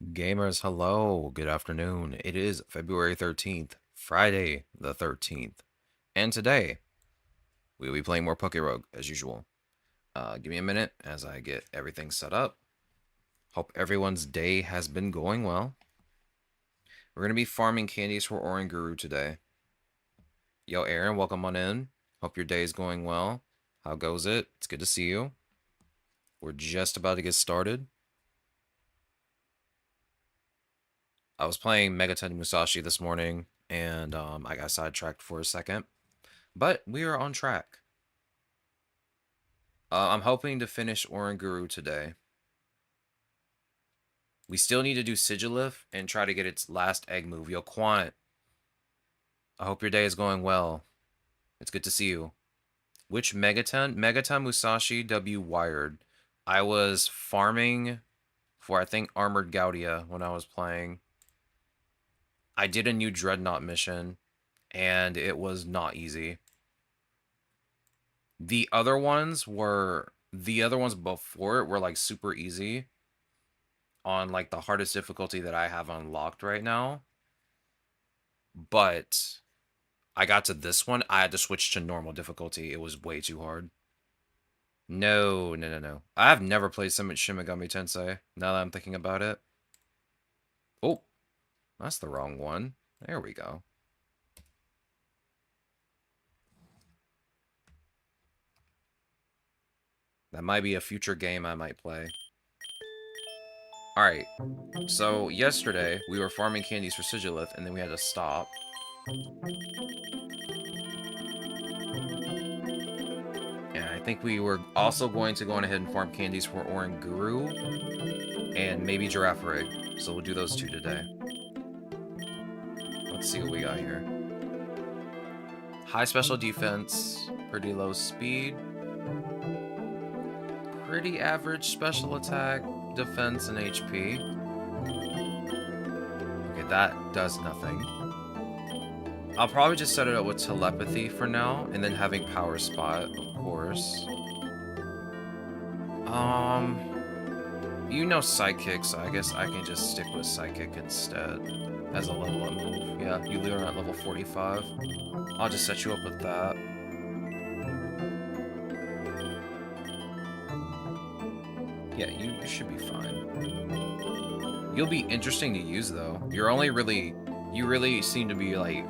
Gamers, hello, good afternoon. It is February 13th, Friday the 13th. And today, we will be playing more PokéRogue, as usual. Give me a minute as I get everything set up. Hope everyone's day has been going well. We're going to be farming candies for Oranguru today. Yo, Aaron, welcome on in. Hope your day is going well. How goes it? It's good to see you. We're just about to get started. I was playing Megaton Musashi this morning, and I got sidetracked for a second. But we are on track. I'm hoping to finish Oranguru today. We still need to do Sigilif and try to get its last egg move. Yo, Quant, I hope your day is going well. It's good to see you. Which Megaton? Megaton Musashi W Wired. I was farming for, I think, Armored Gaudia when I was playing. I did a new Dreadnought mission, and it was not easy. The other ones before it were like super easy on like the hardest difficulty that I have unlocked right now. But I got to this one, I had to switch to normal difficulty. It was way too hard. No. I have never played Shin Megami Tensei, now that I'm thinking about it. Oh, that's the wrong one. There we go. That might be a future game I might play. Alright, so yesterday we were farming candies for Sigilith, and then we had to stop. And I think we were also going to go on ahead and farm candies for Oranguru and maybe Girafarig. So we'll do those two today. Let's see what we got here. High special defense, pretty low speed, pretty average special attack, defense, and HP. Okay, that does nothing. I'll probably just set it up with telepathy for now, and then having power spot, of course. You know Psychic, so I guess I can just stick with Psychic instead as a level up move. Yeah, you learn at level 45. I'll just set you up with that. Yeah, you should be fine. You'll be interesting to use though. You really seem to be like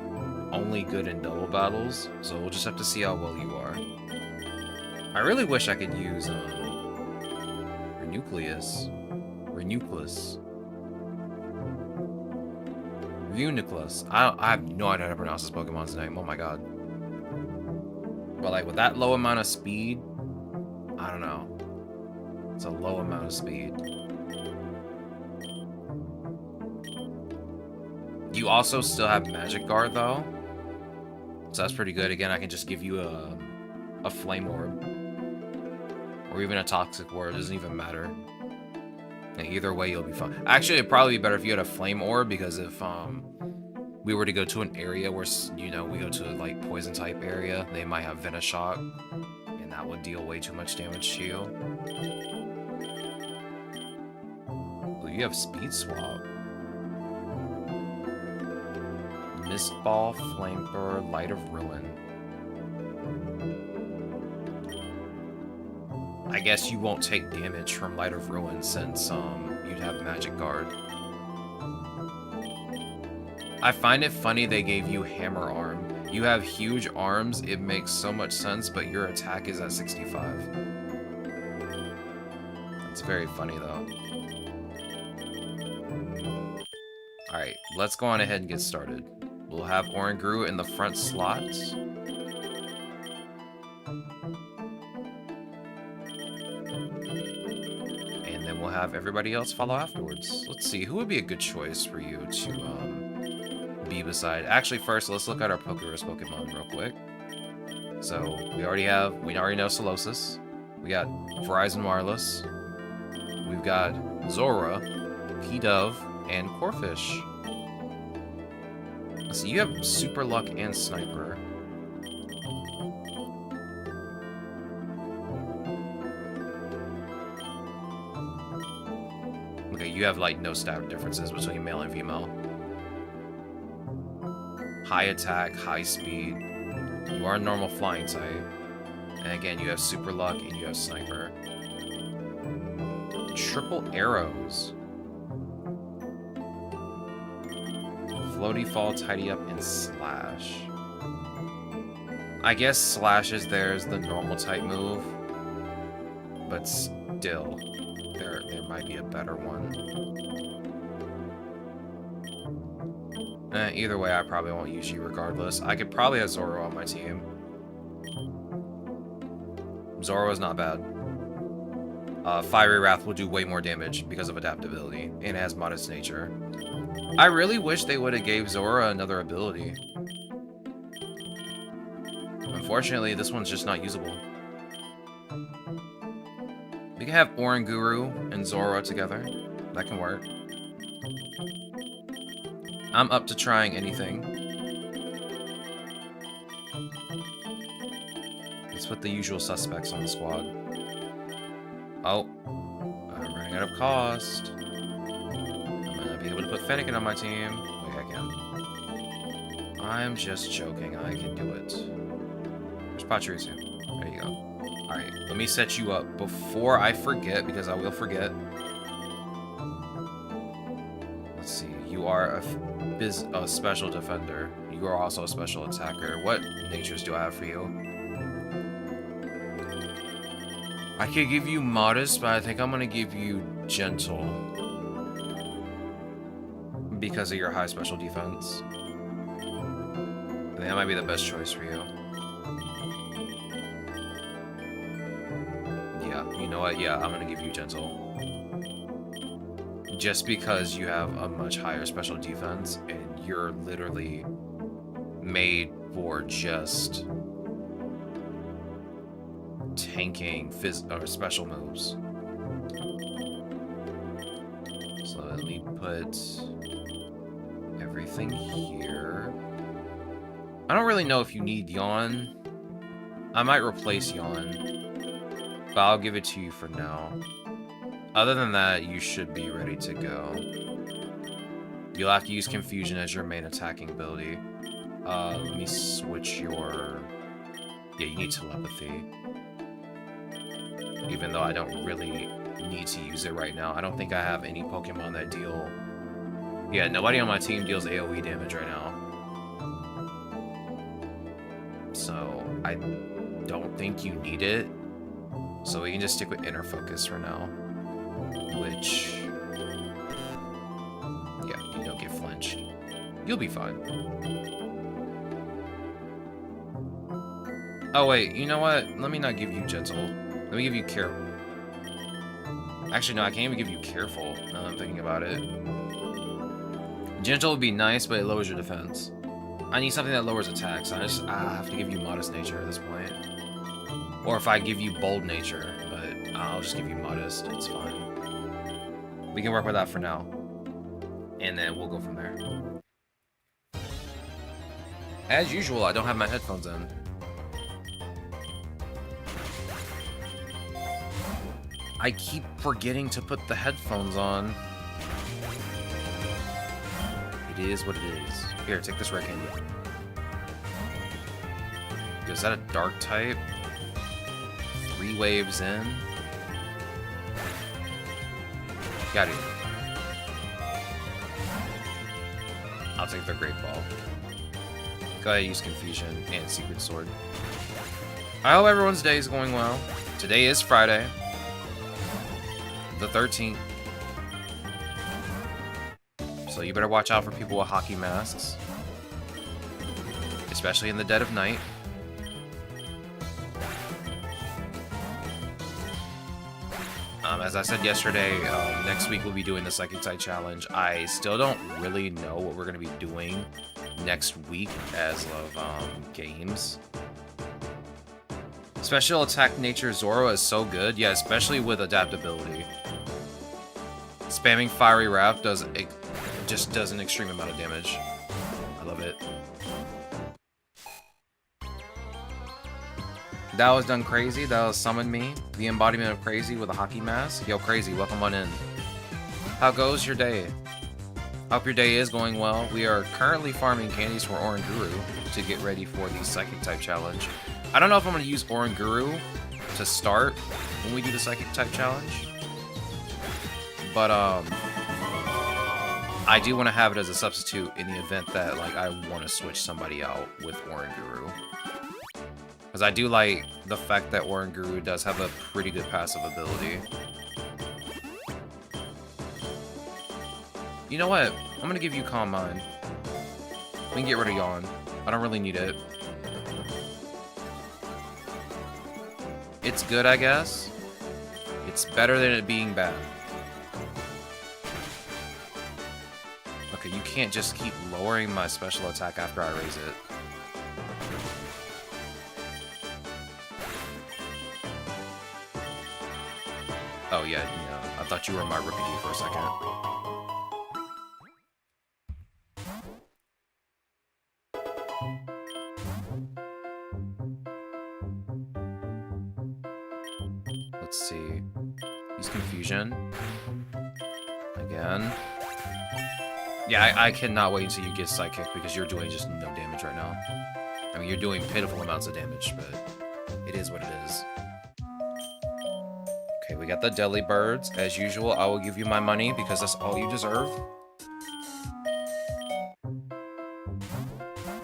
only good in double battles, so we'll just have to see how well you are. I really wish I could use Reuniclus. I have no idea how to pronounce this Pokemon's name. Oh my god. But like with that low amount of speed, I don't know. It's a low amount of speed. You also still have Magic Guard though, so that's pretty good. Again, I can just give you a Flame Orb, or even a Toxic Orb. It doesn't even matter. And either way, you'll be fine. Actually, it'd probably be better if you had a Flame Orb, because if we were to go to an area where, you know, we go to like Poison type area, they might have Venoshock, and that would deal way too much damage to you. Oh, you have Speed Swap. Mistball, Flamethrower, Light of Ruin. I guess you won't take damage from Light of Ruin since you'd have Magic Guard. I find it funny they gave you Hammer Arm. You have huge arms, it makes so much sense, but your attack is at 65. It's very funny though. Alright, let's go on ahead and get started. We'll have Oranguru in the front slot. And then we'll have everybody else follow afterwards. Let's see, who would be a good choice for you to be beside? Actually, first, let's look at our PokéRogue Pokemon real quick. So, we already know Solosis. We got Verizon Wireless. We've got Zora, P-Dove, and Corphish. So you have Super Luck and Sniper. Okay, you have like no stat differences between male and female. High attack, high speed. You are normal flying type. And again, you have super luck and you have sniper. Triple arrows. Floaty fall, tidy up, and slash. I guess slash is there's the normal type move. But still, there might be a better one. Either way, I probably won't use you regardless. I could probably have Zoro on my team. Zoro is not bad. Fiery Wrath will do way more damage because of adaptability, and has modest nature. I really wish they would have gave Zoro another ability. Unfortunately, this one's just not usable. We can have Oranguru and Zoro together. That can work. I'm up to trying anything. Let's put the usual suspects on the squad. Oh, I'm running out of cost. I'm gonna be able to put Fennekin on my team. Wait, I can. I'm just joking. I can do it. Where's Pachirisu? There you go. Alright, let me set you up before I forget, because I will forget. Let's see. You are a special defender. You are also a special attacker. What natures do I have for you? I could give you modest, but I think I'm gonna give you gentle. Because of your high special defense. I think that might be the best choice for you. Yeah, you know what? Yeah, I'm gonna give you gentle. Just because you have a much higher special defense, and you're literally made for just tanking or special moves. So let me put everything here. I don't really know if you need Yawn. I might replace Yawn, but I'll give it to you for now. Other than that, you should be ready to go. You'll have to use Confusion as your main attacking ability. Let me switch your... Yeah, you need Telepathy. Even though I don't really need to use it right now. I don't think I have any Pokemon that deal... Yeah, nobody on my team deals AoE damage right now. So, I don't think you need it. So we can just stick with Inner Focus for now. Which... Yeah, you don't get flinched. You'll be fine. Oh wait, you know what? Let me not give you Gentle. Let me give you Careful. Actually, no, I can't even give you Careful, now that I'm thinking about it. Gentle would be nice, but it lowers your defense. I need something that lowers attacks. I have to give you Modest Nature at this point. Or if I give you Bold Nature, but I'll just give you Modest. It's fine. We can work with that for now. And then we'll go from there. As usual, I don't have my headphones in. I keep forgetting to put the headphones on. It is what it is. Here, take this red candy. Is that a dark type? 3 waves in? Got it. I'll take the Great Ball. Go ahead and use Confusion and Secret Sword. I hope everyone's day is going well. Today is Friday, the 13th. So you better watch out for people with hockey masks. Especially in the dead of night. As I said yesterday, next week we'll be doing the Psychic Type Challenge. I still don't really know what we're going to be doing next week as of games. Special Attack Nature Zoro is so good. Yeah, especially with adaptability. Spamming Fiery Wrath just does an extreme amount of damage. I love it. That was done crazy. That was Summon Me, the embodiment of crazy with a hockey mask. Yo, crazy, welcome on in. How goes your day? Hope your day is going well. We are currently farming candies for Oranguru to get ready for the Psychic type challenge. I don't know if I'm going to use Oranguru to start when we do the Psychic type challenge, but I do want to have it as a substitute in the event that like I want to switch somebody out with Oranguru. Because I do like the fact that Oranguru does have a pretty good passive ability. You know what? I'm gonna give you Calm Mind. We can get rid of Yawn. I don't really need it. It's good, I guess. It's better than it being bad. Okay, you can't just keep lowering my special attack after I raise it. Oh yeah, I thought you were my Ripidee for a second. Let's see. Use Confusion. Again. Yeah, I cannot wait until you get Psychic because you're doing just no damage right now. I mean, you're doing pitiful amounts of damage, but it is what it is. Okay, we got the Deli Birds. As usual, I will give you my money because that's all you deserve.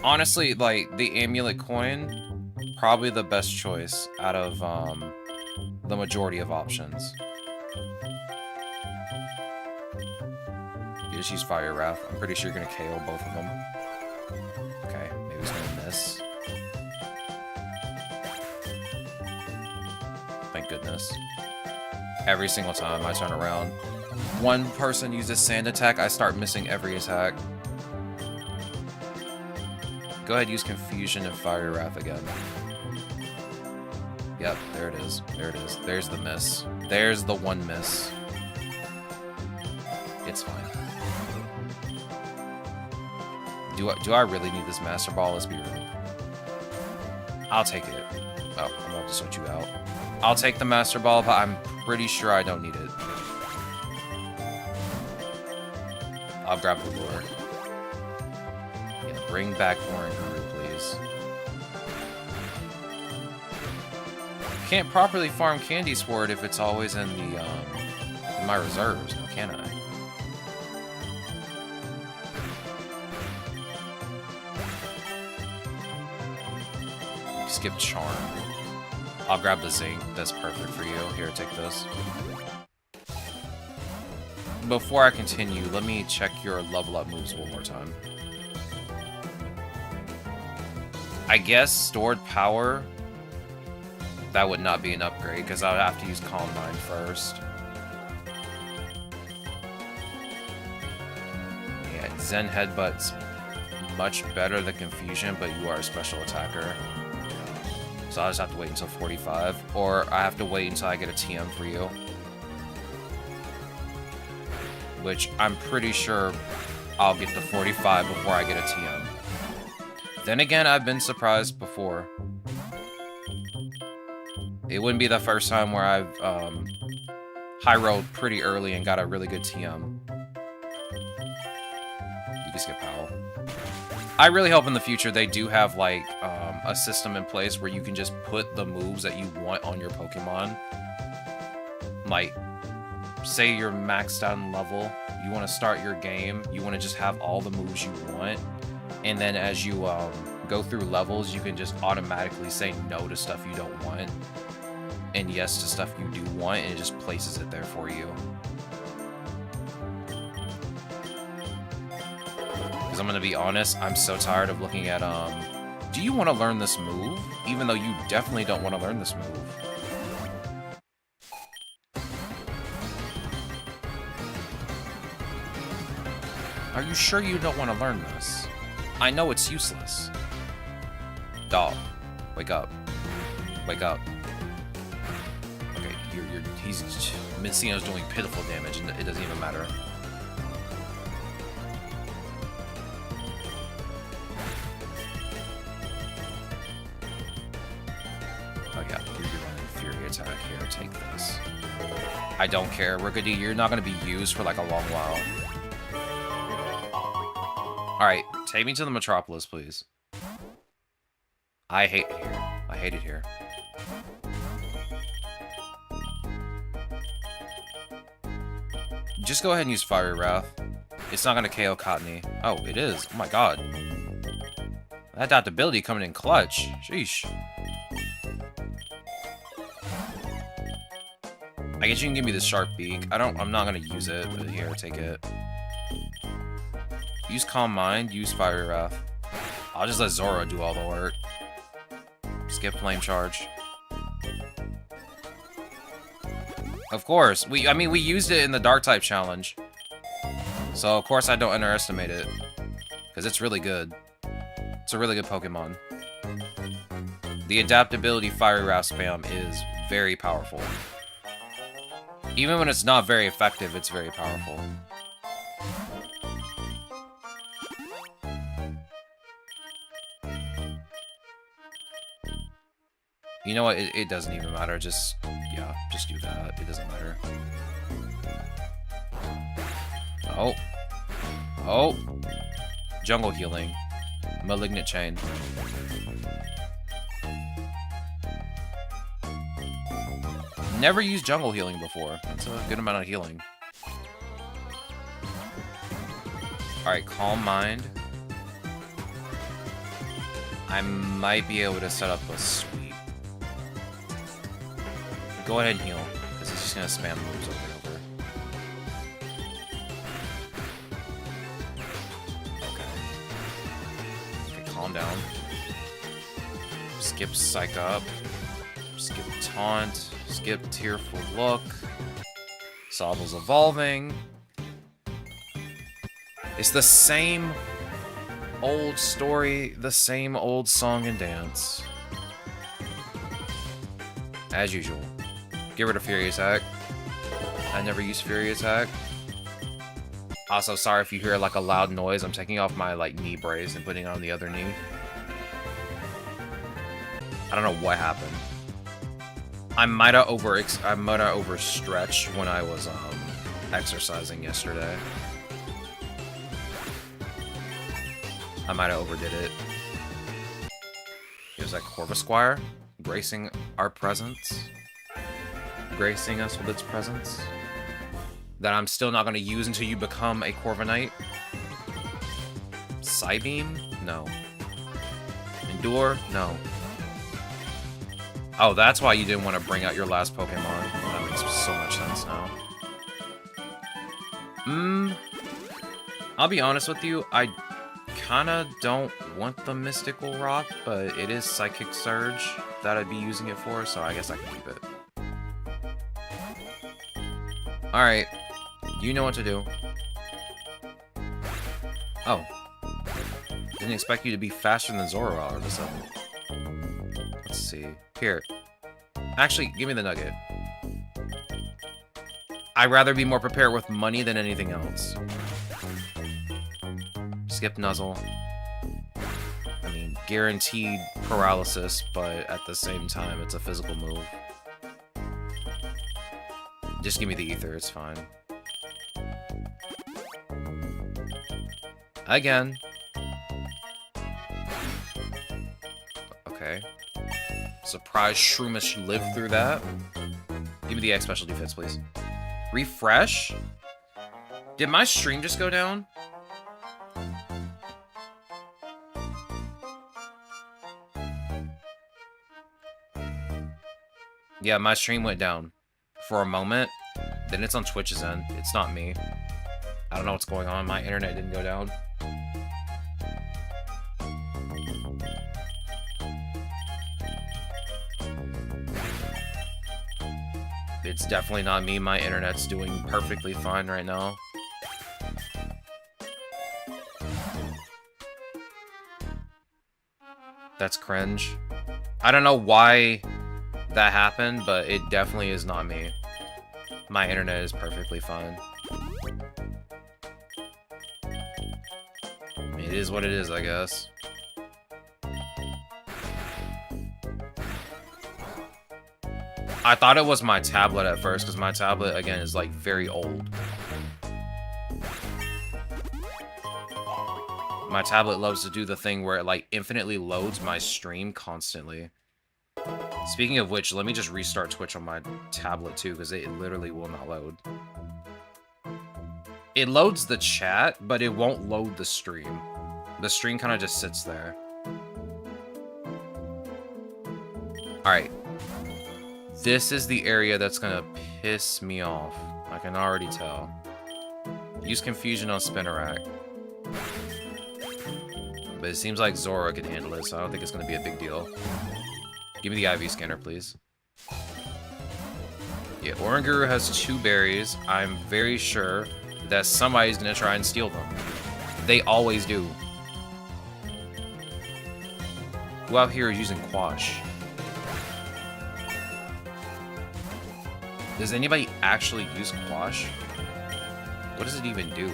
Honestly, like, the Amulet Coin, probably the best choice out of the majority of options. You just use Fire Wrath. I'm pretty sure you're going to KO both of them. Okay, maybe he's going to miss. Thank goodness. Every single time I turn around, one person uses Sand Attack, I start missing every attack. Go ahead, use Confusion and Fire Wrath again. Yep, there it is. There it is. There's the miss. There's the one miss. It's fine. Do I really need this Master Ball? Let's be real. I'll take it. Oh, I'm about to switch you out. I'll take the Master Ball, but I'm pretty sure I don't need it. I'll grab the lure. Yeah, bring back Oranguru, please. Can't properly farm Candy Sword if it's always in the in my reserves, now can I? Skip Charm. I'll grab the Zinc. That's perfect for you. Here, take this. Before I continue, let me check your level up moves one more time. I guess Stored Power, that would not be an upgrade because I would have to use Calm Mind first. Yeah, Zen Headbutt's much better than Confusion, but you are a special attacker. So I just have to wait until 45, or I have to wait until I get a TM for you. Which I'm pretty sure I'll get to 45 before I get a TM. Then again, I've been surprised before. It wouldn't be the first time where I've high-rolled pretty early and got a really good TM. You can skip Howl. I really hope in the future they do have, like, a system in place where you can just put the moves that you want on your Pokemon. Like, say you're maxed out in level, you want to start your game, you want to just have all the moves you want, and then as you go through levels, you can just automatically say no to stuff you don't want, and yes to stuff you do want, and it just places it there for you. I'm gonna be honest, I'm so tired of looking at, do you want to learn this move? Even though you definitely don't want to learn this move. Are you sure you don't want to learn this? I know it's useless. Dog, wake up. Wake up. Okay, Mincino's doing pitiful damage and it doesn't even matter. Oh yeah, you're doing a Fury attack here. Take this. I don't care. Rookity, you're not going to be used for like a long while. Alright, take me to the Metropolis, please. I hate it here. I hate it here. Just go ahead and use Fiery Wrath. It's not going to KO Cottony. Oh, it is. Oh my god. That adaptability coming in clutch. Sheesh. I guess you can give me the Sharp Beak. I'm not gonna use it, but here, take it. Use Calm Mind, use Fiery Wrath. I'll just let Zoro do all the work. Skip Flame Charge. Of course. We used it in the Dark-type challenge. So, of course, I don't underestimate it. Because it's really good. It's a really good Pokemon. The adaptability Fiery Wrath spam is very powerful. Even when it's not very effective, it's very powerful. You know what? It doesn't even matter. Just do that. It doesn't matter. Oh. Oh. Jungle Healing. Malignant Chain. Never used Jungle Healing before. That's a good amount of healing. Alright, Calm Mind. I might be able to set up a sweep. Go ahead and heal, because it's just going to spam moves over and over. Okay, calm down. Skip Psych Up. Skip Taunt. Skip Tearful Look. Sobble's evolving. It's the same old story, the same old song and dance. As usual. Get rid of Fury Attack. I never use Fury Attack. Also, sorry if you hear like a loud noise. I'm taking off my like knee brace and putting it on the other knee. I don't know what happened. I might have overstretched when I was exercising yesterday. I might have overdid it. Here's that Corvisquire, gracing our presence. Gracing us with its presence. That I'm still not going to use until you become a Corviknight. Psybeam? No. Endure? No. Oh, that's why you didn't want to bring out your last Pokemon. That makes so much sense now. I'll be honest with you, I kinda don't want the Mystical Rock, but it is Psychic Surge that I'd be using it for, so I guess I can keep it. Alright, you know what to do. Oh. Didn't expect you to be faster than Zoro all of a sudden. Let's see. Here. Actually, give me the nugget. I'd rather be more prepared with money than anything else. Skip Nuzzle. I mean, guaranteed paralysis, but at the same time, it's a physical move. Just give me the ether, it's fine. Again. Okay. Surprise Shroomish lived through that. Give me the X special defense, please. Refresh? Did my stream just go down? Yeah, my stream went down for a moment. Then it's on Twitch's end. It's not me. I don't know what's going on. My internet didn't go down. It's definitely not me. My internet's doing perfectly fine right now. That's cringe. I don't know why that happened, but it definitely is not me. My internet is perfectly fine. I mean, it is what it is, I guess. I thought it was my tablet at first, because my tablet, again, is, like, very old. My tablet loves to do the thing where it, like, infinitely loads my stream constantly. Speaking of which, let me just restart Twitch on my tablet, too, because it literally will not load. It loads the chat, but it won't load the stream. The stream kind of just sits there. Alright. This is the area that's gonna piss me off. I can already tell. Use Confusion on Spinnerack. But it seems like Zora can handle it, so I don't think it's gonna be a big deal. Give me the IV scanner, please. Yeah, Oranguru has 2 berries. I'm very sure that somebody's gonna try and steal them. They always do. Who out here is using Quash? Does anybody actually use Quash? What does it even do?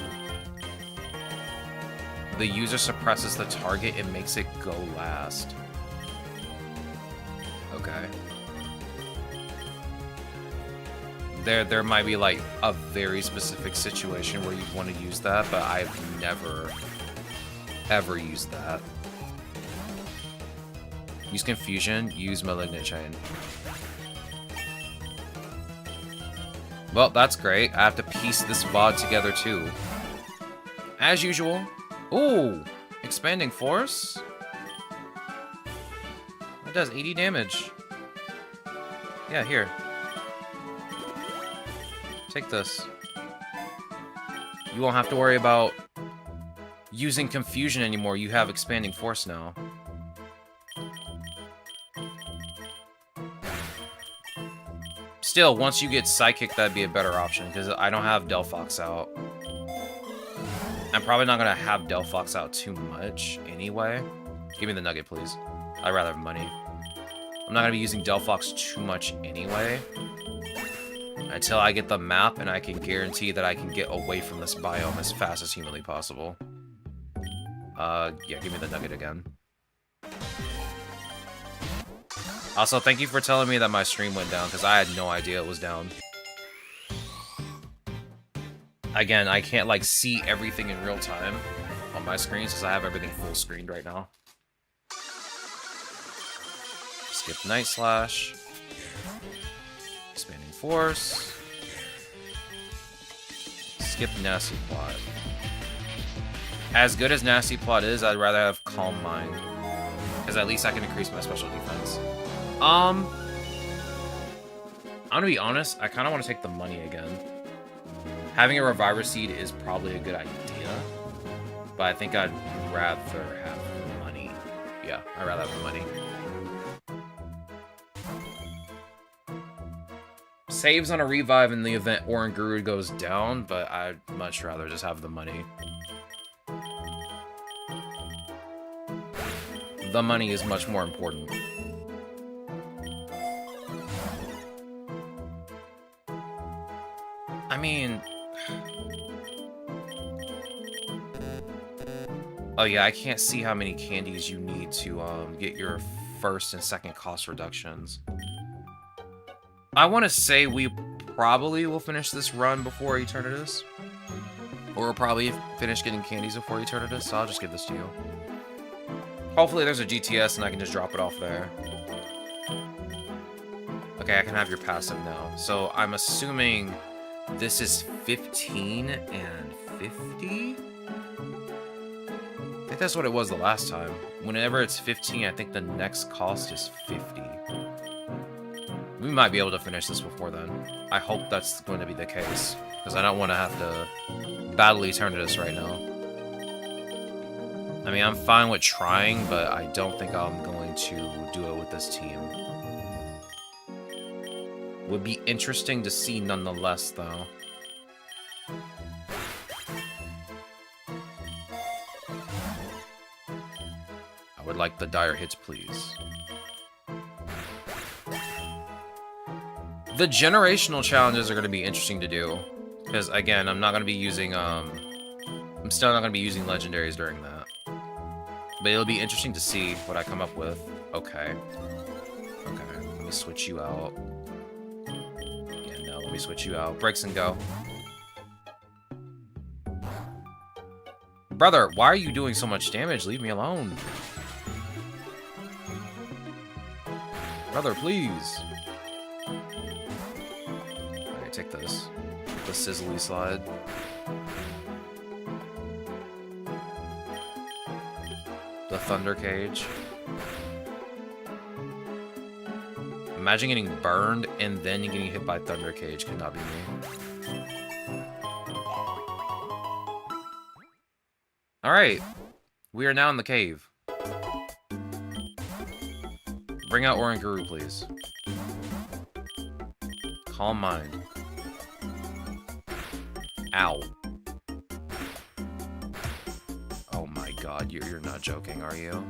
The user suppresses the target and makes it go last. Okay. There might be like a very specific situation where you'd want to use that, but I've never ever used that. Use Confusion, use Malignant Chain. Well, that's great. I have to piece this VOD together too. As usual. Ooh! Expanding Force? That does 80 damage. Yeah, here. Take this. You won't have to worry about using Confusion anymore. You have Expanding Force now. Still, once you get Psychic, that'd be a better option, because I don't have Delphox out. I'm probably not going to have Delphox out too much anyway. Give me the nugget, please. I'd rather have money. I'm not going to be using Delphox too much anyway. Until I get the map, and I can guarantee that I can get away from this biome as fast as humanly possible. Yeah, give me the nugget again. Also, thank you for telling me that my stream went down, because I had no idea it was down. Again, I can't, like, see everything in real time on my screen, since I have everything full screened right now. Skip Night Slash. Expanding Force. Skip Nasty Plot. As good as Nasty Plot is, I'd rather have Calm Mind. Because at least I can increase my special defense. I'm gonna be honest, I kind of want to take the money again. Having a Reviver Seed is probably a good idea, but I think I'd rather have the money. Yeah, I'd rather have the money. Saves on a revive in the event Oranguru goes down, but I'd much rather just have the money. The money is much more important. I mean... Oh yeah, I can't see how many candies you need to get your first and second cost reductions. I want to say we probably will finish this run before Eternatus. Or we'll probably finish getting candies before Eternatus, so I'll just give this to you. Hopefully there's a GTS and I can just drop it off there. Okay, I can have your passive now. So I'm assuming this is 15 and 50? I think that's what it was the last time. Whenever it's 15, I think the next cost is 50. We might be able to finish this before then. I hope that's going to be the case, because I don't want to have to battle Eternatus right now. I mean, I'm fine with trying, but I don't think I'm going to do it with this team. Would be interesting to see nonetheless, though. I would like the dire hits, please. The generational challenges are going to be interesting to do. Because, again, I'm not going to be using, I'm still not going to be using legendaries during that. But it'll be interesting to see what I come up with. Okay. Okay, let me switch you out. me switch you out. Breaks and go. Brother, why are you doing so much damage? Leave me alone. Brother, please. Okay, take this. The Sizzly Slide. The Thunder Cage. Imagine getting burned and then getting hit by Thunder Cage. Could not be me. Alright. We are now in the cave. Bring out Oranguru, please. Calm mind. Ow. Oh my god, you're not joking, are you?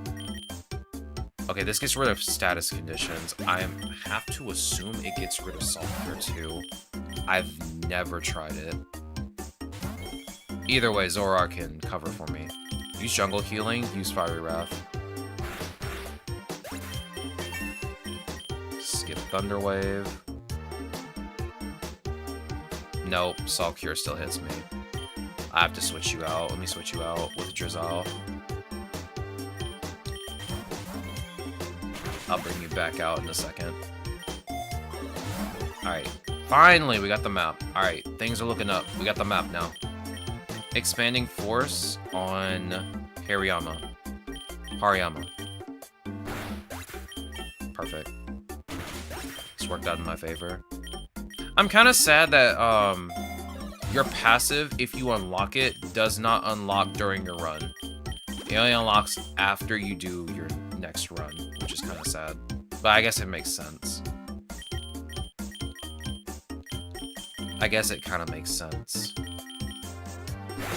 Okay, this gets rid of status conditions. I have to assume it gets rid of Sulfur too. I've never tried it. Either way, Zoroark can cover for me. Use Jungle Healing, use Fiery Wrath. Skip Thunder Wave. Nope, Salt Cure still hits me. I have to switch you out. Let me switch you out with Drizzle. I'll bring you back out in a second. Alright. Finally, we got the map. Alright, things are looking up. We got the map now. Expanding Force on Hariyama. Perfect. This worked out in my favor. I'm kind of sad that your passive, if you unlock it, does not unlock during your run. It only unlocks after you do your next run, which is kind of sad. But I guess it makes sense. I guess it kind of makes sense.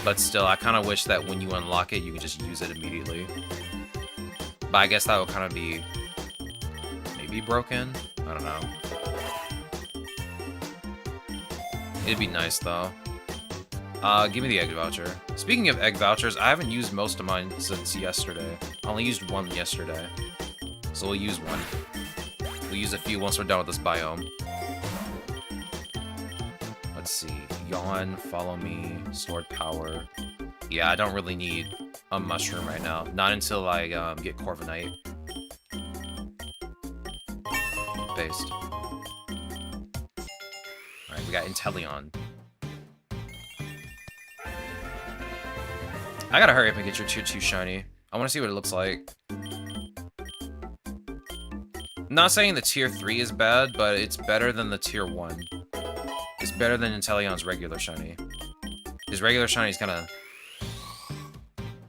But still, I kind of wish that when you unlock it, you can just use it immediately. But I guess that would kind of be maybe broken? I don't know. It'd be nice, though. Give me the egg voucher. Speaking of egg vouchers, I haven't used most of mine since yesterday. I only used one yesterday. So we'll use one. We'll use a few once we're done with this biome. Let's see. Yawn, follow me, stored power. Yeah, I don't really need a mushroom right now. Not until I get Corviknight. Based. Alright, we got Inteleon. I gotta hurry up and get your Choo-Choo shiny. I wanna see what it looks like. I'm not saying the tier 3 is bad, but it's better than the tier 1. It's better than Inteleon's regular shiny. His regular shiny is kinda...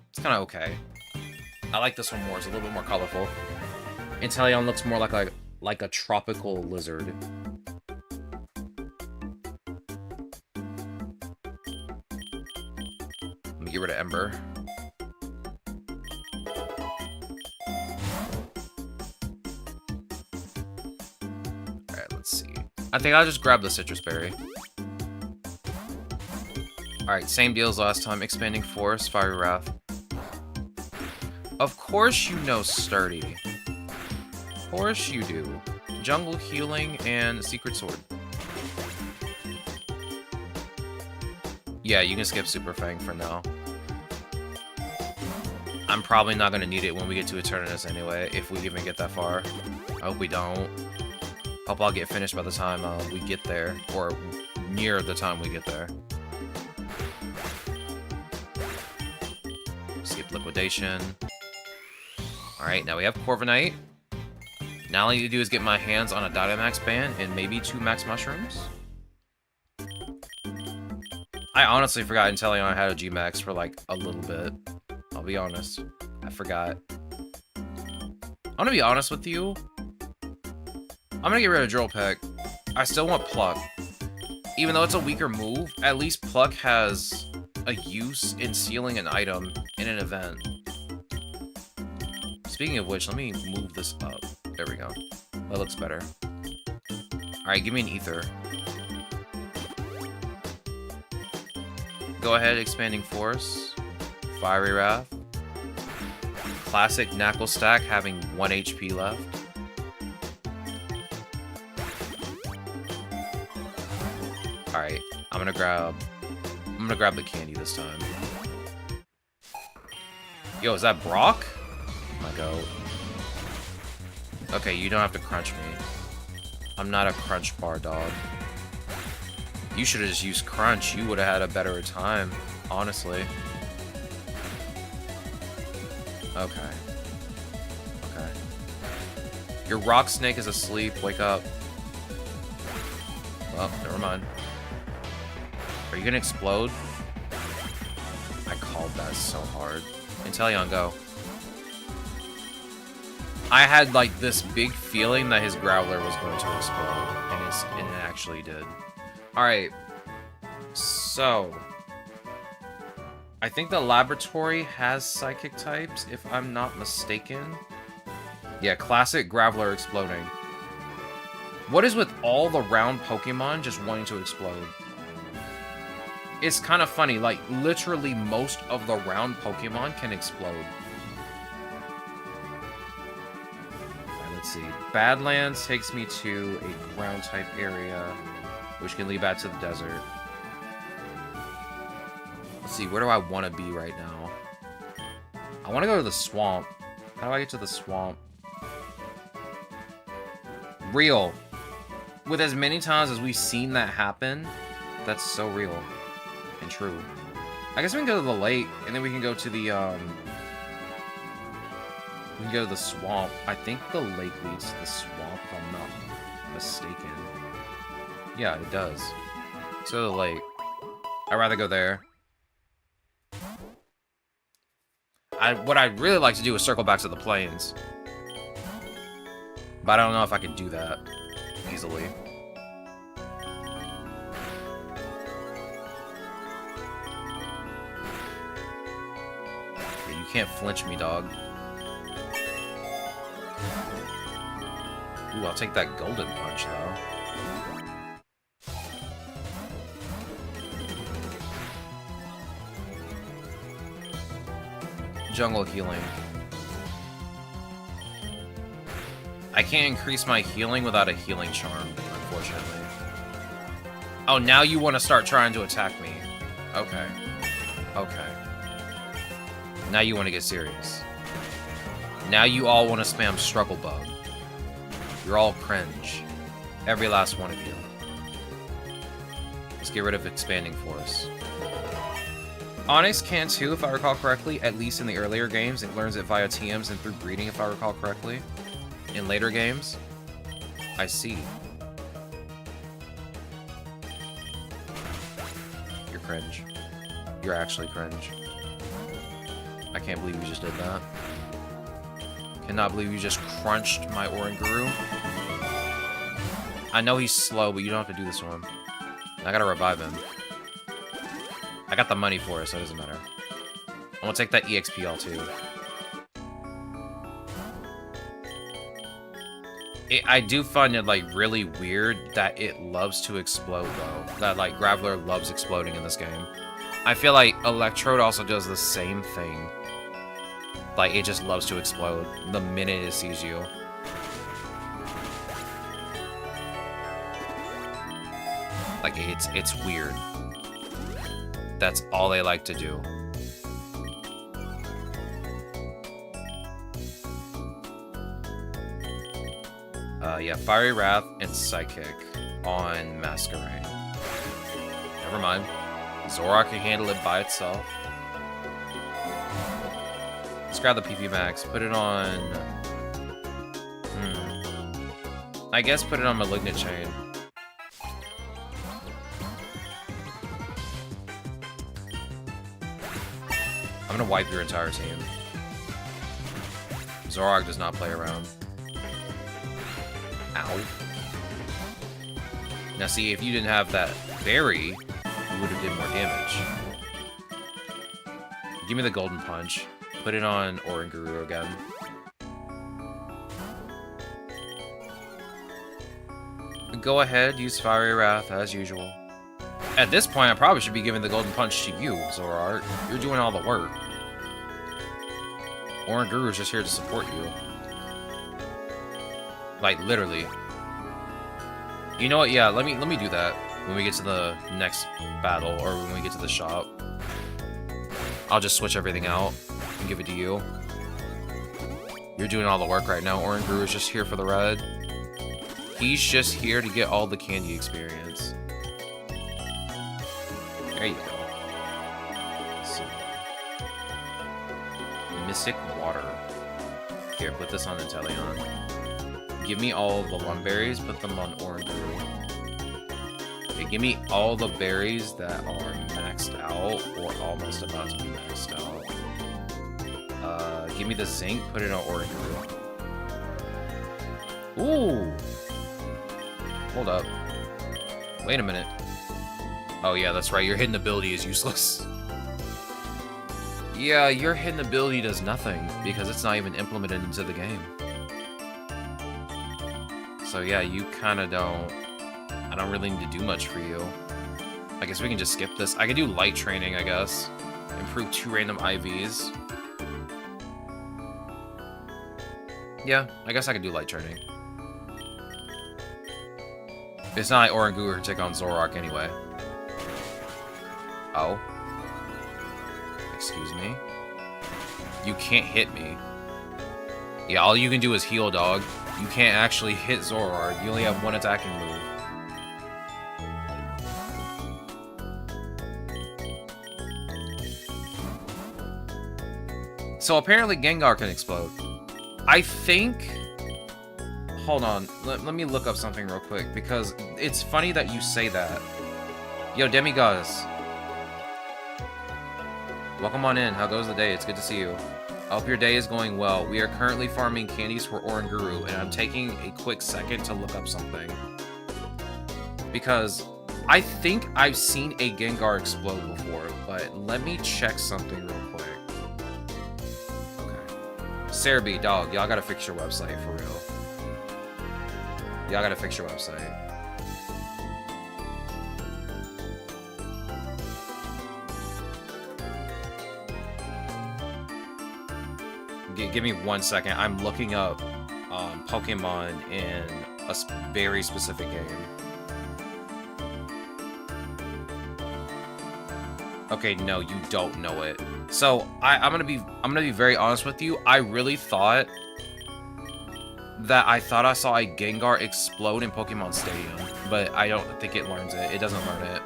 It's kinda okay. I like this one more. It's a little bit more colorful. Inteleon looks more like a tropical lizard. Let me get rid of Ember. Alright, let's see. I think I'll just grab the Citrus Berry. Alright, same deal as last time. Expanding Force, Fiery Wrath. Of course you know Sturdy. Of course you do. Jungle Healing and Secret Sword. Yeah, you can skip Super Fang for now. I'm probably not going to need it when we get to Eternatus anyway, if we even get that far. I hope we don't. Hope I'll get finished by the time we get there, or near the time we get there. Skip Liquidation. Alright, now we have Corviknight. Now all I need to do is get my hands on a Dynamax Band and maybe 2 Max Mushrooms. I honestly forgot Inteleon had a G-Max for like a little bit. I'll be honest. I forgot. I'm gonna be honest with you. I'm gonna get rid of Drill Peck. I still want Pluck. Even though it's a weaker move, at least Pluck has a use in sealing an item in an event. Speaking of which, let me move this up. There we go. That looks better. Alright, give me an Ether. Go ahead, Expanding Force. Fiery Wrath. Classic Knuckle Stack having 1 HP left. I'm gonna grab the candy this time. Yo, is that Brock? My goat. Okay, you don't have to crunch me. I'm not a crunch bar dog. You should have just used crunch. You would have had a better time, honestly. Okay. Okay. Your rock snake is asleep. Wake up. Well, never mind. Are you gonna explode? I called that so hard. Inteleon, go. I had like this big feeling that his Growler was going to explode, and it actually did. Alright. So I think the laboratory has psychic types, if I'm not mistaken. Yeah, classic Graveler exploding. What is with all the round Pokemon just wanting to explode? It's kind of funny, like, literally most of the round Pokemon can explode. Alright, let's see. Badlands takes me to a ground-type area, which can lead back to the desert. Let's see, where do I want to be right now? I want to go to the swamp. How do I get to the swamp? Real. With as many times as we've seen that happen, that's so real and true. I guess we can go to the lake, and then we can go to the, we can go to the swamp. I think the lake leads to the swamp, if I'm not mistaken. Yeah, it does. So the lake. I'd rather go there. What I'd really like to do is circle back to the plains. But I don't know if I can do that easily. Yeah, you can't flinch me, dog. Ooh, I'll take that golden punch, though. Jungle healing. I can't increase my healing without a healing charm, unfortunately. Oh, now you want to start trying to attack me. Okay. Okay. Now you want to get serious. Now you all want to spam Struggle Bug. You're all cringe. Every last one of you. Let's get rid of Expanding Force. Onyx can too, if I recall correctly, at least in the earlier games. It learns it via TMs and through breeding, if I recall correctly. In later games, I see. You're cringe. You're actually cringe. I can't believe you just did that. Cannot believe you just crunched my Oranguru. I know he's slow, but you don't have to do this to him. I gotta revive him. I got the money for it, so it doesn't matter. I'm gonna take that EXP too. I do find it, like, really weird that it loves to explode, though. That, like, Graveler loves exploding in this game. I feel like Electrode also does the same thing. Like, it just loves to explode the minute it sees you. Like, it's weird. That's all they like to do. Yeah, Fiery Wrath and Psychic on Masquerain. Never mind. Zoroark can handle it by itself. Let's grab the PP Max, put it on... I guess put it on Malignant Chain. I'm gonna wipe your entire team. Zoroark does not play around. Ow. Now see, if you didn't have that berry, you would have did more damage. Give me the golden punch. Put it on Oranguru again. Go ahead, use Fiery Wrath as usual. At this point, I probably should be giving the golden punch to you, Zoroark. You're doing all the work. Oranguru is just here to support you. Like, literally. You know what? Yeah, let me do that. when we get to the next battle, or when we get to the shop. I'll just switch everything out and give it to you. You're doing all the work right now. Oranguru is just here for the red. He's just here to get all the candy experience. There you go. Let's see. Mystic Water. Here, put this on Inteleon. Give me all of the Lunberries, put them on Oranguru. Okay, give me all the berries that are maxed out, or almost about to be maxed out. Give me the zinc, put it on Oranguru. Ooh! Hold up. Wait a minute. Oh yeah, that's right, your hidden ability is useless. Yeah, your hidden ability does nothing, because it's not even implemented into the game. So yeah, you kinda don't... I don't really need to do much for you. I guess we can just skip this. I could do light training, I guess. Improve 2 random IVs. Yeah, I guess I could do light training. It's not like Oranguru can take on Zoroark anyway. Oh. Excuse me? You can't hit me. Yeah, all you can do is heal, dog. You can't actually hit Zoroark. You only have 1 attacking move. So apparently Gengar can explode. I think... Hold on. Let me look up something real quick, because it's funny that you say that. Yo, Demigoddess. Welcome on in. How goes the day? It's good to see you. I hope your day is going well. We are currently farming candies for Oranguru, and I'm taking a quick second to look up something. Because I think I've seen a Gengar explode before, but let me check something real quick. Cerebi, dog, y'all gotta fix your website, for real. Y'all gotta fix your website. Give me 1 second. I'm looking up Pokemon in a very specific game. Okay, no, you don't know it. So I'm gonna be very honest with you. I really thought I saw a Gengar explode in Pokemon Stadium, but I don't think it learns it. It doesn't learn it.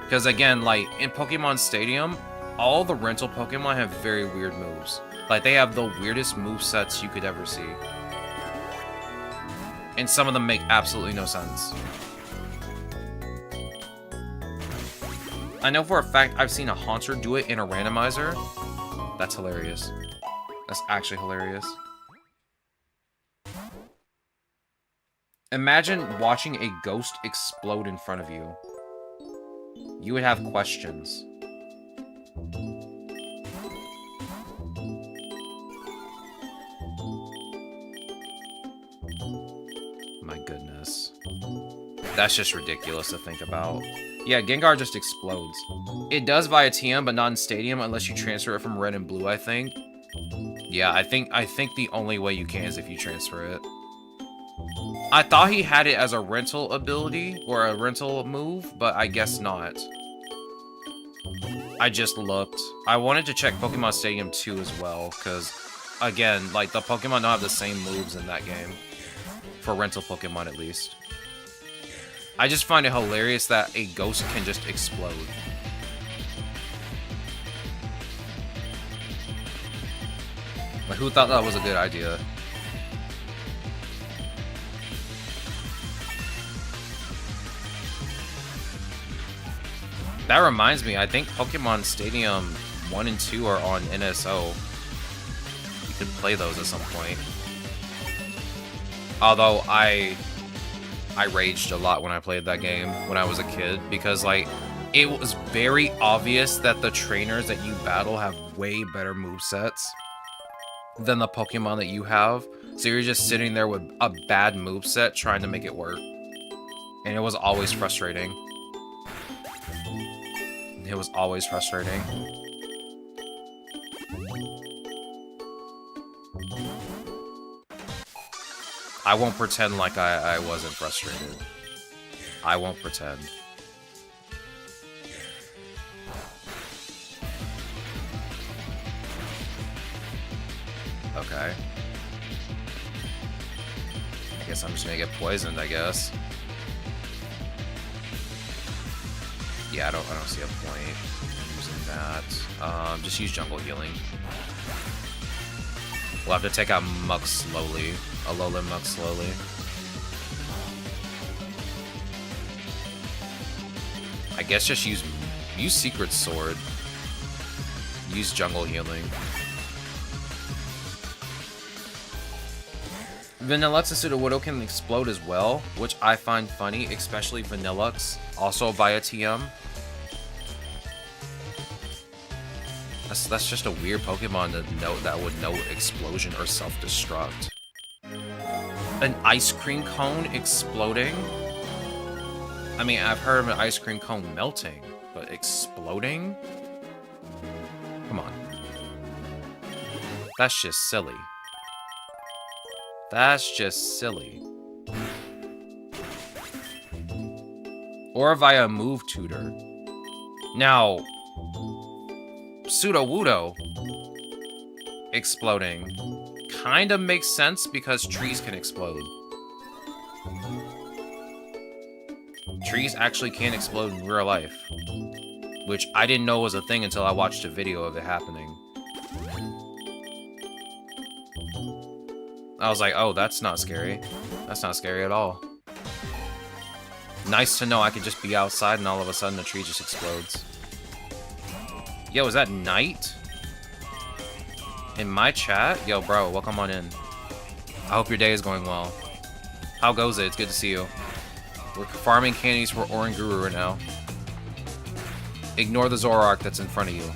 Because again, like in Pokemon Stadium, all the rental Pokemon have very weird moves. Like they have the weirdest movesets you could ever see. And some of them make absolutely no sense. I know for a fact I've seen a Haunter do it in a randomizer. That's hilarious. That's actually hilarious. Imagine watching a ghost explode in front of you. You would have questions. My goodness. That's just ridiculous to think about. Yeah, Gengar just explodes. It does via TM, but not in Stadium unless you transfer it from Red and Blue, I think. Yeah, I think the only way you can is if you transfer it. I thought he had it as a rental ability or a rental move, but I guess not. I just looked. I wanted to check Pokemon Stadium 2 as well, because, again, like, the Pokemon don't have the same moves in that game. For rental Pokemon, at least. I just find it hilarious that a ghost can just explode. Like, who thought that was a good idea? That reminds me, I think Pokemon Stadium 1 and 2 are on NSO. You could play those at some point. Although I raged a lot when I played that game when I was a kid, because like it was very obvious that the trainers that you battle have way better movesets than the Pokemon that you have. So you're just sitting there with a bad moveset trying to make it work. And it was always frustrating. It was always frustrating. I won't pretend like I wasn't frustrated. I won't pretend. Okay. I guess I'm just gonna get poisoned, I guess. Yeah, I don't see a point in using that. Just use jungle healing. We'll have to take out Muck slowly. Alolan Muck slowly. I guess just use Secret Sword. Use jungle healing. Vanillux and Sudowoodo can explode as well, which I find funny, especially Vanillux, also via TM. That's just a weird Pokemon that would know explosion or self-destruct. An ice cream cone exploding? I mean, I've heard of an ice cream cone melting, but exploding? Come on. That's just silly. That's just silly. Or via Move Tutor. Now, Sudowoodo exploding kind of makes sense because trees can explode. Trees actually can explode in real life, which I didn't know was a thing until I watched a video of it happening. I was like, oh, that's not scary. That's not scary at all. Nice to know I could just be outside and all of a sudden the tree just explodes. Yo, is that Knight? In my chat? Yo, bro, welcome on in. I hope your day is going well. How goes it? It's good to see you. We're farming candies for Oranguru right now. Ignore the Zoroark that's in front of you.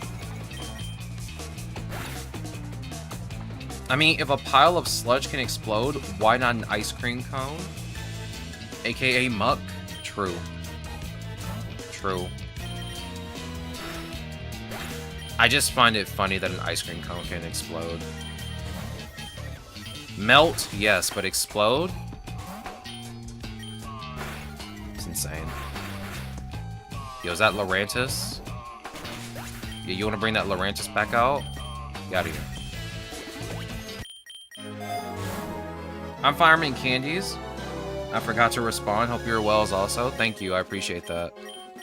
I mean, if a pile of sludge can explode, why not an ice cream cone? AKA Muck? True. True. I just find it funny that an ice cream cone can explode. Melt, yes, but explode? It's insane. Yo, is that Lurantis? Yeah, you want to bring that Lurantis back out? Get out of here. I'm farming candies. I forgot to respond. Hope you're well as also. Thank you. I appreciate that.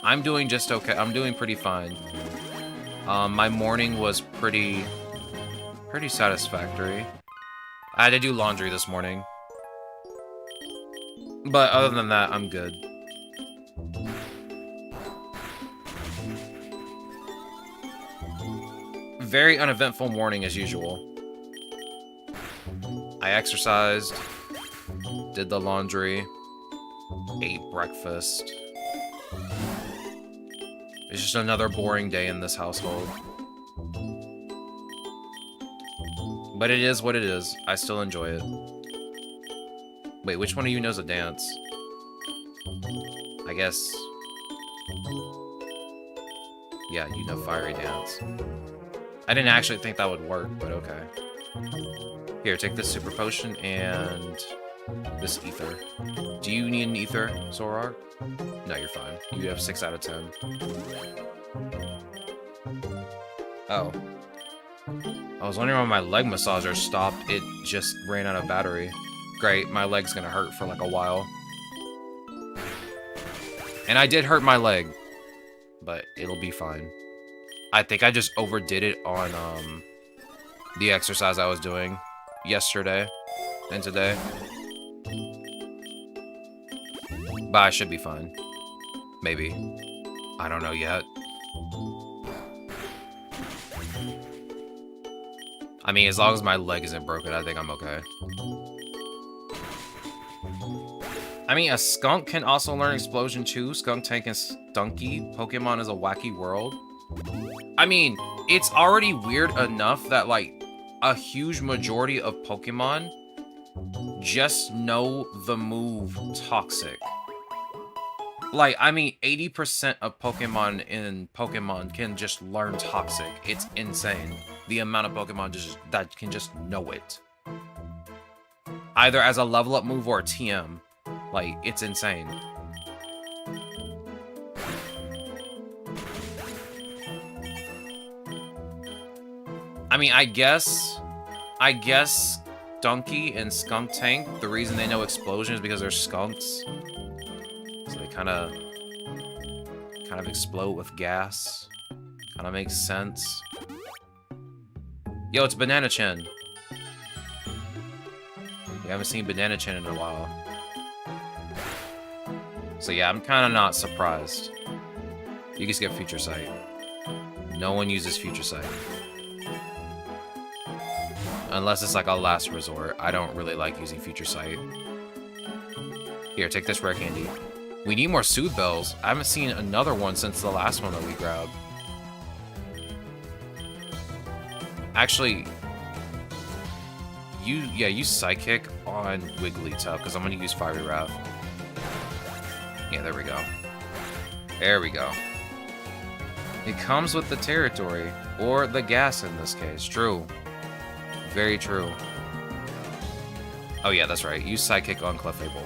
I'm doing just okay. I'm doing pretty fine. My morning was pretty satisfactory. I had to do laundry this morning. But other than that, I'm good. Very uneventful morning as usual. I exercised, did the laundry, ate breakfast. It's just another boring day in this household. But it is what it is. I still enjoy it. Wait, which one of you knows a dance? I guess... yeah, you know Fiery Dance. I didn't actually think that would work, but okay. Here, take this super potion and this ether. Do you need an ether, Zoroark? No, you're fine. You have 6 out of 10. Oh. I was wondering why my leg massager stopped. It just ran out of battery. Great, my leg's gonna hurt for like a while. And I did hurt my leg, but it'll be fine. I think I just overdid it on the exercise I was doing yesterday and today. But I should be fine. Maybe. I don't know yet. I mean, as long as my leg isn't broken, I think I'm okay. I mean, a skunk can also learn explosion too. Skunk Tank and Stunky. Pokemon is a wacky world. I mean, it's already weird enough that, like, a huge majority of Pokemon just know the move Toxic. Like, I mean, 80% of Pokemon in Pokemon can just learn Toxic. It's insane. The amount of Pokemon that can just know it. Either as a level up move or a TM. Like, it's insane. I mean, I guess Stunky and Skunk Tank, the reason they know explosion is because they're skunks. So they kind of explode with gas. Kind of makes sense. Yo, it's Banana Chin. We haven't seen Banana Chin in a while. So yeah, I'm kind of not surprised. You can skip Future Sight. No one uses Future Sight. Unless it's like a last resort. I don't really like using Future Sight. Here, take this rare candy. We need more Soothe Bells. I haven't seen another one since the last one that we grabbed. Actually, use Psychic on Wigglytuff, because I'm going to use Fiery Wrath. Yeah, there we go. There we go. It comes with the territory, or the gas in this case. True. Very true. Oh yeah, that's right. Use Psychic on Clefable.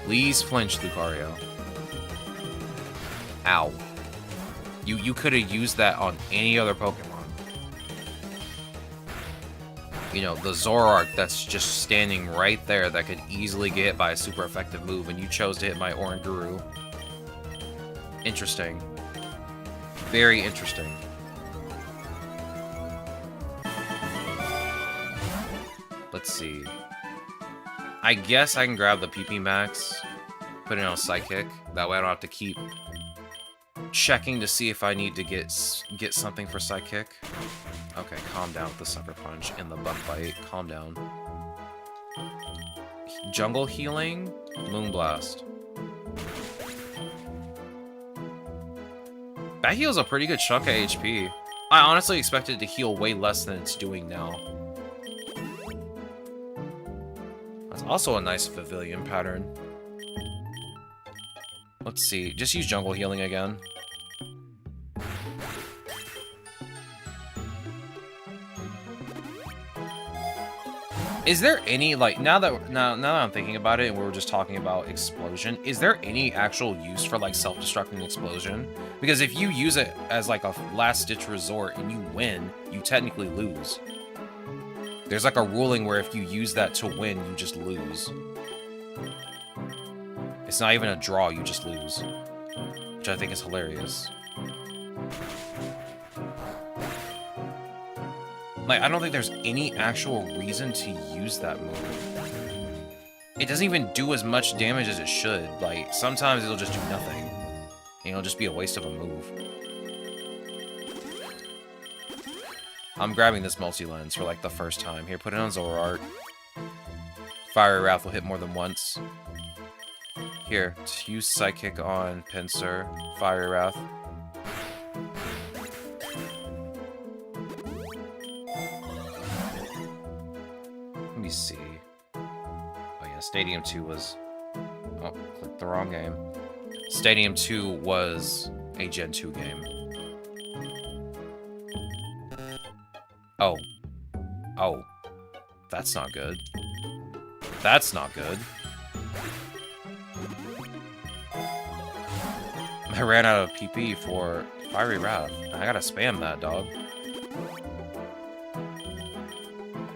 Please flinch, Lucario. Ow. You could have used that on any other Pokemon. You know, the Zoroark that's just standing right there that could easily get hit by a super effective move, and you chose to hit my Oranguru. Interesting. Very interesting. Let's see. I guess I can grab the PP Max, put it on Psychic. That way I don't have to keep checking to see if I need to get something for Psychic. Okay, calm down with the Sucker Punch and the Bug Bite. Calm down. Jungle Healing, Moonblast. That heals a pretty good chunk of HP. I honestly expected it to heal way less than it's doing now. That's also a nice Pavilion pattern. Let's see. Just use Jungle Healing again. Is there any, like, now that I'm thinking about it and we were just talking about Explosion, is there any actual use for, like, self-destructing Explosion? Because if you use it as, like, a last-ditch resort and you win, you technically lose. There's, like, a ruling where if you use that to win, you just lose. It's not even a draw, you just lose. Which I think is hilarious. Like, I don't think there's any actual reason to use that move. It doesn't even do as much damage as it should. Like, sometimes it'll just do nothing. And it'll just be a waste of a move. I'm grabbing this multi-lens for, like, the first time. Here, put it on Zoroark. Fiery Wrath will hit more than once. Here, use Psychic on Pinsir. Fiery Wrath. Let me see. Oh yeah, Stadium 2 was... Oh, clicked the wrong game. Stadium 2 was a Gen 2 game. Oh. Oh. That's not good. That's not good. I ran out of PP for Fiery Wrath. I gotta spam that, dog.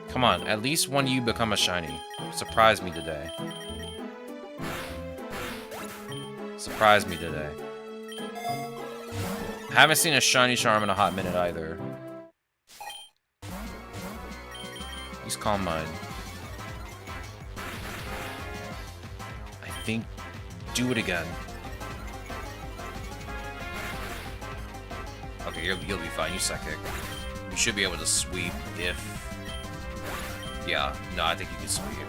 Come on, at least when you become a shiny. Surprise me today. Surprise me today. Haven't seen a shiny charm in a hot minute either. Use Calm Mind. I think... Do it again. Okay, you'll be fine. You Psychic. You should be able to sweep if... Yeah, no, I think you can sweep.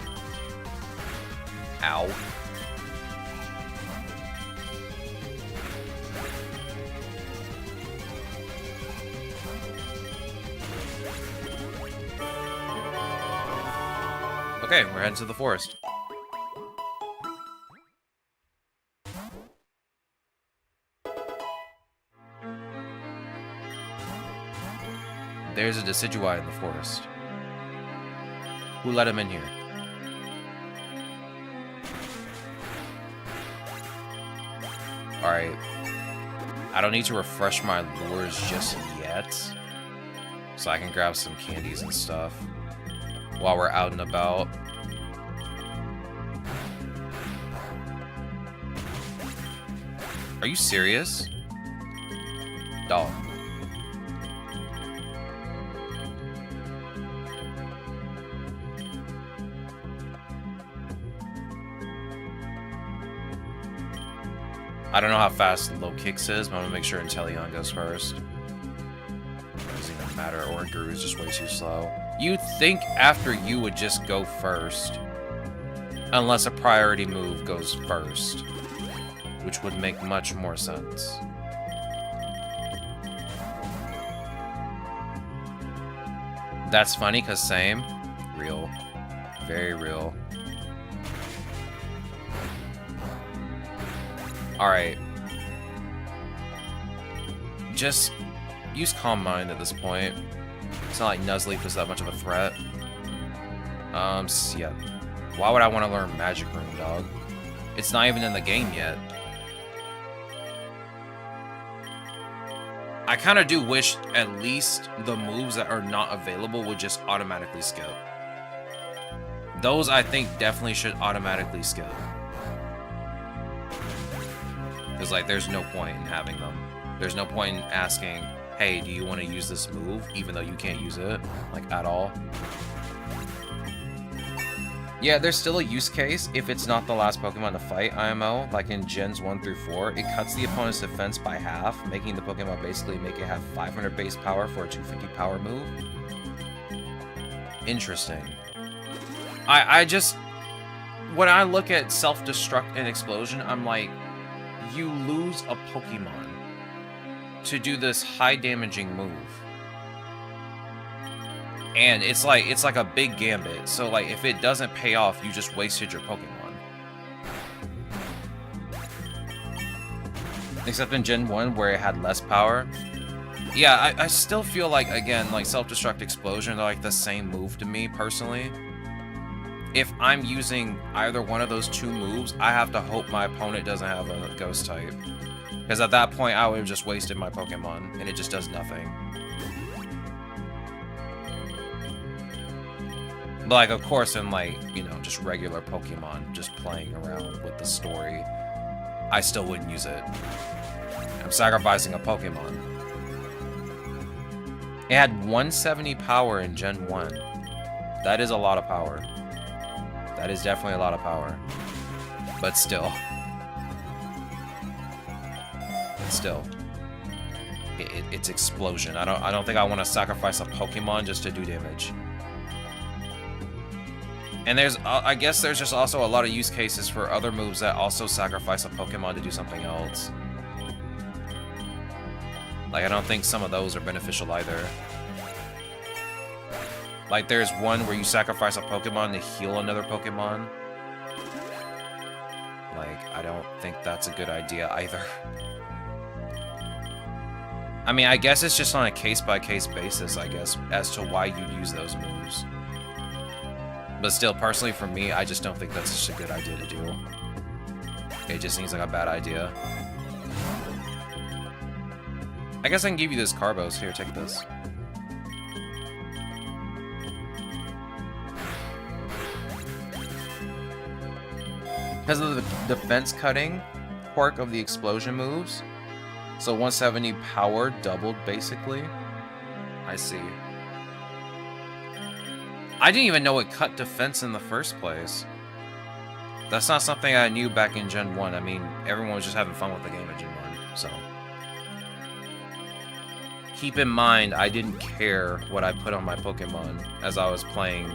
Ow. Okay, we're heading to the forest. There's a Decidueye in the forest. Who let him in here? Alright. I don't need to refresh my lures just yet. So I can grab some candies and stuff while we're out and about. Are you serious? Dog. I don't know how fast low kicks is, but I'm gonna make sure Inteleon goes first. Doesn't even matter, or Guru is just way too slow. You'd think after you would just go first. Unless a priority move goes first. Which would make much more sense. That's funny, because same. Real. Very real. Alright. Just use Calm Mind at this point. It's not like Nuzleaf is that much of a threat. Yeah. Why would I want to learn Magic Room, dog? It's not even in the game yet. I kind of do wish at least the moves that are not available would just automatically skip. Those, I think, definitely should automatically skip. Because, like, there's no point in having them. There's no point in asking, hey, do you want to use this move? Even though you can't use it, like, at all. Yeah, there's still a use case if it's not the last Pokemon to fight IMO. Like in Gens 1 through 4, it cuts the opponent's defense by half, making the Pokemon basically make it have 500 base power for a 250 power move. Interesting. I just... When I look at Self-Destruct and Explosion, I'm like, you lose a Pokemon to do this high-damaging move. And it's like a big gambit. So like if it doesn't pay off, you just wasted your Pokemon. Except in Gen 1 where it had less power. Yeah, I still feel like, again, like Self-Destruct Explosion are like the same move to me personally. If I'm using either one of those two moves, I have to hope my opponent doesn't have a Ghost type. Because at that point I would have just wasted my Pokemon and it just does nothing. But like, of course, in like, you know, just regular Pokemon, just playing around with the story, I still wouldn't use it. I'm sacrificing a Pokemon. It had 170 power in Gen 1. That is a lot of power. That is definitely a lot of power. But still. It's Explosion. I don't think I want to sacrifice a Pokemon just to do damage. And there's, I guess there's just also a lot of use cases for other moves that also sacrifice a Pokemon to do something else. Like, I don't think some of those are beneficial either. Like, there's one where you sacrifice a Pokemon to heal another Pokemon. Like, I don't think that's a good idea either. I mean, I guess it's just on a case-by-case basis, I guess, as to why you'd use those moves. But still, personally, for me, I just don't think that's such a good idea to do. It just seems like a bad idea. I guess I can give you this Carbos. Here, take this. Because of the defense cutting quirk of the explosion moves, so 170 power doubled, basically. I see. I didn't even know it cut defense in the first place. That's not something I knew back in Gen 1. I mean, everyone was just having fun with the game in Gen 1, so. Keep in mind, I didn't care what I put on my Pokemon as I was playing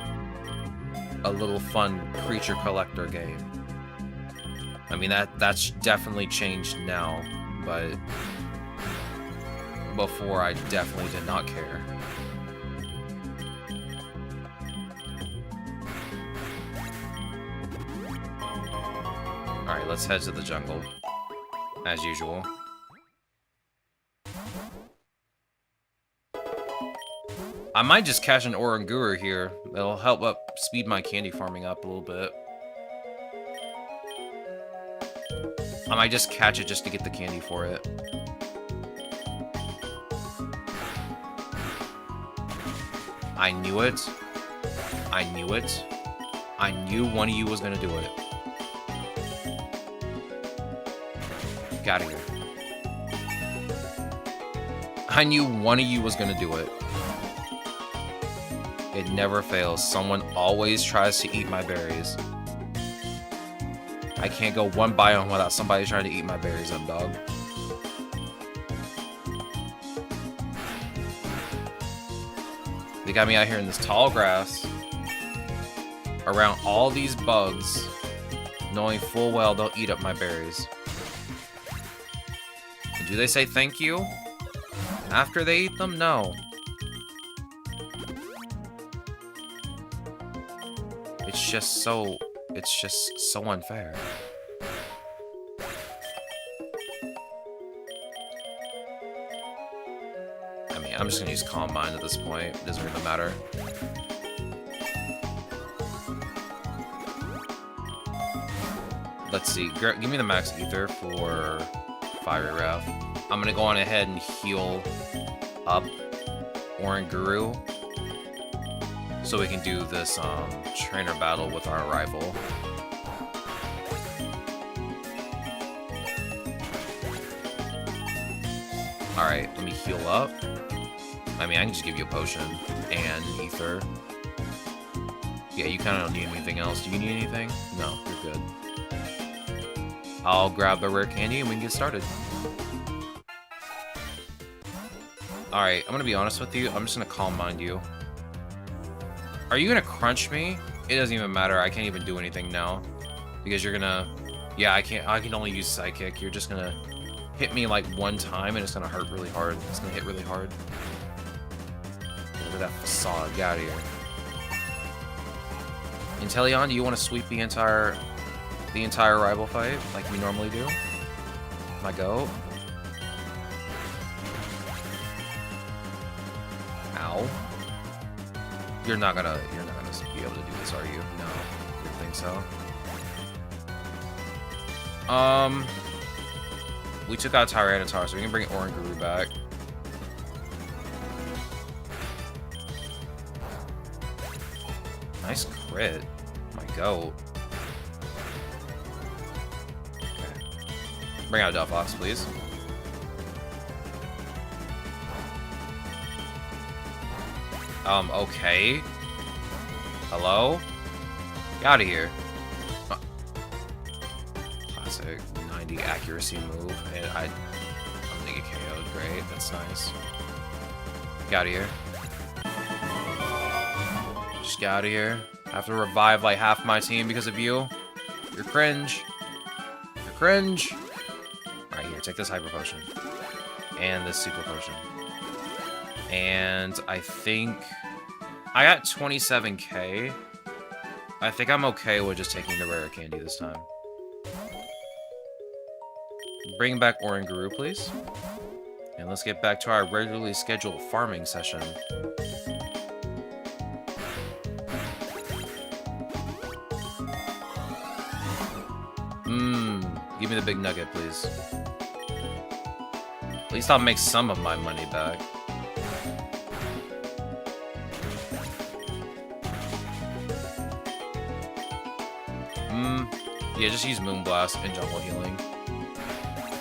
a little fun creature collector game. I mean, that's definitely changed now, but before I definitely did not care. Alright, let's head to the jungle. As usual. I might just catch an Oranguru here. It'll help speed my candy farming up a little bit. I might just catch it just to get the candy for it. I knew it. I knew it. I knew one of you was gonna do it. Get out of here. I knew one of you was gonna do it. It never fails. Someone always tries to eat my berries. I can't go one biome without somebody trying to eat my berries up, dog. They got me out here in this tall grass, around all these bugs, knowing full well they'll eat up my berries. And do they say thank you after they eat them? No. It's just so unfair. I mean, I'm just gonna use Calm Mind at this point. It doesn't really matter. Let's see. Give me the max ether for Fiery Wrath. I'm gonna go on ahead and heal up Oranguru so we can do this trainer battle with our rival. Alright, let me heal up. I mean, I can just give you a potion and ether. Yeah, you kind of don't need anything else. Do you need anything? No, you're good. I'll grab the rare candy and we can get started. Alright, I'm gonna be honest with you. I'm just gonna Calm Mind you. Are you gonna crunch me? It doesn't even matter. I can't even do anything now. Because you're gonna... Yeah, I can only use Psychic. You're just gonna hit me like one time and it's gonna hurt really hard. It's gonna hit really hard. Look at that facade. Get out of here. Inteleon, do you want to sweep the entire rival fight like we normally do? My go. Ow. You're not gonna be able to do this, are you? No, I didn't think so. We took out Tyranitar, so we can bring Oranguru back. Nice crit. My goat. Okay. Bring out Delphox, please. Okay. Hello? Get out of here. Oh. Classic 90 accuracy move. And I'm gonna get KO'd. Great. That's nice. Get out of here. Just get out of here. I have to revive like half my team because of you. You're cringe. You're cringe. Alright, here. Take this Hyper Potion. And this Super Potion. And I think... I got 27k. I think I'm okay with just taking the rare candy this time. Bring back Oranguru, please. And let's get back to our regularly scheduled farming session. Give me the big nugget, please. At least I'll make some of my money back. Yeah, just use Moonblast and Jungle Healing.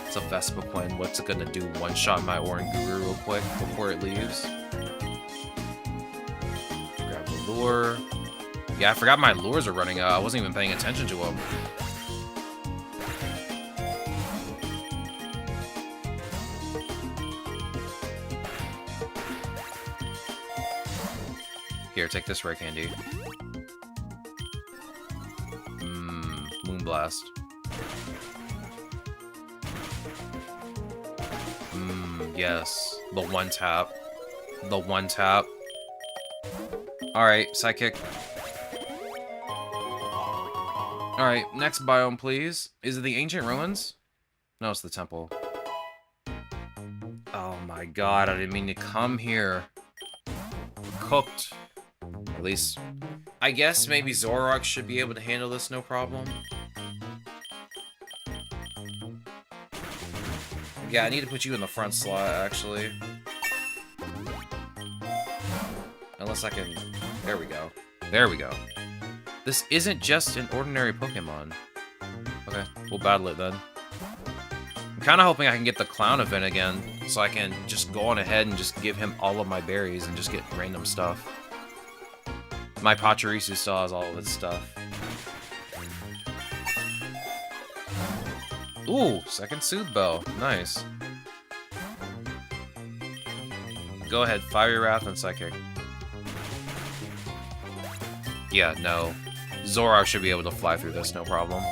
It's a Vespiquen. What's it gonna do? One-shot my Oranguru real quick before it leaves. Grab the lure. Yeah, I forgot my lures are running out. I wasn't even paying attention to them. Here, take this rare candy. Moonblast. Yes. The one tap. The one tap. Alright, Psychic. Alright, next biome, please. Is it the Ancient Ruins? No, it's the Temple. Oh my god, I didn't mean to come here. Cooked. At least, I guess maybe Zoroark should be able to handle this no problem. Yeah, I need to put you in the front slot, actually. unless I can... There we go. There we go. This isn't just an ordinary Pokemon. Okay, we'll battle it then. I'm kind of hoping I can get the clown event again, so I can just go on ahead and just give him all of my berries and just get random stuff. My Pachirisu still has all of its stuff. Ooh, second Soothe Bell. Nice. Go ahead, Fiery Wrath and Psychic. Yeah, no. Zoroark should be able to fly through this, no problem.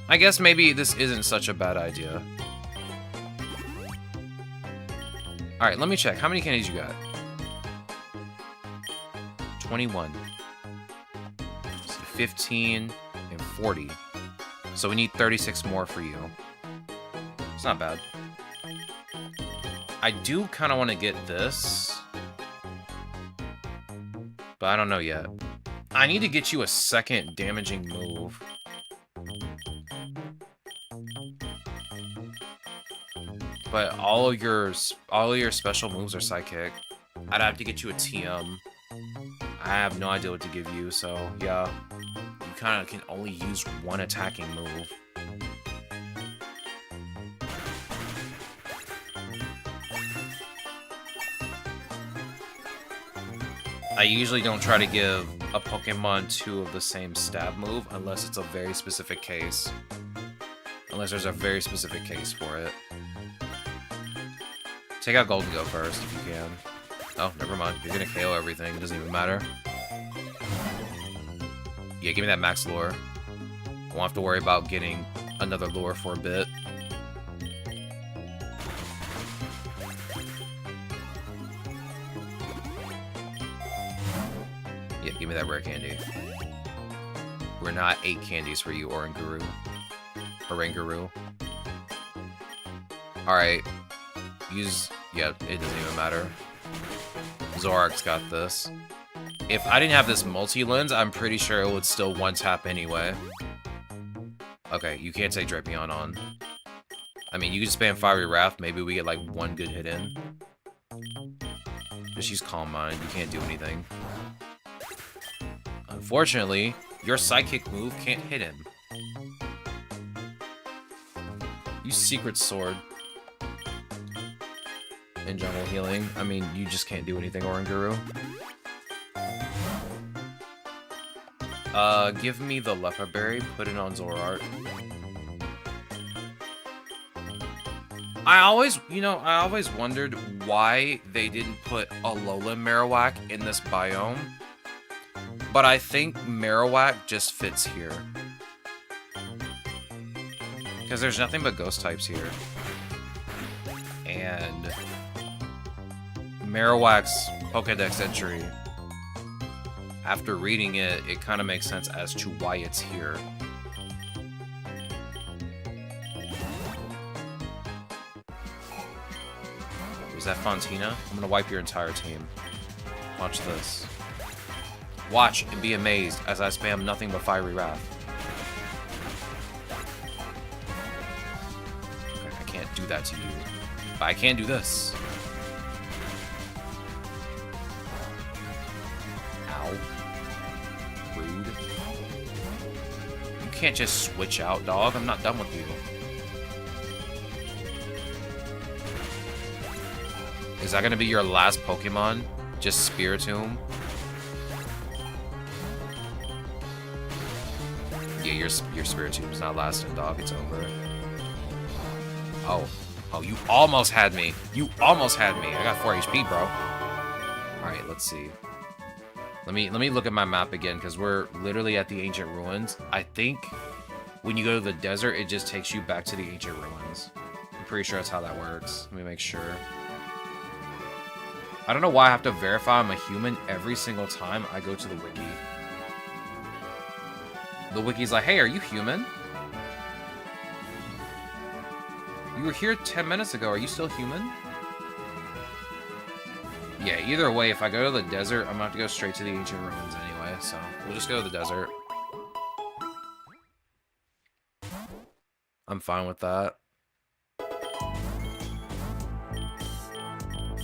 I guess maybe this isn't such a bad idea. Alright, let me check. How many candies you got? 21. 15 and 40. So we need 36 more for you. It's not bad. I do kind of want to get this. But I don't know yet. I need to get you a second damaging move. But all of your special moves are psychic. I'd have to get you a TM. I have no idea what to give you, so yeah. You kind of can only use one attacking move. I usually don't try to give a Pokemon 2 of the same stab move unless it's a very specific case. Unless there's a very specific case for it. Take out Golden Go first if you can. Oh, never mind. You're gonna KO everything. It doesn't even matter. Yeah, give me that max lure. I won't have to worry about getting another lure for a bit. Yeah, give me that rare candy. We're not 8 candies for you, Oranguru. Oranguru. Alright. Use... Yeah, it doesn't even matter. Zoroark's got this. If I didn't have this multi-lens, I'm pretty sure it would still one-tap anyway. Okay, you can't take Drapion on. I mean, you can spam Fiery Wrath. Maybe we get, like, one good hit in. Just use Calm Mind. You can't do anything. Unfortunately, your Psychic move can't hit him. Use Secret Sword. In Jungle Healing. I mean, you just can't do anything, Oranguru. Give me the Leopard Berry, put it on Zoroark. I always wondered why they didn't put Alolan Marowak in this biome. But I think Marowak just fits here. Because there's nothing but ghost types here. And Marowak's Pokédex entry, after reading it, it kind of makes sense as to why it's here. Is that Fontina? I'm gonna wipe your entire team. Watch this. Watch and be amazed as I spam nothing but Fiery Wrath. Okay, I can't do that to you, but I can do this. Rude. You can't just switch out, dog. I'm not done with you. Is that gonna be your last Pokemon? Just Spiritomb? Yeah, your Spiritomb's not lasting, dog. It's over. Oh, you almost had me. You almost had me. I got 4 HP, bro. All right, let's see. Let me look at my map again, because we're literally at the Ancient Ruins. I think when you go to the desert, it just takes you back to the Ancient Ruins. I'm pretty sure that's how that works. Let me make sure. I don't know why I have to verify I'm a human every single time I go to the wiki. The wiki's like, hey, are you human? You were here 10 minutes ago. Are you still human? Yeah, either way, if I go to the desert, I'm gonna have to go straight to the Ancient Ruins anyway, so we'll just go to the desert. I'm fine with that.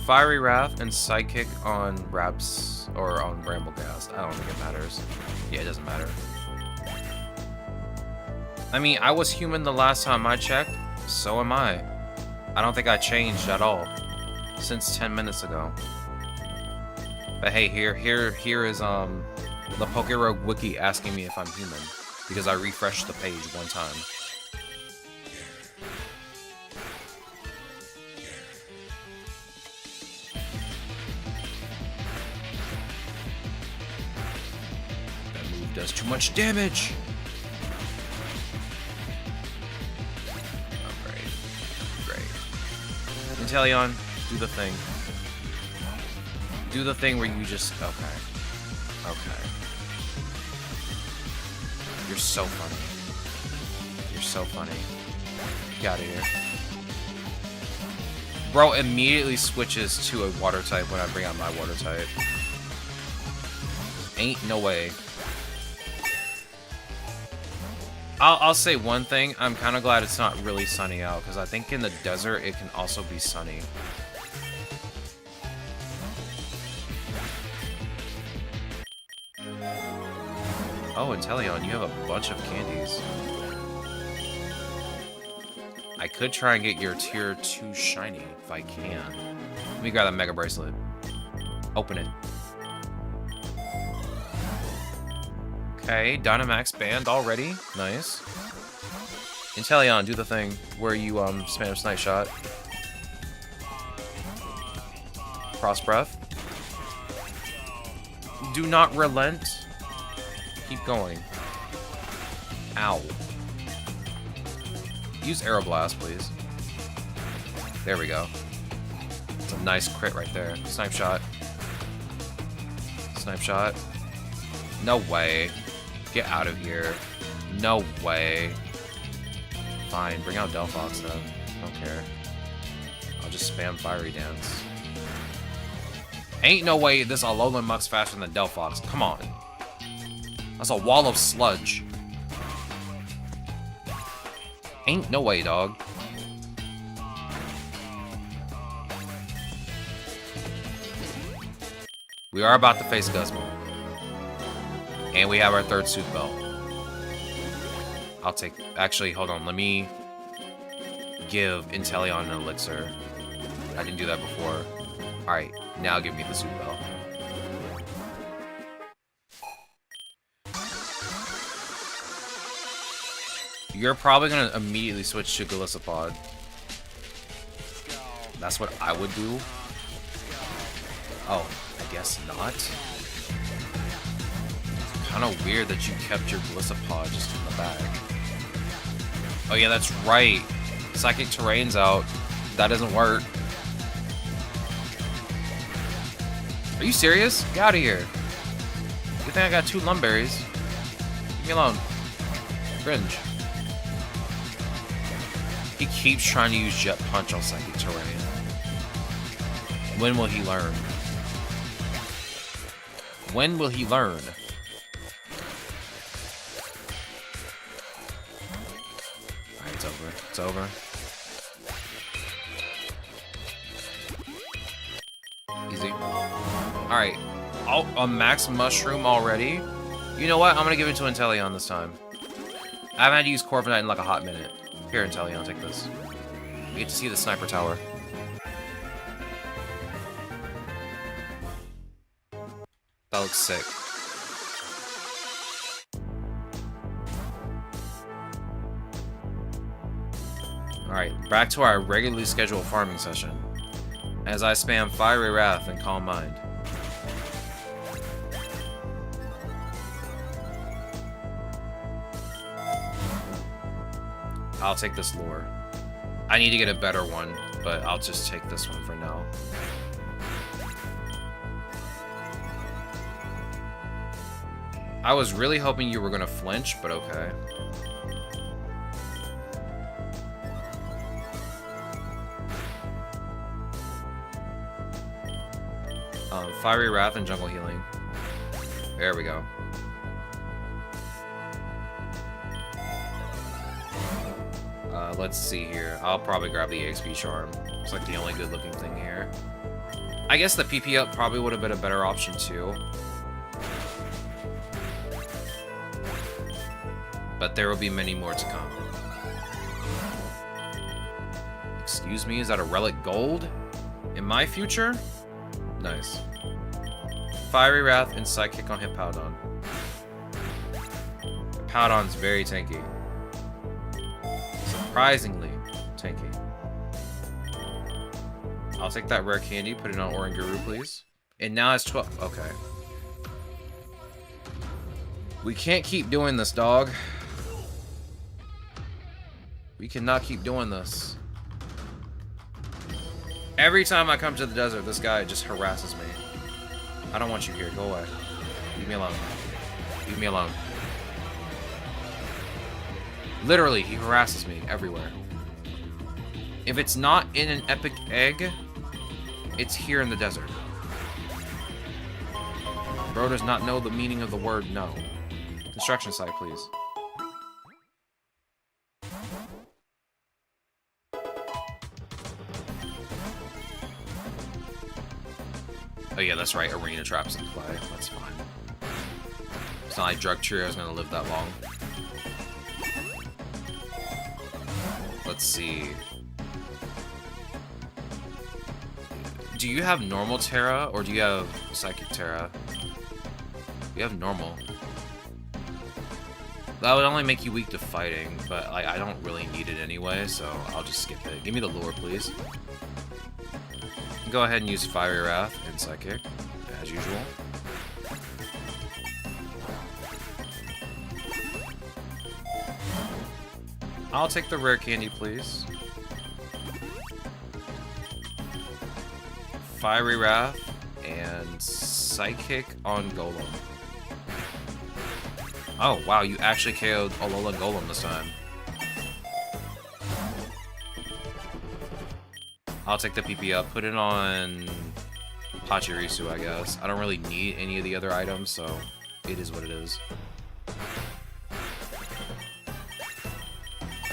Fiery Wrath and Sidekick on Raps or on Bramblegast. I don't think it matters. Yeah, it doesn't matter. I mean, I was human the last time I checked. So am I. I don't think I changed at all since 10 minutes ago. But hey, here is the PokéRogue wiki asking me if I'm human because I refreshed the page one time. That move does too much damage. Oh, great. Inteleon, do the thing. Do the thing where you just... Okay. You're so funny. You're so funny. Get out of here. Bro immediately switches to a water type when I bring out my water type. Ain't no way. I'll say one thing. I'm kind of glad it's not really sunny out, because I think in the desert it can also be sunny. Oh, Inteleon, you have a bunch of candies. I could try and get your tier 2 shiny if I can. Let me grab that Mega Bracelet. Open it. Okay, Dynamax banned already. Nice. Inteleon, do the thing where you spam Snipe Shot. Cross Breath. Do not relent. Keep going. Ow. Use Aeroblast, please. There we go. It's a nice crit right there. Snipe Shot. Snipe Shot. No way. Get out of here. No way. Fine, bring out Delphox then. I don't care. I'll just spam Fiery Dance. Ain't no way this Alolan Muck's faster than Delphox. Come on. That's a wall of sludge. Ain't no way, dog. We are about to face Guzma. And we have our third Suit Belt. I'll take... Actually, hold on. Let me give Inteleon an Elixir. I didn't do that before. Alright, now give me the Suit Belt. You're probably going to immediately switch to Golisopod. That's what I would do. Oh, I guess not. Kind of weird that you kept your Golisopod just in the bag. Oh yeah, that's right. Psychic Terrain's out. That doesn't work. Are you serious? Get out of here. You think I got 2 Lumberries? Leave me alone. Cringe. He keeps trying to use Jet Punch on Psychic Terrain. When will he learn? When will he learn? Alright, it's over. It's over. Easy. Alright. Oh, a Max Mushroom already? You know what? I'm gonna give it to Inteleon this time. I haven't had to use Corviknight in like a hot minute. Here, Inteleon, take this. We get to see the Sniper Tower. That looks sick. Alright, back to our regularly scheduled farming session. As I spam Fiery Wrath and Calm Mind. I'll take this lure. I need to get a better one, but I'll just take this one for now. I was really hoping you were gonna flinch, but okay. Fiery Wrath and Jungle Healing. There we go. Let's see here. I'll probably grab the ESP Charm. It's like the only good looking thing here. I guess the PP up probably would have been a better option too. But there will be many more to come. Excuse me, is that a relic gold? In my future? Nice. Fiery Wrath and Psychic on Hippowdon. Hippowdon's very tanky. Surprisingly tanky. I'll take that rare candy, put it on Oranguru, please. And now it's 12. Okay. We can't keep doing this, dog. We cannot keep doing this. Every time I come to the desert, this guy just harasses me. I don't want you here. Go away. Leave me alone. Leave me alone. Literally, he harasses me everywhere. If it's not in an epic egg, it's here in the desert. Bro does not know the meaning of the word no. Construction site, please. Oh yeah, that's right, arena traps in play. That's fine. It's not like Drug Trio is gonna live that long. Let's see. Do you have normal Terra, or do you have Psychic Terra? You have normal. That would only make you weak to fighting, but like, I don't really need it anyway, so I'll just skip it. Give me the lure, please. Go ahead and use Fiery Wrath and Psychic, as usual. I'll take the rare candy, please. Fiery Wrath and Psychic on Golem. Oh, wow, you actually KO'd Alola Golem this time. I'll take the PP up, put it on Pachirisu, I guess. I don't really need any of the other items, so it is what it is.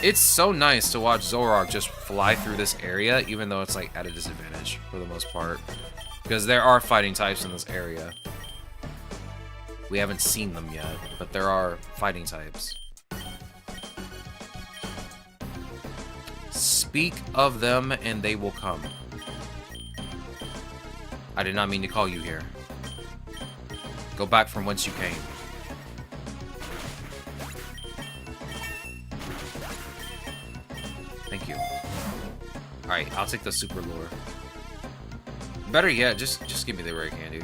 It's so nice to watch Zoroark just fly through this area, even though it's like at a disadvantage for the most part. Because there are fighting types in this area. We haven't seen them yet, but there are fighting types. Speak of them and they will come. I did not mean to call you here. Go back from whence you came. Thank you. Alright, I'll take the super lure. Better yet, just give me the rare candy.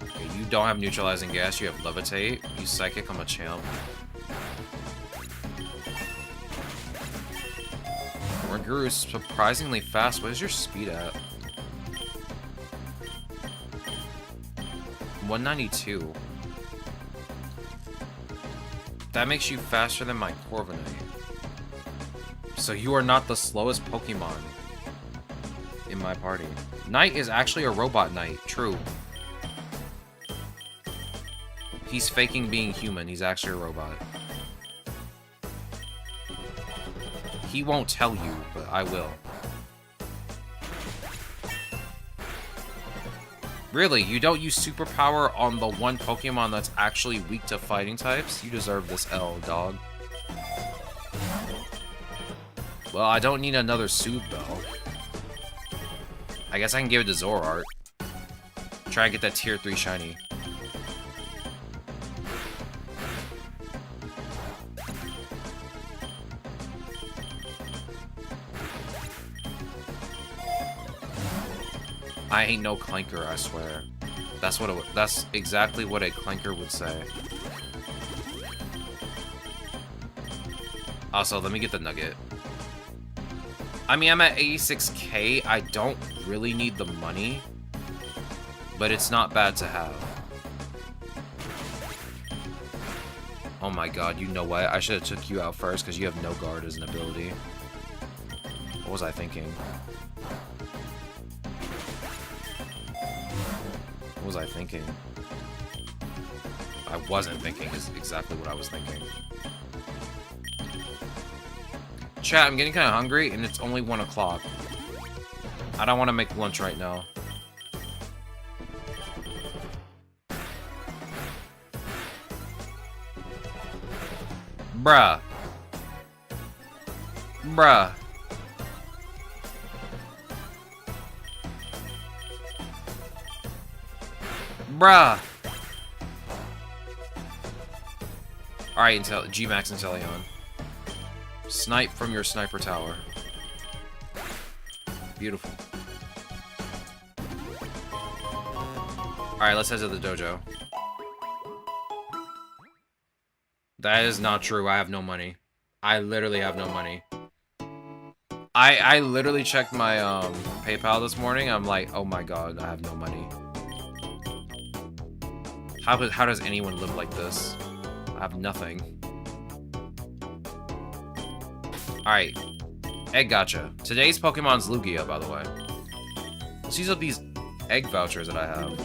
Okay, you don't have neutralizing gas, you have levitate. Use psychic on a champ. Oranguru is surprisingly fast. What is your speed at? 192. That makes you faster than my Corviknight. So you are not the slowest Pokemon in my party. Knight is actually a robot knight. True. He's faking being human. He's actually a robot. He won't tell you, but I will. Really, you don't use superpower on the one Pokemon that's actually weak to fighting types? You deserve this L, dog. Well, I don't need another Soothe Bell. I guess I can give it to Zoroark. Try and get that tier 3 shiny. I ain't no clanker, I swear. That's exactly what a clanker would say. Also, let me get the nugget. I mean, I'm at 86k. I don't really need the money, but it's not bad to have. Oh my god, you know what? I should have took you out first because you have no guard as an ability. What was I thinking? What was I thinking? I wasn't thinking is exactly what I was thinking. Chat, I'm getting kind of hungry, and it's only 1 o'clock. I don't want to make lunch right now. Bruh. Bruh. Bruh. Alright, G-Max Inteleon. Snipe from your sniper tower. Beautiful. Alright, let's head to the dojo. That is not true. I have no money. I literally have no money. I literally checked my PayPal this morning. I'm like, oh my god, I have no money. How does anyone live like this? I have nothing. Alright. Egg gotcha. Today's Pokemon's Lugia, by the way. Let's use up these egg vouchers that I have.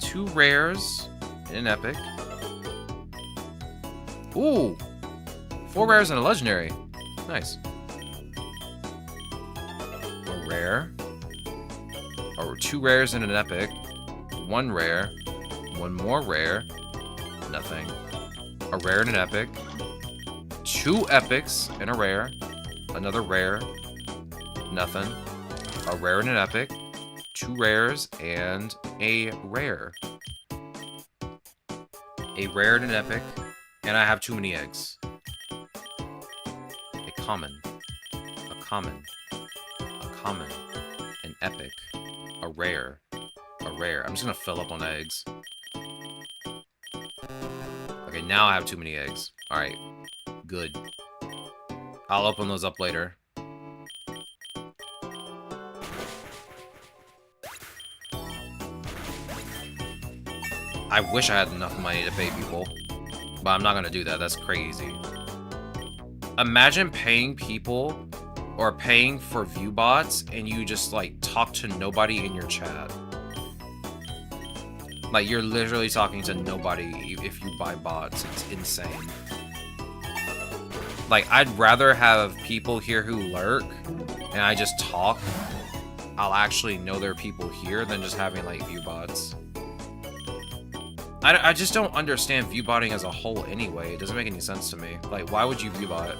2 rares and an epic. Ooh! 4 rares and a legendary. Nice. A rare. Or 2 rares and an epic. 1 rare. 1 more rare. Nothing. A rare and an epic. 2 epics and a rare. Another rare. Nothing. A rare and an epic. 2 rares and a rare. A rare and an epic. And I have too many eggs. A common. A common. A common. An epic. A rare. A rare. I'm just gonna fill up on eggs. Okay, now I have too many eggs. Alright. Good. I'll open those up later. I wish I had enough money to pay people. But I'm not gonna do that. That's crazy. Imagine paying people or paying for view bots and you just like talk to nobody in your chat. Like you're literally talking to nobody if you buy bots. It's insane. Like I'd rather have people here who lurk and I just talk. I'll actually know there are people here than just having like view bots. I just don't understand viewbotting as a whole anyway. It doesn't make any sense to me. Like, why would you viewbot?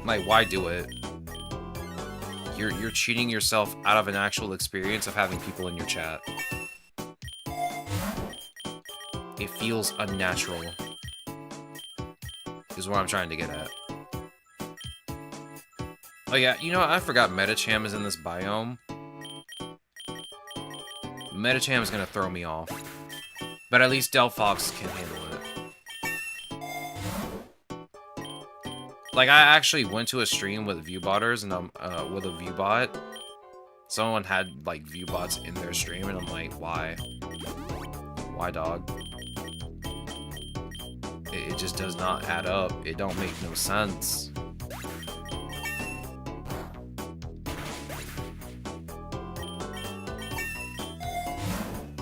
Like, why do it? You're cheating yourself out of an actual experience of having people in your chat. It feels unnatural. Is what I'm trying to get at. Oh yeah, you know what? I forgot Metacham is in this biome. Metacham is gonna throw me off. But at least Delphox can handle it. Like, I actually went to a stream with viewbotters, and with a viewbot. Someone had, like, viewbots in their stream, and I'm like, why? Why, dog? It just does not add up. It don't make no sense.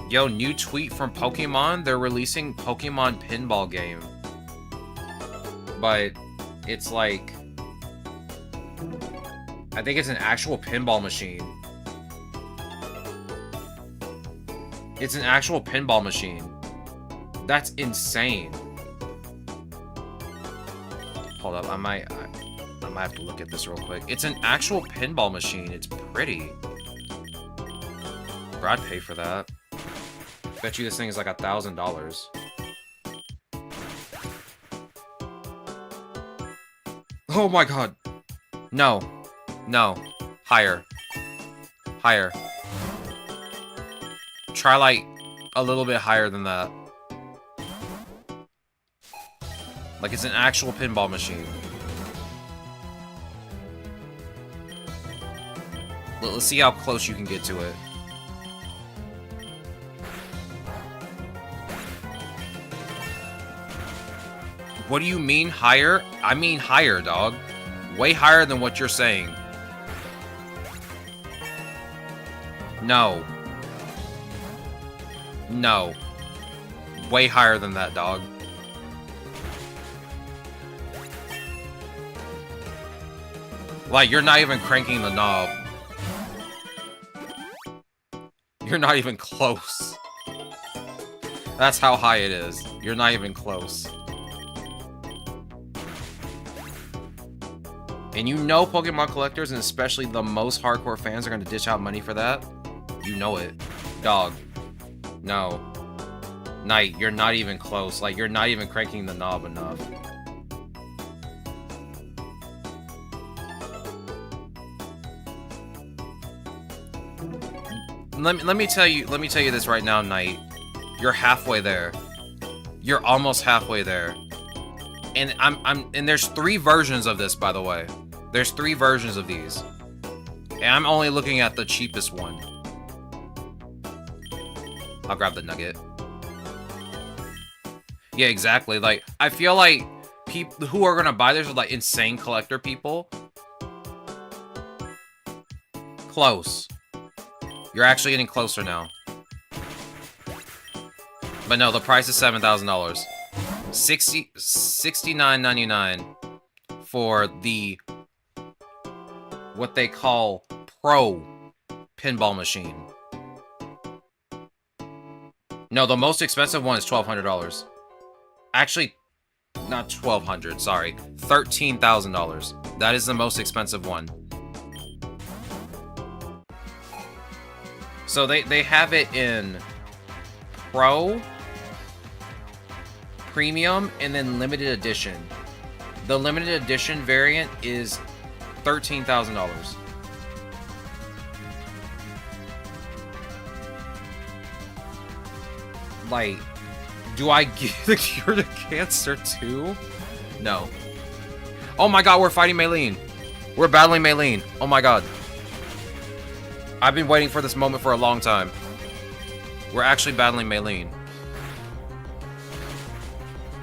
Yo, new tweet from Pokemon. They're releasing Pokemon Pinball game. But it's like... I think it's an actual pinball machine. It's an actual pinball machine. That's insane. Hold up, I might have to look at this real quick. It's an actual pinball machine. It's pretty. Bro, I'd pay for that. Bet you this thing is like $1,000. Oh my god. No. No. Higher. Higher. Try like a little bit higher than that. Like it's an actual pinball machine. Let's see how close you can get to it. What do you mean higher? I mean higher, dog. Way higher than what you're saying. No. No. Way higher than that, dog. Like, you're not even cranking the knob. You're not even close. That's how high it is. You're not even close. And you know Pokemon collectors, and especially the most hardcore fans, are going to dish out money for that. You know it. Dog. No. Knight, you're not even close. Like, you're not even cranking the knob enough. Let me tell you this right now, Knight. You're halfway there. You're almost halfway there. And and there's 3 versions of this, by the way. There's 3 versions of these. And I'm only looking at the cheapest one. I'll grab the nugget. Yeah, exactly. Like, I feel like people who are gonna buy this are like insane collector people. Close. You're actually getting closer now. But no, the price is $7,000. $69.99 for the what they call Pro pinball machine. No, the most expensive one is $1,200. Actually, not $1,200. Sorry, $13,000. That is the most expensive one. So they have it in Pro, Premium, and then Limited Edition. The Limited Edition variant is $13,000. Like, do I get the cure to cancer too? No. Oh my god, we're fighting Maylene. We're battling Maylene. Oh my god. I've been waiting for this moment for a long time. We're actually battling Maylene.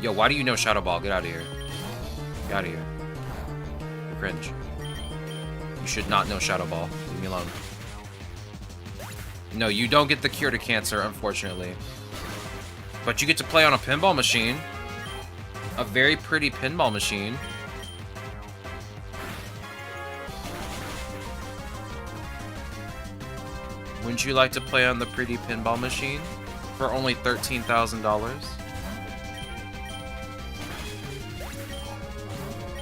Yo, why do you know Shadow Ball? Get out of here. Get out of here. You're cringe. You should not know Shadow Ball. Leave me alone. No, you don't get the cure to cancer, unfortunately. But you get to play on a pinball machine. A very pretty pinball machine. Wouldn't you like to play on the pretty pinball machine for only $13,000?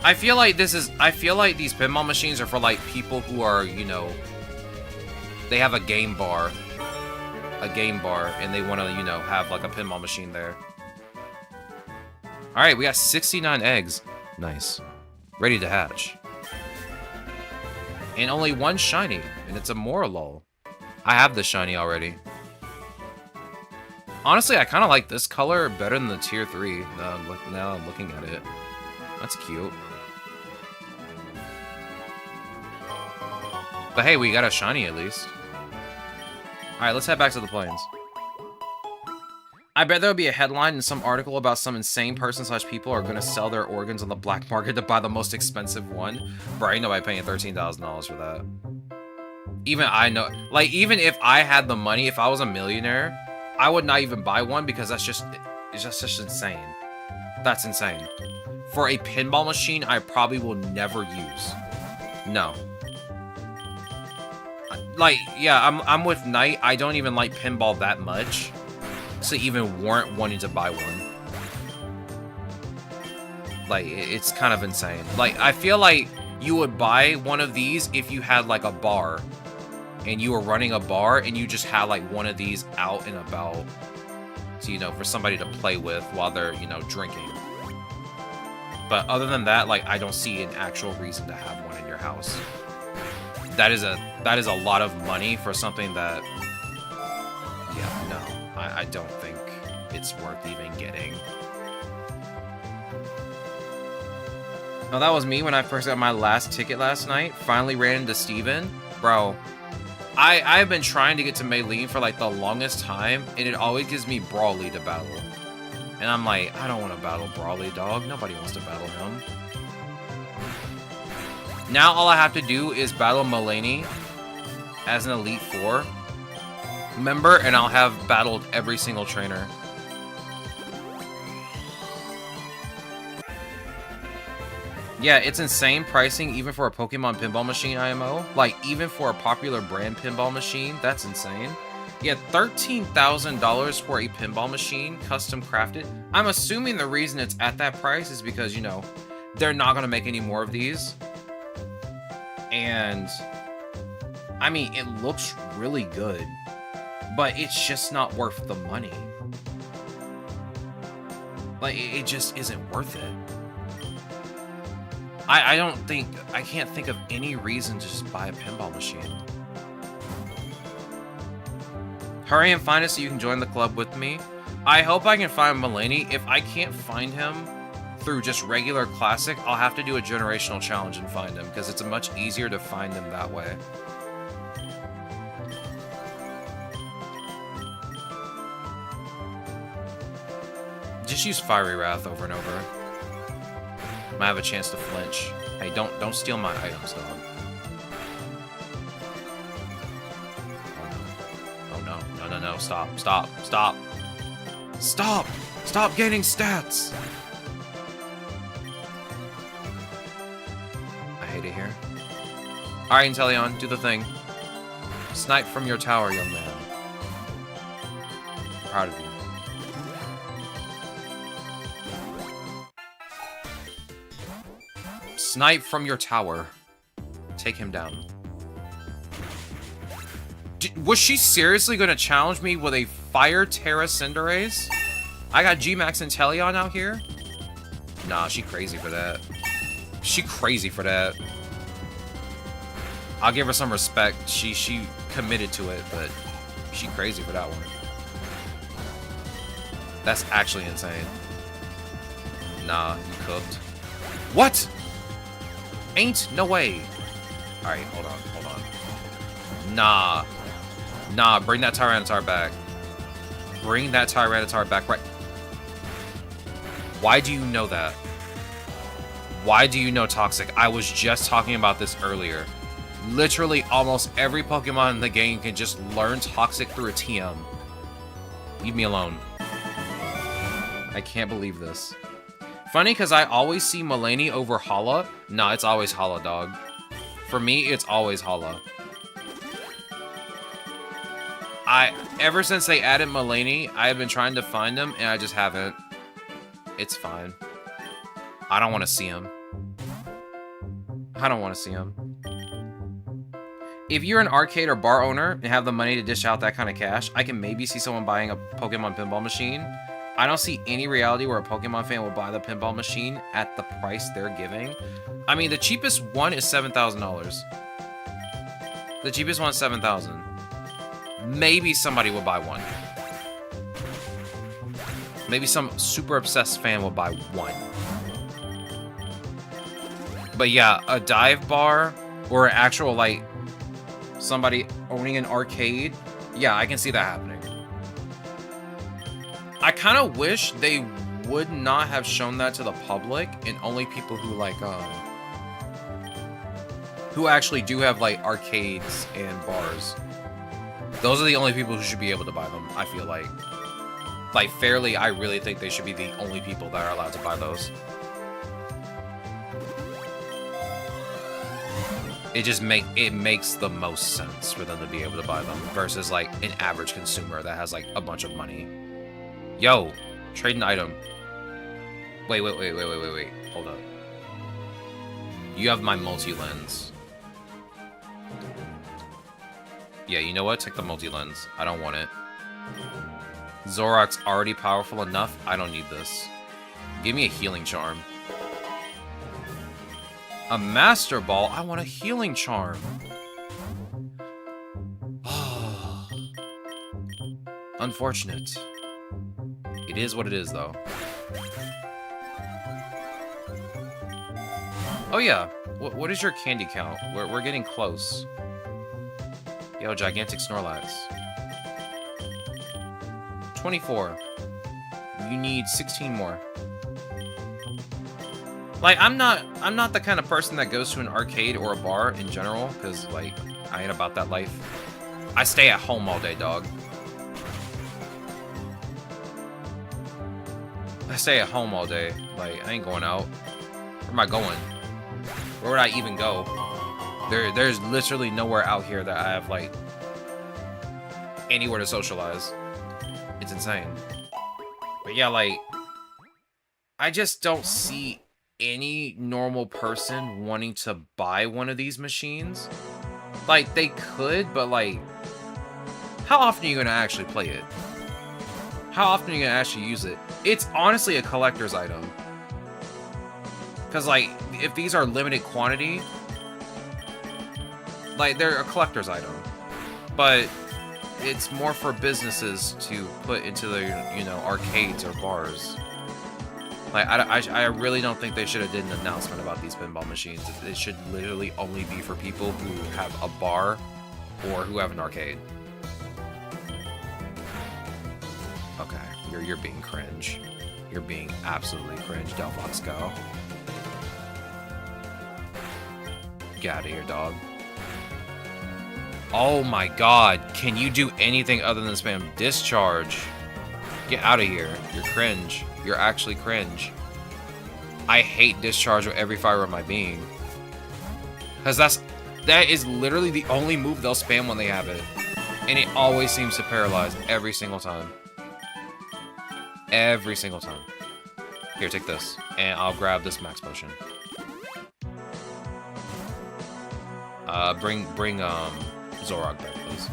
I feel like these pinball machines are for like people who are, you know, they have a game bar, and they want to, you know, have like a pinball machine there. All right, we got 69 eggs. Nice. Ready to hatch. And only 1 shiny, and it's a Morlul. I have the shiny already. Honestly, I kind of like this color better than the tier 3. Now I'm looking at it. That's cute. But hey, we got a shiny at least. Alright, let's head back to the plains. I bet there'll be a headline in some article about some insane person / people are gonna sell their organs on the black market to buy the most expensive one. Bro, ain't nobody paying $13,000 for that. Even I know, like, even if I had the money, if I was a millionaire, I would not even buy one because it's just insane. That's insane. For a pinball machine, I probably will never use. No. Like, yeah, I'm with Knight. I don't even like pinball that much to even warrant wanting to buy one. Like, it's kind of insane. Like, I feel like you would buy one of these if you had, like, a bar. And you were running a bar, and you just had, like, one of these out and about. So, you know, for somebody to play with while they're, you know, drinking. But other than that, like, I don't see an actual reason to have one in your house. That is a lot of money for something that, yeah, no, I don't think it's worth even getting. No, that was me when I first got my last ticket last night. Finally ran into Steven. Bro, I've been trying to get to Maylene for like the longest time, and it always gives me Brawly to battle. And I'm like, I don't want to battle Brawly, dog. Nobody wants to battle him. Now all I have to do is battle Mulaney as an Elite Four member, and I'll have battled every single trainer. Yeah, it's insane pricing even for a Pokemon pinball machine IMO. Like, even for a popular brand pinball machine, that's insane. Yeah, $13,000 for a pinball machine, custom crafted. I'm assuming the reason it's at that price is because, you know, they're not going to make any more of these. And, I mean, it looks really good, but it's just not worth the money. Like, it just isn't worth it. I can't think of any reason to just buy a pinball machine. Hurry and find it so you can join the club with me. I hope I can find Mulaney. If I can't find him through just regular classic, I'll have to do a generational challenge and find him, because it's much easier to find him that way. Just use Fiery Wrath over and over. Might have a chance to flinch. Hey, don't steal my items, dog. Oh no. Oh no, no, stop. Stop gaining stats! I hate it here. Alright, Inteleon, do the thing. Snipe from your tower, young man. I'm proud of you. Snipe from your tower. Take him down. Was she seriously gonna challenge me with a Fire Terra Cinderace? I got G-Max Inteleon out here? Nah, she crazy for that. She crazy for that. I'll give her some respect. She committed to it, but she crazy for that one. That's actually insane. Nah, you cooked. What? Ain't no way. Alright, hold on. Nah, bring that Tyranitar back. Bring that Tyranitar back right. Why do you know that? Why do you know Toxic? I was just talking about this earlier. Literally almost every Pokemon in the game can just learn Toxic through a TM. Leave me alone. I can't believe this. Funny, because I always see Mulaney over Hala. Nah, it's always Hala, dog. For me, it's always Hala. Ever since they added Mulaney, I have been trying to find him, and I just haven't. It's fine. I don't want to see him. I don't want to see him. If you're an arcade or bar owner and have the money to dish out that kind of cash, I can maybe see someone buying a Pokemon pinball machine. I don't see any reality where a Pokemon fan will buy the pinball machine at the price they're giving. I mean, the cheapest one is $7,000. The cheapest one's $7,000. Maybe somebody will buy one. Maybe some super obsessed fan will buy one. But yeah, a dive bar or an actual, like, somebody owning an arcade, yeah, I can see that happening. I kind of wish they would not have shown that to the public and only people who, like, who actually do have, like, arcades and bars. Those are the only people who should be able to buy them, I feel like. Like, fairly, I really think they should be the only people that are allowed to buy those. It makes the most sense for them to be able to buy them versus, like, an average consumer that has, like, a bunch of money. Yo, trade an item. Wait. Hold up. You have my multi-lens. Yeah, you know what? Take the multi-lens. I don't want it. Zoroark's already powerful enough. I don't need this. Give me a healing charm. A Master Ball? I want a healing charm. Unfortunate. It is what it is, though. Oh, yeah. What is your candy count? We're getting close. Yo, gigantic Snorlax. 24. You need 16 more. Like, I'm not the kind of person that goes to an arcade or a bar in general, because, like, I ain't about that life. I stay at home all day, dog. I stay at home all day. Like, I ain't going out. Where am I going? Where would I even go? There's literally nowhere out here that I have, like, anywhere to socialize. It's insane. But yeah, like, I just don't see any normal person wanting to buy one of these machines. Like, they could, but, like, how often are you going to actually play it? How often are you going to actually use it? It's honestly a collector's item. Because, like, if these are limited quantity, like, they're a collector's item. But it's more for businesses to put into their, you know, arcades or bars. Like, I really don't think they should have did an announcement about these pinball machines. It should literally only be for people who have a bar or who have an arcade. Okay, you're being cringe. You're being absolutely cringe, Delphox, go. Get out of here, dog. Oh my god, can you do anything other than spam discharge? Get out of here. You're cringe. You're actually cringe. I hate discharge with every fiber of my being. Because that is literally the only move they'll spam when they have it. And it always seems to paralyze every single time. Every single time. Here, take this. And I'll grab this max potion. Bring Zorog back, please.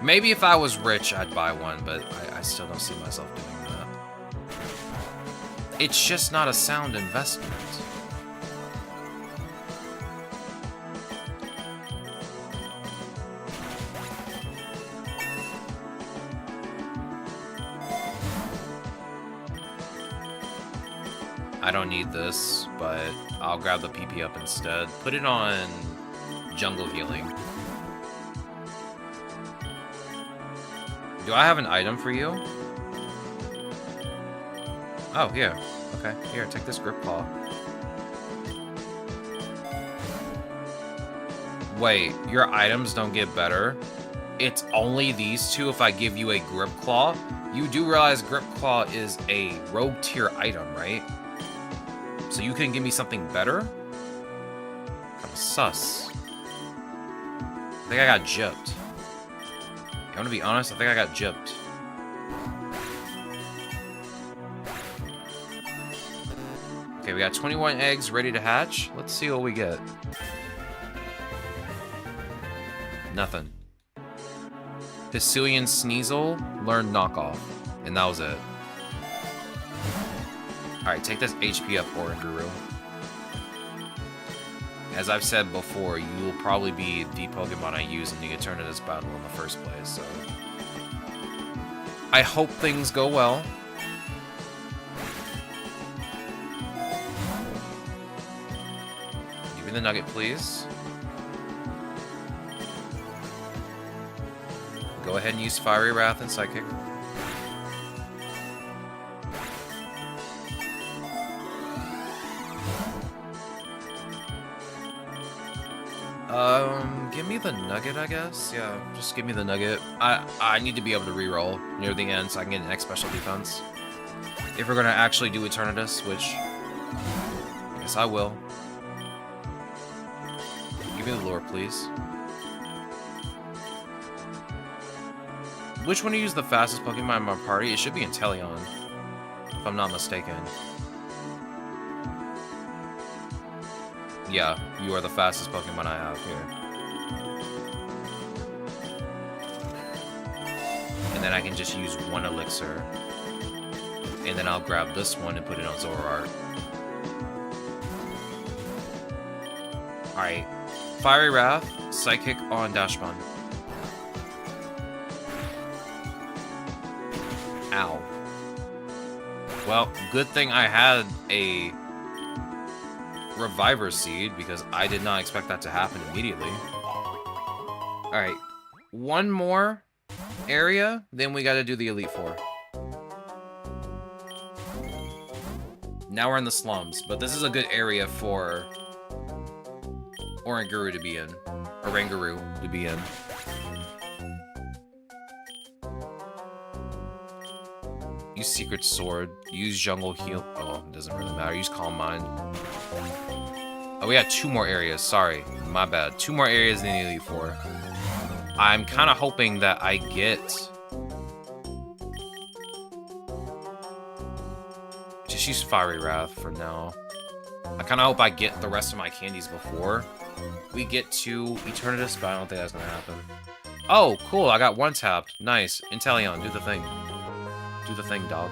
Maybe if I was rich, I'd buy one, but I still don't see myself doing that. It's just not a sound investment. I don't need this, but I'll grab the PP up instead. Put it on jungle healing. Do I have an item for you? Oh, here. Okay, here, take this grip claw. Wait, your items don't get better? It's only these two if I give you a grip claw? You do realize grip claw is a rogue tier item, right? So you can give me something better? I'm sus. I think I got gypped. I'm gonna be honest, I think I got gypped. Okay, we got 21 eggs ready to hatch. Let's see what we get. Nothing. Hisuian Sneasel learned knockoff. And that was it. Alright, take this HP up, Oranguru. As I've said before, you will probably be the Pokemon I use in the Eternatus battle in the first place, so... I hope things go well. Give me the nugget, please. Go ahead and use Fiery Wrath and Psychic. Give me the nugget, I guess. Yeah, just give me the nugget. I need to be able to reroll near the end so I can get an X special defense. If we're gonna actually do Eternatus, which I guess I will. Give me the lure, please. Which one to use the fastest Pokemon in my party? It should be Inteleon, if I'm not mistaken. Yeah, you are the fastest Pokemon I have here. And then I can just use one elixir. And then I'll grab this one and put it on Zoroark. Alright. Fiery Wrath, Psychic on Dashbun. Ow. Well, good thing I had a Reviver Seed, because I did not expect that to happen immediately. Alright. One more area, then we gotta do the Elite Four. Now we're in the slums, but this is a good area for Oranguru to be in. Oranguru to be in. Use Secret Sword. Use Jungle Heal. Oh, it doesn't really matter. Use Calm Mind. Oh, we got 2 more areas. Sorry. My bad. 2 more areas than the Elite Four. I'm kind of hoping that I get... Just use Fiery Wrath for now. I kind of hope I get the rest of my candies before we get to Eternatus, but I don't think that's going to happen. Oh, cool. I got 1 tapped. Nice. Inteleon, do the thing. Do the thing, dog.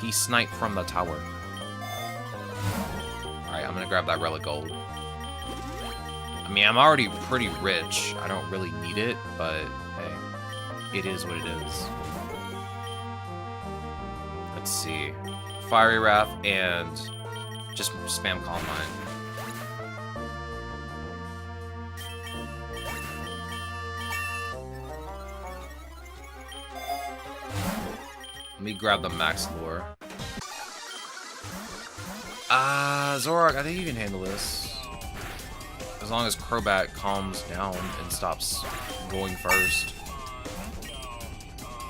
He sniped from the tower. Alright, I'm gonna grab that Relic Gold. I mean, I'm already pretty rich. I don't really need it, but hey, it is what it is. Let's see. Fiery Wrath and just spam Calm Mind. Let me grab the Max Lure. Zoroark, I think you can handle this. As long as Crobat calms down and stops going first.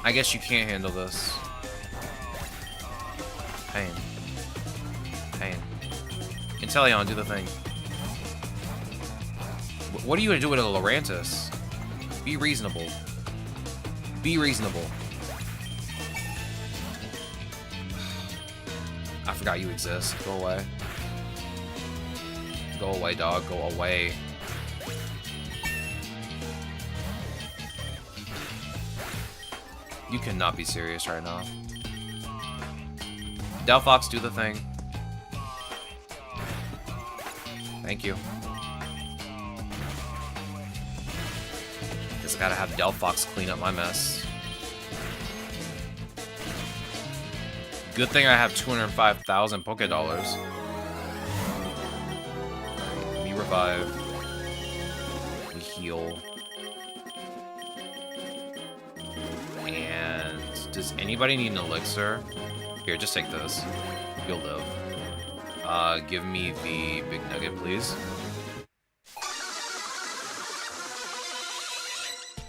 I guess you can't handle this. Pain. Pain. Inteleon, do the thing. What are you gonna do with a Lurantis? Be reasonable. Be reasonable. I forgot you exist. Go away. Go away, dog. Go away. You cannot be serious right now. Delphox, do the thing. Thank you. Guess I gotta have Delphox clean up my mess. Good thing I have 205,000 Poké Dollars. Let me revive. Let me heal. And does anybody need an elixir? Here, just take this. You'll live. Give me the big nugget, please.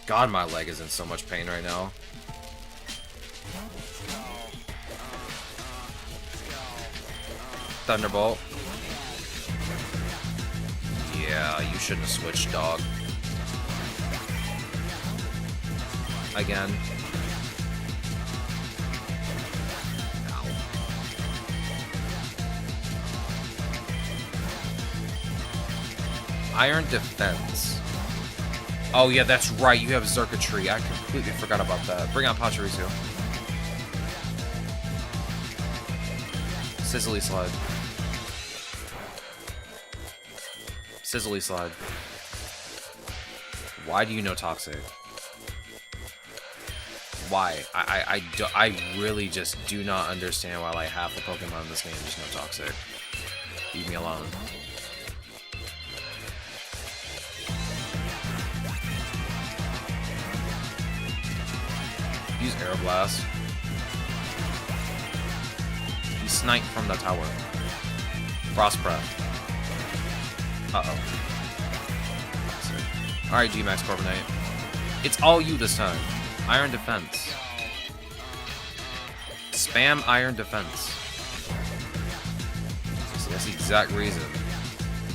God, my leg is in so much pain right now. Thunderbolt. Yeah, you shouldn't have switched, dog. Again. Ow. Iron Defense. Oh yeah, that's right, you have Xurkitree. I completely forgot about that. Bring out Pachirisu. Sizzly Slide. Sizzly Slide. Why do you know Toxic? Why? I really just do not understand why like half the Pokemon in this game just know Toxic. Leave me alone. Use Aeroblast. He sniped from the tower. Frost Breath. Uh-oh. Alright, G-Max Corviknight. It's all you this time. Iron Defense. Spam Iron Defense. So that's the exact reason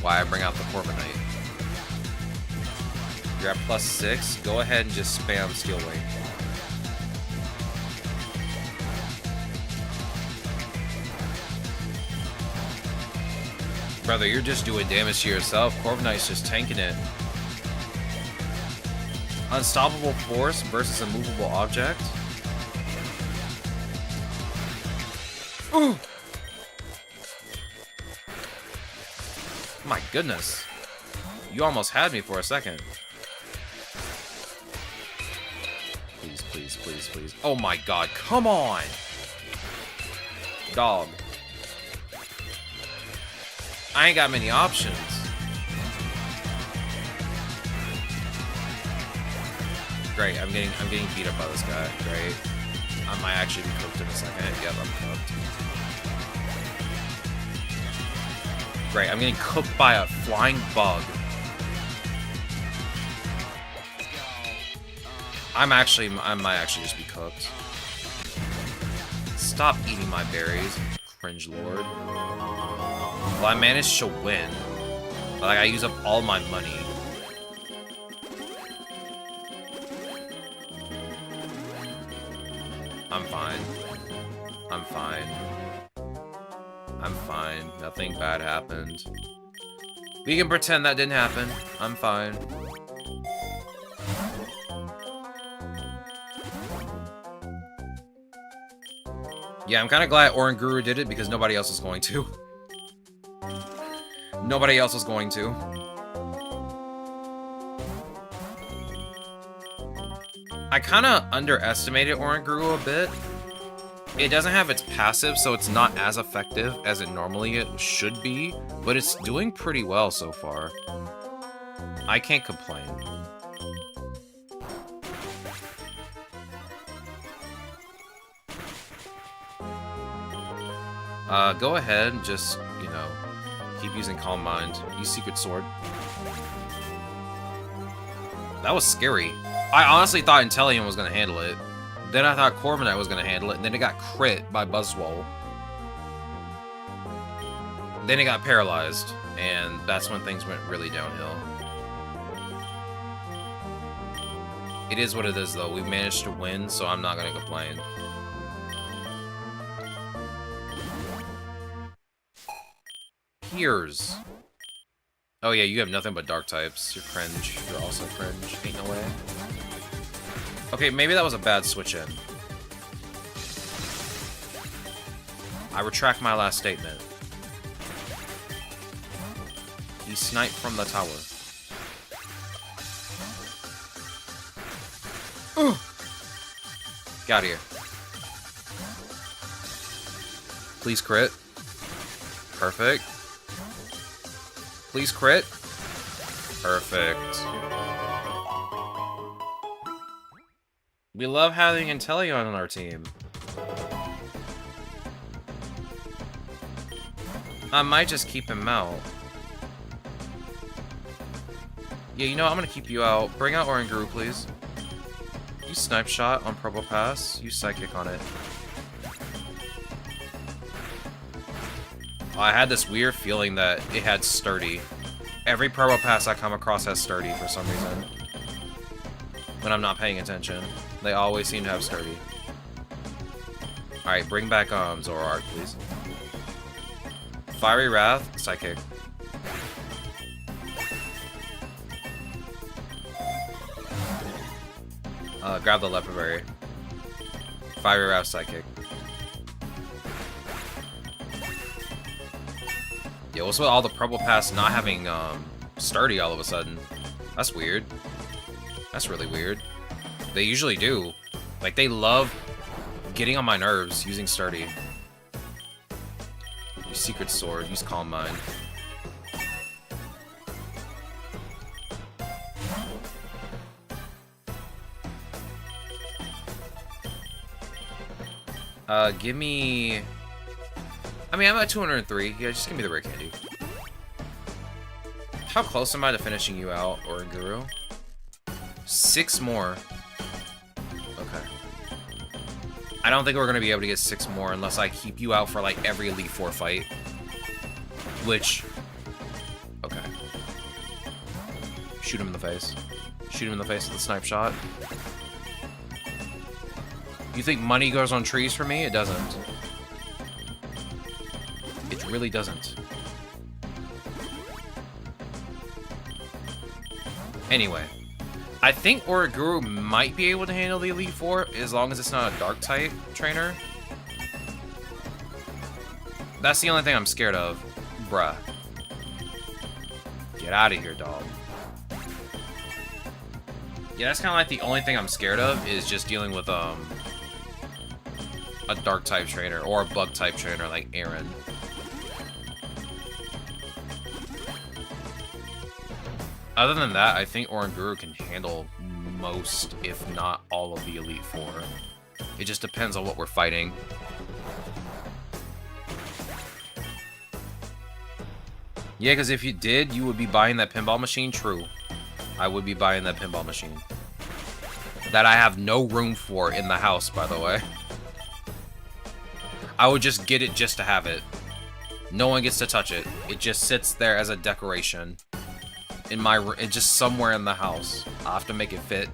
why I bring out the Corviknight. You're at +6. Go ahead and just spam Steel Wing. Brother, you're just doing damage to yourself. Corviknight's just tanking it. Unstoppable Force versus a movable object. Ooh. My goodness. You almost had me for a second. Please, please, please, please. Oh my god, come on! Dog. I ain't got many options. Great, I'm getting beat up by this guy. Great. I might actually be cooked in a second. Yep, I'm cooked. Great, I'm getting cooked by a flying bug. I might actually just be cooked. Stop eating my berries, cringe lord. Well, I managed to win. But, like, I use up all my money. I'm fine. I'm fine. I'm fine. Nothing bad happened. We can pretend that didn't happen. I'm fine. Yeah, I'm kind of glad Oran Guru did it because nobody else was going to. Nobody else was going to. I kind of underestimated Oran Guru a bit. It doesn't have its passive, so it's not as effective as it normally should be, but it's doing pretty well so far. I can't complain. Go ahead and just, you know, keep using Calm Mind. Use Secret Sword. That was scary. I honestly thought Inteleon was going to handle it. Then I thought Corviknight was going to handle it, and then it got crit by Buzzwole. Then it got paralyzed, and that's when things went really downhill. It is what it is, though. We managed to win, so I'm not going to complain. Here's. Oh yeah, you have nothing but dark types. You're cringe. You're also cringe. Ain't no way. Okay, maybe that was a bad switch in. I retract my last statement. He sniped from the tower. Ugh. Get out of here. Please crit. Perfect. Please crit. Perfect. We love having Inteleon on our team. I might just keep him out. Yeah, you know what? I'm gonna keep you out. Bring out Oran Guru, please. Use Snipe Shot on Purple Pass. Use Psychic on it. I had this weird feeling that it had Sturdy. Every Purple Pass I come across has Sturdy for some reason. When I'm not paying attention. They always seem to have Sturdy. Alright, bring back Zoroark, please. Fiery Wrath, Psychic. Grab the Leopard Berry. Fiery Wrath, Psychic. Yo, what's with all the Purple Pass not having Sturdy all of a sudden? That's weird. That's really weird. They usually do. Like, they love getting on my nerves using Sturdy. Use Secret Sword. Use Calm Mind. Give me... I mean, I'm at 203. Yeah, just give me the rare candy. How close am I to finishing you out, Oran Guru? 6 more. Okay. I don't think we're going to be able to get 6 more unless I keep you out for, like, every Elite Four fight. Which... Okay. Shoot him in the face. Shoot him in the face with a Snipe Shot. You think money goes on trees for me? It doesn't. It really doesn't. Anyway. I think Oraguru might be able to handle the Elite Four as long as it's not a Dark type trainer. That's the only thing I'm scared of. Bruh. Get out of here, dog. Yeah, that's kind of like the only thing I'm scared of is just dealing with a Dark type trainer or a Bug type trainer like Aaron. Other than that, I think Oran Guru can handle most, if not all, of the Elite Four. It just depends on what we're fighting. Yeah, because if you did, you would be buying that pinball machine. True. I would be buying that pinball machine. that I have no room for in the house, by the way. I would just get it just to have it. No one gets to touch it. It just sits there as a decoration in my room, just somewhere in the house. I'll have to make it fit.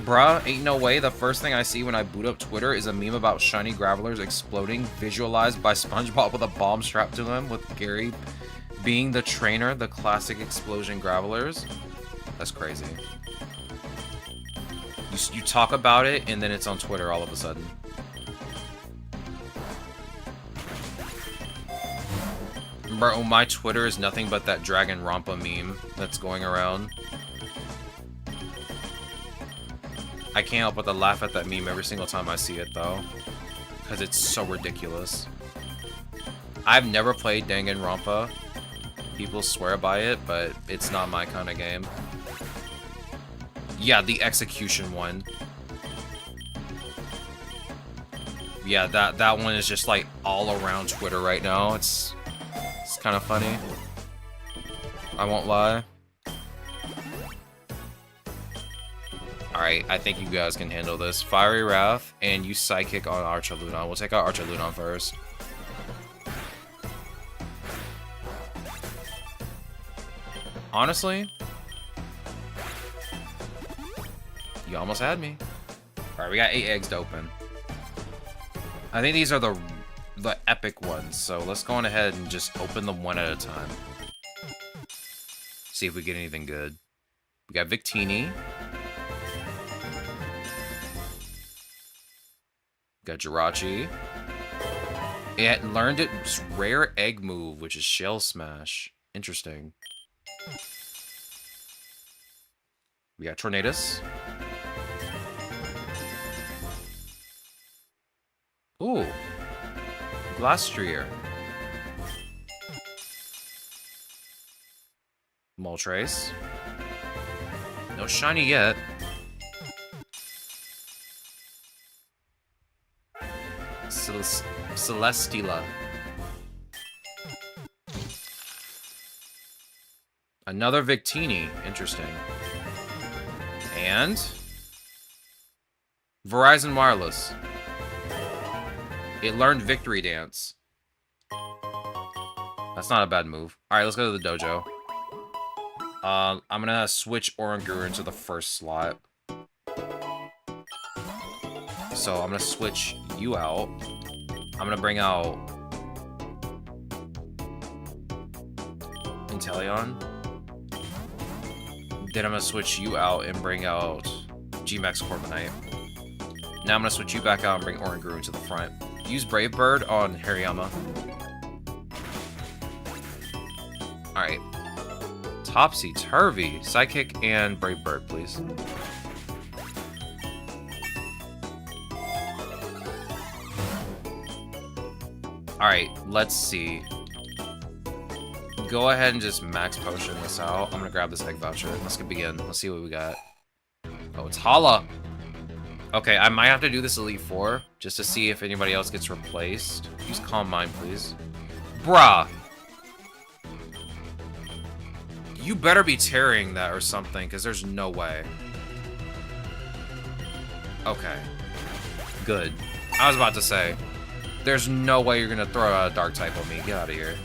Bruh, ain't no way the first thing I see when I boot up Twitter is a meme about shiny gravelers exploding, visualized by SpongeBob with a bomb strapped to him, with Gary being the trainer, the classic explosion gravelers. That's crazy. You talk about it, and then it's on Twitter all of a sudden. Bro, my Twitter is nothing but that Dragon Rampa meme that's going around. I can't help but to laugh at that meme every single time I see it, though. Because it's so ridiculous. I've never played Danganronpa. People swear by it, but it's not my kind of game. Yeah, the execution one. Yeah, that one is just like all around Twitter right now. It's kind of funny. I won't lie. Alright, I think you guys can handle this. Fiery Wrath, and you Psychic on Archalunon. We'll take out Archalunon first. Honestly, you almost had me. Alright, we got 8 eggs to open. I think these are the epic ones, so let's go on ahead and just open them one at a time. See if we get anything good. We got Victini. Got Jirachi. It learned its rare egg move, which is Shell Smash. Interesting. We got Tornadus. Ooh. Glastrier. Moltres. No shiny yet. Celesteela. Another Victini. Interesting. And Verizon Wireless. It learned Victory Dance. That's not a bad move. Alright, let's go to the dojo. I'm gonna switch Oranguru into the first slot. So I'm gonna switch you out. I'm gonna bring out Inteleon. Then I'm gonna switch you out and bring out G-Max Corviknight. Now I'm gonna switch you back out and bring Oranguru into the front. Use Brave Bird on Hariyama. Alright. Topsy-turvy. Psychic and Brave Bird, please. Alright, let's see. Go ahead and just max potion this out. I'm gonna grab this egg voucher. Let's begin. Let's see what we got. Oh, it's Hala! Okay, I might have to do this Elite Four, just to see if anybody else gets replaced. Use Calm Mind, please. Bruh! You better be tearing that or something, because there's no way. Okay. Good. I was about to say, there's no way you're gonna throw out a Dark type on me. Get out of here.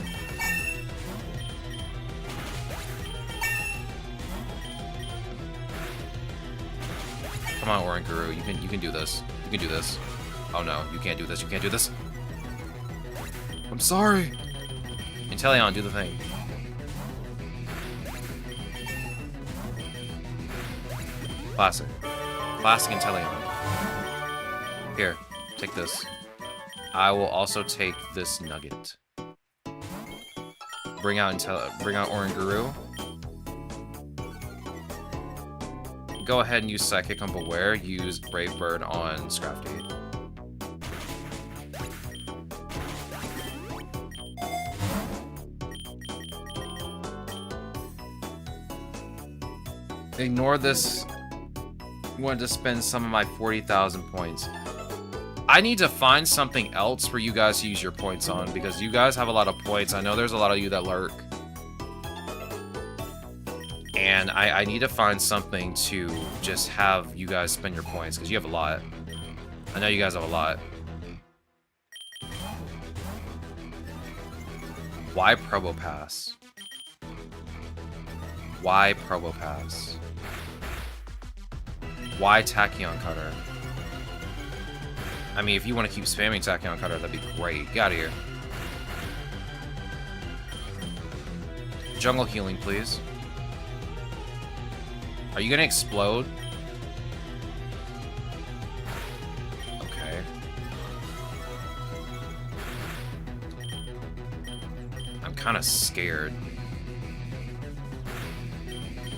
Come on, Oranguru. You can do this. You can do this. Oh no, you can't do this. You can't do this. I'm sorry. Inteleon, do the thing. Classic. Classic Inteleon. Here, take this. I will also take this nugget. Bring out Oranguru. Go ahead and use Psychic on Beware. Use Brave Bird on Scrafty. Ignore this. Wanted to spend some of my 40,000 points. I need to find something else for you guys to use your points on, because you guys have a lot of points. I know there's a lot of you that lurk. And I need to find something to just have you guys spend your points, because you have a lot. I know you guys have a lot. Why Probopass? Why Probopass? Why Tachyon Cutter? I mean, if you want to keep spamming Tachyon Cutter, that'd be great. Get out of here. Jungle healing, please. Are you gonna explode? Okay. I'm kind of scared.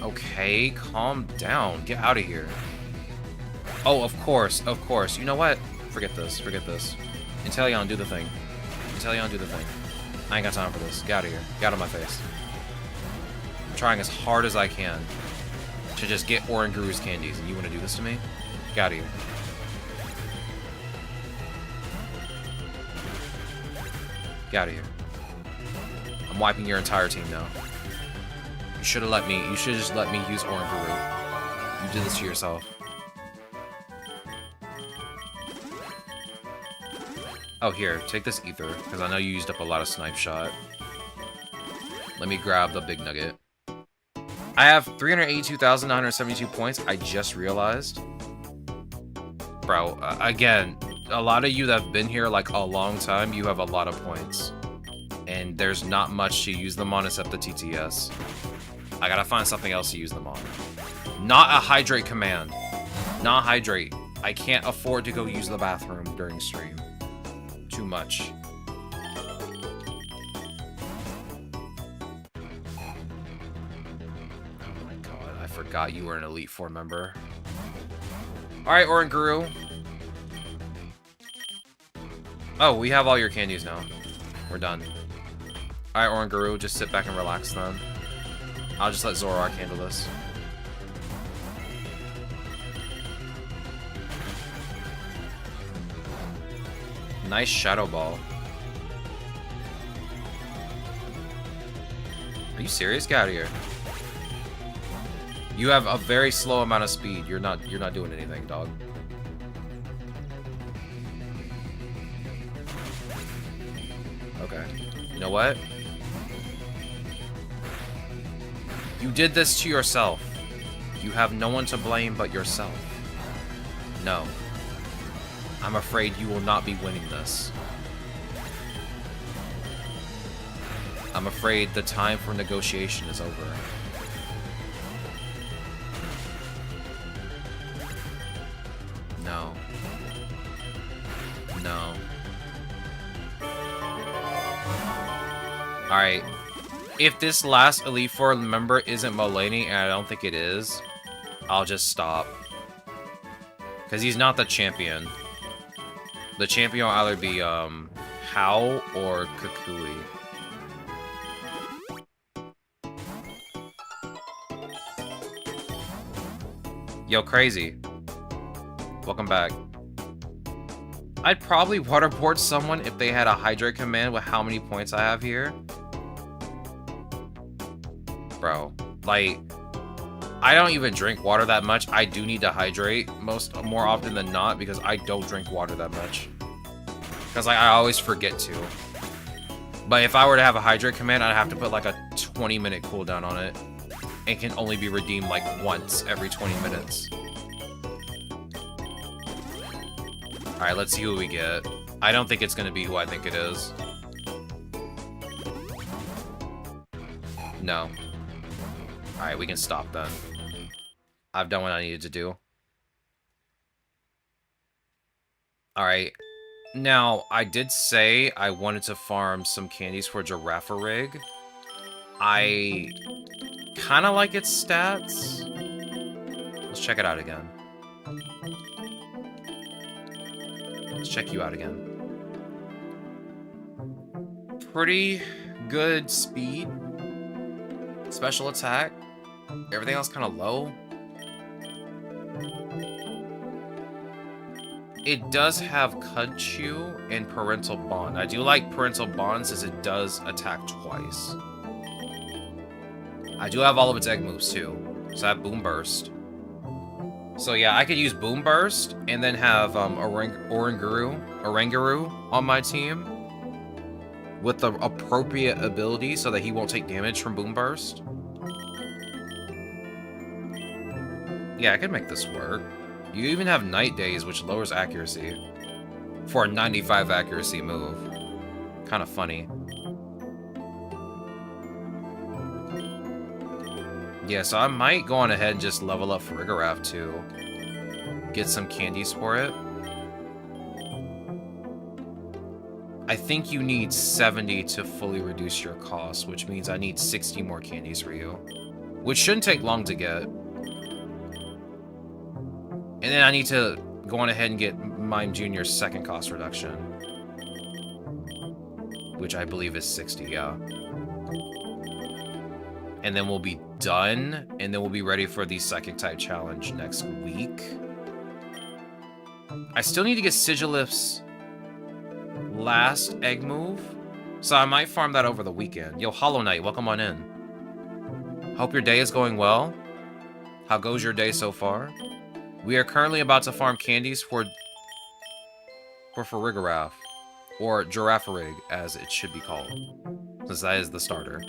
Okay, calm down. Get out of here. Oh, of course, of course. You know what? Forget this, forget this. Inteleon, do the thing. Inteleon, do the thing. I ain't got time for this. Get out of here. Get out of my face. I'm trying as hard as I can to just get Oranguru's candies, and you want to do this to me? Get out of here. Get out of here. I'm wiping your entire team now. You should have let me, you should just let me use Oranguru. You did this to yourself. Oh, here, take this ether, because I know you used up a lot of snipe shot. Let me grab the big nugget. I have 382,972 points, I just realized. Bro, again, a lot of you that have been here like a long time, you have a lot of points. And there's not much to use them on except the TTS. I gotta find something else to use them on. Not a hydrate command. Not hydrate. I can't afford to go use the bathroom during stream. Too much. Oh my god, I forgot you were an Elite Four member. Alright, Oranguru. Oh, we have all your candies now. We're done. Alright, Oranguru, just sit back and relax then. I'll just let Zoroark handle this. Nice Shadow Ball. Are you serious? Get out of here. You have a very slow amount of speed. You're not doing anything, dog. Okay. You know what? You did this to yourself. You have no one to blame but yourself. No. I'm afraid you will not be winning this. I'm afraid the time for negotiation is over. No. No. Alright. If this last Elite Four member isn't Mulaney, and I don't think it is, I'll just stop. Because he's not the champion. The champion will either be, Hao or Kukui. Yo, Crazy. Welcome back. I'd probably waterboard someone if they had a hydrate command with how many points I have here. Bro, like, I don't even drink water that much. I do need to hydrate more often than not because I don't drink water that much. Because like, I always forget to. But if I were to have a hydrate command, I'd have to put like a 20-minute cooldown on it. And can only be redeemed like once every 20 minutes. Alright, let's see who we get. I don't think it's going to be who I think it is. No. Alright, we can stop then. I've done what I needed to do. Alright. Now, I did say I wanted to farm some candies for Girafarig. I kind of like its stats. Let's check it out again. Let's check you out again. Pretty good speed. Special attack. Everything else kind of low. It does have Cudchew and Parental Bond. I do like Parental Bond since it does attack twice. I do have all of its egg moves too. So I have Boom Burst. So yeah, I could use Boom Burst and then have Oranguru on my team with the appropriate ability so that he won't take damage from Boom Burst. Yeah, I could make this work. You even have Night Days, which lowers accuracy for a 95 accuracy move. Kind of funny. Yeah, so I might go on ahead and just level up Farigiraf to get some candies for it. I think you need 70 to fully reduce your cost, which means I need 60 more candies for you, which shouldn't take long to get. And then I need to go on ahead and get Mime Jr.'s second cost reduction, which I believe is 60, yeah. And then we'll be done, and then we'll be ready for the Psychic type challenge next week. I still need to get Sigilif's last egg move, so I might farm that over the weekend. Yo, Hollow Knight, welcome on in. Hope your day is going well. How goes your day so far? We are currently about to farm candies for Farigiraf, or Girafarig, as it should be called, since that is the starter.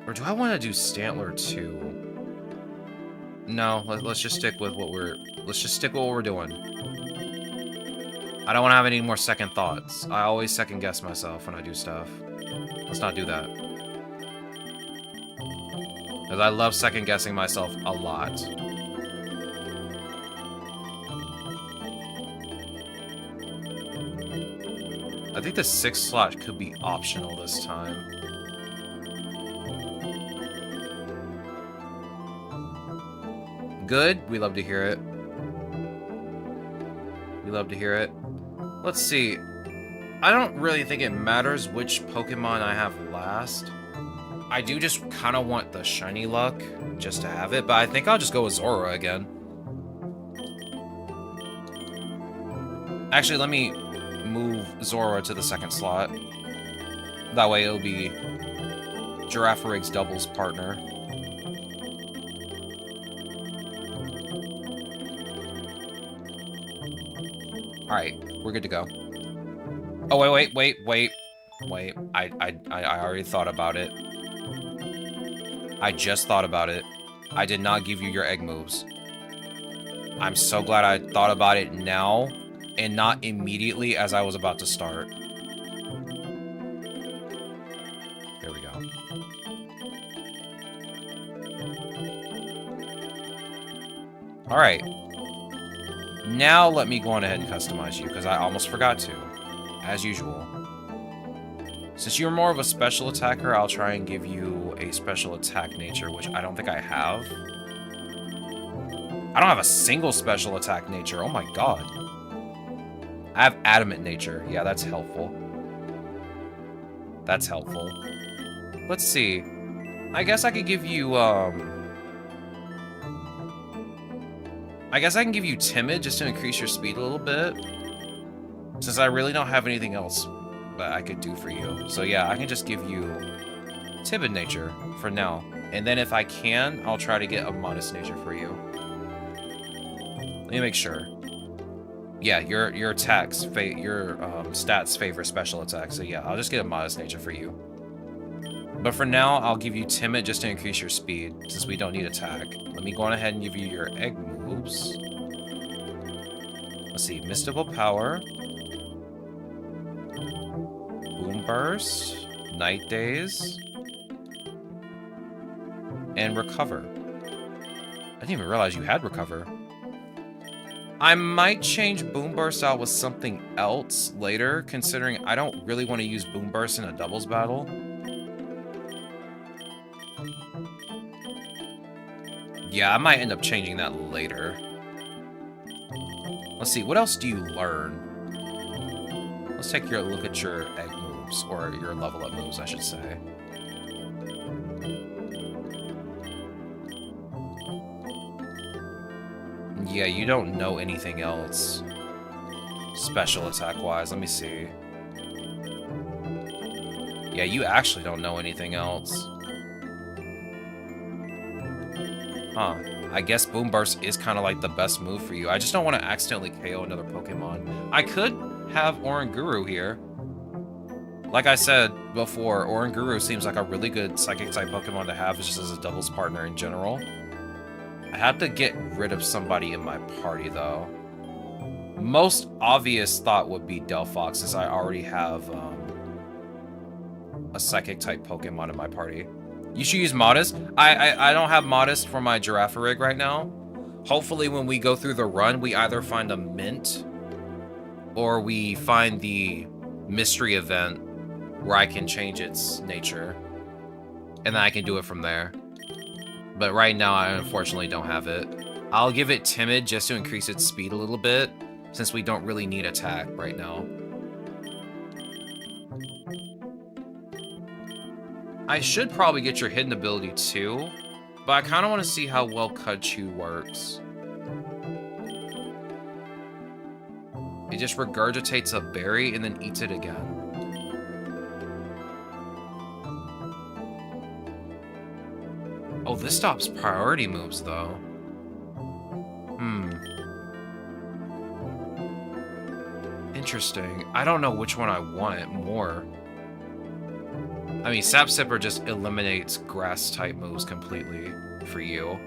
Or do I want to do Stantler too? No, let's just stick with what we're. Let's just stick with what we're doing. I don't want to have any more second thoughts. I always second guess myself when I do stuff. Let's not do that. Because I love second guessing myself a lot. I think the 6th slot could be optional this time. Good. We love to hear it. We love to hear it. Let's see. I don't really think it matters which Pokemon I have last. I do just kind of want the shiny luck just to have it, but I think I'll just go with Zora again. Actually, let me move Zora to the 2nd slot. That way it'll be Girafarig's doubles partner. Alright, we're good to go. Oh, wait. I already thought about it. I just thought about it. I did not give you your egg moves. I'm so glad I thought about it now and not immediately as I was about to start. There we go. Alright. Now let me go on ahead and customize you, because I almost forgot to, as usual. Since you're more of a special attacker, I'll try and give you a special attack nature, which I don't think I have. I don't have a single special attack nature, oh my god. I have adamant nature, yeah, that's helpful. That's helpful. Let's see. I guess I could give you, I guess I can give you Timid just to increase your speed a little bit. Since I really don't have anything else that I could do for you. So yeah, I can just give you Timid nature for now. And then if I can, I'll try to get a Modest nature for you. Let me make sure. Yeah, your attacks, your stats favor special attacks. So yeah, I'll just get a Modest nature for you. But for now, I'll give you Timid just to increase your speed, since we don't need attack. Let me go on ahead and give you your egg moves. Let's see, Mystical Power, Boom Burst, Night Days, and Recover. I didn't even realize you had Recover. I might change Boom Burst out with something else later, considering I don't really want to use Boom Burst in a doubles battle. Yeah, I might end up changing that later. Let's see, what else do you learn? Let's take a look at your egg moves, or your level up moves, I should say. Yeah, you don't know anything else special attack-wise. Let me see. Yeah, you actually don't know anything else. Huh. I guess Boom Burst is kind of like the best move for you. I just don't want to accidentally KO another Pokemon. I could have Oranguru here. Like I said before, Oranguru seems like a really good Psychic-type Pokemon to have just as a doubles partner in general. I have to get rid of somebody in my party, though. Most obvious thought would be Delphox, since I already have a Psychic-type Pokemon in my party. You should use Modest. I don't have Modest for my Girafarig right now. Hopefully when we go through the run, we either find a Mint or we find the mystery event where I can change its nature. And then I can do it from there. But right now, I unfortunately don't have it. I'll give it Timid just to increase its speed a little bit, since we don't really need attack right now. I should probably get your hidden ability too, but I kind of want to see how well Cudchew works. It just regurgitates a berry and then eats it again. Oh, this stops priority moves, though. Interesting. I don't know which one I want more. I mean, Sap Sipper just eliminates grass-type moves completely for you.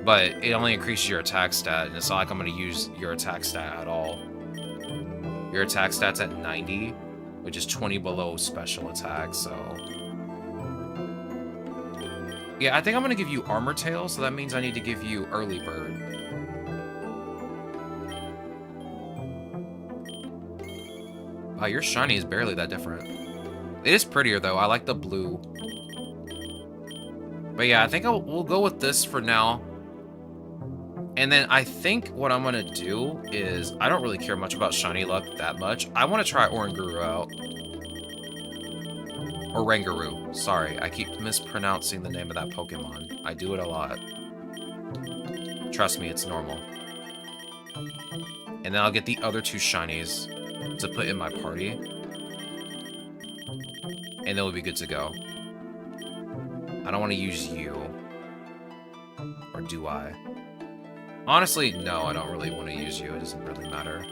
But it only increases your attack stat, and it's not like I'm going to use your attack stat at all. Your attack stat's at 90, which is 20 below special attack, so... Yeah, I think I'm going to give you Armor Tail, so that means I need to give you Early Bird. Wow, your shiny is barely that different. It is prettier, though. I like the blue. But yeah, I think we'll go with this for now. And then I think what I'm going to do is... I don't really care much about Shiny Luck that much. I want to try Oranguru out. Oranguru. Sorry, I keep mispronouncing the name of that Pokemon. I do it a lot. Trust me, it's normal. And then I'll get the other two shinies to put in my party. And then we'll be good to go. I don't want to use you. Or do I? Honestly, no, I don't really want to use you. It doesn't really matter.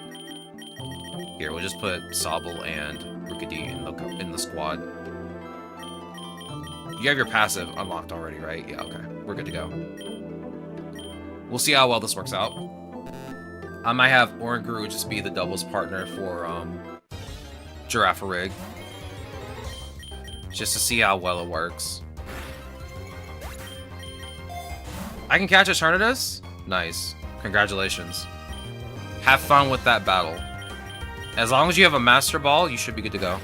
Here, we'll just put Sobble and Rookidee in the squad. You have your passive unlocked already, right? Yeah, okay. We're good to go. We'll see how well this works out. I might have Oranguru just be the doubles partner for Girafarig. Just to see how well it works. I can catch Eternatus? Nice. Congratulations. Have fun with that battle. As long as you have a Master Ball, you should be good to go.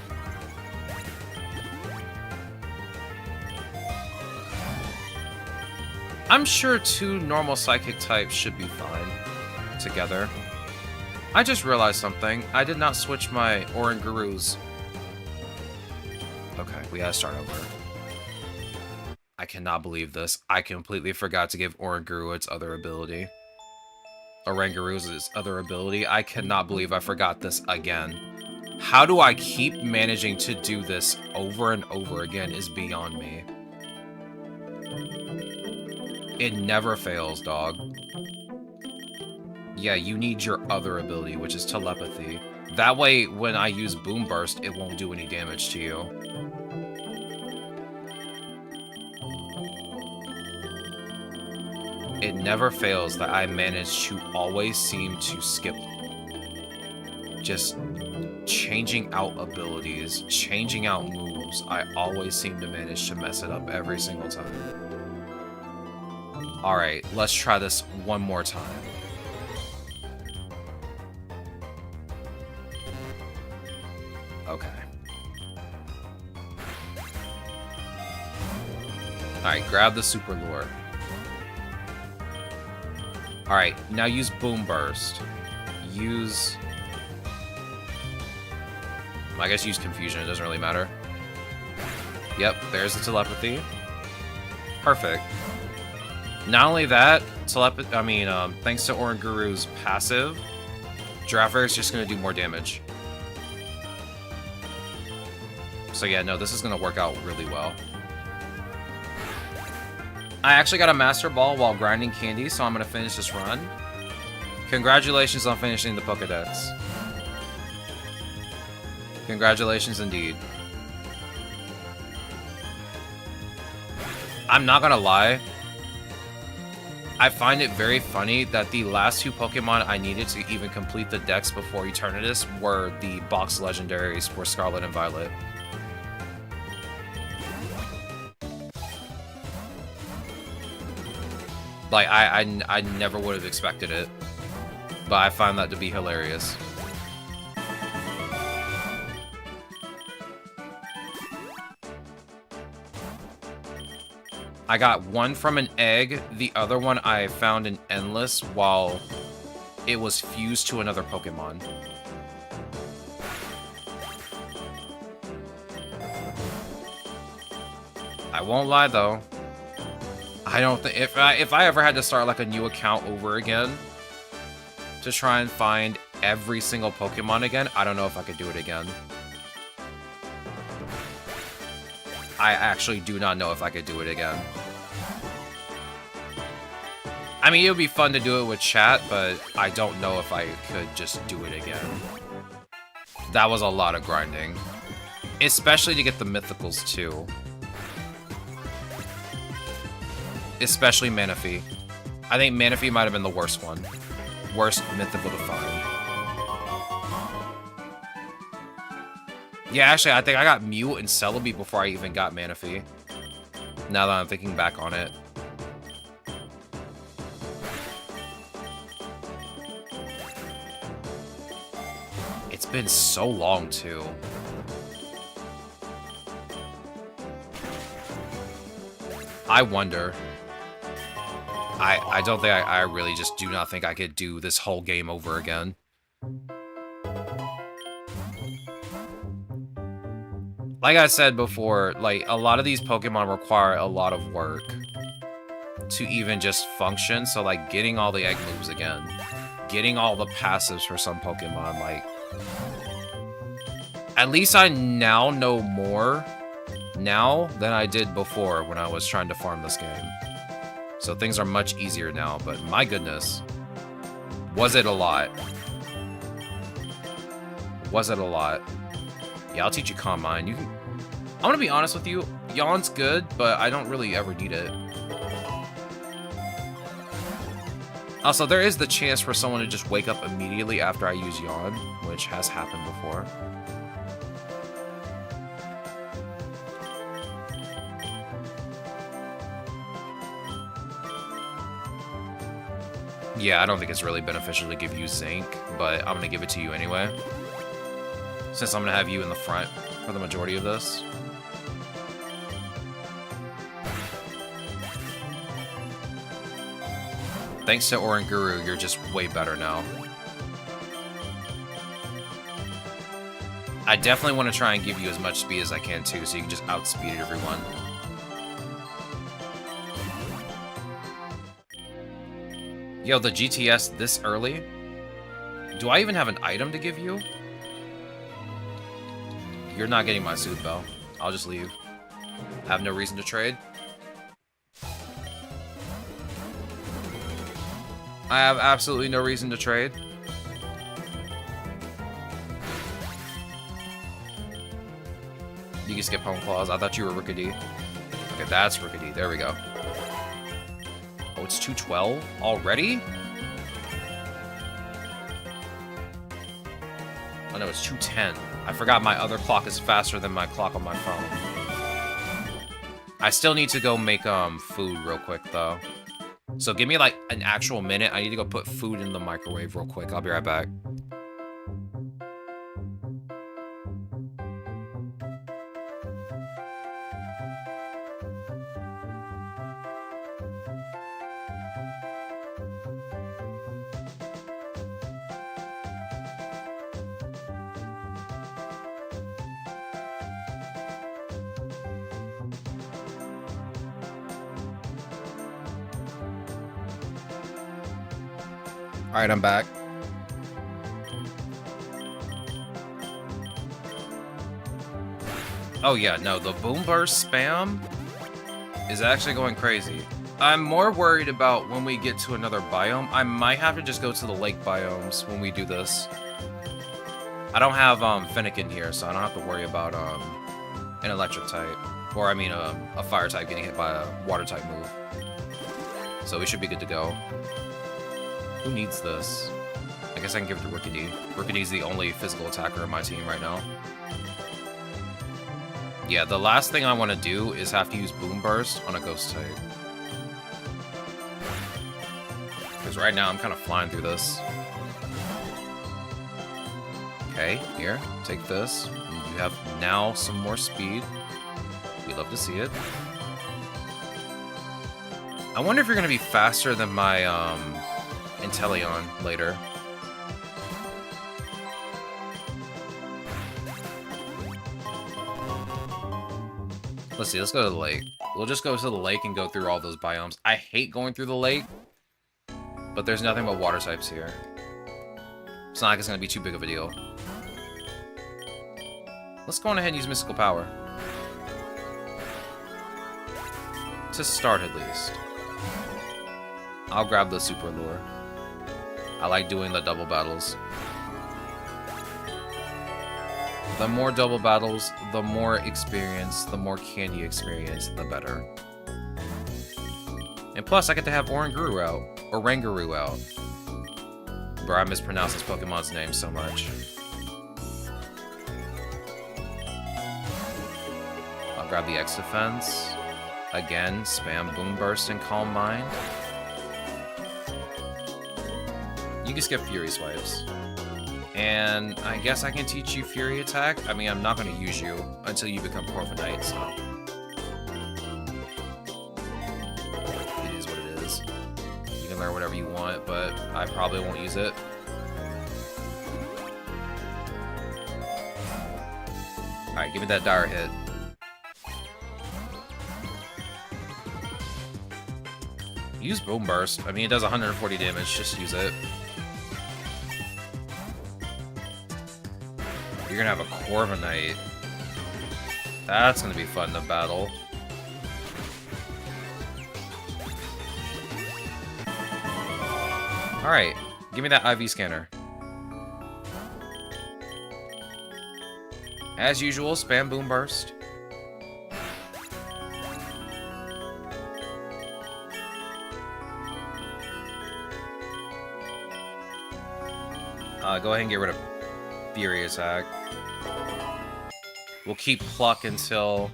I'm sure two normal Psychic types should be fine together. I just realized something. I did not switch my Oranguru's. Okay, we gotta start over. I cannot believe this. I completely forgot to give Oranguru its other ability. Oranguru's other ability. I cannot believe I forgot this again. How do I keep managing to do this over and over again is beyond me. It never fails, dog. Yeah, you need your other ability, which is Telepathy. That way, when I use Boom Burst, it won't do any damage to you. It never fails that I manage to always seem to skip. Just changing out abilities, changing out moves. I always seem to manage to mess it up every single time. Alright, let's try this one more time. Okay. Alright, grab the Super Lure. Alright, now use Boom Burst. Use... I guess use Confusion, it doesn't really matter. Yep, there's the Telepathy. Perfect. Not only that, thanks to Oranguru's passive, Girafarig is just going to do more damage. So yeah, no, this is going to work out really well. I actually got a Master Ball while grinding candy, so I'm going to finish this run. Congratulations on finishing the Pokédex. Congratulations indeed. I'm not going to lie. I find it very funny that the last two Pokemon I needed to even complete the Dex before Eternatus were the box legendaries for Scarlet and Violet. Like, I never would have expected it, but I find that to be hilarious. I got one from an egg, the other one I found in Endless while it was fused to another Pokemon. I won't lie though. I don't think if I ever had to start like a new account over again to try and find every single Pokemon again, I don't know if I could do it again. I actually do not know if I could do it again. I mean, it would be fun to do it with chat, but I don't know if I could just do it again. That was a lot of grinding. Especially to get the mythicals, too. Especially Manaphy. I think Manaphy might have been the worst one. Worst mythical to find. Yeah, actually, I think I got Mew and Celebi before I even got Manaphy. Now that I'm thinking back on it. It's been so long, too. I wonder. I don't think I really just do not think I could do this whole game over again. Like I said before, like, a lot of these Pokemon require a lot of work to even just function. So, like, getting all the egg moves again, getting all the passives for some Pokemon, like, at least I now know more now than I did before when I was trying to farm this game. So things are much easier now, but my goodness, was it a lot? Was it a lot? Yeah, I'll teach you Calm Mind. You can... I'm gonna be honest with you, Yawn's good, but I don't really ever need it. Also, there is the chance for someone to just wake up immediately after I use Yawn, which has happened before. Yeah, I don't think it's really beneficial to give you Zinc, but I'm gonna give it to you anyway. Since I'm gonna have you in the front for the majority of this. Thanks to Oranguru, you're just way better now. I definitely want to try and give you as much speed as I can too, so you can just outspeed everyone. Yo, the GTS this early? Do I even have an item to give you? You're not getting my Soothe Bell. I'll just leave. Have no reason to trade. I have absolutely no reason to trade. You can skip Home Claws. I thought you were Rickety. Okay, that's Rickety. There we go. Oh, it's 212 already? Oh no, it's 210. I forgot my other clock is faster than my clock on my phone. I still need to go make food real quick though. So give me like an actual minute. I need to go put food in the microwave real quick. I'll be right back. Alright, I'm back. Oh yeah, no, the Boom Burst spam is actually going crazy. I'm more worried about when we get to another biome. I might have to just go to the lake biomes when we do this. I don't have Fennekin here, so I don't have to worry about an electric type. Or, I mean, a fire type getting hit by a water type move. So we should be good to go. Who needs this? I guess I can give it to Rookidee. Rookidee's the only physical attacker in my team right now. Yeah, the last thing I want to do is have to use Boom Burst on a ghost type. Because right now I'm kind of flying through this. Okay, here, take this. You have now some more speed. We love to see it. I wonder if you're going to be faster than my Inteleon later. Let's see, let's go to the lake. We'll just go to the lake and go through all those biomes. I hate going through the lake, but there's nothing but water types here. It's not like it's going to be too big of a deal. Let's go on ahead and use Mystical Power. To start, at least. I'll grab the Super Lure. I like doing the double battles. The more double battles, the more experience, the more candy experience, the better. And plus, I get to have Oranguru out, or Ranguru out. Bro, I mispronounce this Pokemon's name so much. I'll grab the X-Defense. Again, spam Boom Burst and Calm Mind. You can skip Fury Swipes. And I guess I can teach you Fury Attack. I mean, I'm not going to use you until you become Corviknight, so... It is what it is. You can learn whatever you want, but I probably won't use it. Alright, give me that Dire Hit. Use Boom Burst. I mean, it does 140 damage. Just use it. You're gonna have a Corviknight. That's gonna be fun to battle. Alright, give me that IV scanner. As usual, spam Boom Burst. Go ahead and get rid of Fury Attack. We'll keep Pluck until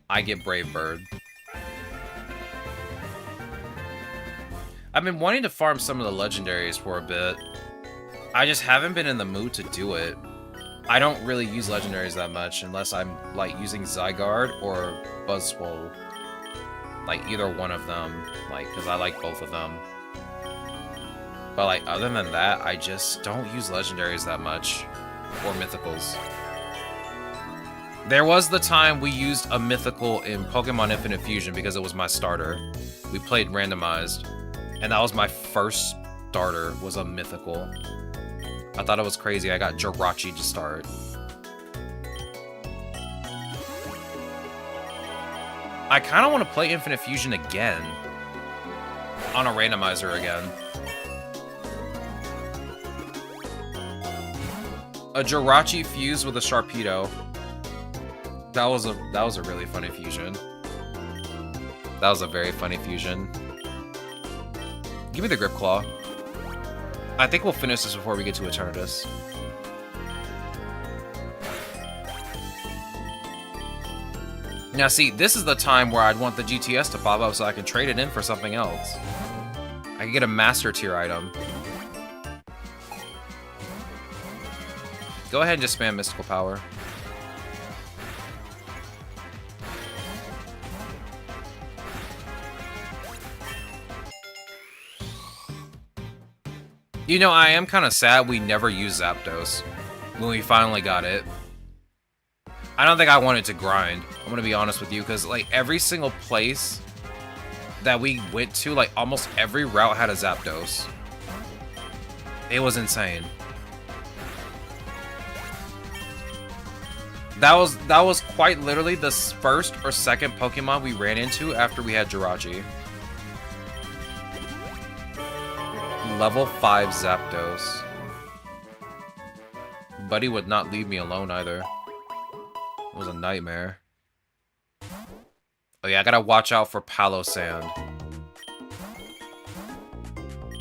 I get Brave Bird. I've been wanting to farm some of the legendaries for a bit. I just haven't been in the mood to do it. I don't really use legendaries that much unless I'm like using Zygarde or Buzzwole. Like either one of them, like, because I like both of them. But like other than that, I just don't use legendaries that much. Or mythicals. There was the time we used a mythical in Pokemon Infinite Fusion because it was my starter. We played randomized, and that was my first starter, was a mythical. I thought it was crazy. I got Jirachi to start. I kind of want to play Infinite Fusion again. On a randomizer again. A Jirachi fused with a Sharpedo. That was a really funny fusion. That was a very funny fusion. Give me the Grip Claw. I think we'll finish this before we get to Eternatus. Now see, this is the time where I'd want the GTS to pop up so I can trade it in for something else. I can get a Master Tier item. Go ahead and just spam Mystical Power. You know, I am kind of sad we never used Zapdos when we finally got it. I don't think I wanted to grind. I'm gonna be honest with you, because like every single place that we went to, like almost every route had a Zapdos. It was insane. That was quite literally the first or second Pokemon we ran into after we had Jirachi. Level 5 Zapdos. Buddy would not leave me alone either. It was a nightmare. Oh yeah, I gotta watch out for Palo Sand.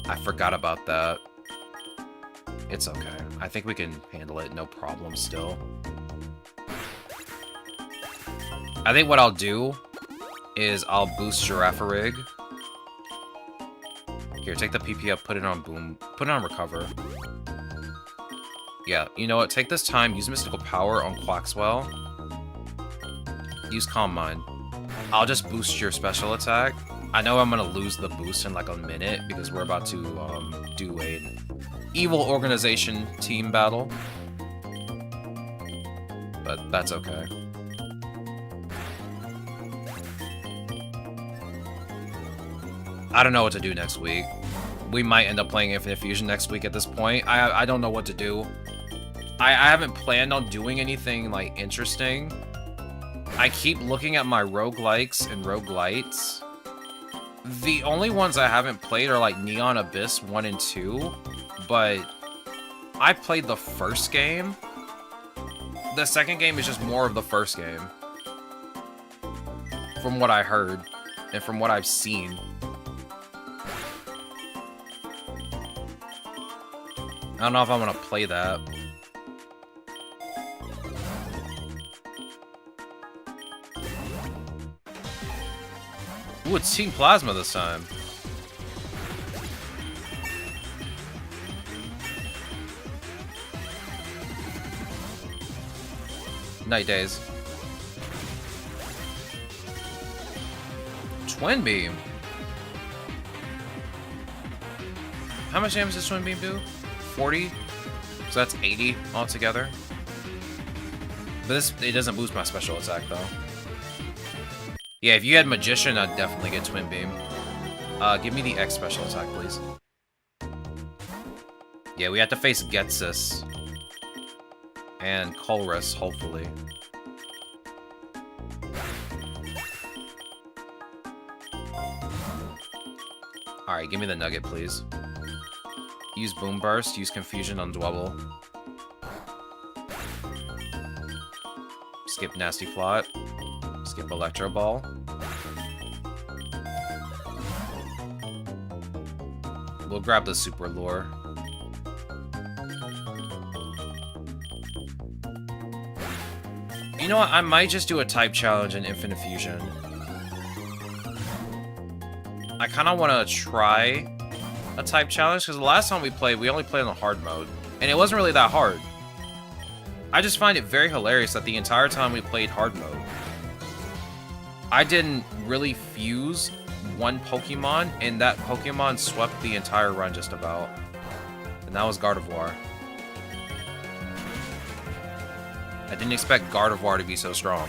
I forgot about that. It's okay. I think we can handle it, no problem still. I think what I'll do is I'll boost Girafarig. Here, take the PP up, put it on Boom, put it on Recover. Yeah, you know what? Take this time, use Mystical Power on Quaxwell. Use Calm Mind. I'll just boost your special attack. I know I'm gonna lose the boost in like a minute because we're about to do a evil organization team battle. But that's okay. I don't know what to do next week. We might end up playing Infinite Fusion next week at this point. I don't know what to do. I haven't planned on doing anything like interesting. I keep looking at my roguelikes and roguelites. The only ones I haven't played are like Neon Abyss 1 and 2, but I played the first game. The second game is just more of the first game. From what I heard, and from what I've seen. I don't know if I want to play that. Ooh, it's Team Plasma this time. Night Days. Twin Beam. How much damage does Twin Beam do? 40? So that's 80 altogether. But it doesn't boost my special attack though. Yeah, if you had Magician, I'd definitely get Twin Beam. Give me the X special attack, please. Yeah, we have to face Getsis. And Colress, hopefully. Alright, give me the Nugget, please. Use Boom Burst, use Confusion on Dwebble. Skip Nasty Plot. Skip Electro Ball. We'll grab the Super Lure. You know what? I might just do a type challenge in Infinite Fusion. I kind of want to try a type challenge because the last time we played, we only played on hard mode. And it wasn't really that hard. I just find it very hilarious that the entire time we played hard mode, I didn't really fuse one Pokemon, and that Pokemon swept the entire run just about. And that was Gardevoir. I didn't expect Gardevoir to be so strong.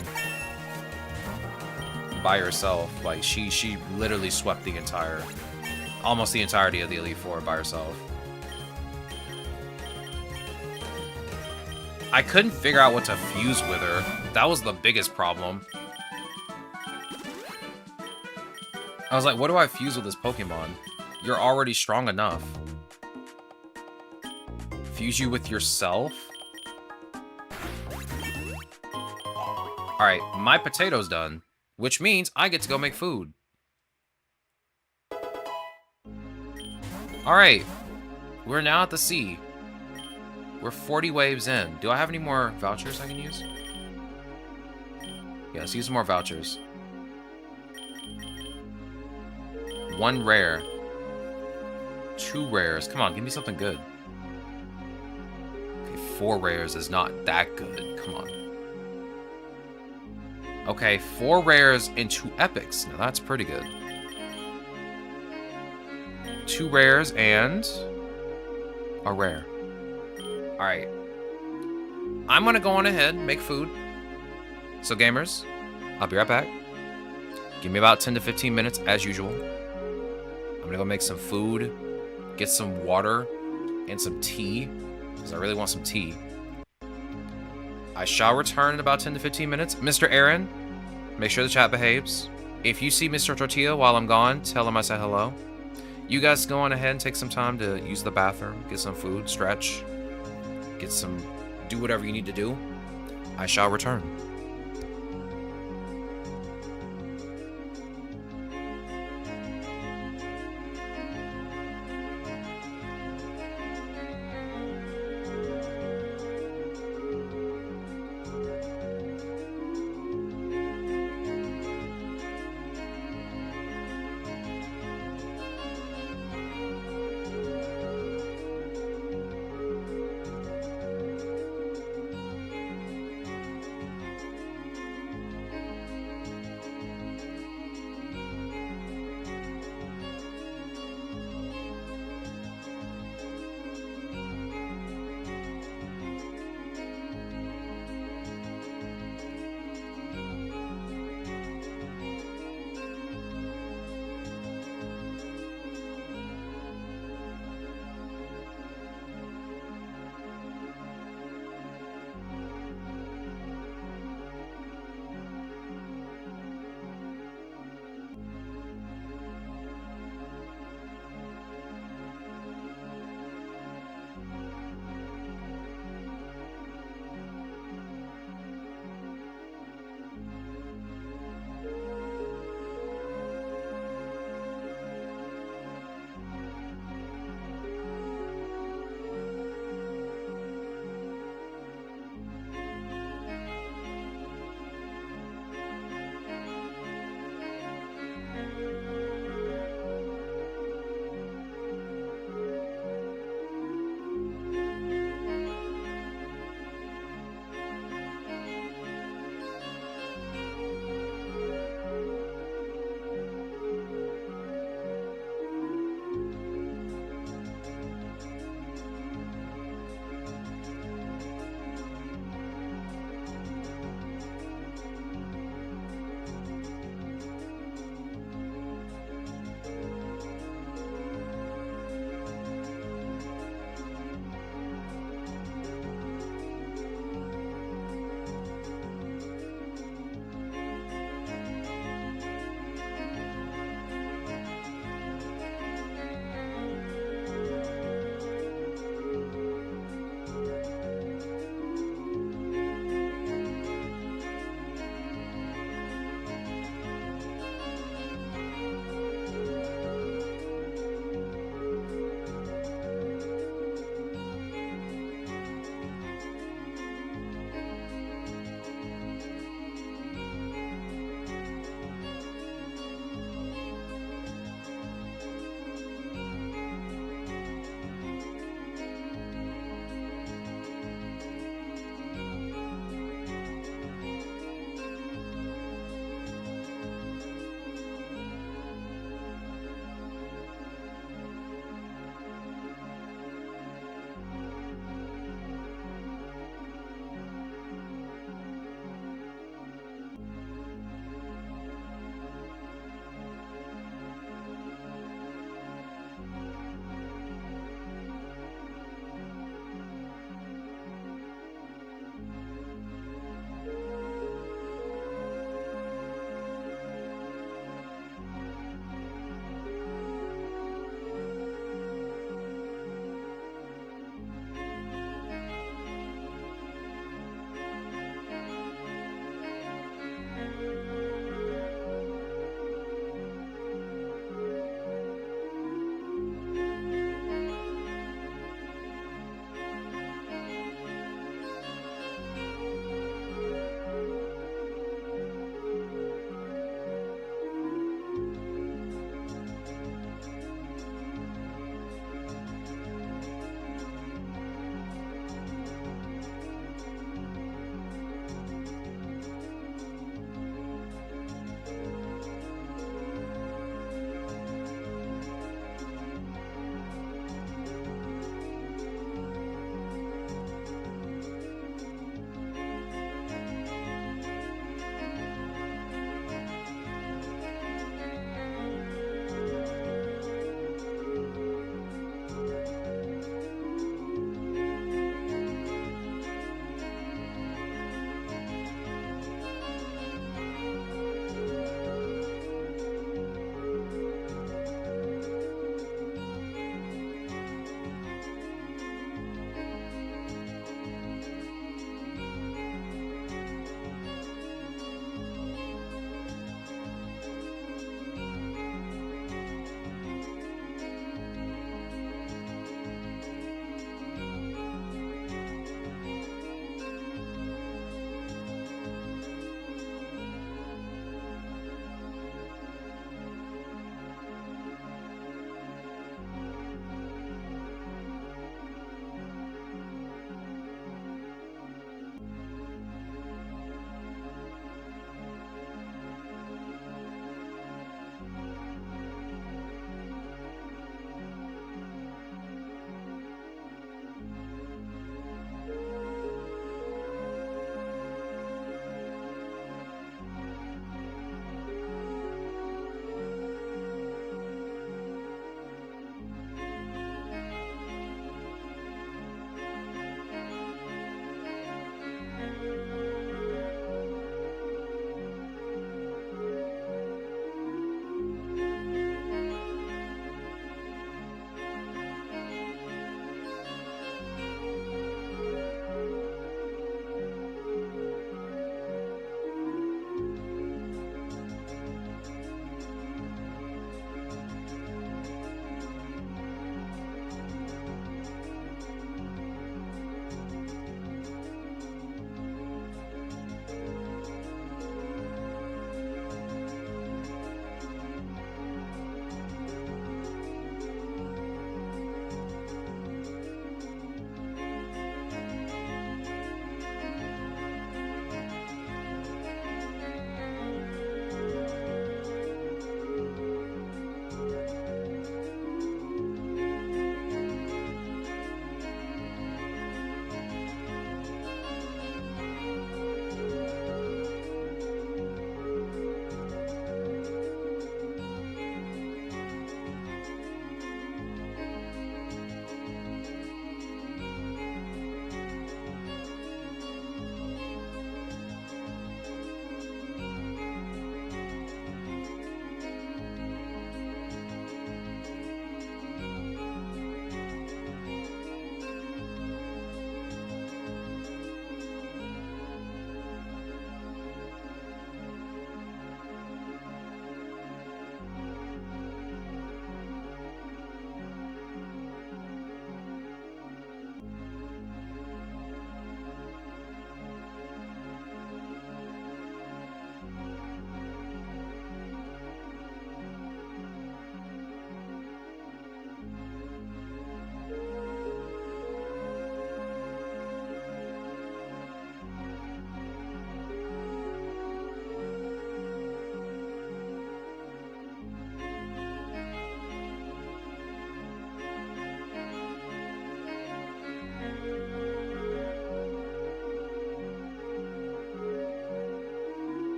By herself. Like, she literally swept the entire... almost the entirety of the Elite Four by herself. I couldn't figure out what to fuse with her. That was the biggest problem. I was like, what do I fuse with this Pokemon? You're already strong enough. Fuse you with yourself? Alright, my potato's done. Which means I get to go make food. Alright. We're now at the sea. We're 40 waves in. Do I have any more vouchers I can use? Yeah, let's use some more vouchers. 1 rare. 2 rares. Come on, give me something good. Okay, 4 rares is not that good. Come on. Okay, 4 rares and 2 epics. Now that's pretty good. 2 rares and a rare. Alright. I'm gonna go on ahead and make food. So gamers, I'll be right back. Give me about 10 to 15 minutes as usual. I'm gonna go make some food, get some water, and some tea. Because I really want some tea. I shall return in about 10 to 15 minutes. Mr. Aaron, make sure the chat behaves. If you see Mr. Tortilla while I'm gone, tell him I said hello. You guys go on ahead and take some time to use the bathroom, get some food, stretch, do whatever you need to do. I shall return.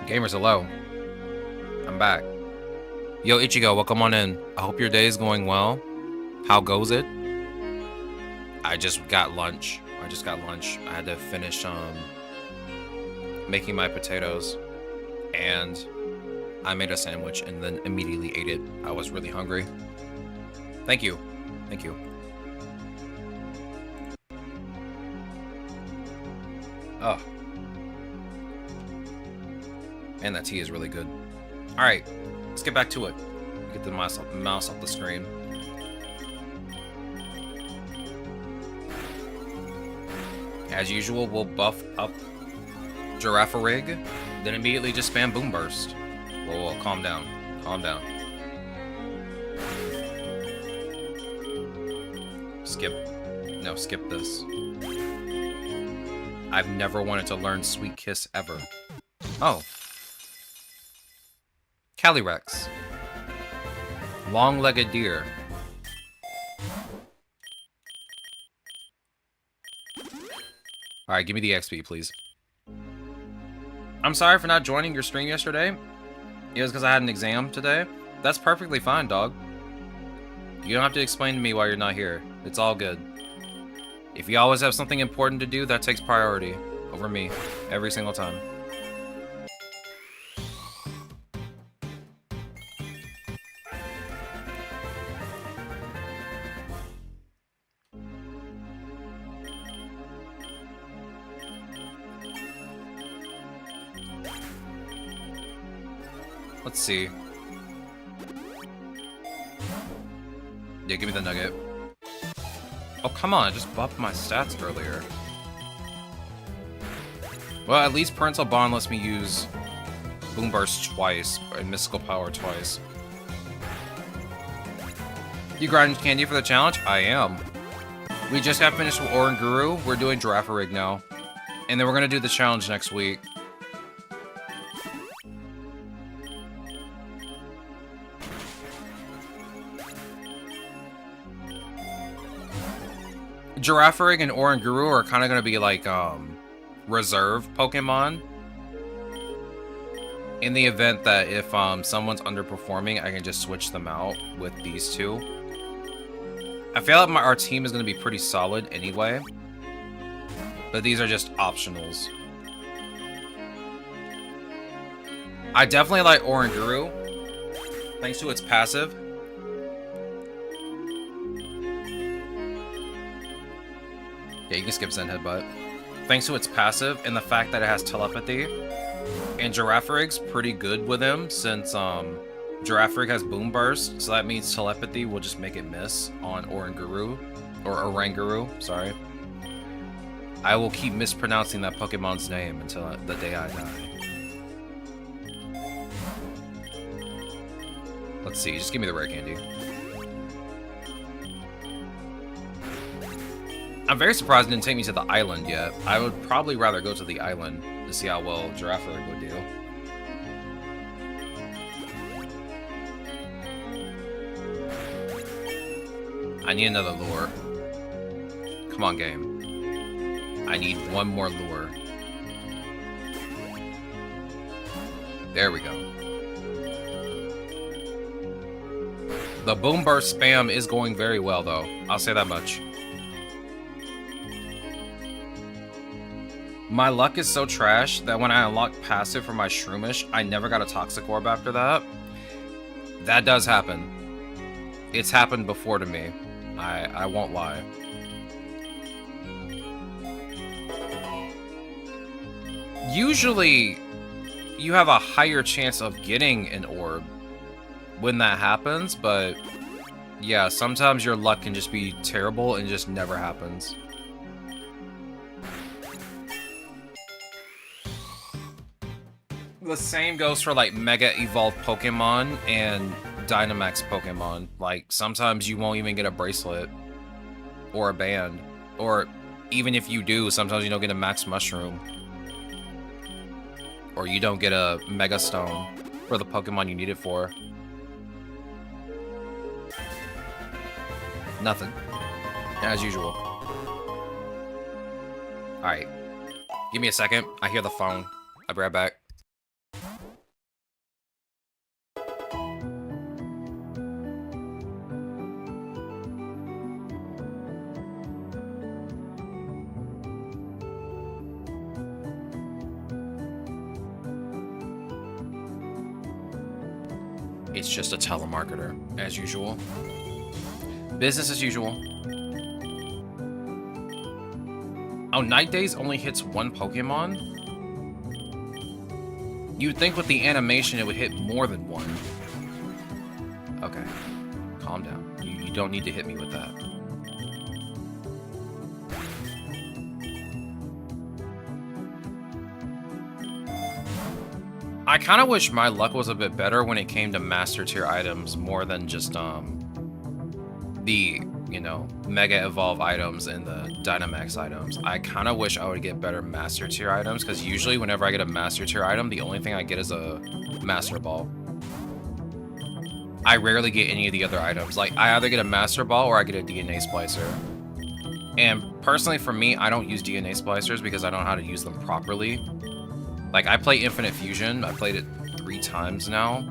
Gamers, hello. I'm back. Yo, Ichigo, welcome on in. I hope your day is going well. How goes it? I just got lunch. I had to finish making my potatoes, and I made a sandwich and then immediately ate it. I was really hungry. Thank you. Thank you. Oh. Man, that tea is really good. Alright, let's get back to it. Get the mouse off the screen. As usual, we'll buff up Giraffe-Rig, then immediately just spam Boom Burst. Whoa, calm down. Calm down. Skip this. I've never wanted to learn Sweet Kiss ever. Oh. Calyrex. Long-legged deer. Alright, give me the XP, please. I'm sorry for not joining your stream yesterday. It was because I had an exam today. That's perfectly fine, dog. You don't have to explain to me why you're not here. It's all good. If you always have something important to do, that takes priority over me every single time. Let's see. Yeah, give me the nugget. Oh, come on, I just buffed my stats earlier. Well, at least Parental Bond lets me use Boom Burst twice, and Mystical Power twice. You grinding candy for the challenge? I am. We just got finished with Oran Guru. We're doing Giraffe-Rig now. And then we're gonna do the challenge next week. Giraffe-Rig and Oran Guru are kind of going to be like reserve Pokemon. In the event that if someone's underperforming, I can just switch them out with these two. I feel like our team is going to be pretty solid anyway. But these are just optionals. I definitely like Oran Guru, thanks to its passive. Yeah, you can skip Zen Headbutt. Thanks to its passive and the fact that it has telepathy. And Giraffe-Rig's pretty good with him since Giraffe-Rig has Boom Burst, so that means telepathy will just make it miss on Oranguru. Or Oranguru, sorry. I will keep mispronouncing that Pokemon's name until the day I die. Let's see, just give me the rare candy. I'm very surprised it didn't take me to the island yet. I would probably rather go to the island to see how well Giraffe-Rig would do. I need another lure. Come on, game. I need one more lure. There we go. The Boom Burst spam is going very well, though. I'll say that much. My luck is so trash that when I unlocked passive for my Shroomish, I never got a Toxic Orb after that. That does happen. It's happened before to me. I won't lie. Usually, you have a higher chance of getting an orb when that happens, but yeah, sometimes your luck can just be terrible and just never happens. The same goes for like Mega Evolved Pokemon and Dynamax Pokemon. Like, sometimes you won't even get a bracelet or a band. Or even if you do, sometimes you don't get a Max Mushroom. Or you don't get a Mega Stone for the Pokemon you need it for. Nothing. As usual. Alright. Give me a second. I hear the phone. I'll be right back. It's just a telemarketer, as usual. Business as usual. Oh, Night Days only hits one Pokemon? You'd think with the animation it would hit more than one. Okay. Calm down. You don't need to hit me with that. I kind of wish my luck was a bit better when it came to Master Tier items more than just, the, you know, Mega Evolve items and the Dynamax items. I kind of wish I would get better Master Tier items, because usually whenever I get a Master Tier item, the only thing I get is a Master Ball. I rarely get any of the other items. Like, I either get a Master Ball or I get a DNA Splicer. And personally, for me, I don't use DNA Splicers because I don't know how to use them properly. Like, I play Infinite Fusion. I played it 3 times now.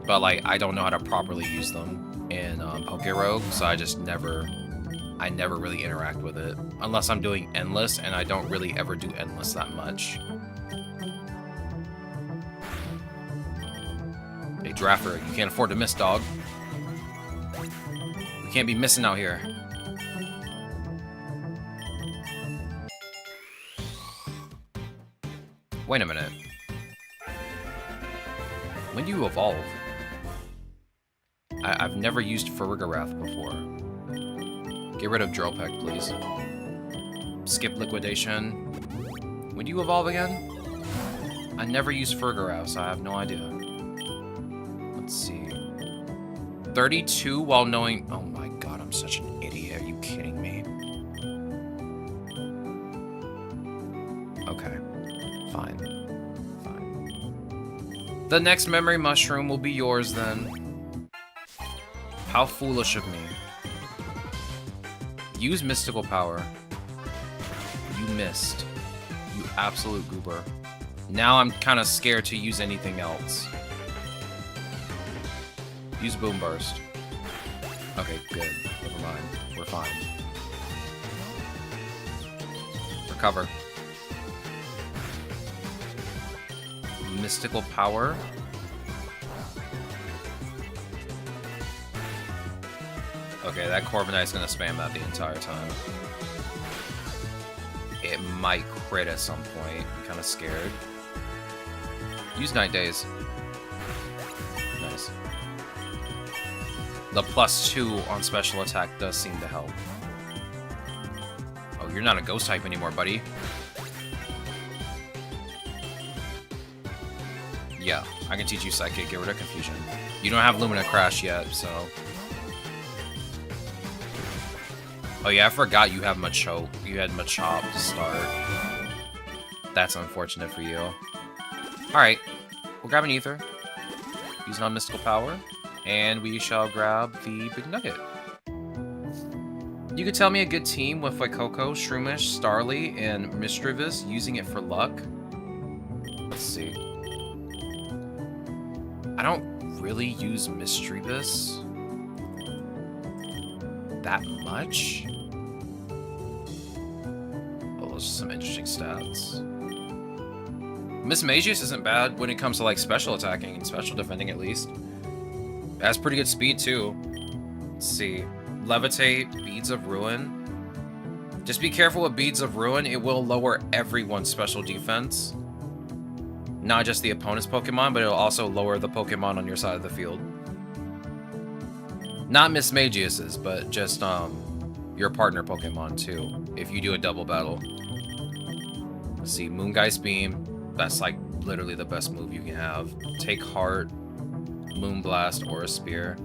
But, like, I don't know how to properly use them in PokéRogue, so I never really interact with it. Unless I'm doing Endless, and I don't really ever do Endless that much. Hey, Drafter, you can't afford to miss, dog. You can't be missing out here. Wait a minute. When do you evolve? I've never used Farigarath before. Get rid of Drill Peck, please. Skip Liquidation. When do you evolve again? I never used Farigarath, so I have no idea. Let's see. 32 while knowing... Oh my god, I'm such an idiot. Are you kidding me? Okay. Fine. Fine. The next memory mushroom will be yours, then. How foolish of me. Use mystical power. You missed. You absolute goober. Now I'm kind of scared to use anything else. Use Boom Burst. Okay, good. Never mind. We're fine. Recover. Mystical power. Okay, that Corviknight's gonna spam that the entire time. It might crit at some point. I'm kind of scared. Use Night Days. Nice. The +2 on special attack does seem to help. Oh, you're not a ghost type anymore, buddy. Yeah, I can teach you Psychic. Get rid of Confusion. You don't have Lumina Crash yet, so... Oh yeah, I forgot you have Machop. You had Machop to start. That's unfortunate for you. Alright, we'll grab an Ether. Use non-mystical power. And we shall grab the Big Nugget. You could tell me a good team with Fuecoco, Shroomish, Starly, and Mischievous using it for luck. Let's see. I don't really use Mischievous that much. Oh, those are some interesting stats. Mismagius isn't bad when it comes to like special attacking and special defending at least. It has pretty good speed too. Let's see. Levitate, Beads of Ruin. Just be careful with Beads of Ruin, it will lower everyone's special defense. Not just the opponent's Pokemon, but it'll also lower the Pokemon on your side of the field. Not Mismagius's, but just your partner Pokemon too, if you do a double battle. Let's see, Moongeist Beam. That's like literally the best move you can have. Take Heart, Moonblast, or a Spear.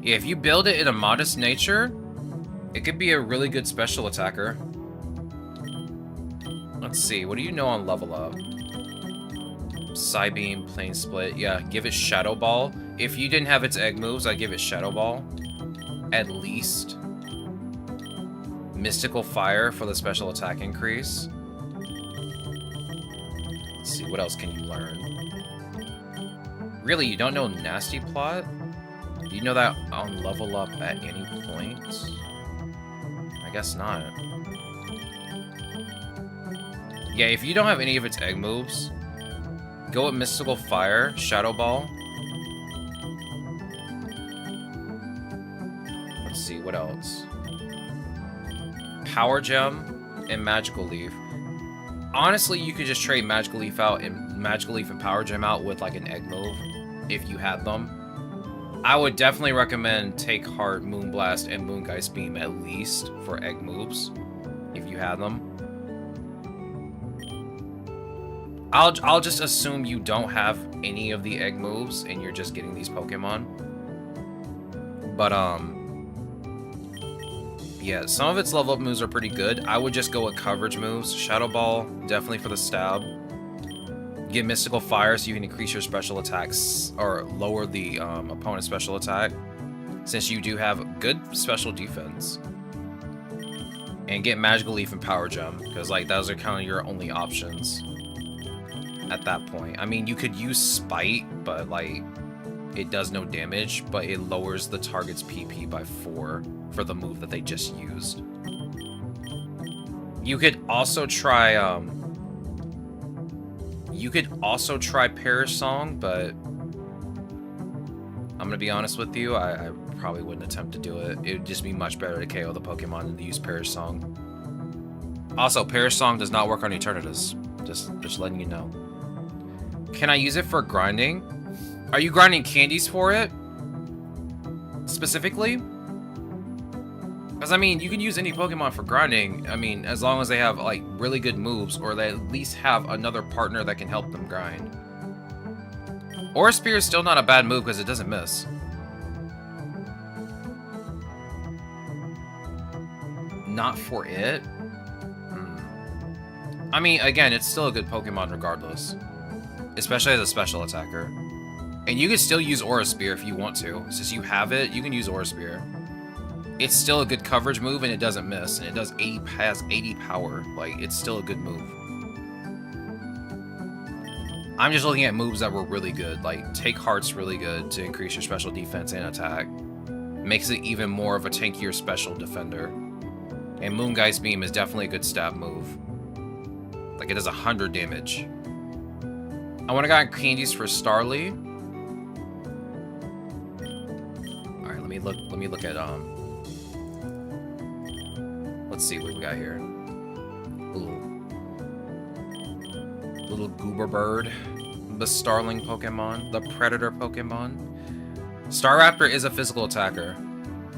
Yeah, if you build it in a modest nature, it could be a really good special attacker. Let's see, what do you know on level up? Psybeam, Plane Split. Yeah, give it Shadow Ball. If you didn't have its egg moves, I'd give it Shadow Ball. At least. Mystical Fire for the special attack increase. Let's see, what else can you learn? Really, you don't know Nasty Plot? Do you know that on level up at any point? I guess not. Yeah, if you don't have any of its egg moves, Go with Mystical Fire, Shadow Ball. Let's see, what else? Power Gem and Magical Leaf. Honestly, you could just trade Magical Leaf out and Magical Leaf and Power Gem out with like an egg move if you had them. I would definitely recommend Take Heart, Moonblast, and Moongeist Beam at least for egg moves if you had them. I'll just assume you don't have any of the egg moves and you're just getting these Pokemon. But yeah, some of its level up moves are pretty good. I would just go with coverage moves. Shadow Ball, definitely for the stab. Get Mystical Fire so you can increase your special attacks or lower the opponent's special attack, since you do have good special defense. And get Magical Leaf and Power Gem, because like those are kind of your only options at that point. I mean, you could use Spite, but like it does no damage, but it lowers the target's PP by 4 for the move that they just used. You could also try Perish Song, but I'm gonna be honest with you, I probably wouldn't attempt to do it. It would just be much better to KO the Pokemon than to use Perish Song. Also, Perish Song does not work on Eternatus. Just letting you know. Can I use it for grinding? Are you grinding candies for it? Specifically? Because, I mean, you can use any Pokemon for grinding, I mean, as long as they have, like, really good moves, or they at least have another partner that can help them grind. Aura Spear is still not a bad move because it doesn't miss. Not for it? I mean, again, it's still a good Pokemon regardless. Especially as a special attacker. And you can still use Aura Spear if you want to. Since you have it, you can use Aura Spear. It's still a good coverage move and it doesn't miss. And it has 80 power. Like, it's still a good move. I'm just looking at moves that were really good. Like, Take Heart's really good to increase your special defense and attack. Makes it even more of a tankier special defender. And Moongeist Beam is definitely a good stab move. Like, it does 100 damage. I want to get candies for Starly. Alright, let me look at let's see what we got here. Little Goober Bird. The Starling Pokemon. The Predator Pokemon. Staraptor is a physical attacker.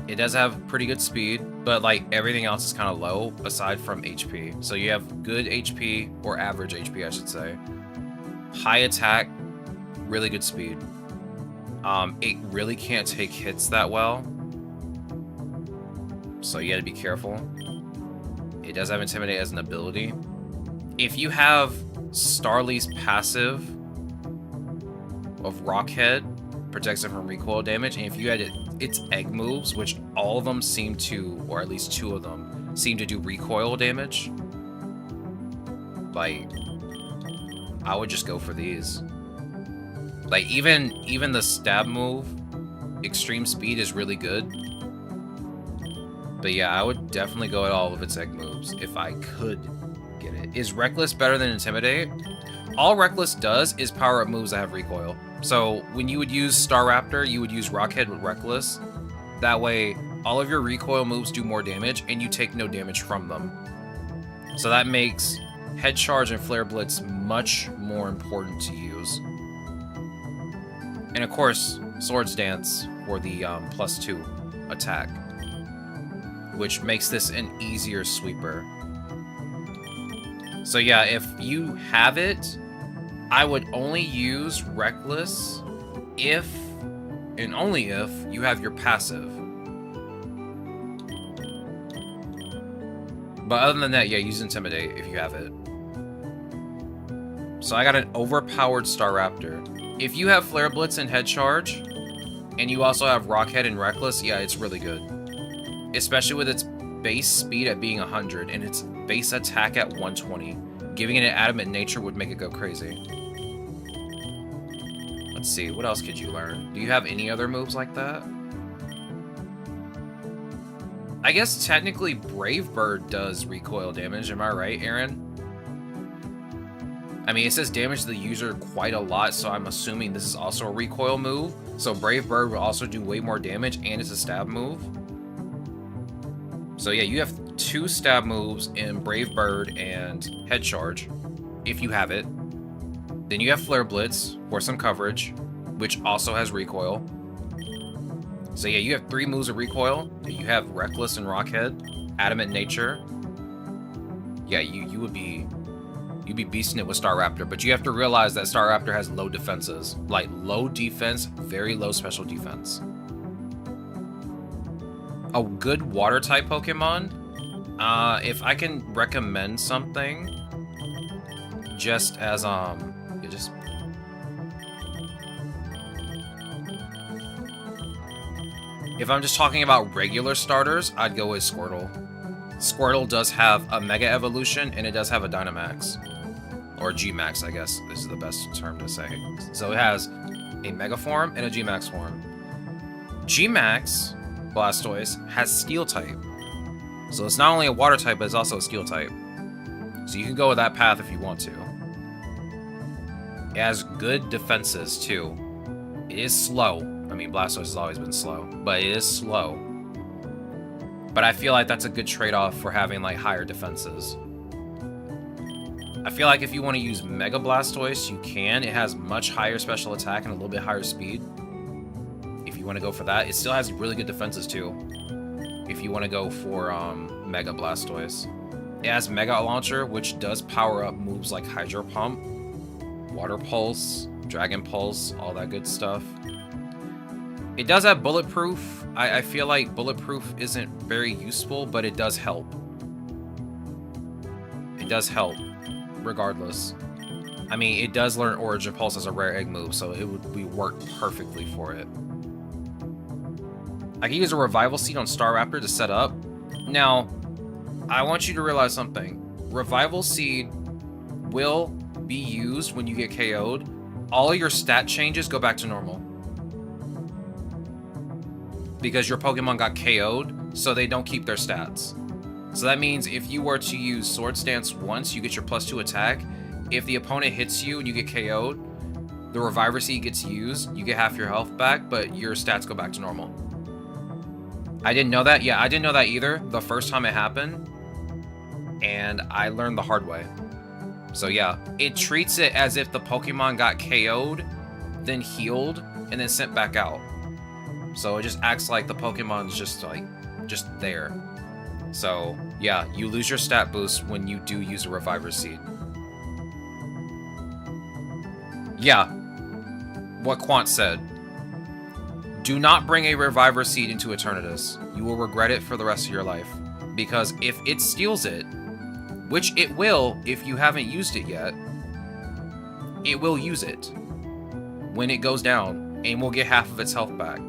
It does have pretty good speed, but like everything else is kind of low aside from HP. So you have good HP, or average HP I should say. High attack, really good speed. It really can't take hits that well, so you gotta be careful. It does have Intimidate as an ability. If you have Starly's passive of Rockhead, protects it from recoil damage, and if you had its egg moves, which all of them seem to, or at least 2 of them, seem to do recoil damage, like, I would just go for these. Like, even the stab move, Extreme Speed, is really good. But yeah, I would definitely go at all of its egg moves if I could get it. Is Reckless better than Intimidate? All Reckless does is power up moves that have recoil. So when you would use Staraptor, you would use Rockhead with Reckless. That way, all of your recoil moves do more damage, and you take no damage from them. So that makes Head Charge and Flare Blitz much more important to use. And of course, Swords Dance for the +2 attack, which makes this an easier sweeper. So yeah, if you have it, I would only use Reckless if, and only if, you have your passive. But other than that, yeah, use Intimidate if you have it. So I got an overpowered Staraptor. If you have Flare Blitz and Head Charge, and you also have Rockhead and Reckless, yeah, it's really good. Especially with its base speed at being 100 and its base attack at 120. Giving it an Adamant Nature would make it go crazy. Let's see, what else could you learn? Do you have any other moves like that? I guess technically Brave Bird does recoil damage, am I right, Aaron? I mean, it says damage the user quite a lot, so I'm assuming this is also a recoil move. So Brave Bird will also do way more damage, and it's a stab move. So yeah, you have 2 stab moves in Brave Bird and Head Charge, if you have it. Then you have Flare Blitz for some coverage, which also has recoil. So yeah, you have 3 moves of recoil. You have Reckless and Rockhead, Adamant Nature. Yeah, you'd be beasting it with Staraptor, but you have to realize that Staraptor has low defenses. Like, low defense, very low special defense. A good Water-type Pokemon, if I can recommend something, just as, if I'm just talking about regular starters, I'd go with Squirtle. Squirtle does have a Mega Evolution, and it does have a Dynamax. Or G-Max, I guess, is the best term to say. So it has a Mega form and a G-Max form. G-Max, Blastoise, has Steel type. So it's not only a Water type, but it's also a Steel type. So you can go with that path if you want to. It has good defenses, too. It is slow. I mean, Blastoise has always been slow, but it is slow. But I feel like that's a good trade-off for having, like, higher defenses. I feel like if you want to use Mega Blastoise, you can. It has much higher special attack and a little bit higher speed. If you want to go for that. It still has really good defenses, too. If you want to go for Mega Blastoise. It has Mega Launcher, which does power up moves like Hydro Pump, Water Pulse, Dragon Pulse, all that good stuff. It does have Bulletproof. I feel like Bulletproof isn't very useful, but it does help. It does help, regardless. I mean, it does learn Origin Pulse as a rare egg move, so it would work perfectly for it. I can use a Revival Seed on Staraptor to set up. Now, I want you to realize something. Revival Seed will be used when you get KO'd. All your stat changes go back to normal. Because your Pokemon got KO'd, so they don't keep their stats. So that means if you were to use Swords Dance once, you get your +2 attack. If the opponent hits you and you get KO'd, the Reviver Seed gets used, you get half your health back, but your stats go back to normal. I didn't know that. Yeah, I didn't know that either the first time it happened. And I learned the hard way. So yeah, it treats it as if the Pokemon got KO'd, then healed, and then sent back out. So it just acts like the Pokemon's just there. So yeah, you lose your stat boost when you do use a Reviver Seed. Yeah, what Quant said. Do not bring a Reviver Seed into Eternatus. You will regret it for the rest of your life. Because if it steals it, which it will if you haven't used it yet, it will use it when it goes down and will get half of its health back.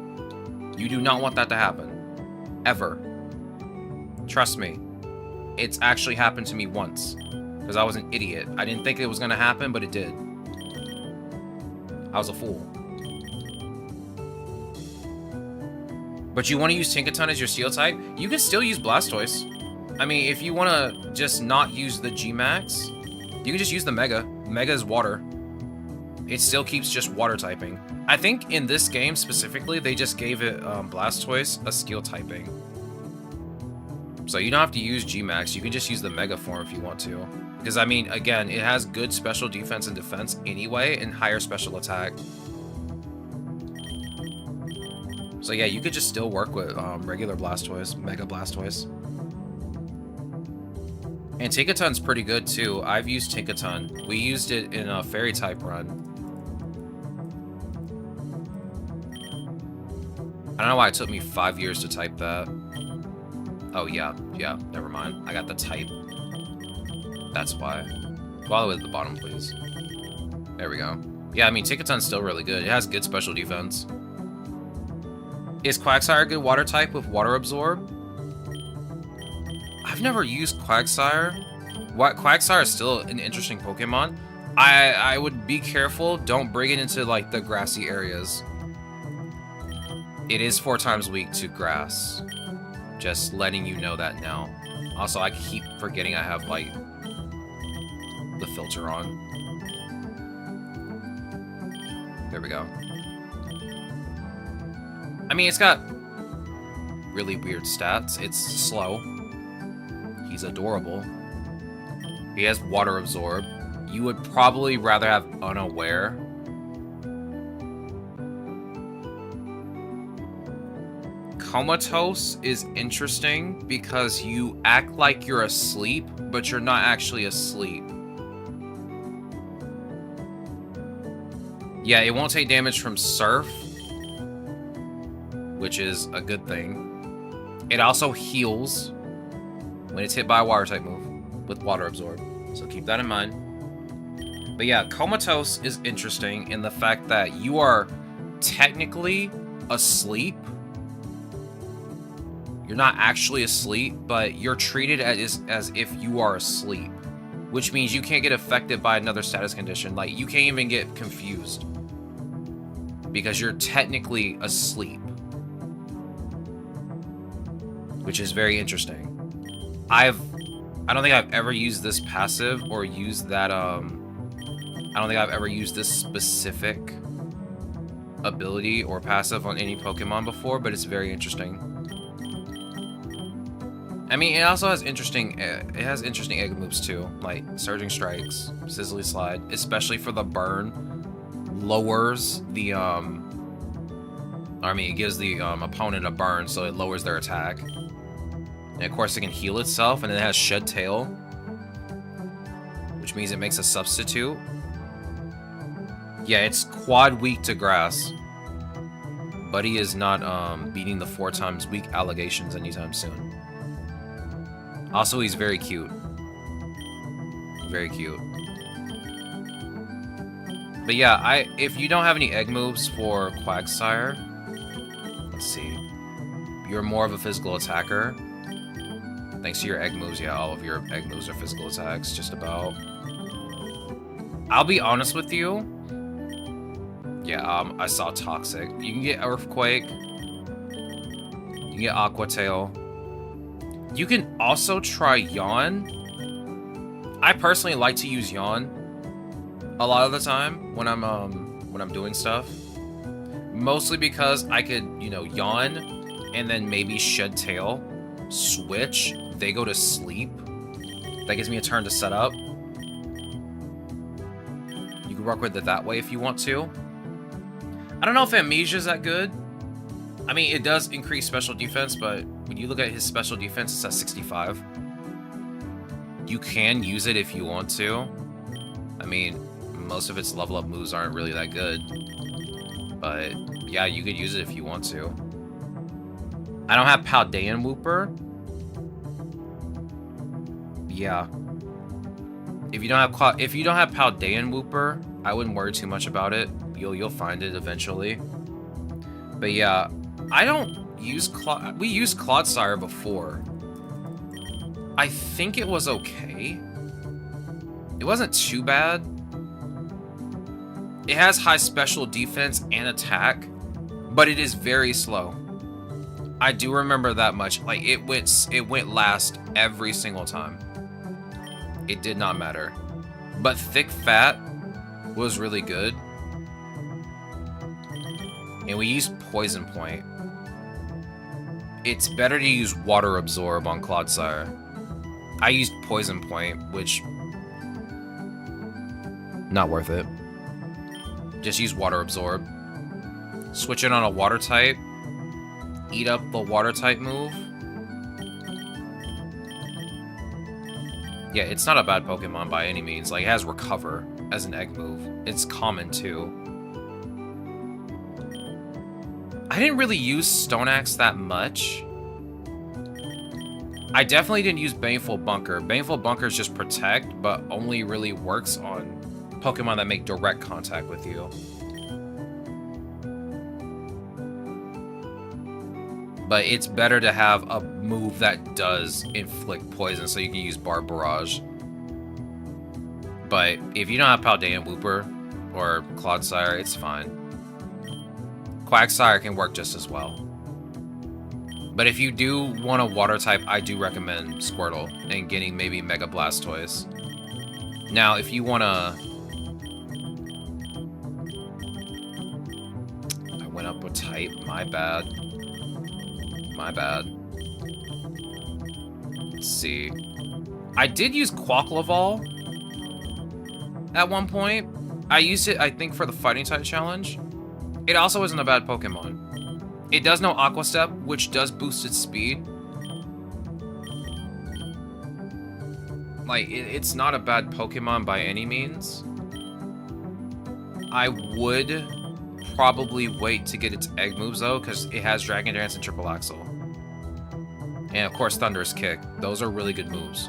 You do not want that to happen. Ever. Trust me. It's actually happened to me once. Because I was an idiot. I didn't think it was going to happen, but it did. I was a fool. But you want to use Tinkaton as your Steel type? You can still use Blastoise. I mean, if you want to just not use the G-Max, you can just use the Mega. Mega is water. It still keeps just water typing. I think in this game specifically, they just gave it Blastoise a Steel typing. So you don't have to use G-Max. You can just use the Mega form if you want to. Because, I mean, again, it has good special defense and defense anyway, and higher special attack. So yeah, you could just still work with regular Blastoise, Mega Blastoise. And Tinkaton's pretty good too. I've used Tinkaton. We used it in a Fairy type run. I don't know why it took me 5 years to type that. Oh yeah, never mind. I got the type. That's why. Go all the way to the bottom, please. There we go. Yeah, I mean, Tinkaton's still really good. It has good special defense. Is Quagsire a good water type with Water Absorb? I've never used Quagsire. Quagsire is still an interesting Pokemon. I would be careful. Don't bring it into, like, the grassy areas. It is 4 times weak to grass. Just letting you know that now. Also, I keep forgetting I have, like, the filter on. There we go. I mean, it's got really weird stats. It's slow. He's adorable. He has water absorb. You would probably rather have unaware. Comatose is interesting because you act like you're asleep, but you're not actually asleep. Yeah, it won't take damage from Surf, which is a good thing. It also heals when it's hit by a water type move with water absorb. So keep that in mind. But yeah, Comatose is interesting in the fact that you are technically asleep. You're not actually asleep, but you're treated as if you are asleep, which means you can't get affected by another status condition. Like, you can't even get confused because you're technically asleep, which is very interesting. I don't think I've ever used this passive or used that, I don't think I've ever used this specific ability or passive on any Pokemon before, but it's very interesting. I mean, it also has interesting, egg moves too, like Surging Strikes, Sizzly Slide, especially for the burn, lowers the, I mean, it gives the opponent a burn, so it lowers their attack. And of course, it can heal itself, and it has Shed Tail, which means it makes a substitute. Yeah, it's quad weak to grass. Buddy is not beating the 4 times weak allegations anytime soon. Also, he's very cute. Very cute. But yeah, if you don't have any egg moves for Quagsire, let's see. You're more of a physical attacker. Thanks to your egg moves, yeah, all of your egg moves are physical attacks, just about. I'll be honest with you. Yeah, I saw Toxic. You can get Earthquake. You can get Aqua Tail. You can also try Yawn. I personally like to use Yawn a lot of the time when I'm doing stuff. Mostly because I could, you know, Yawn and then maybe Shed Tail, switch, they go to sleep. That gives me a turn to set up. You can work with it that way if you want to. I don't know if Amnesia is that good. I mean, it does increase special defense, but when you look at his special defense, it's at 65. You can use it if you want to. I mean, most of its level up moves aren't really that good. But yeah, you could use it if you want to. I don't have Paldean Wooper. Yeah. If you don't have Paldean Wooper, I wouldn't worry too much about it. You'll find it eventually. But yeah, I don't use we used Clodsire before. I think it was okay. It wasn't too bad. It has high special defense and attack, but it is very slow. I do remember that much. Like, it went last every single time. It did not matter. But Thick Fat was really good. And we used Poison Point. It's better to use Water Absorb on Clodsire. I used Poison Point, which... not worth it. Just use Water Absorb. Switch it on a Water type. Eat up the Water type move. Yeah, it's not a bad Pokemon by any means. Like, it has Recover as an egg move. It's common, too. I didn't really use Stone Axe that much. I definitely didn't use Baneful Bunker. Baneful Bunker is just Protect, but only really works on Pokemon that make direct contact with you. But it's better to have a move that does inflict poison, so you can use Barb Barrage. But if you don't have Paldean Wooper or Clodsire, it's fine. Quagsire can work just as well. But if you do want a water type, I do recommend Squirtle and getting maybe Mega Blastoise. Now, if you want to... type. My bad. My bad. Let's see. I did use Quackleval at one point. I used it, I think, for the fighting type challenge. It also isn't a bad Pokemon. It does know Aqua Step, which does boost its speed. Like, it's not a bad Pokemon by any means. I would probably wait to get its egg moves, though, because it has Dragon Dance and Triple Axle. And, of course, Thunderous Kick. Those are really good moves.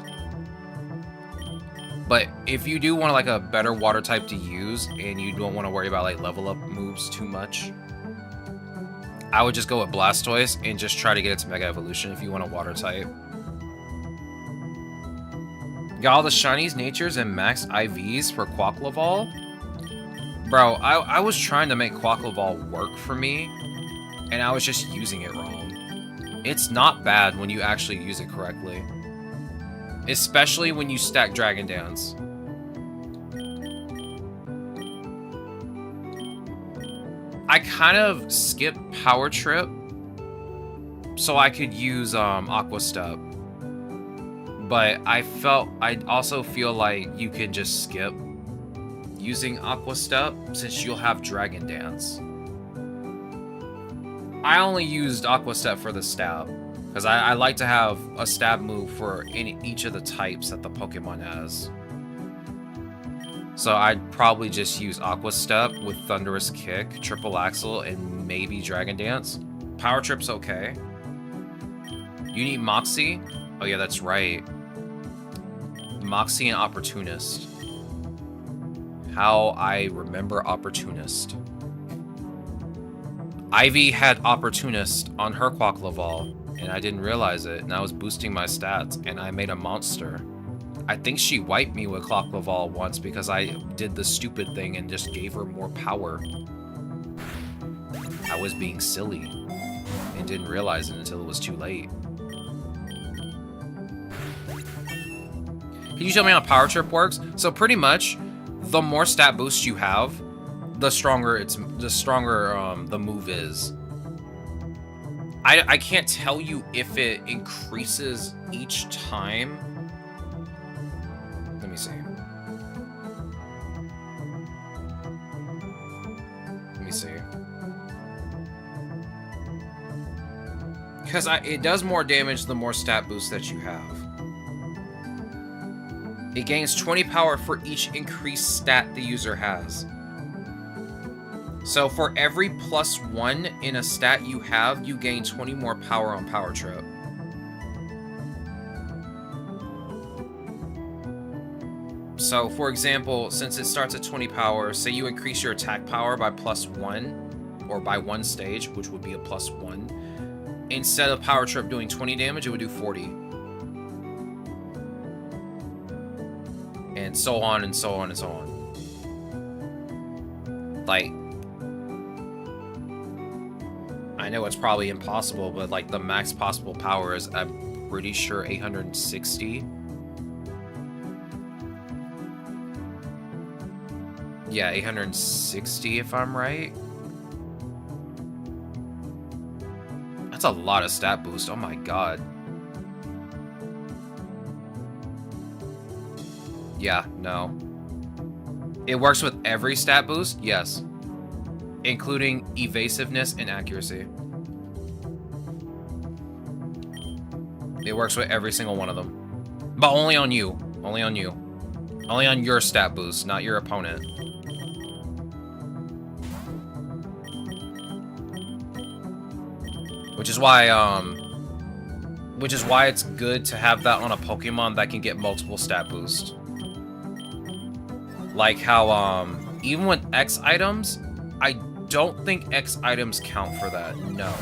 But if you do want, like, a better water type to use, and you don't want to worry about, like, level up moves too much, I would just go with Blastoise and just try to get its Mega Evolution if you want a water type. Got all the Shinies, Natures, and Max IVs for Quackleval. Bro, I was trying to make Quackleval work for me, and I was just using it wrong. It's not bad when you actually use it correctly. Especially when you stack Dragon Dance. I kind of skipped Power Trip so I could use Aqua Step. But I also feel like you can just skip using Aqua Step since you'll have Dragon Dance. I only used Aqua Step for the stab because I like to have a stab move for each of the types that the Pokemon has. So I'd probably just use Aqua Step with Thunderous Kick, Triple Axle, and maybe Dragon Dance. Power Trip's okay. You need Moxie? Oh yeah, that's right. Moxie and Opportunist. How I remember Opportunist. Ivy had Opportunist on her Quackleval, and I didn't realize it, and I was boosting my stats, and I made a monster. I think she wiped me with Quackleval once because I did the stupid thing and just gave her more power. I was being silly and didn't realize it until it was too late. Can you tell me how Power Trip works? So pretty much, the more stat boost you have, the stronger the move is. I can't tell you if it increases each time. Let me see. Let me see. Because it does more damage the more stat boost that you have. It gains 20 power for each increased stat the user has. So for every +1 in a stat you have, you gain 20 more power on Power Trip. So for example, since it starts at 20 power, say you increase your attack power by +1, or by 1 stage, which would be a +1. Instead of Power Trip doing 20 damage, it would do 40. And so on and so on and so on. Like, I know it's probably impossible, but like the max possible power is, I'm pretty sure, 860. Yeah, 860 if I'm right. That's a lot of stat boost, oh my god. Yeah, no. It works with every stat boost? Yes. Including evasiveness and accuracy. It works with every single one of them. But only on you. Only on you. Only on your stat boost, not your opponent. Which is why it's good to have that on a Pokemon that can get multiple stat boosts. Like how, even with X items, I don't think X items count for that, no.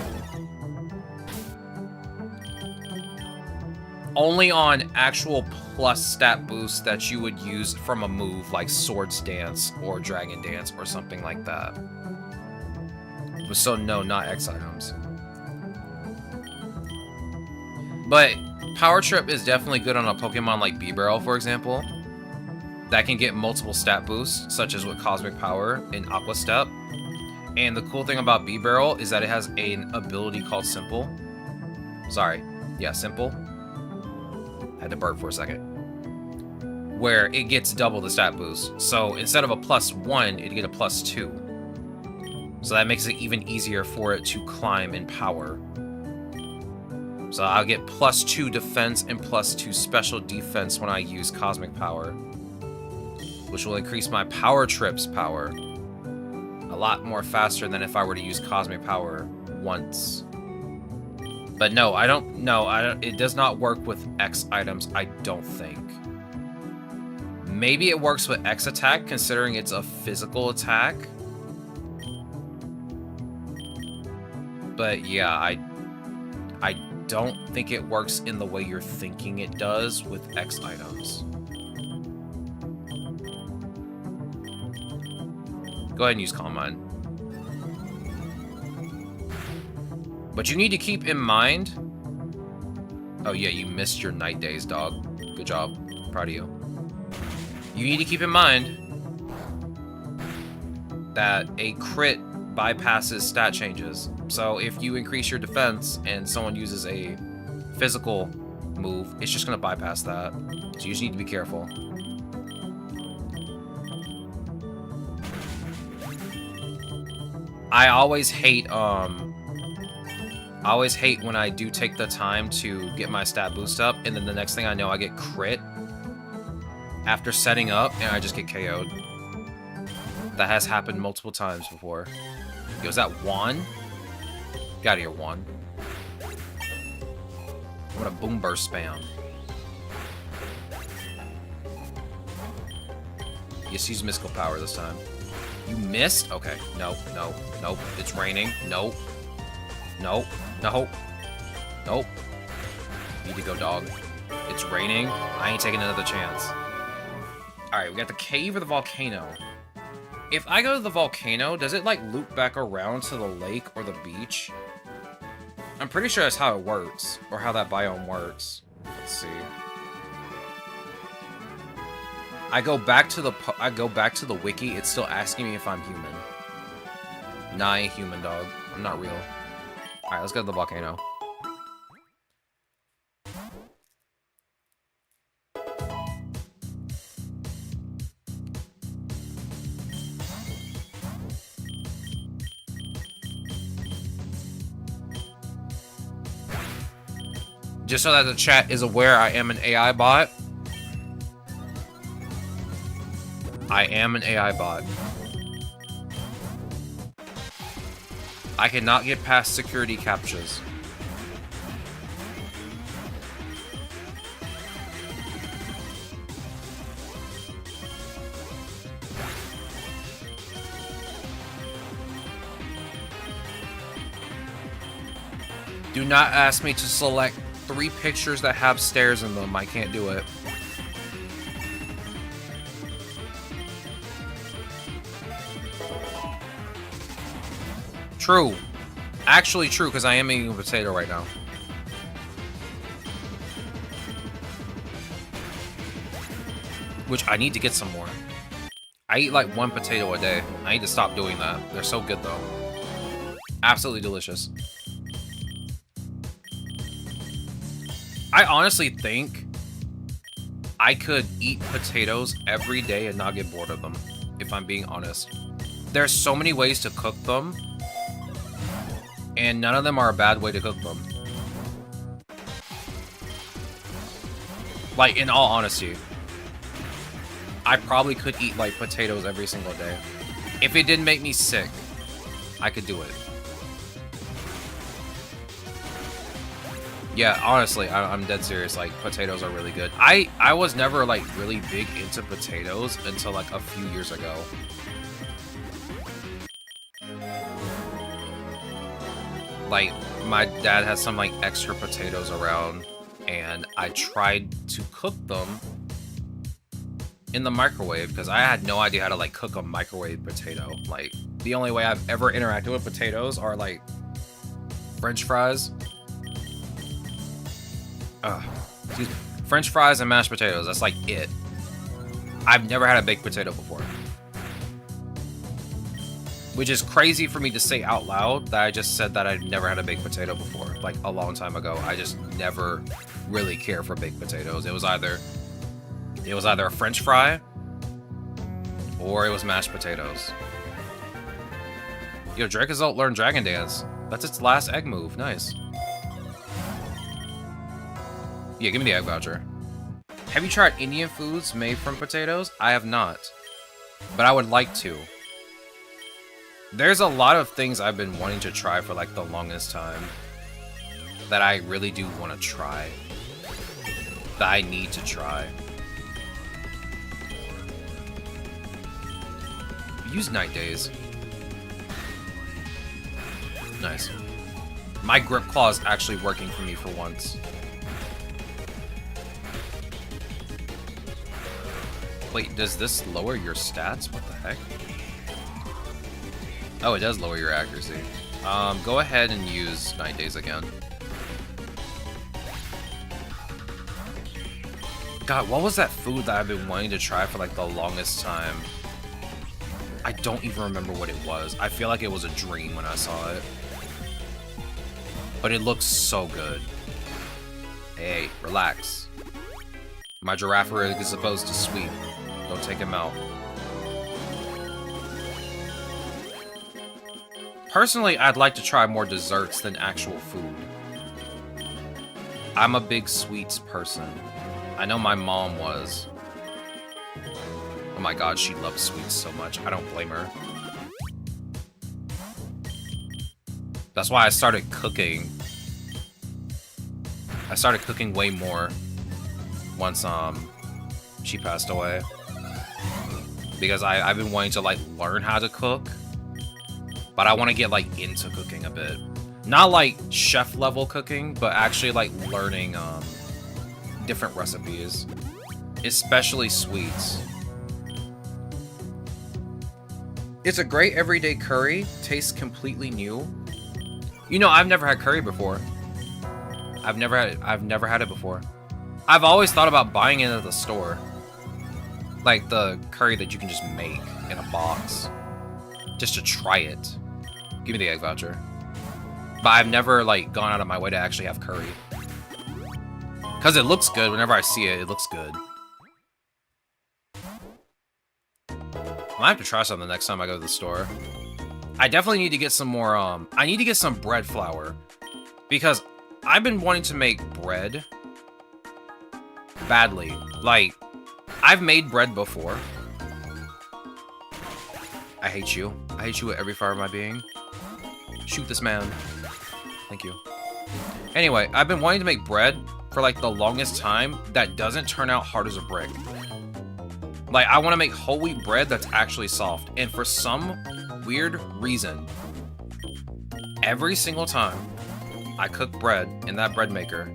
Only on actual plus stat boosts that you would use from a move like Swords Dance or Dragon Dance or something like that. So no, not X items. But Power Trip is definitely good on a Pokemon like Bibarel, for example, that can get multiple stat boosts, such as with Cosmic Power and Aqua Step. And the cool thing about B-Barrel is that it has an ability called Simple. Sorry. Yeah, Simple. Had to burp for a second. Where it gets double the stat boost. So instead of a +1, it'd get a +2. So that makes it even easier for it to climb in power. So I'll get +2 defense and +2 special defense when I use Cosmic Power, which will increase my Power Trip's power a lot more faster than if I were to use Cosmic Power once. But no, I don't. It does not work with X items, I don't think. Maybe it works with X attack, considering it's a physical attack. But yeah, I don't think it works in the way you're thinking it does with X items. Go ahead and use Calm Mind. But you need to keep in mind... Oh yeah, you missed your night days, dog. Good job. Proud of you. You need to keep in mind that a crit bypasses stat changes. So if you increase your defense and someone uses a physical move, it's just going to bypass that. So you just need to be careful. I always hate when I do take the time to get my stat boost up, and then the next thing I know I get crit after setting up, and I just get KO'd. That has happened multiple times before. Yo, is that Juan? Get out of here, Juan. I'm gonna boom burst spam. Just use mystical power this time. You missed? Okay. Nope, nope, nope. It's raining. Nope. Nope. Nope. Nope. Need to go, dog. It's raining. I ain't taking another chance. Alright, we got the cave or the volcano. If I go to the volcano, does it, like, loop back around to the lake or the beach? I'm pretty sure that's how it works, or how that biome works. Let's see. I go back to the wiki, it's still asking me if I'm human. Nah, I ain't human, dog. I'm not real. Alright, let's go to the volcano. Just so that the chat is aware, I am an AI bot. I am an AI bot. I cannot get past security captchas. Do not ask me to select 3 pictures that have stairs in them. I can't do it. True. Actually true, because I am eating a potato right now. Which I need to get some more. I eat like 1 potato a day. I need to stop doing that. They're so good though. Absolutely delicious. I honestly think I could eat potatoes every day and not get bored of them, if I'm being honest. There's so many ways to cook them, and none of them are a bad way to cook them. Like, in all honesty, I probably could eat, like, potatoes every single day. If it didn't make me sick, I could do it. Yeah, honestly, I'm dead serious. Like, potatoes are really good. I was never, like, really big into potatoes until, like, a few years ago. Like, my dad had some, like, extra potatoes around, and I tried to cook them in the microwave, because I had no idea how to, like, cook a microwave potato. Like, the only way I've ever interacted with potatoes are, like, French fries. Excuse me. French fries and mashed potatoes. That's like it. I've never had a baked potato before. Which is crazy for me to say out loud that I just said that I'd never had a baked potato before. Like, a long time ago. I just never really cared for baked potatoes. It was either a French fry or it was mashed potatoes. Yo, Dracozolt learned Dragon Dance. That's its last egg move. Nice. Yeah, give me the egg voucher. Have you tried Indian foods made from potatoes? I have not. But I would like to. There's a lot of things I've been wanting to try for like the longest time. That I really do want to try. That I need to try. Use Night Days. Nice. My Grip Claw is actually working for me for once. Wait, does this lower your stats? What the heck? Oh, it does lower your accuracy. Go ahead and use Night Days again. God, what was that food that I've been wanting to try for like the longest time? I don't even remember what it was. I feel like it was a dream when I saw it. But it looks so good. Hey, relax. My giraffe is supposed to sweep. Don't take him out. Personally, I'd like to try more desserts than actual food. I'm a big sweets person. I know my mom was. Oh my god, she loves sweets so much. I don't blame her. That's why I started cooking. I started cooking way more once she passed away. Because I've been wanting to like learn how to cook. But I want to get like into cooking a bit. Not like chef level cooking, but actually like learning different recipes. Especially sweets. It's a great everyday curry. Tastes completely new. You know, I've never had curry before. I've never had it before. I've always thought about buying it at the store. Like the curry that you can just make in a box. Just to try it. Give me the egg voucher. But I've never like gone out of my way to actually have curry. Cause it looks good. Whenever I see it, it looks good. I might have to try something the next time I go to the store. I definitely need to get some more, I need to get some bread flour. Because I've been wanting to make bread badly. Like, I've made bread before. I hate you. I hate you with every fiber of my being. Shoot this man. Thank you. Anyway, I've been wanting to make bread for like the longest time that doesn't turn out hard as a brick. Like, I want to make whole wheat bread that's actually soft. And for some weird reason, every single time I cook bread in that bread maker,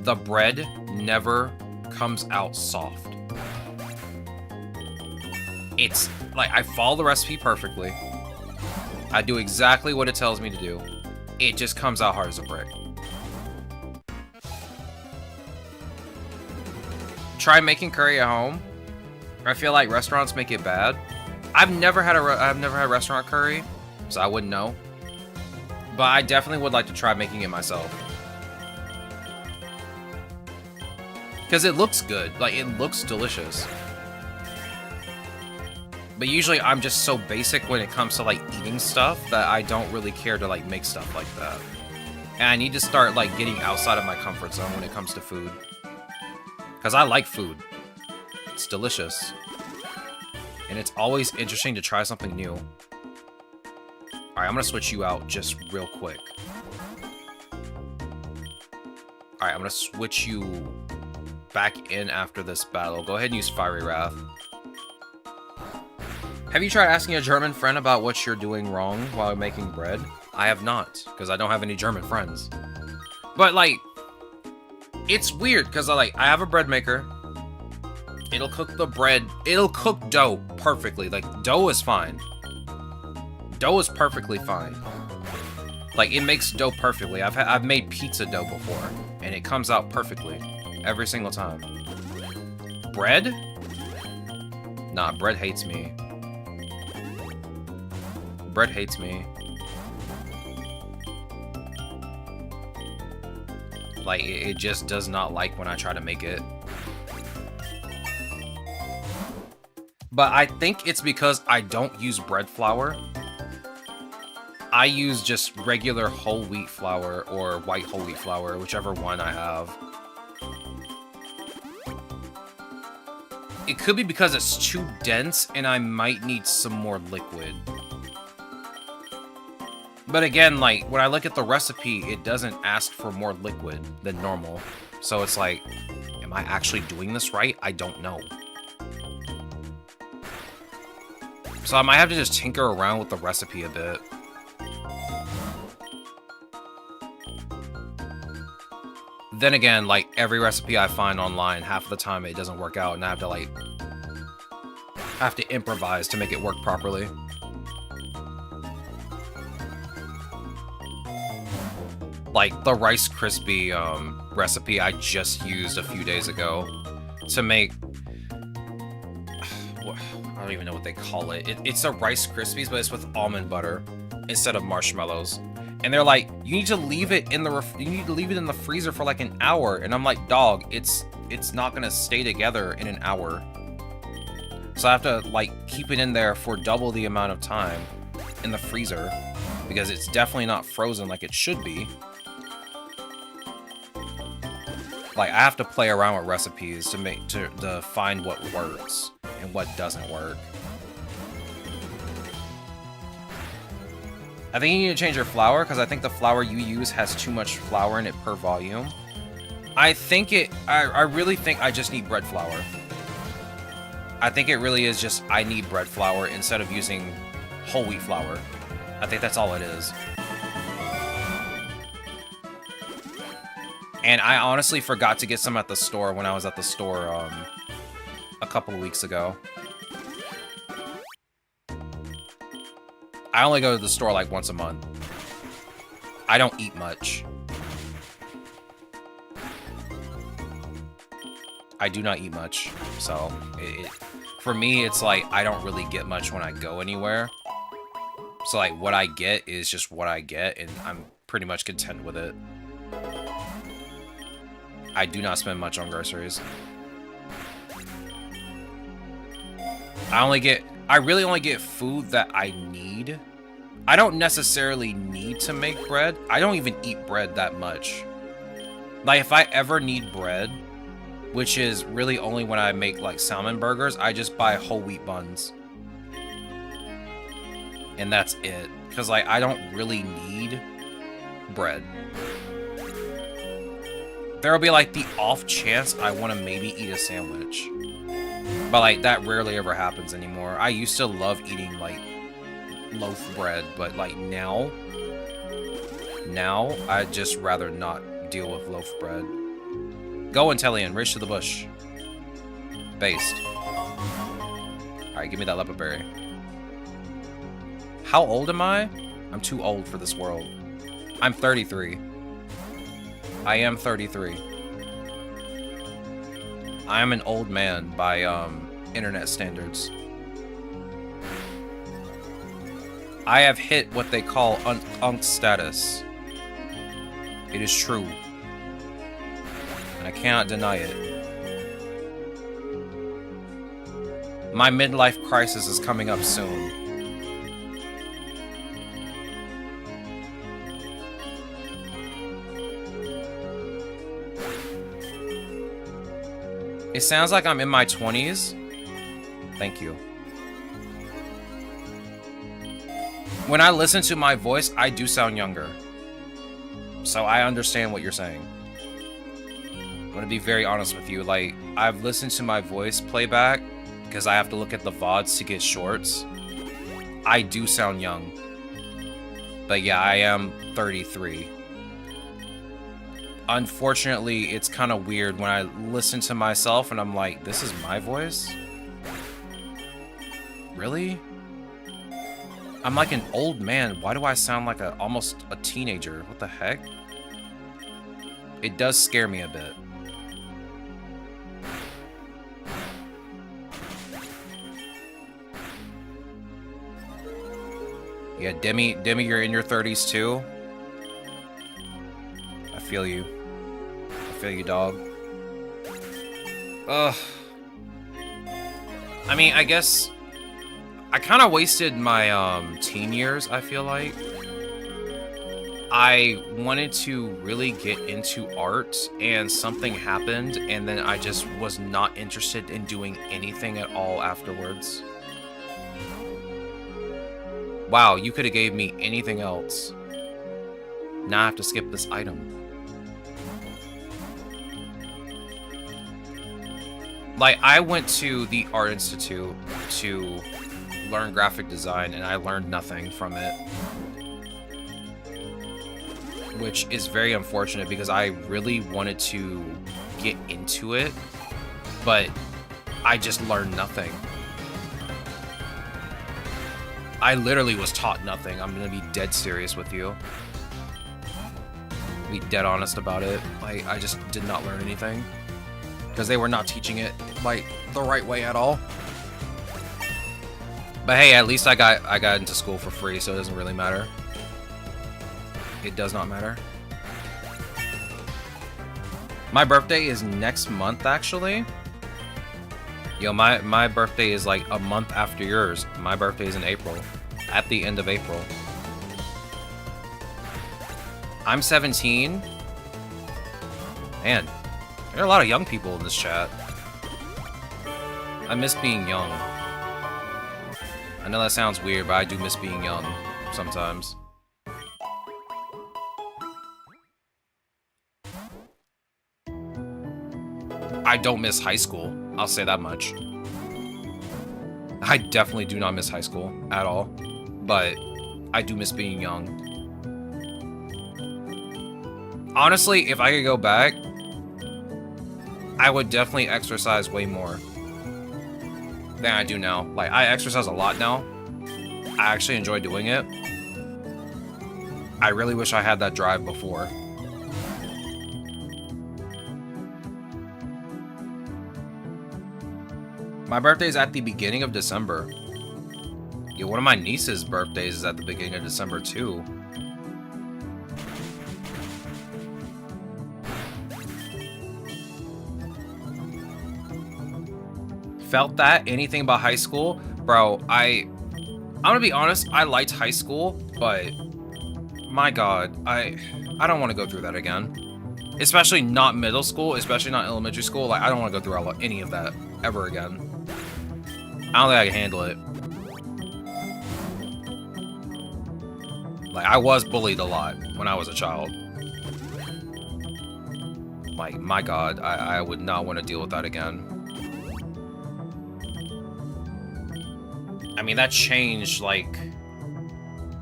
the bread never comes out soft. It's like, I follow the recipe perfectly. I do exactly what it tells me to do. It just comes out hard as a brick. Try making curry at home. I feel like restaurants make it bad. I've never had restaurant curry, so I wouldn't know. But I definitely would like to try making it myself. Because it looks good. Like, it looks delicious. But usually I'm just so basic when it comes to like eating stuff that I don't really care to like make stuff like that. And I need to start like getting outside of my comfort zone when it comes to food. Because I like food. It's delicious. And it's always interesting to try something new. Alright, I'm going to switch you out just real quick. Alright, I'm going to switch you back in after this battle. Go ahead and use Fiery Wrath. Have you tried asking a German friend about what you're doing wrong while making bread? I have not, because I don't have any German friends. But, like, it's weird, because I have a bread maker. It'll cook the bread. It'll cook dough perfectly. Like, dough is fine. Dough is perfectly fine. Like, it makes dough perfectly. I've made pizza dough before, and it comes out perfectly. Every single time. Bread? Nah, bread hates me. Bread hates me. Like, it just does not like when I try to make it. But I think it's because I don't use bread flour. I use just regular whole wheat flour or white whole wheat flour, whichever one I have. It could be because it's too dense and I might need some more liquid. But again, like, when I look at the recipe, it doesn't ask for more liquid than normal. So it's like, am I actually doing this right? I don't know. So I might have to just tinker around with the recipe a bit. Then again, like, every recipe I find online, half of the time it doesn't work out, and I have to, like, improvise to make it work properly. Like, the Rice Krispie recipe I just used a few days ago to make... I don't even know what they call it. It's a Rice Krispies, but it's with almond butter instead of marshmallows. And they're like, you need to leave it in the freezer for like an hour. And I'm like, dog, it's not gonna stay together in an hour. So I have to like keep it in there for double the amount of time in the freezer because it's definitely not frozen like it should be. Like, I have to play around with recipes to find what works and what doesn't work. I think you need to change your flour because I think the flour you use has too much flour in it per volume. I really think I just need bread flour. I think it really is just I need bread flour instead of using whole wheat flour. I think that's all it is. And I honestly forgot to get some at the store when I was at the store a couple of weeks ago. I only go to the store like once a month. I don't eat much. I do not eat much. So, for me, it's like I don't really get much when I go anywhere. So, like, what I get is just what I get, and I'm pretty much content with it. I do not spend much on groceries. I really only get food that I need. I don't necessarily need to make bread. I don't even eat bread that much. Like, if I ever need bread, which is really only when I make, like, salmon burgers, I just buy whole wheat buns. And that's it. Because, like, I don't really need bread. There'll be, like, the off chance I want to maybe eat a sandwich. But, like, that rarely ever happens anymore. I used to love eating, like, loaf bread, but, like, now I'd just rather not deal with loaf bread. Go, Intellion, race to the bush. Based. Alright, give me that leopard berry. How old am I? I'm too old for this world. I'm 33. I am 33. I am an old man by internet standards. I have hit what they call unk status. It is true. And I cannot deny it. My midlife crisis is coming up soon. It sounds like I'm in my 20s. Thank you. When I listen to my voice, I do sound younger. So I understand what you're saying. I'm gonna be very honest with you. Like, I've listened to my voice playback because I have to look at the VODs to get shorts. I do sound young. But yeah, I am 33. Unfortunately, it's kind of weird when I listen to myself and I'm like, this is my voice? Really? I'm like an old man. Why do I sound like almost a teenager? What the heck? It does scare me a bit. Yeah, Demi, you're in your 30s too. I feel you. I feel you, dog. Ugh. I mean, I guess I kind of wasted my teen years, I feel like. I wanted to really get into art, and something happened, and then I just was not interested in doing anything at all afterwards. Wow, you could have gave me anything else. Now I have to skip this item. Like, I went to the Art Institute to learn graphic design, and I learned nothing from it. Which is very unfortunate because I really wanted to get into it, but I just learned nothing. I literally was taught nothing. I'm gonna be dead serious with you. Be dead honest about it. Like, I just did not learn anything because they were not teaching it like the right way at all. But hey, at least I got into school for free, so it doesn't really matter. It does not matter. My birthday is next month, actually. Yo, my birthday is like a month after yours. My birthday is in April. At the end of April. I'm 17. Man, there are a lot of young people in this chat. I miss being young. I know that sounds weird, but I do miss being young sometimes. I don't miss high school. I'll say that much. I definitely do not miss high school at all, but I do miss being young. Honestly, if I could go back, I would definitely exercise way more than I do now. Like, I exercise a lot now. I actually enjoy doing it. I really wish I had that drive before. My birthday's at the beginning of December. Yeah, one of my niece's birthdays is at the beginning of December too. Felt that? Anything about high school? Bro, I'm gonna be honest, I liked high school, but my god, I don't want to go through that again. Especially not middle school, especially not elementary school. Like, I don't want to go through any of that ever again. I don't think I can handle it. Like, I was bullied a lot when I was a child. Like, my god, I would not want to deal with that again. I mean, that changed, like,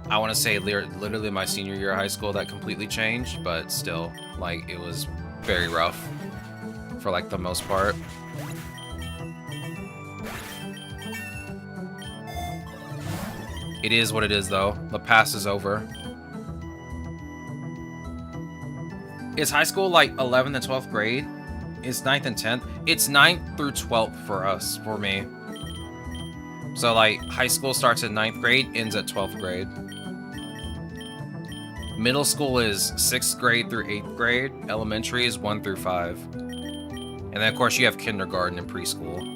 I want to say literally my senior year of high school, that completely changed, but still, like, it was very rough for, like, the most part. It is what it is, though. The past is over. Is high school, like, 11th and 12th grade? It's 9th and 10th? It's 9th through 12th for us, for me. So, like, high school starts at 9th grade, ends at 12th grade. Middle school is 6th grade through 8th grade. Elementary is 1 through 5. And then, of course, you have kindergarten and preschool.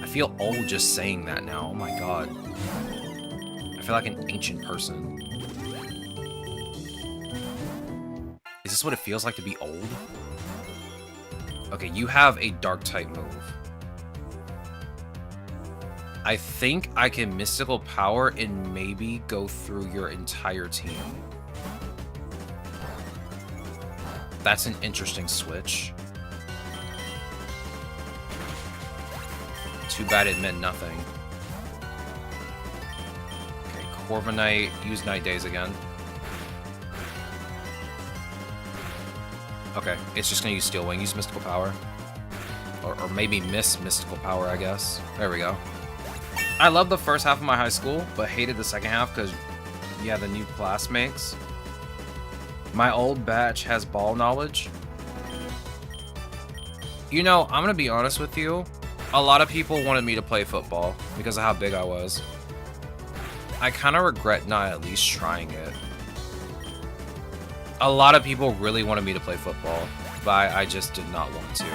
I feel old just saying that now. Oh my god. I feel like an ancient person. Is this what it feels like to be old? Okay, you have a dark type move. I think I can mystical power and maybe go through your entire team. That's an interesting switch. Too bad it meant nothing. Okay, Corviknight, use Night Days again. Okay, it's just gonna use Steel Wing, use Mystical Power. Or maybe miss Mystical Power, I guess. There we go. I loved the first half of my high school, but hated the second half because, yeah, the new classmates. My old batch has ball knowledge. You know, I'm gonna be honest with you. A lot of people wanted me to play football because of how big I was. I kind of regret not at least trying it. A lot of people really wanted me to play football, but I just did not want to.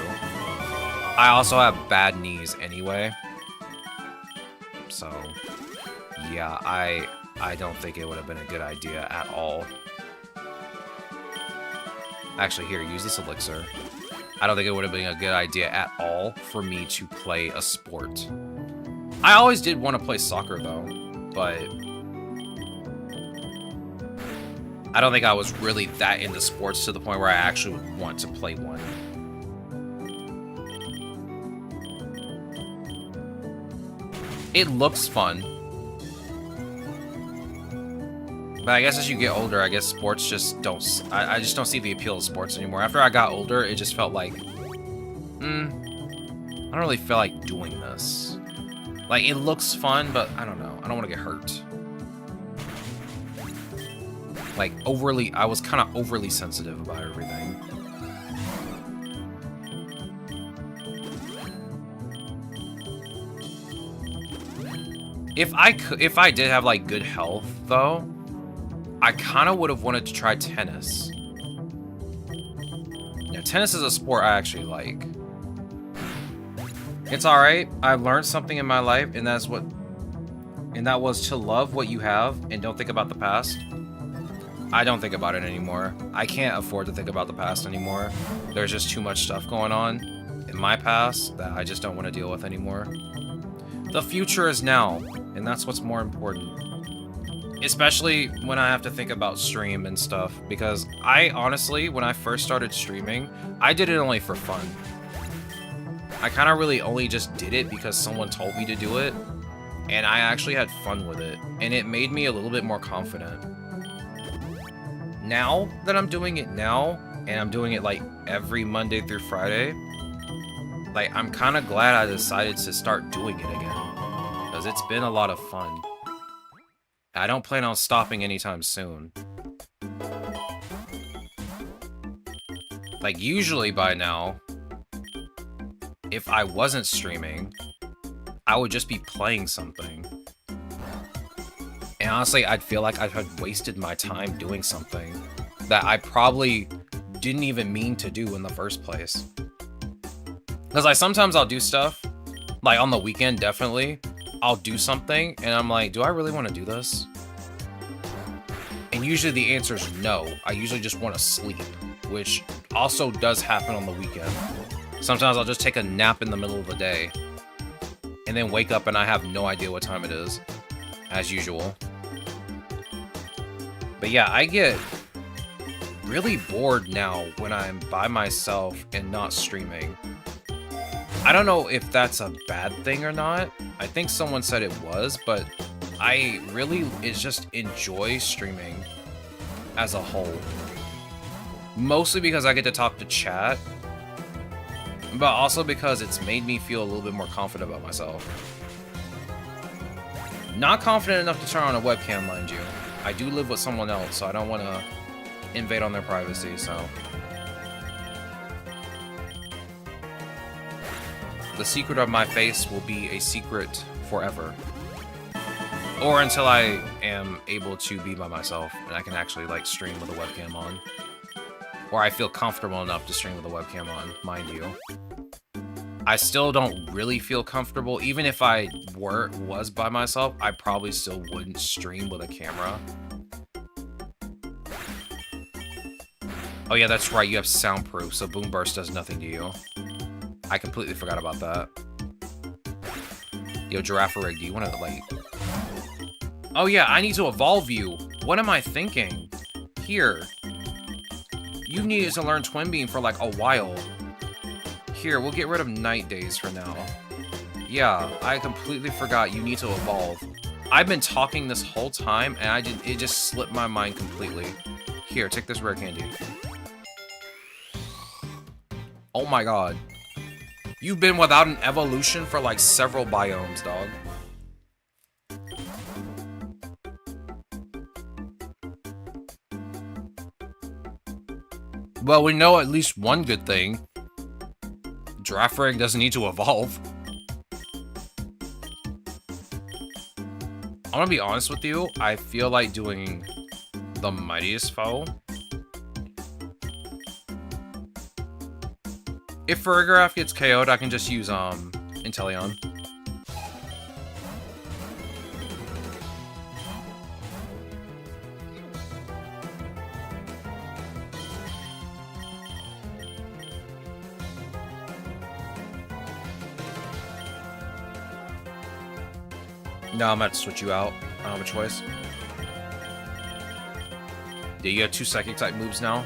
I also have bad knees anyway. So, yeah, I don't think it would have been a good idea at all. Actually, here, use this elixir. I don't think it would have been a good idea at all for me to play a sport. I always did want to play soccer, though, but I don't think I was really that into sports to the point where I actually would want to play one. It looks fun. But I guess as you get older, I guess sports just don't... I just don't see the appeal of sports anymore. After I got older, it just felt like... I don't really feel like doing this. Like, it looks fun, but I don't know. I don't want to get hurt. Like, overly... I was kind of overly sensitive about everything. If I did have, like, good health, though... I kind of would have wanted to try tennis. Yeah, tennis is a sport I actually like. It's alright. I've learned something in my life, and that was to love what you have and don't think about the past. I don't think about it anymore. I can't afford to think about the past anymore. There's just too much stuff going on in my past that I just don't want to deal with anymore. The future is now, and that's what's more important. Especially when I have to think about stream and stuff, because I honestly, when I first started streaming, I did it only for fun. I kind of really only just did it because someone told me to do it, and I actually had fun with it, and it made me a little bit more confident. Now that I'm doing it now, and I'm doing it like every Monday through Friday, like I'm kind of glad I decided to start doing it again, because it's been a lot of fun. I don't plan on stopping anytime soon. Like, usually by now, if I wasn't streaming, I would just be playing something. And honestly, I'd feel like I had wasted my time doing something that I probably didn't even mean to do in the first place. Because sometimes I'll do stuff, like on the weekend, definitely. I'll do something, and I'm like, do I really want to do this? And usually the answer is no. I usually just want to sleep, which also does happen on the weekend. Sometimes I'll just take a nap in the middle of the day, and then wake up and I have no idea what time it is, as usual. But yeah, I get really bored now when I'm by myself and not streaming. I don't know if that's a bad thing or not. I think someone said it was, but I really just enjoy streaming as a whole. Mostly because I get to talk to chat, but also because it's made me feel a little bit more confident about myself. Not confident enough to turn on a webcam, mind you. I do live with someone else, so I don't want to invade on their privacy, so... The secret of my face will be a secret forever. Or until I am able to be by myself and I can actually like stream with a webcam on. Or I feel comfortable enough to stream with a webcam on, mind you. I still don't really feel comfortable. Even if I was by myself, I probably still wouldn't stream with a camera. Oh yeah, that's right, you have soundproof, so boom burst does nothing to you. I completely forgot about that. Yo, Giraffe-Rig, do you want to, like... Oh yeah, I need to evolve you. What am I thinking? Here. You needed to learn Twin Beam for, like, a while. Here, we'll get rid of Night Days for now. Yeah, I completely forgot you need to evolve. I've been talking this whole time, and it just slipped my mind completely. Here, take this rare candy. Oh my god. You've been without an evolution for like several biomes, dog. Well, we know at least one good thing. Giraffang doesn't need to evolve. I'm gonna be honest with you, I feel like doing the Mightiest Foe. If Farigiraf gets KO'd, I can just use Inteleon. No, I'm gonna have to switch you out. I don't have a choice. Yeah, you got 2 Psychic type moves now.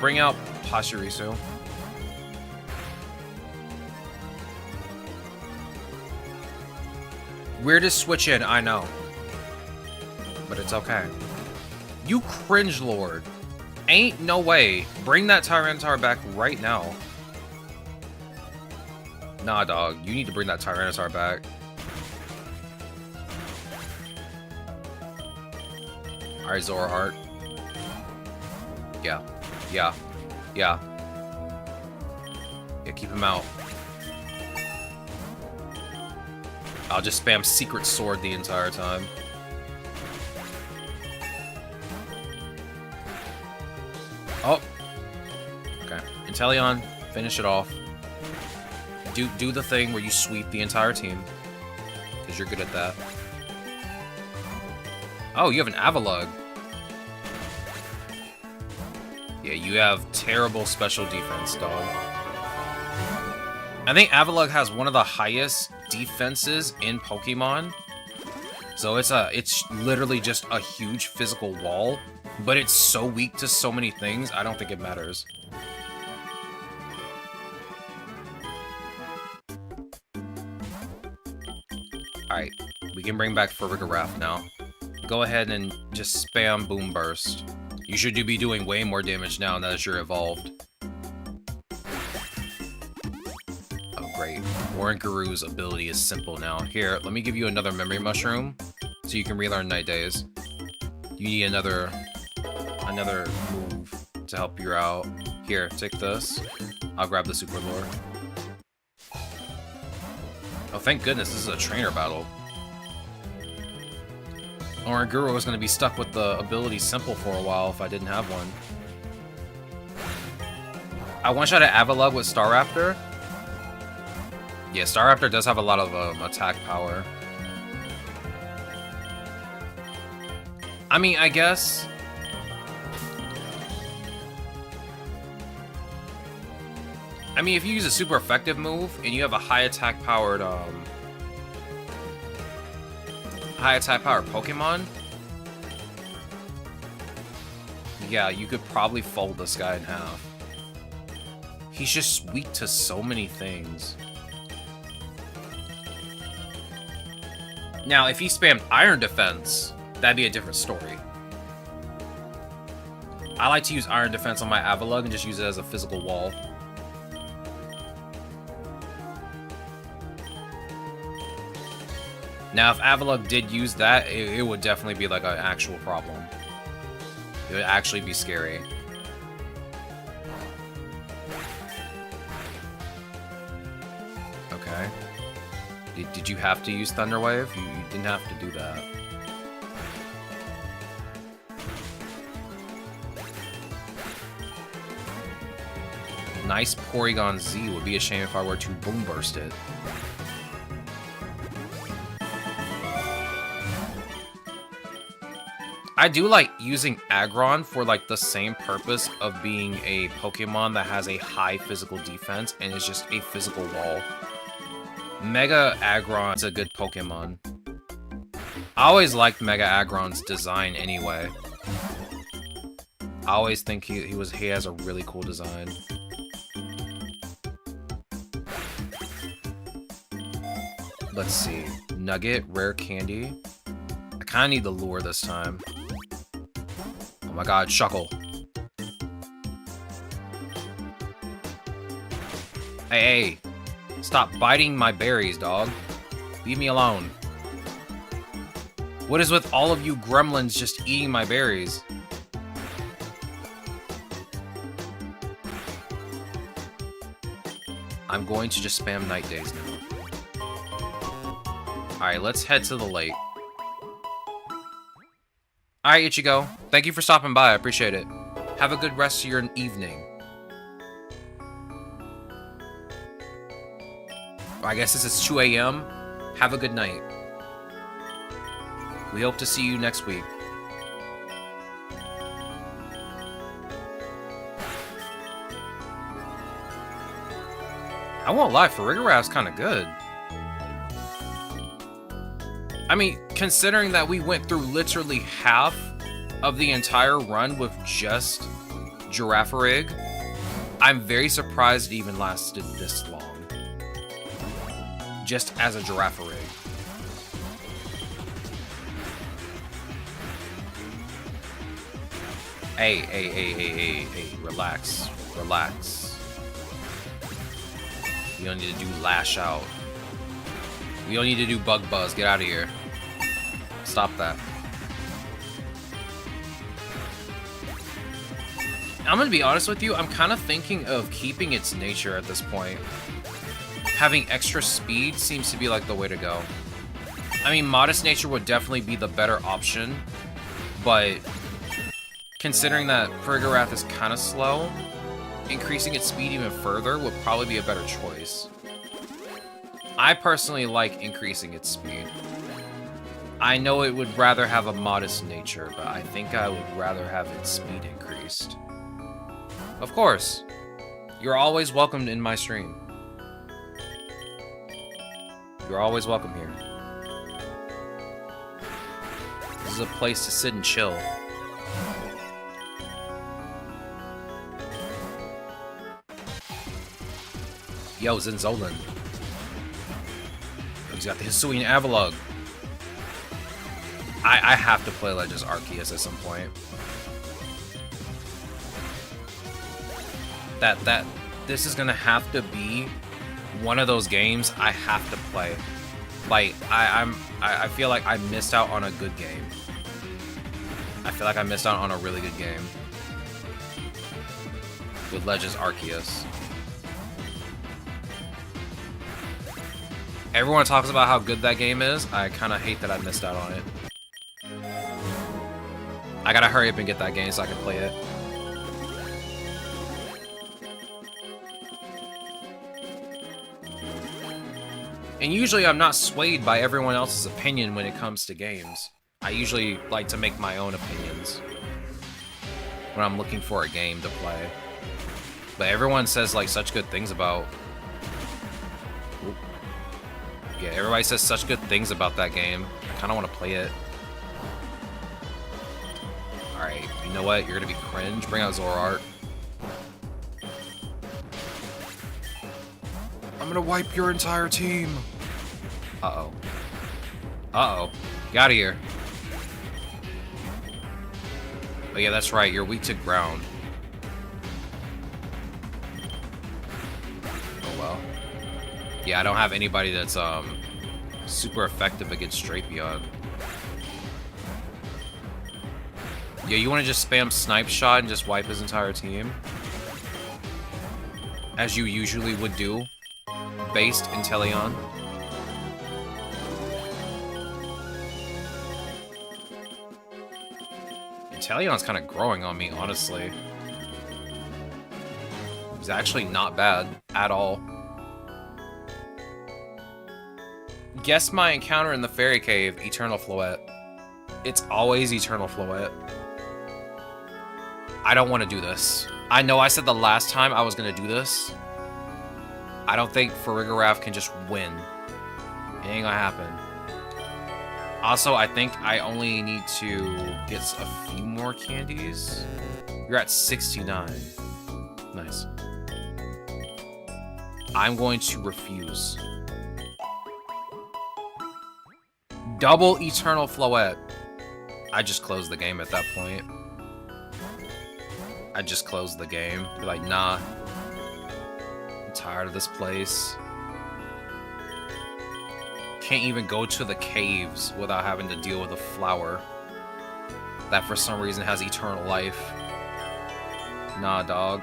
Bring out Pachirisu. Weirdest switch in, I know. But it's okay. You cringe lord. Ain't no way. Bring that Tyranitar back right now. Nah, dog. You need to bring that Tyranitar back. Alright, Zoroark. Yeah. Yeah. Yeah. Yeah, keep him out. I'll just spam Secret Sword the entire time. Oh. Okay. Inteleon, finish it off. Do the thing where you sweep the entire team. Because you're good at that. Oh, you have an Avalugg. Yeah, you have terrible special defense, dog. I think Avalugg has one of the highest defenses in Pokemon. So it's literally just a huge physical wall, but it's so weak to so many things, I don't think it matters. Alright, we can bring back Farigiraf now. Go ahead and just spam Boom Burst. You should be doing way more damage now that you're evolved. Oh, great. Warren-Garu's ability is simple now. Here, let me give you another Memory Mushroom so you can relearn Night Days. You need another move to help you out. Here, take this. I'll grab the Super Lure. Oh, thank goodness, this is a trainer battle. Oranguru was going to be stuck with the ability Simple for a while if I didn't have one. I one-shot at Avalugg with Staraptor. Yeah, Staraptor does have a lot of attack power. I mean, I guess... I mean, if you use a super effective move and you have a high attack powered Pokemon, yeah, you could probably fold this guy in half. He's just weak to so many things. Now, if he spammed Iron Defense, that'd be a different story. I like to use Iron Defense on my Avalugg and just use it as a physical wall. Now, if Avalugg did use that, it would definitely be like an actual problem. It would actually be scary. Okay. Did you have to use Thunder Wave? You didn't have to do that. Nice Porygon Z. Would be a shame if I were to Boom Burst it. I do like using Aggron for like the same purpose of being a Pokemon that has a high physical defense and is just a physical wall. Mega Aggron is a good Pokemon. I always liked Mega Aggron's design anyway. I always think he has a really cool design. Let's see. Nugget, Rare Candy. I kind of need the lure this time. Oh my god, Shuckle. Hey, stop biting my berries, dog. Leave me alone. What is with all of you gremlins just eating my berries? I'm going to just spam night days now. Alright, let's head to the lake. Alright, Ichigo. Thank you for stopping by. I appreciate it. Have a good rest of your evening. I guess this is 2 a.m. Have a good night. We hope to see you next week. I won't lie, Farigara's kind of good. I mean, considering that we went through literally half of the entire run with just Girafarig, I'm very surprised it even lasted this long. Just as a Girafarig. Hey, relax, relax. We don't need to do Lash Out. We don't need to do Bug Buzz. Get out of here. Stop that. I'm gonna be honest with you, I'm kind of thinking of keeping its nature at this point. Having extra speed seems to be like the way to go. I mean, modest nature would definitely be the better option, but considering that Farigarath is kind of slow, increasing its speed even further would probably be a better choice. I personally like increasing its speed. I know it would rather have a modest nature, but I think I would rather have its speed increased. Of course, you're always welcomed in my stream. You're always welcome here. This is a place to sit and chill. Yo, Zenzolan. He's got the Hisuian Avalugg. I have to play Legends Arceus at some point. This is gonna have to be one of those games I have to play. Like, I feel like I missed out on a good game. I feel like I missed out on a really good game with Legends Arceus. Everyone talks about how good that game is. I kind of hate that I missed out on it. I gotta hurry up and get that game so I can play it. And usually I'm not swayed by everyone else's opinion when it comes to games. I usually like to make my own opinions when I'm looking for a game to play. But everyone says like such good things about... Oop. Yeah, everybody says such good things about that game. I kind of want to play it. Alright, you know what? You're gonna be cringe. Bring out Zoroark. I'm gonna wipe your entire team. Uh-oh. Uh-oh. Get out of here. Oh yeah, that's right. You're weak to ground. Oh well. Yeah, I don't have anybody that's super effective against Drapion. Yeah, you want to just spam Snipe Shot and just wipe his entire team? As you usually would do, based Inteleon. Inteleon's kind of growing on me, honestly. He's actually not bad at all. Guess my encounter in the Fairy Cave, Eternal Floette. It's always Eternal Floette. I don't want to do this. I know I said the last time I was going to do this. I don't think Farigarath can just win. It ain't gonna happen. Also, I think I only need to get a few more candies. You're at 69. Nice. I'm going to refuse. Double Eternal Floette. I just closed the game at that point. I just closed the game. Be like, nah. I'm tired of this place. Can't even go to the caves without having to deal with a flower that for some reason has eternal life. Nah, dog.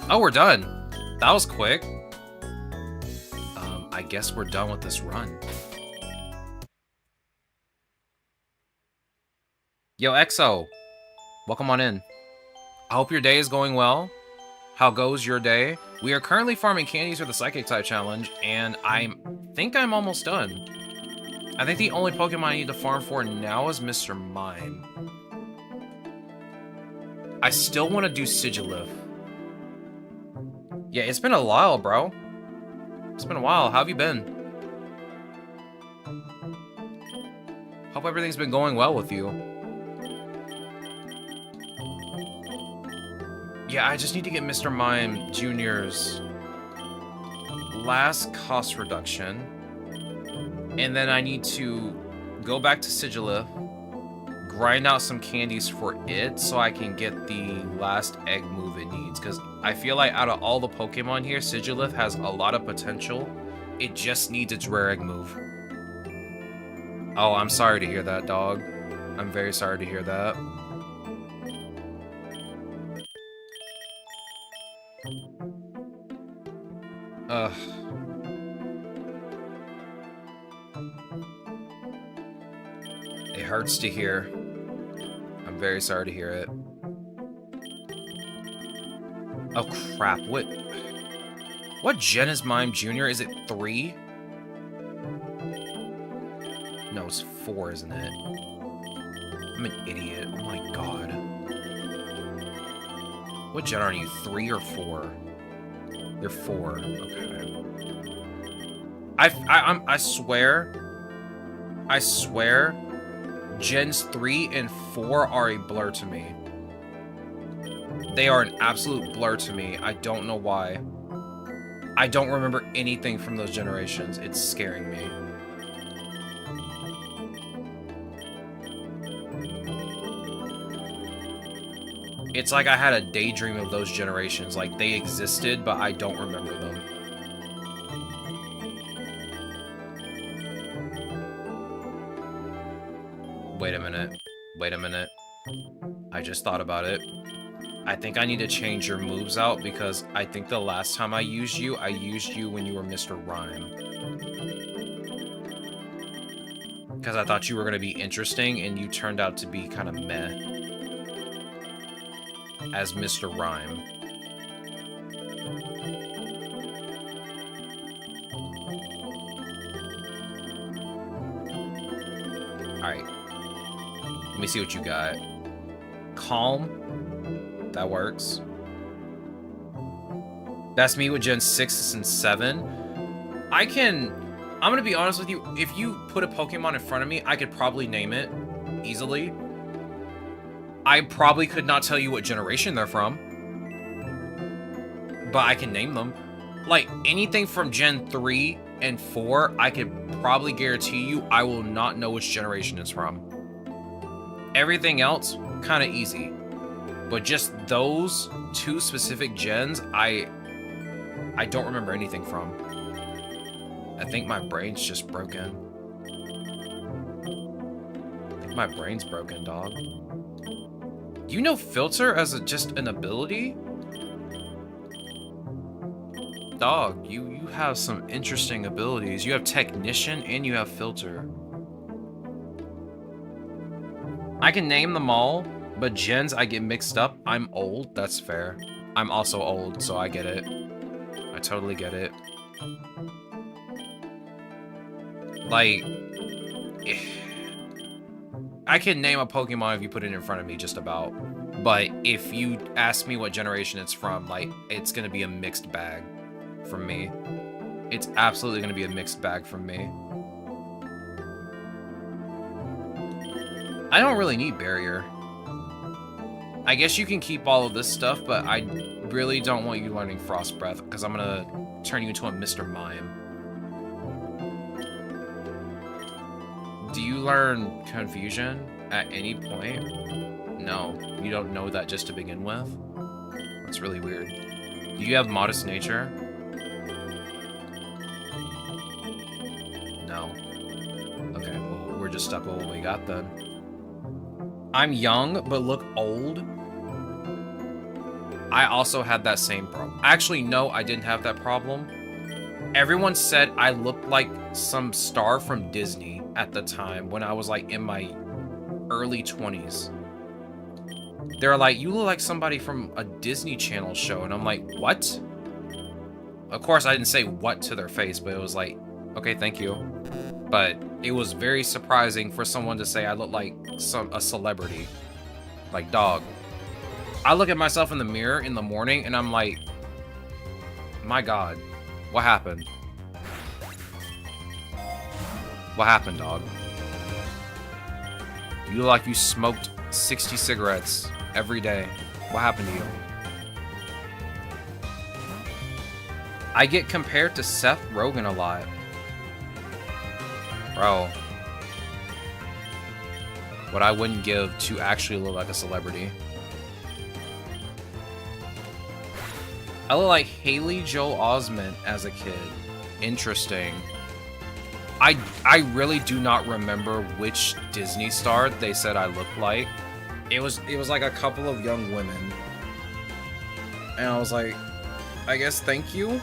Oh, we're done. That was quick. I guess we're done with this run. Yo, EXO. Welcome on in. I hope your day is going well. How goes your day? We are currently farming candies for the Psychic type challenge, and I think I'm almost done. I think the only Pokemon I need to farm for now is Mr. Mime. I still want to do Sigilif. Yeah, it's been a while, bro. It's been a while. How have you been? Hope everything's been going well with you. Yeah, I just need to get Mr. Mime Jr.'s last cost reduction. And then I need to go back to Sigilif, grind out some candies for it so I can get the last egg move it needs. Because I feel like out of all the Pokemon here, Sigilif has a lot of potential. It just needs its rare egg move. Oh, I'm sorry to hear that, dog. I'm very sorry to hear that. Ugh. It hurts to hear. I'm very sorry to hear it. Oh crap, what gen is Mime Jr.? Is it 3? No, it's 4, isn't it? I'm an idiot. Oh my god. What gen are you? 3 or 4? You're 4. Okay. I swear, gens 3 and 4 are a blur to me. They are an absolute blur to me. I don't know why. I don't remember anything from those generations. It's scaring me. It's like I had a daydream of those generations. Like, they existed, but I don't remember them. Wait a minute. Wait a minute. I just thought about it. I think I need to change your moves out because I think the last time I used you when you were Mr. Rhyme. Because I thought you were going to be interesting, and you turned out to be kind of meh. As Mr. Rhyme. Alright. Let me see what you got. Calm. That works. That's me with Gen 6 and 7. I'm gonna be honest with you, if you put a Pokemon in front of me, I could probably name it easily. I probably could not tell you what generation they're from, but I can name them. Like, anything from Gen 3 and 4, I could probably guarantee you I will not know which generation it's from. Everything else, kind of easy. But just those 2 specific gens, I don't remember anything from. I think my brain's just broken. I think my brain's broken, dog. You know Filter as just an ability? Dog, you have some interesting abilities. You have Technician and you have Filter. I can name them all, but gens I get mixed up. I'm old, that's fair. I'm also old, so I get it. I totally get it. Like, I can name a Pokemon if you put it in front of me, just about. But if you ask me what generation it's from, like, it's gonna be a mixed bag from me. It's absolutely gonna be a mixed bag from me. I don't really need Barrier. I guess you can keep all of this stuff, but I really don't want you learning Frost Breath, because I'm gonna turn you into a Mr. Mime. Do you learn Confusion at any point? No, you don't know that just to begin with? That's really weird. Do you have Modest Nature? No. Okay, well, we're just stuck with what we got then. I'm young, but look old. I also had that same problem. Actually, no, I didn't have that problem. Everyone said I looked like some star from Disney at the time when I was like in my early 20s. They're like, you look like somebody from a Disney Channel show. And I'm like, what? Of course, I didn't say what to their face, but it was like, okay, thank you. But it was very surprising for someone to say I look like a celebrity. Like, dog. I look at myself in the mirror in the morning and I'm like, my God, what happened? What happened, dog? You look like you smoked 60 cigarettes every day. What happened to you? I get compared to Seth Rogen a lot. Bro. What I wouldn't give to actually look like a celebrity. I look like Haley Joel Osment as a kid. Interesting. I really do not remember which Disney star they said I looked like. It was like a couple of young women. And I was like, I guess thank you?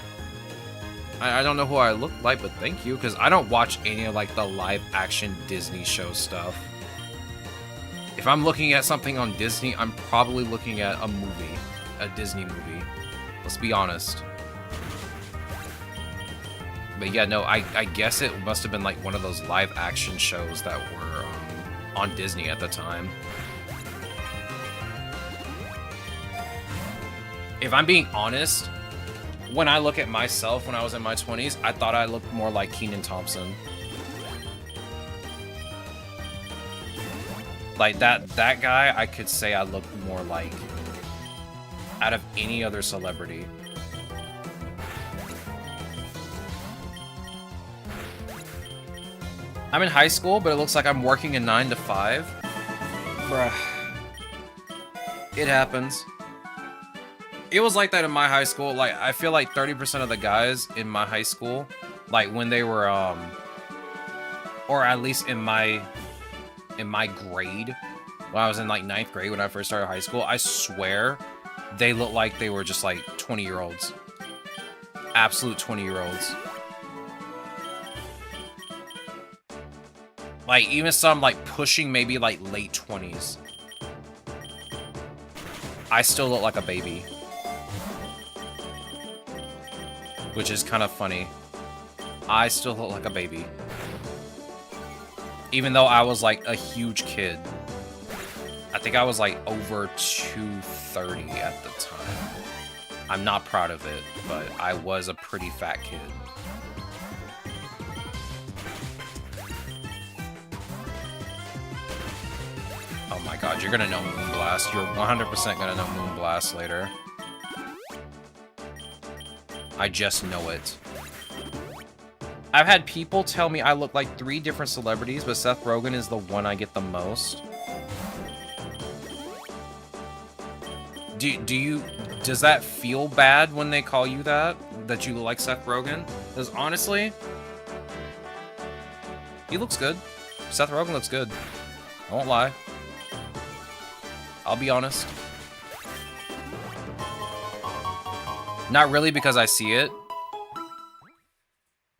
I don't know who I look like, but thank you, because I don't watch any of like the live action Disney show stuff. If I'm looking at something on Disney, I'm probably looking at a movie, a Disney movie. Let's be honest. But yeah, no, I guess it must have been like one of those live action shows that were on Disney at the time. If I'm being honest, when I look at myself when I was in my 20s, I thought I looked more like Kenan Thompson. Like that guy, I could say I looked more like out of any other celebrity. I'm in high school, but it looks like I'm working a 9 to 5. Bruh. It happens. It was like that in my high school. Like, I feel like 30% of the guys in my high school, like when they were, or at least in my grade, when I was in like 9th grade when I first started high school, I swear they looked like they were just like 20-year-olds. Absolute 20-year-olds. Like, even some like pushing maybe like late 20s. I still look like a baby. Which is kind of funny. I still look like a baby. Even though I was like a huge kid. I think I was like over 230 at the time. I'm not proud of it, but I was a pretty fat kid. Oh my god, you're gonna know Moonblast. You're 100% gonna know Moonblast later. I just know it. I've had people tell me I look like 3 different celebrities, but Seth Rogen is the one I get the most. Does that feel bad when they call you that you look like Seth Rogen? Because honestly, he looks good. Seth Rogen looks good. I won't lie. I'll be honest. Not really because I see it.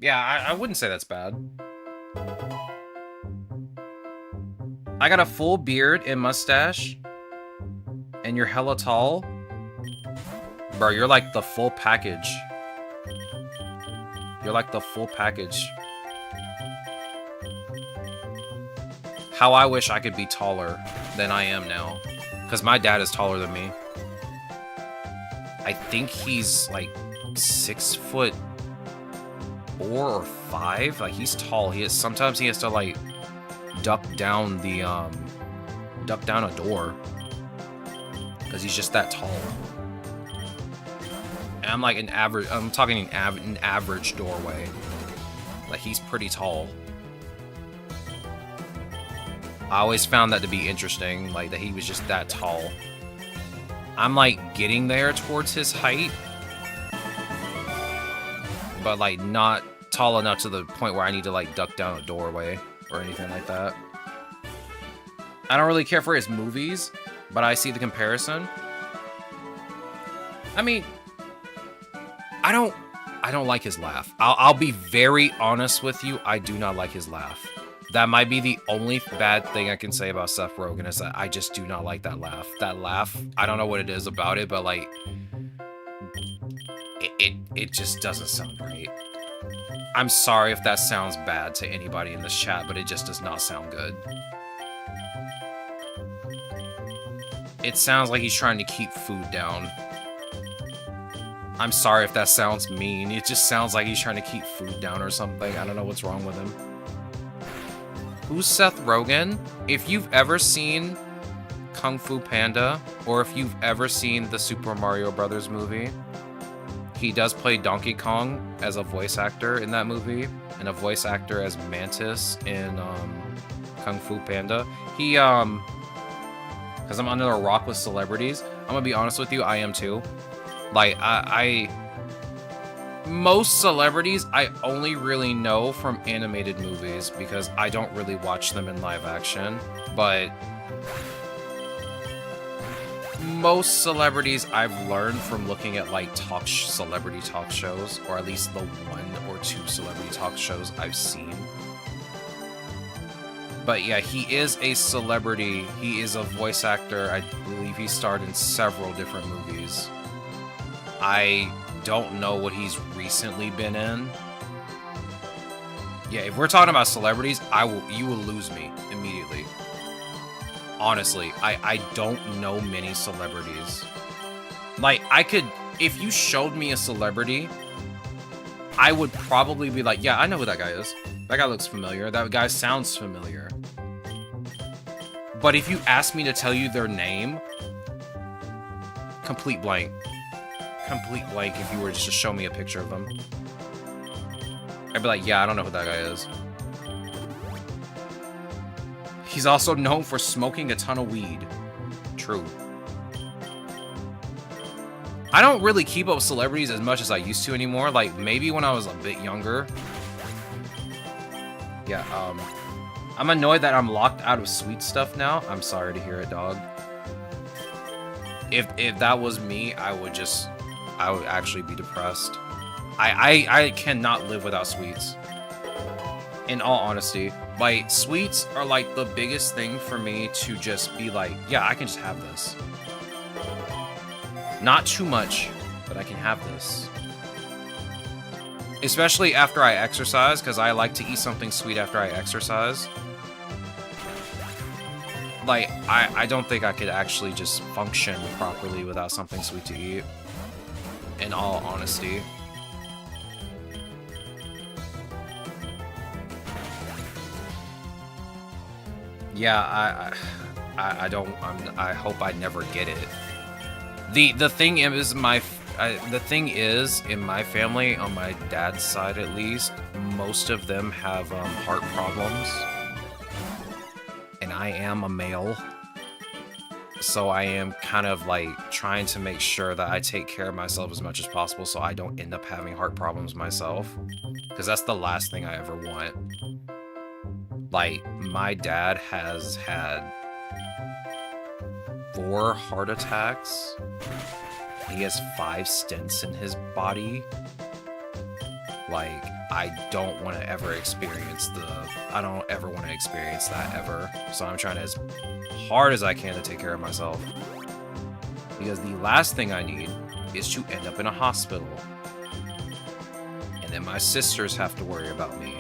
Yeah, I wouldn't say that's bad. I got a full beard and mustache. And you're hella tall. Bro, you're like the full package. You're like the full package. How I wish I could be taller than I am now. Because my dad is taller than me. I think he's like 6'4" or 5. Like, he's tall. Sometimes he has to like duck down a door. Because he's just that tall. And I'm like I'm talking an average doorway. Like, he's pretty tall. I always found that to be interesting, like that he was just that tall. I'm like getting there towards his height, but like not tall enough to the point where I need to like duck down a doorway or anything like that. I don't really care for his movies, but I see the comparison. I mean, I don't like his laugh. I'll be very honest with you. I do not like his laugh. That might be the only bad thing I can say about Seth Rogen is that I just do not like that laugh. That laugh, I don't know what it is about it, but like, it just doesn't sound right. I'm sorry if that sounds bad to anybody in this chat, but it just does not sound good. It sounds like he's trying to keep food down. I'm sorry if that sounds mean. It just sounds like he's trying to keep food down or something. I don't know what's wrong with him. Who's Seth Rogen? If you've ever seen Kung Fu Panda, or if you've ever seen the Super Mario Brothers movie, he does play Donkey Kong as a voice actor in that movie, and a voice actor as Mantis in Kung Fu Panda. He, because I'm under a rock with celebrities, I'm gonna be honest with you, I am too. Like, most celebrities I only really know from animated movies because I don't really watch them in live action, but most celebrities I've learned from looking at like celebrity talk shows, or at least the 1 or 2 celebrity talk shows I've seen. But yeah, he is a celebrity. He is a voice actor. I believe he starred in several different movies. I don't know what he's recently been in. Yeah, if we're talking about celebrities, you will lose me immediately. Honestly, I don't know many celebrities. Like, if you showed me a celebrity, I would probably be like, yeah, I know who that guy is. That guy looks familiar. That guy sounds familiar. But if you ask me to tell you their name, complete blank. Complete blank if you were just to show me a picture of them. I'd be like, yeah, I don't know who that guy is. He's also known for smoking a ton of weed. True. I don't really keep up with celebrities as much as I used to anymore. Like, maybe when I was a bit younger. Yeah, I'm annoyed that I'm locked out of sweet stuff now. I'm sorry to hear it, dog. If that was me, I would actually be depressed. I cannot live without sweets. In all honesty, like, sweets are like the biggest thing for me to just be like, yeah, I can just have this. Not too much, but I can have this. Especially after I exercise, because I like to eat something sweet after I exercise. Like, I don't think I could actually just function properly without something sweet to eat. In all honesty. Yeah, I hope I never get it. The thing is, the thing is, in my family, on my dad's side at least, most of them have heart problems. And I am a male. So I am kind of like trying to make sure that I take care of myself as much as possible so I don't end up having heart problems myself. Because that's the last thing I ever want. Like, my dad has had 4 heart attacks. He has 5 stents in his body. Like, I don't want to ever experience I don't ever want to experience that ever. So I'm trying as hard as I can to take care of myself. Because the last thing I need is to end up in a hospital. And then my sisters have to worry about me.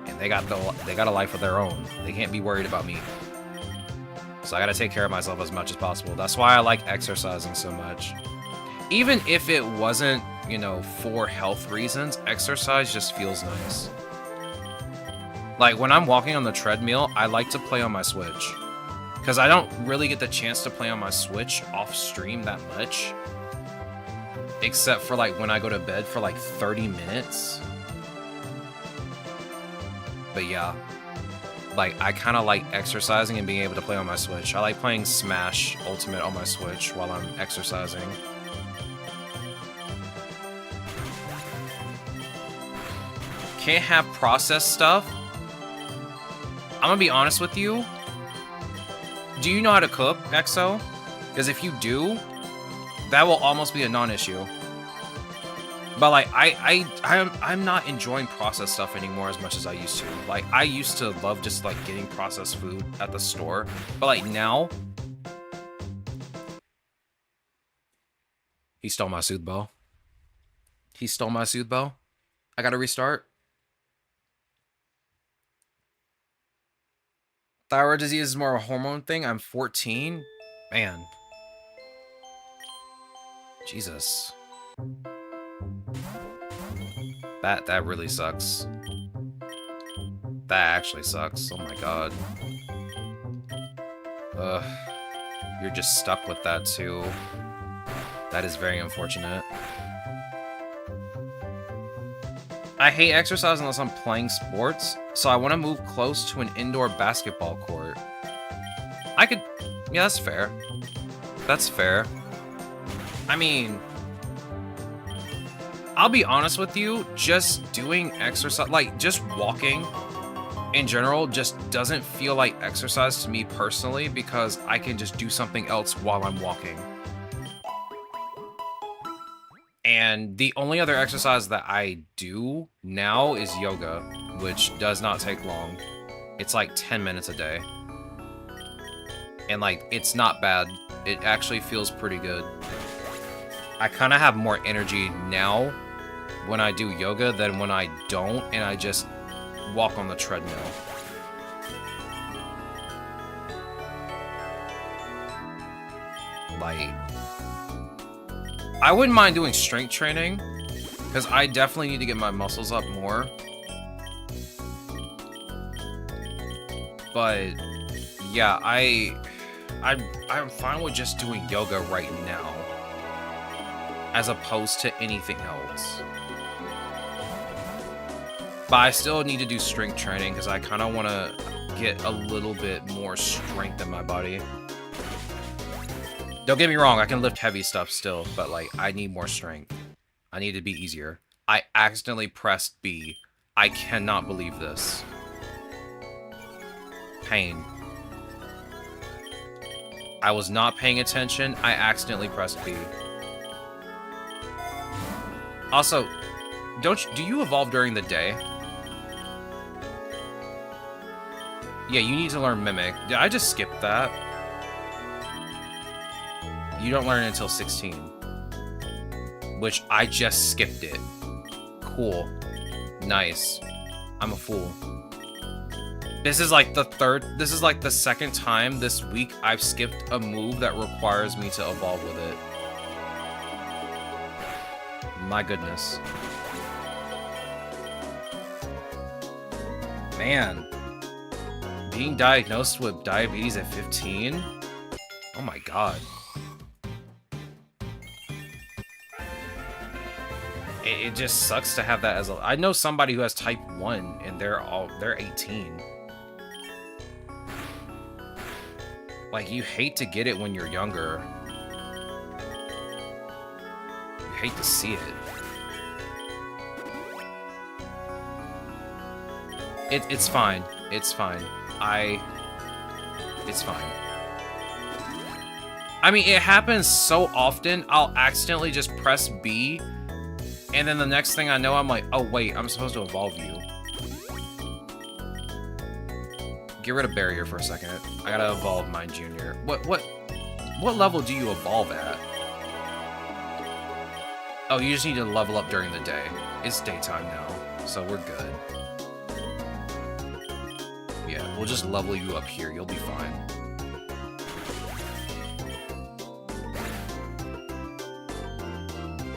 And they got a life of their own. They can't be worried about me. So I gotta take care of myself as much as possible. That's why I like exercising so much. Even if it wasn't, you know, for health reasons, exercise just feels nice. Like, when I'm walking on the treadmill, I like to play on my Switch. Because I don't really get the chance to play on my Switch off stream that much. Except for, like, when I go to bed for, like, 30 minutes. But yeah. Like, I kind of like exercising and being able to play on my Switch. I like playing Smash Ultimate on my Switch while I'm exercising. Can't have processed stuff. I'm gonna be honest with you. Do you know how to cook, EXO? Because if you do, That will almost be a non-issue. But like I'm not enjoying processed stuff anymore as much as I used to. Like I used to love just like getting processed food at the store, but like now he stole my soothe bell. He stole my soothe bell. I gotta restart. Thyroid disease is more of a hormone thing. I'm 14. Man. Jesus. That really sucks. That actually sucks. Oh my god. Ugh. You're just stuck with that too. That is very unfortunate. I hate exercise unless I'm playing sports, so I want to move close to an indoor basketball court. I could... Yeah, that's fair. That's fair. I mean... I'll be honest with you, just doing exercise, like, just walking in general just doesn't feel like exercise to me personally because I can just do something else while I'm walking. And the only other exercise that I do now is yoga, which does not take long. It's like 10 minutes a day. And like, it's not bad. It actually feels pretty good. I kind of have more energy now when I do yoga than when I don't and I just walk on the treadmill. Like, I wouldn't mind doing strength training because I definitely need to get my muscles up more. But yeah, I'm fine with just doing yoga right now as opposed to anything else. But I still need to do strength training because I kind of want to get a little bit more strength in my body. Don't get me wrong, I can lift heavy stuff still, but like, I need more strength. I need to be easier. I accidentally pressed B. I cannot believe this. Pain. I was not paying attention. I accidentally pressed B. Also, do you evolve during the day? Yeah, you need to learn Mimic. Did I just skip that? You don't learn until 16. Which I just skipped it. Cool. Nice. I'm a fool. This is like the second time this week I've skipped a move that requires me to evolve with it. My goodness. Man. Being diagnosed with diabetes at 15? Oh my god. It just sucks to have that as a... I know somebody who has type 1 and they're 18. Like, you hate to get it when you're younger. You hate to see it. It's fine. It's fine. It's fine. I mean, it happens so often, I'll accidentally just press B, and then the next thing I know, I'm like, oh wait, I'm supposed to evolve you. Get rid of barrier for a second. I gotta evolve mine junior. What level do you evolve at? Oh, you just need to level up during the day. It's daytime now, so we're good. Yeah, we'll just level you up here. You'll be fine.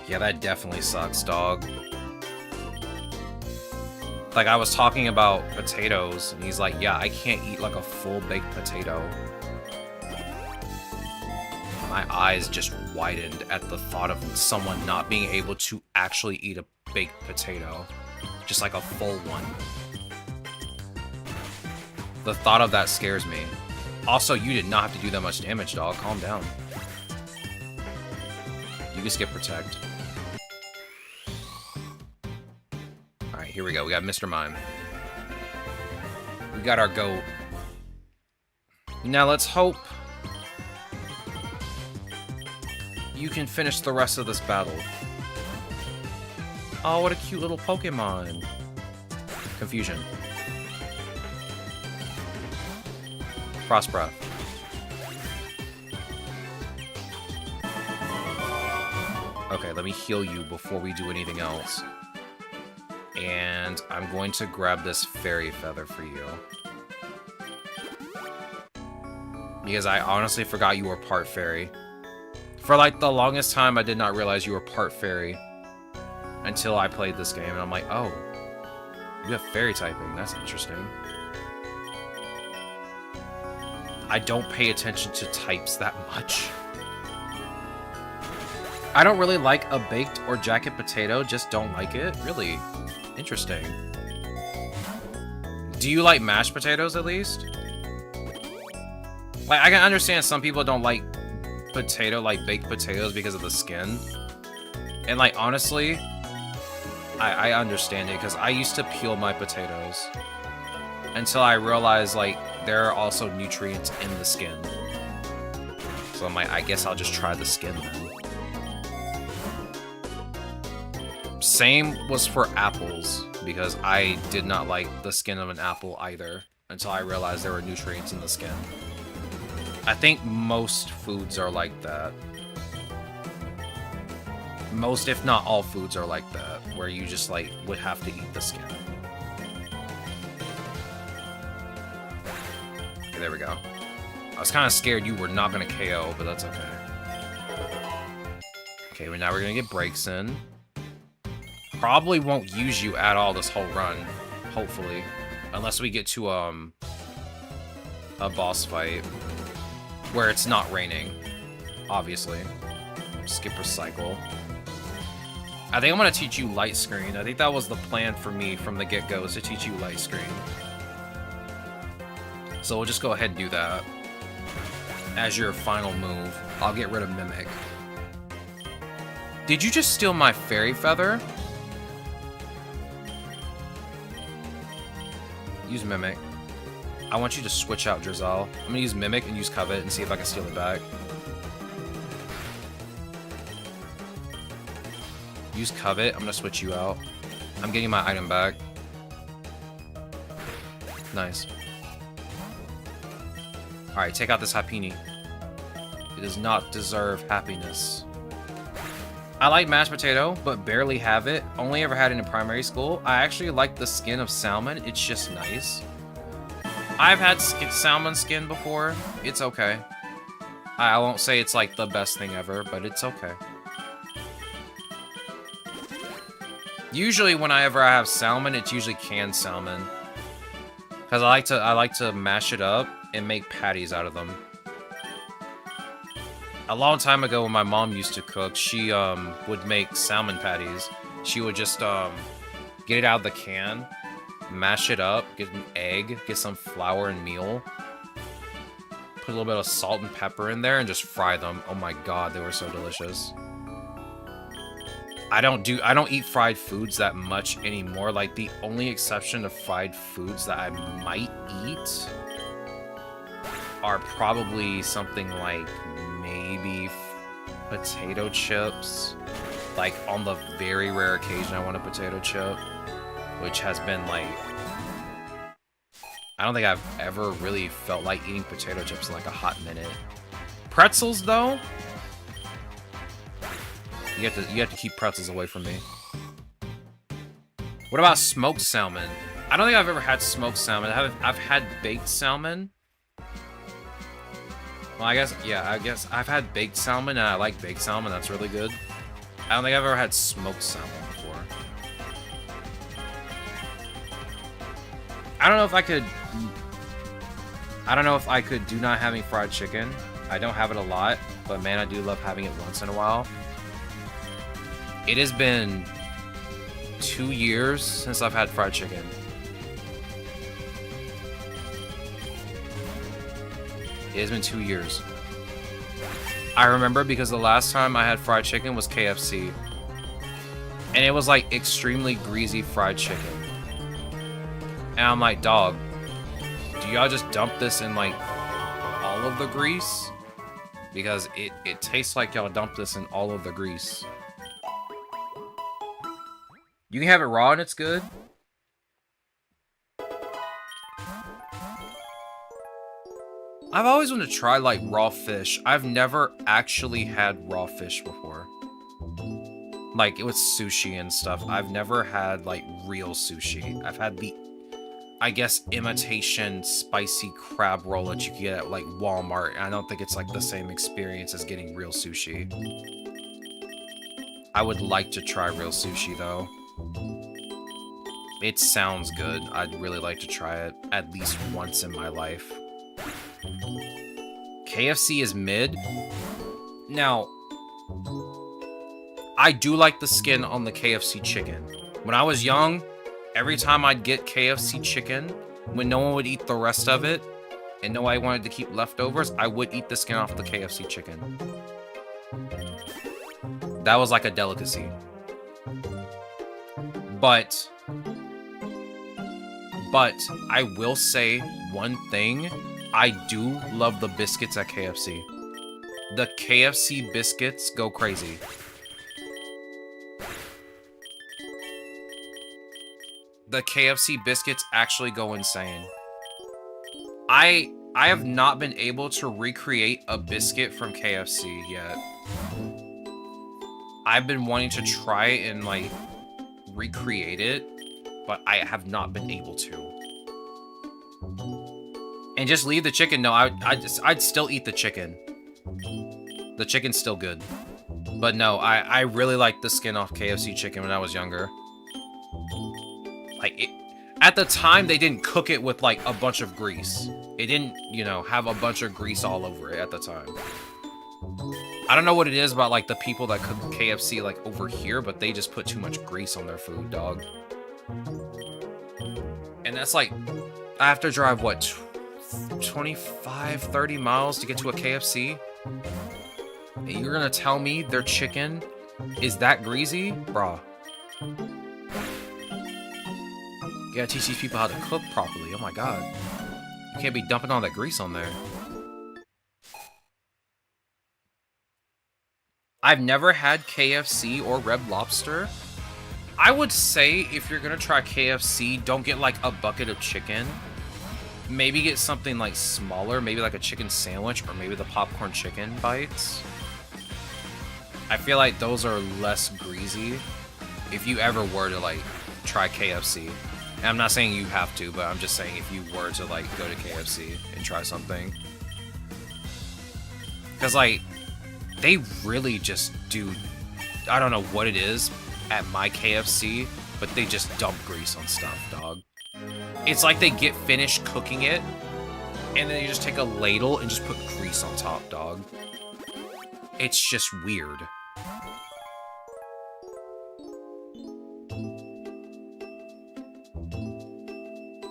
Yeah, that definitely sucks, dog. Like, I was talking about potatoes, and he's like, yeah, I can't eat, like, a full-baked potato. My eyes just widened at the thought of someone not being able to actually eat a baked potato. Just, like, a full one. The thought of that scares me. Also, you did not have to do that much damage, dog. Calm down. You just get protect. Alright, here we go. We got Mr. Mime. We got our goat. Now let's hope... you can finish the rest of this battle. Oh, what a cute little Pokemon. Confusion. Frost Breath. Okay, let me heal you before we do anything else. And I'm going to grab this Fairy Feather for you. Because I honestly forgot you were part Fairy. For like the longest time, I did not realize you were part Fairy. Until I played this game, and I'm like, oh. You have Fairy typing, that's interesting. I don't pay attention to types that much. I don't really like a baked or jacket potato, just don't like it. Really interesting. Do you like mashed potatoes at least? Like, I can understand some people don't like baked potatoes because of the skin. And like, honestly, I understand it because I used to peel my potatoes until I realized like there are also nutrients in the skin. So I'm like, I guess I'll just try the skin then. Same was for apples, because I did not like the skin of an apple either, until I realized there were nutrients in the skin. I think most foods are like that. Most, if not all foods are like that, where you just like would have to eat the skin. Okay, there we go. I was kind of scared you were not going to KO, but that's okay. Okay, well, now we're going to get breaks in. Probably won't use you at all this whole run, hopefully. Unless we get to a boss fight where it's not raining, obviously. Skip Recycle. I think I'm going to teach you Light Screen. I think that was the plan for me from the get-go, is to teach you Light Screen. So we'll just go ahead and do that. As your final move, I'll get rid of Mimic. Did you just steal my Fairy Feather? Use Mimic. I want you to switch out Drizzle. I'm going to use Mimic and use Covet and see if I can steal it back. Use Covet. I'm going to switch you out. I'm getting my item back. Nice. Alright, take out this Happiny. It does not deserve happiness. I like mashed potato, but barely have it. Only ever had it in primary school. I actually like the skin of salmon. It's just nice. I've had salmon skin before. It's okay. I won't say it's like the best thing ever, but it's okay. Usually whenever I have salmon, it's usually canned salmon. Because I like to mash it up and make patties out of them. A long time ago when my mom used to cook, she would make salmon patties. She would just get it out of the can, mash it up, get an egg, get some flour and meal, put a little bit of salt and pepper in there, and just fry them. Oh my god, they were so delicious. I don't eat fried foods that much anymore. Like, the only exception to fried foods that I might eat are probably something like maybe potato chips. Like, on the very rare occasion I want a potato chip, which has been like, I don't think I've ever really felt like eating potato chips in like a hot minute. Pretzels though, you have to keep pretzels away from me. What about smoked salmon? I don't think I've ever had smoked salmon. I've had baked salmon. Well, I guess I've had baked salmon, and I like baked salmon. That's really good. I don't think I've ever had smoked salmon before. I don't know if I could do not having fried chicken. I don't have it a lot, but man, I do love having it once in a while. It has been 2 years since I've had fried chicken. It has been 2 years. I remember because the last time I had fried chicken was KFC. And it was like extremely greasy fried chicken. And I'm like, dog, do y'all just dump this in like all of the grease? because it tastes like y'all dumped this in all of the grease. You can have it raw and it's good. I've always wanted to try, like, raw fish. I've never actually had raw fish before. Like, it was sushi and stuff. I've never had, like, real sushi. I've had the, I guess, imitation spicy crab roll that you can get at, like, Walmart. I don't think it's, like, the same experience as getting real sushi. I would like to try real sushi, though. It sounds good. I'd really like to try it at least once in my life. KFC is mid. Now, I do like the skin on the KFC chicken. When I was young, every time I'd get KFC chicken, when no one would eat the rest of it, and nobody wanted to keep leftovers, I would eat the skin off the KFC chicken. That was like a delicacy. But I will say one thing. I do love the biscuits at KFC. The KFC biscuits go crazy. The KFC biscuits actually go insane. I have not been able to recreate a biscuit from KFC yet. I've been wanting to try it and, like, recreate it, but I have not been able to. And just leave the chicken. No, I'd still eat the chicken. The chicken's still good. But no, I really liked the skin off KFC chicken when I was younger. Like, at the time, they didn't cook it with, like, a bunch of grease. It didn't, you know, have a bunch of grease all over it at the time. I don't know what it is about, like, the people that cook KFC, like, over here, but they just put too much grease on their food, dog. And that's, like, I have to drive, what, 25, 30 miles to get to a KFC? And you're gonna tell me their chicken is that greasy? Bruh. You gotta teach these people how to cook properly. Oh my god. You can't be dumping all that grease on there. I've never had KFC or Red Lobster. I would say if you're gonna try KFC, don't get like a bucket of chicken. Maybe get something like smaller, maybe like a chicken sandwich or maybe the popcorn chicken bites. I feel like those are less greasy if you ever were to like try KFC. And I'm not saying you have to, but I'm just saying if you were to like go to KFC and try something. Because like, they really just do, I don't know what it is at my KFC, but they just dump grease on stuff, dog. It's like they get finished cooking it, and then you just take a ladle and just put grease on top, dog. It's just weird.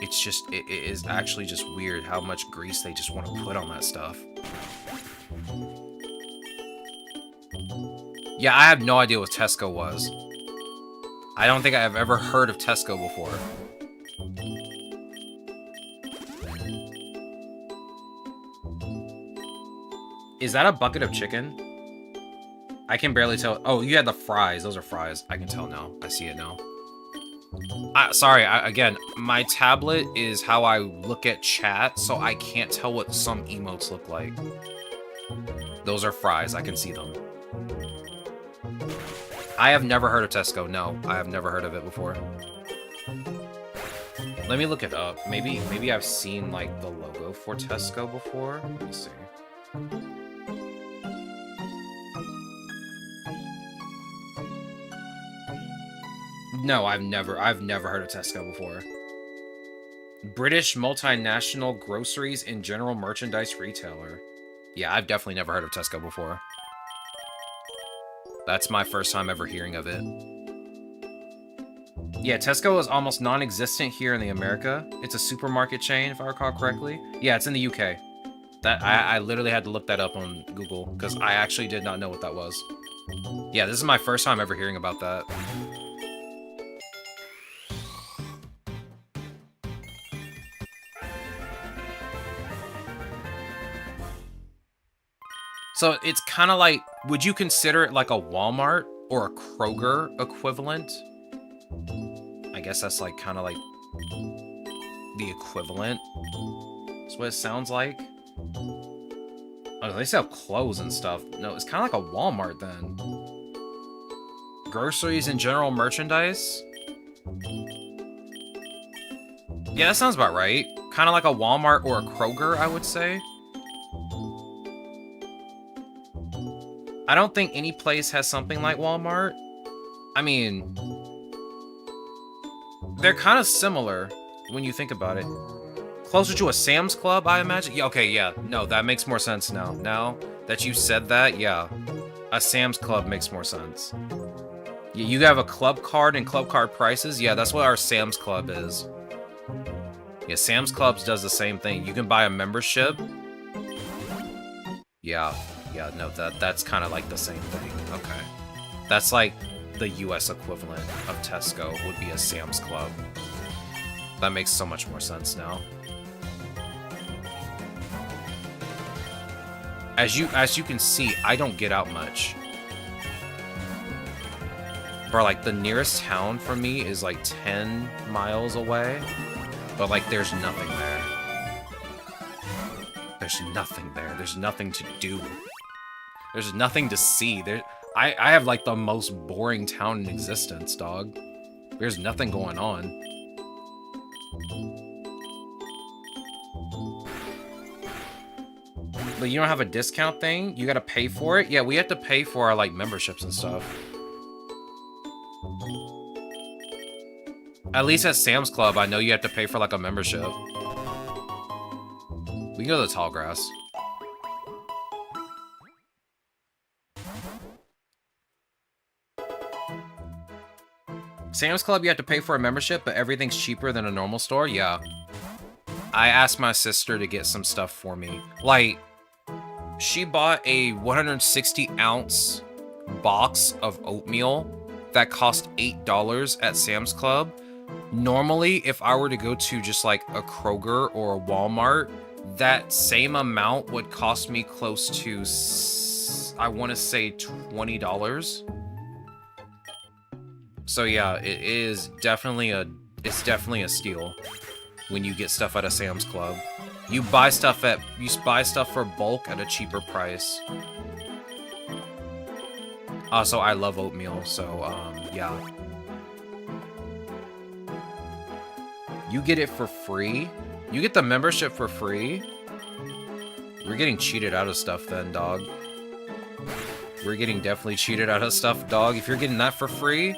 It's just, it is actually just weird how much grease they just want to put on that stuff. Yeah, I have no idea what Tesco was. I don't think I've ever heard of Tesco before. Is that a bucket of chicken? I can barely tell. Oh, you had the fries. Those are fries. I can tell now. I see it now. Sorry, again, my tablet is how I look at chat, so I can't tell what some emotes look like. Those are fries. I can see them. I have never heard of Tesco. No, I have never heard of it before. Let me look it up. Maybe I've seen, like, the logo for Tesco before. Let me see. No, I've never heard of Tesco before. British multinational groceries and general merchandise retailer. Yeah, I've definitely never heard of Tesco before. That's my first time ever hearing of it. Yeah, Tesco is almost non-existent here in the America. It's a supermarket chain, if I recall correctly. Yeah, it's in the UK. That I literally had to look that up on Google, because I actually did not know what that was. Yeah, this is my first time ever hearing about that. So it's kind of like, would you consider it like a Walmart or a Kroger equivalent? I guess that's like kind of like the equivalent. That's what it sounds like. Oh, they sell clothes and stuff. No, it's kind of like a Walmart then. Groceries and general merchandise? Yeah, that sounds about right. Kind of like a Walmart or a Kroger, I would say. I don't think any place has something like Walmart. I mean, they're kind of similar when you think about it. Closer to a Sam's Club, I imagine? Yeah, okay, yeah. No, that makes more sense now. Now that you said that, yeah. A Sam's Club makes more sense. You have a club card and club card prices? Yeah, that's what our Sam's Club is. Yeah, Sam's Clubs does the same thing. You can buy a membership. Yeah, no, that's kind of like the same thing. Okay. That's like the US equivalent of Tesco would be a Sam's Club. That makes so much more sense now. As you can see, I don't get out much. Bro, like, the nearest town for me is like 10 miles away. But, like, there's nothing there. There's nothing there. There's nothing to do. There's nothing to see. I have, like, the most boring town in existence, dog. There's nothing going on. But you don't have a discount thing? You gotta pay for it? Yeah, we have to pay for our, like, memberships and stuff. At least at Sam's Club, I know you have to pay for, like, a membership. We can go to the tall grass. Sam's Club, you have to pay for a membership, but everything's cheaper than a normal store? Yeah. I asked my sister to get some stuff for me. Like, she bought a 160-ounce box of oatmeal that cost $8 at Sam's Club. Normally, if I were to go to just like a Kroger or a Walmart, that same amount would cost me close to, I want to say, $20. So yeah, it's definitely a steal when you get stuff at a Sam's Club. You buy stuff for bulk at a cheaper price. Also, I love oatmeal, so yeah. You get it for free? You get the membership for free? We're getting cheated out of stuff then, dog. We're getting definitely cheated out of stuff, dog. If you're getting that for free,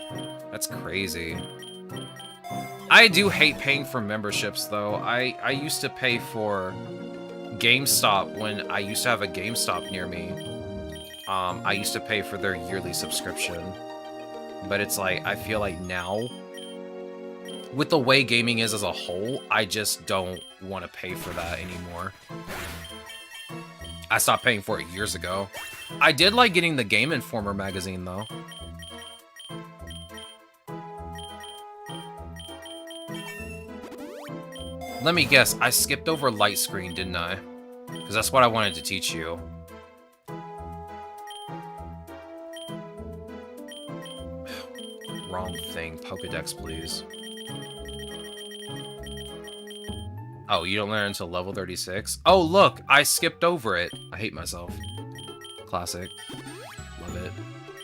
that's crazy. I do hate paying for memberships, though. I used to pay for GameStop when I used to have a GameStop near me. I used to pay for their yearly subscription. But it's like, I feel like now, with the way gaming is as a whole, I just don't want to pay for that anymore. I stopped paying for it years ago. I did like getting the Game Informer magazine, though. Let me guess, I skipped over light screen, didn't I? Because that's what I wanted to teach you. Wrong thing. Pokédex, please. Oh, you don't learn until level 36? Oh, look! I skipped over it. I hate myself. Classic. Love it.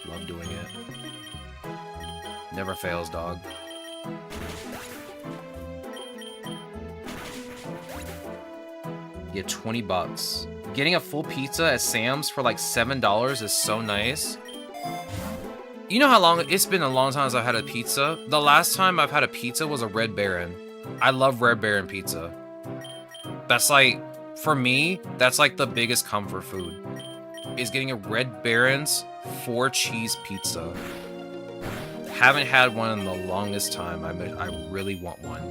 Love doing it. Never fails, dog. Get 20 bucks. Getting a full pizza at Sam's for like $7 is so nice. You know how long it's been a long time since I've had a pizza? The last time I've had a pizza was a Red Baron. I love Red Baron pizza. That's like, for me, that's like the biggest comfort food. Is getting a Red Baron's 4-cheese pizza. Haven't had one in the longest time. I really want one.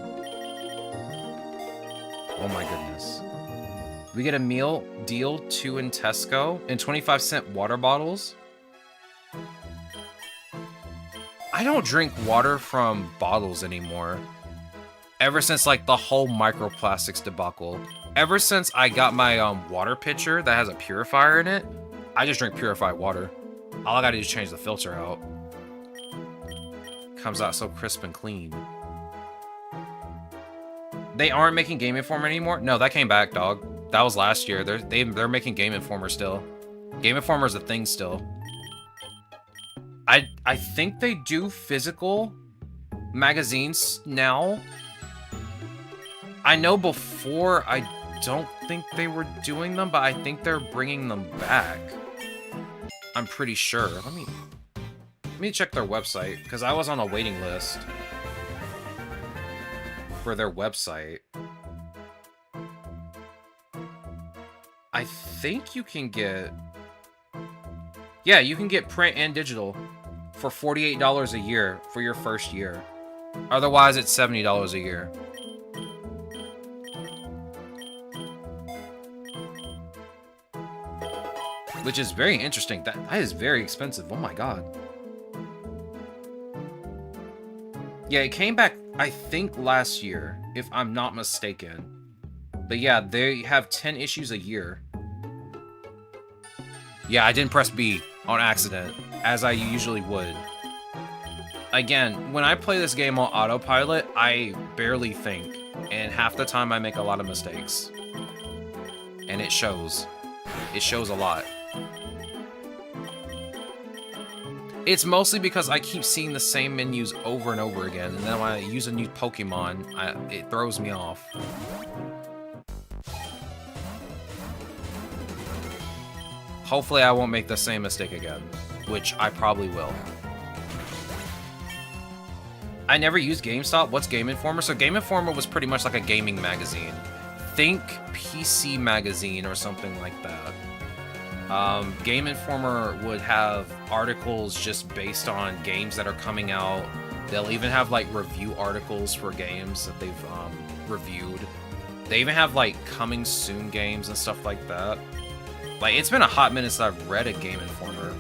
Oh my goodness. We get a meal deal 2 in Tesco and 25-cent water bottles. I don't drink water from bottles anymore. Ever since like the whole microplastics debacle. Ever since I got my water pitcher that has a purifier in it, I just drink purified water. All I gotta do is change the filter out. Comes out so crisp and clean. They aren't making Game Informer anymore? No, that came back, dog. That was last year. They're making Game Informer still. Game Informer is a thing still. I think they do physical magazines now. I know before I don't think they were doing them, but I think they're bringing them back. I'm pretty sure. Let me check their website, because I was on a waiting list for their website. I think you can get... Yeah, you can get print and digital for $48 a year for your first year. Otherwise, it's $70 a year. Which is very interesting. That is very expensive. Oh my god. Yeah, it came back, I think, last year, if I'm not mistaken. But yeah, they have 10 issues a year. Yeah, I didn't press B on accident, as I usually would. Again, when I play this game on autopilot, I barely think. And half the time I make a lot of mistakes. And it shows. It shows a lot. It's mostly because I keep seeing the same menus over and over again, and then when I use a new Pokemon, it throws me off. Hopefully I won't make the same mistake again, which I probably will. I never used GameStop. What's Game Informer? So Game Informer was pretty much like a gaming magazine. Think PC magazine or something like that. Game Informer would have articles just based on games that are coming out. They'll even have like review articles for games that they've reviewed. They even have like coming soon games and stuff like that. Like, it's been a hot minute since I've read a Game Informer.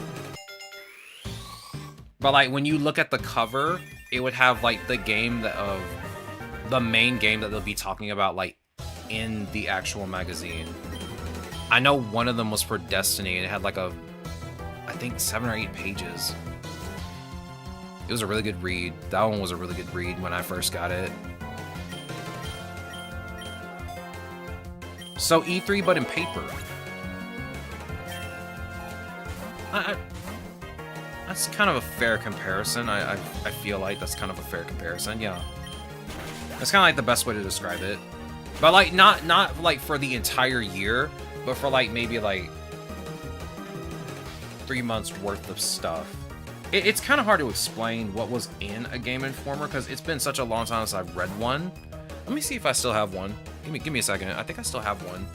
But like when you look at the cover, it would have like the game of the main game that they'll be talking about like in the actual magazine. I know one of them was for Destiny, and it had like I think 7 or 8 pages. It was a really good read. That one was a really good read when I first got it. So E3, but in paper. That's kind of a fair comparison. I feel like that's kind of a fair comparison, yeah. That's kind of like the best way to describe it. But like, not like for the entire year, but for like maybe like 3 months worth of stuff. It's kind of hard to explain what was in a Game Informer because it's been such a long time since I've read one. Let me see if I still have one. Give me a second. I think I still have one.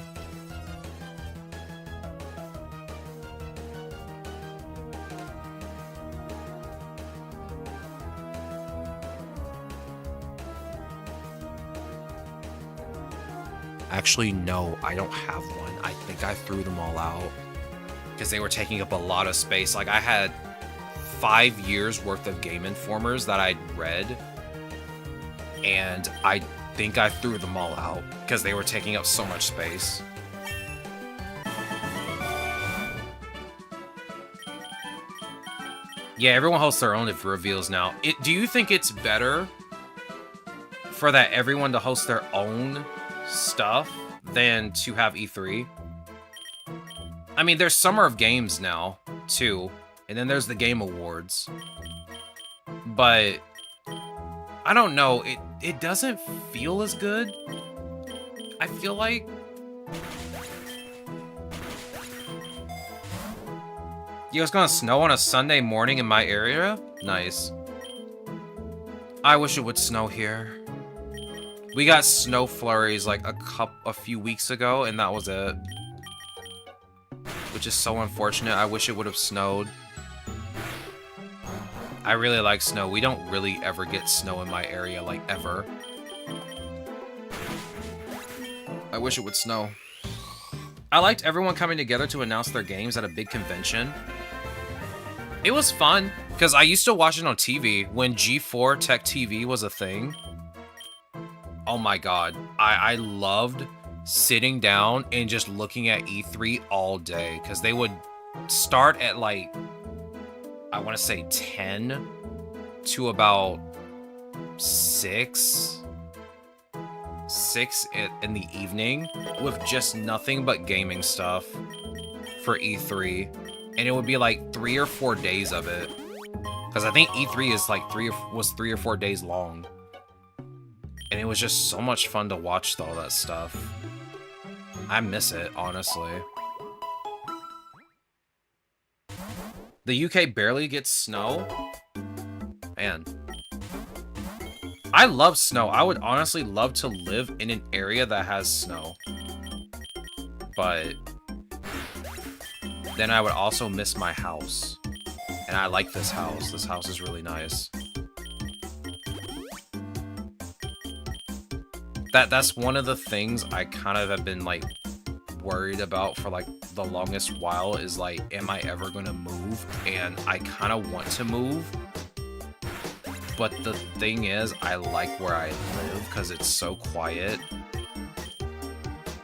Actually, no, I don't have one. I think I threw them all out because they were taking up a lot of space. Like, I had 5 years worth of Game Informers that I'd read, and I think I threw them all out because they were taking up so much space. Yeah, everyone hosts their own reveals now. Do you think it's better for that everyone to host their own stuff than to have E3? I mean, there's Summer of Games now, too, and then there's the Game Awards. But I don't know, it doesn't feel as good. I feel like it's gonna snow on a Sunday morning in my area? Nice. I wish it would snow here. We got snow flurries like a few weeks ago, and that was it. Which is so unfortunate. I wish it would have snowed. I really like snow. We don't really ever get snow in my area, like, ever. I wish it would snow. I liked everyone coming together to announce their games at a big convention. It was fun, because I used to watch it on TV when G4 Tech TV was a thing. Oh my god, I loved sitting down and just looking at E3 all day, because they would start at like, I want to say 10 to about 6 in the evening with just nothing but gaming stuff for E3. And it would be like 3 or 4 days of it. Because I think E3 is like 3 or 4 days long. And it was just so much fun to watch all that stuff. I miss it, honestly. The UK barely gets snow. Man. I love snow. I would honestly love to live in an area that has snow. But then I would also miss my house. And I like this house. This house is really nice. That's one of the things I kind of have been like worried about for like the longest while is like, am I ever gonna move? And I kind of want to move. But the thing is, I like where I live because it's so quiet.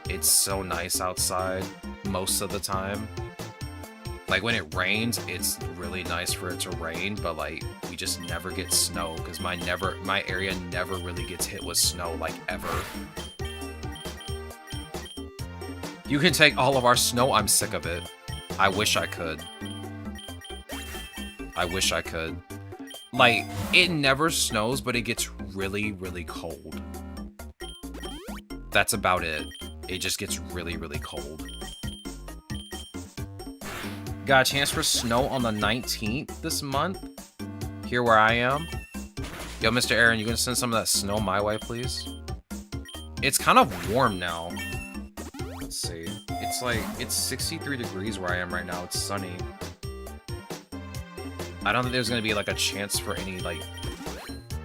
It's so nice outside most of the time. Like when it rains, it's really nice for it to rain, but like we just never get snow because my area never really gets hit with snow like ever. You can take all of our snow. I'm sick of it. I wish I could. I wish I could. Like, it never snows, but it gets really, really cold. That's about it. It just gets really, really cold. Got a chance for snow on the 19th this month. Here where I am. Yo, Mr. Aaron, you gonna send some of that snow my way, please? It's kind of warm now. Let's see. It's 63 degrees where I am right now. It's sunny. I don't think there's gonna be like a chance for any like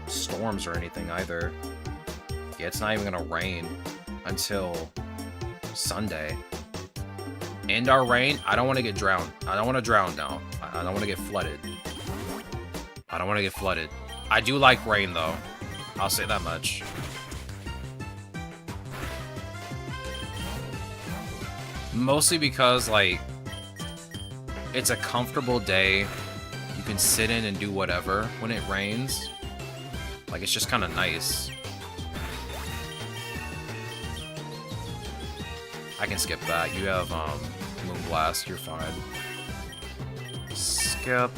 storms or anything either. Yeah, it's not even gonna rain until Sunday. And our rain, I don't want to get drowned. I don't want to drown now. I don't want to get flooded. I don't want to get flooded. I do like rain though. I'll say that much. Mostly because like it's a comfortable day. You can sit in and do whatever when it rains. Like it's just kind of nice. I can skip that. You have Moonblast, you're fine. Skip.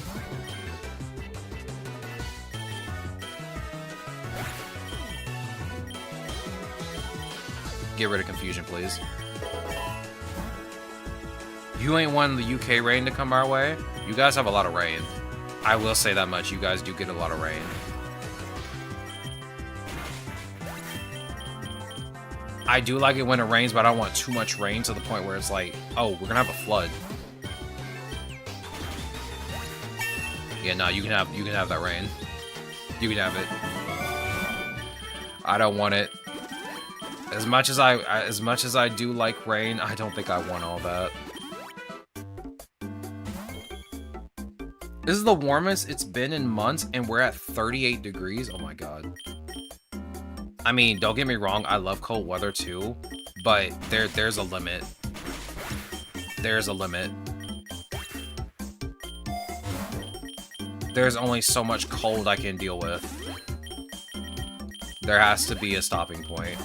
Get rid of confusion, please. You ain't wanting the UK rain to come our way. You guys have a lot of rain. I will say that much. You guys do get a lot of rain. I do like it when it rains, but I don't want too much rain to the point where it's like, oh, we're gonna have a flood. Yeah, no, you can have that rain. You can have it. I don't want it. As much as I do like rain, I don't think I want all that. This is the warmest it's been in months, and we're at 38 degrees. Oh my god. I mean, don't get me wrong, I love cold weather too, but there's a limit. There's a limit. There's only so much cold I can deal with. There has to be a stopping point.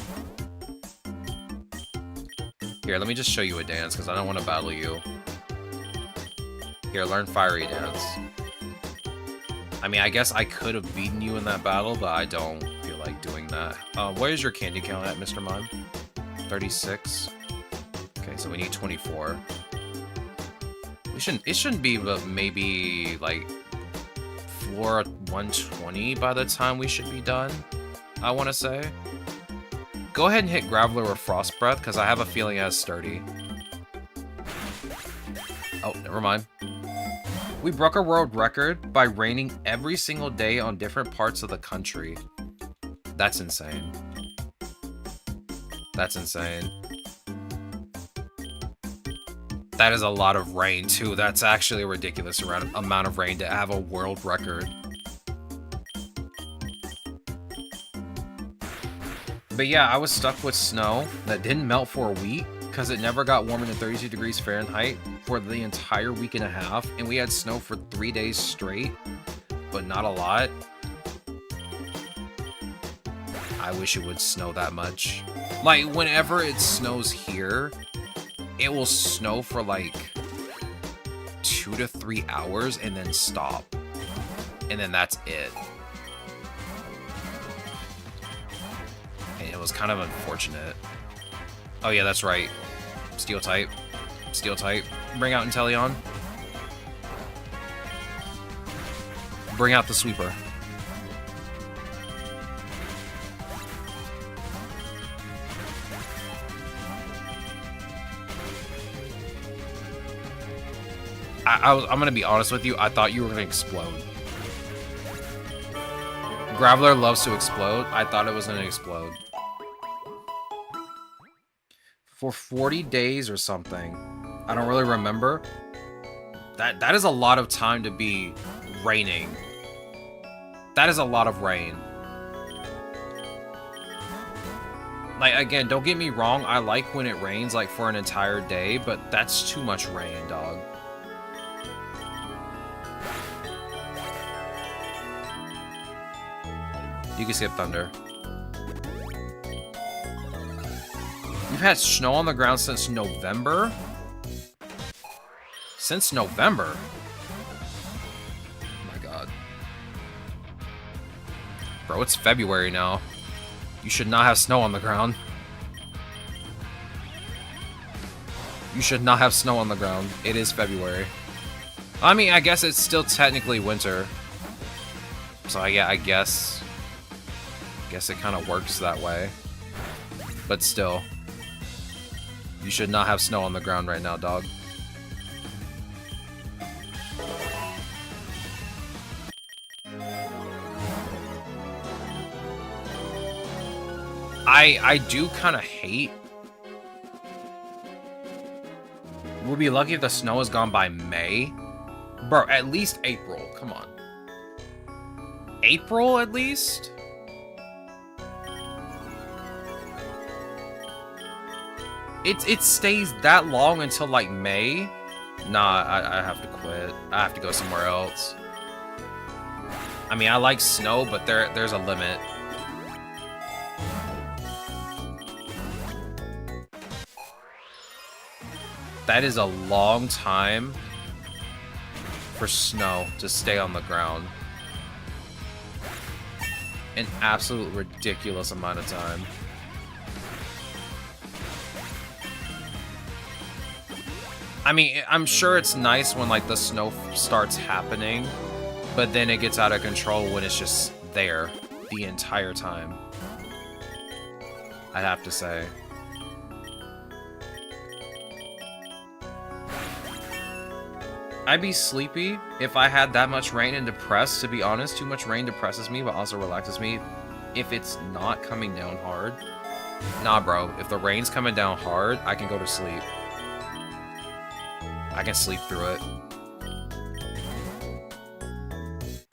Here, let me just show you a dance, because I don't want to battle you. Here, learn Fiery Dance. I mean, I guess I could have beaten you in that battle, but I don't feel like doing that. Where's your candy count at, Mr. Mime? 36. Okay, so we need 24. It shouldn't be, but maybe like floor 120 by the time we should be done, I want to say. Go ahead and hit Graveler or Frost Breath, because I have a feeling it has Sturdy. Oh, never mind. We broke our world record by raining every single day on different parts of the country. That's insane. That's insane. That is a lot of rain, too. That's actually a ridiculous amount of rain to have a world record. But yeah, I was stuck with snow that didn't melt for a week because it never got warmer than 32 degrees Fahrenheit. for the entire week and a half, and we had snow for 3 days straight, but not a lot. I wish it would snow that much. Like, whenever it snows here, it will snow for like 2 to 3 hours and then stop. And then that's it. And it was kind of unfortunate. Oh yeah, that's right. Steel type. Steel type. Bring out Inteleon. Bring out the sweeper. I'm gonna be honest with you, I thought you were gonna explode. Graveler loves to explode. I thought it was gonna explode. For 40 days or something. I don't really remember. That is a lot of time to be raining. That is a lot of rain. Like, again, don't get me wrong, I like when it rains, like, for an entire day, but that's too much rain, dog. You can skip thunder. You've had snow on the ground since November? Since November? Oh my god. Bro, it's February now. You should not have snow on the ground. You should not have snow on the ground. It is February. I mean, I guess it's still technically winter. So yeah, I guess it kind of works that way. But still. You should not have snow on the ground right now, dog. I do kind of hate. We'll be lucky if the snow is gone by May. Bro, at least April. Come on. April, at least? It stays that long until, like, May? Nah, I have to quit. I have to go somewhere else. I mean, I like snow, but there's a limit. That is a long time for snow to stay on the ground. An absolute ridiculous amount of time. I mean, I'm sure it's nice when, like, the snow starts happening, but then it gets out of control when it's just there the entire time. I'd have to say. I'd be sleepy if I had that much rain and depressed, to be honest. Too much rain depresses me, but also relaxes me. If it's not coming down hard. Nah, bro. If the rain's coming down hard, I can go to sleep. I can sleep through it.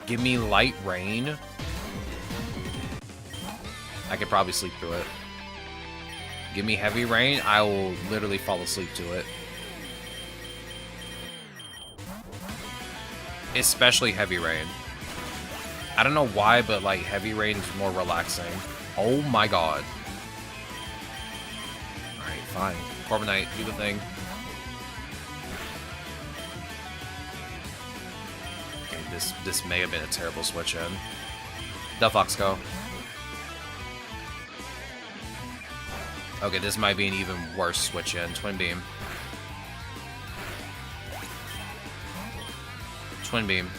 Give me light rain. I could probably sleep through it. Give me heavy rain, I will literally fall asleep to it. Especially heavy rain. I don't know why, but like heavy rain is more relaxing. Oh my god. Alright, fine. Corbinite, do the thing. Okay, this may have been a terrible switch in. Delphox, go. Okay, this might be an even worse switch in. Twin Beam. Twin Beam.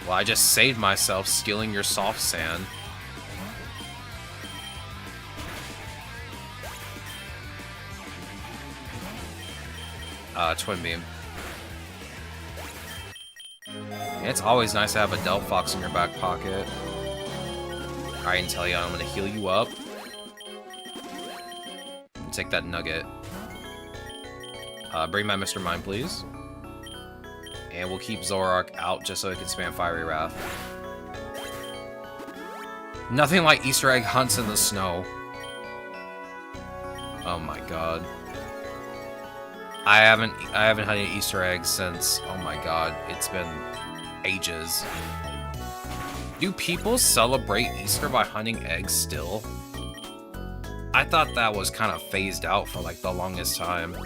Well, I just saved myself stealing your soft sand. Twin Beam. It's always nice to have a Delphox in your back pocket. Alright, Inteleon, I'm gonna heal you up. Take that nugget. Bring my Mr. Mime, please. And we'll keep Zoroark out just so it can spam Fiery Wrath. Nothing like Easter egg hunts in the snow. Oh my god. I haven't had any Easter eggs since, oh my god, it's been ages. Do people celebrate Easter by hunting eggs still? I thought that was kind of phased out for like the longest time.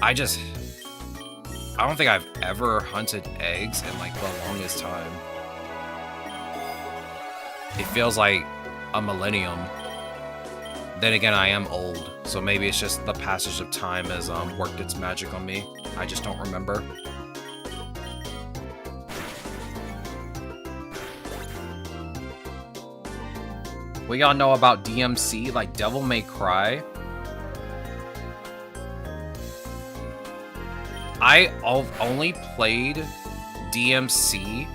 I don't think I've ever hunted eggs in like the longest time. It feels like a millennium. Then again, I am old, so maybe it's just the passage of time has worked its magic on me. I just don't remember. We all know about DMC, like Devil May Cry. I've only played DMC,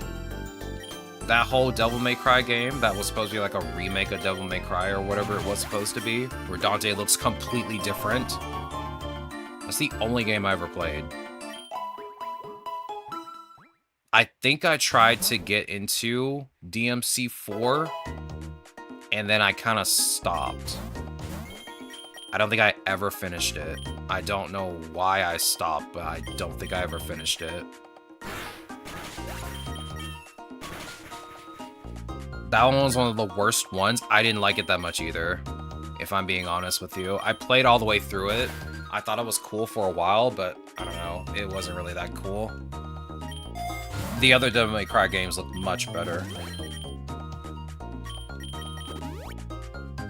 that whole Devil May Cry game that was supposed to be like a remake of Devil May Cry or whatever it was supposed to be, where Dante looks completely different. That's the only game I ever played. I think I tried to get into DMC 4, and then I kind of stopped. I don't think I ever finished it. I don't know why I stopped, but I don't think I ever finished it. That one was one of the worst ones. I didn't like it that much either, if I'm being honest with you. I played all the way through it. I thought it was cool for a while, but I don't know. It wasn't really that cool. The other Devil May Cry games look much better.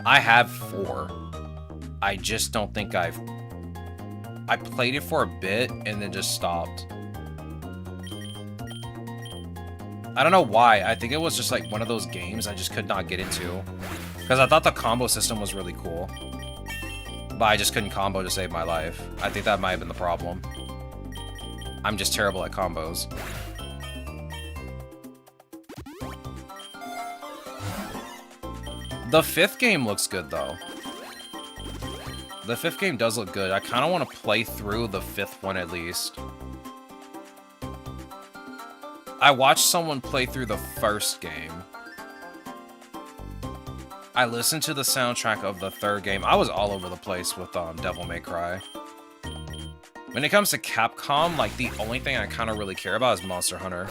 I have 4. I just don't think I played it for a bit and then just stopped. I don't know why. I think it was just like one of those games I just could not get into. Because I thought the combo system was really cool. But I just couldn't combo to save my life. I think that might have been the problem. I'm just terrible at combos. The 5th game looks good though. The 5th game does look good. I kind of want to play through the 5th one at least. I watched someone play through the 1st game. I listened to the soundtrack of the 3rd game. I was all over the place with Devil May Cry. When it comes to Capcom, like the only thing I kind of really care about is Monster Hunter.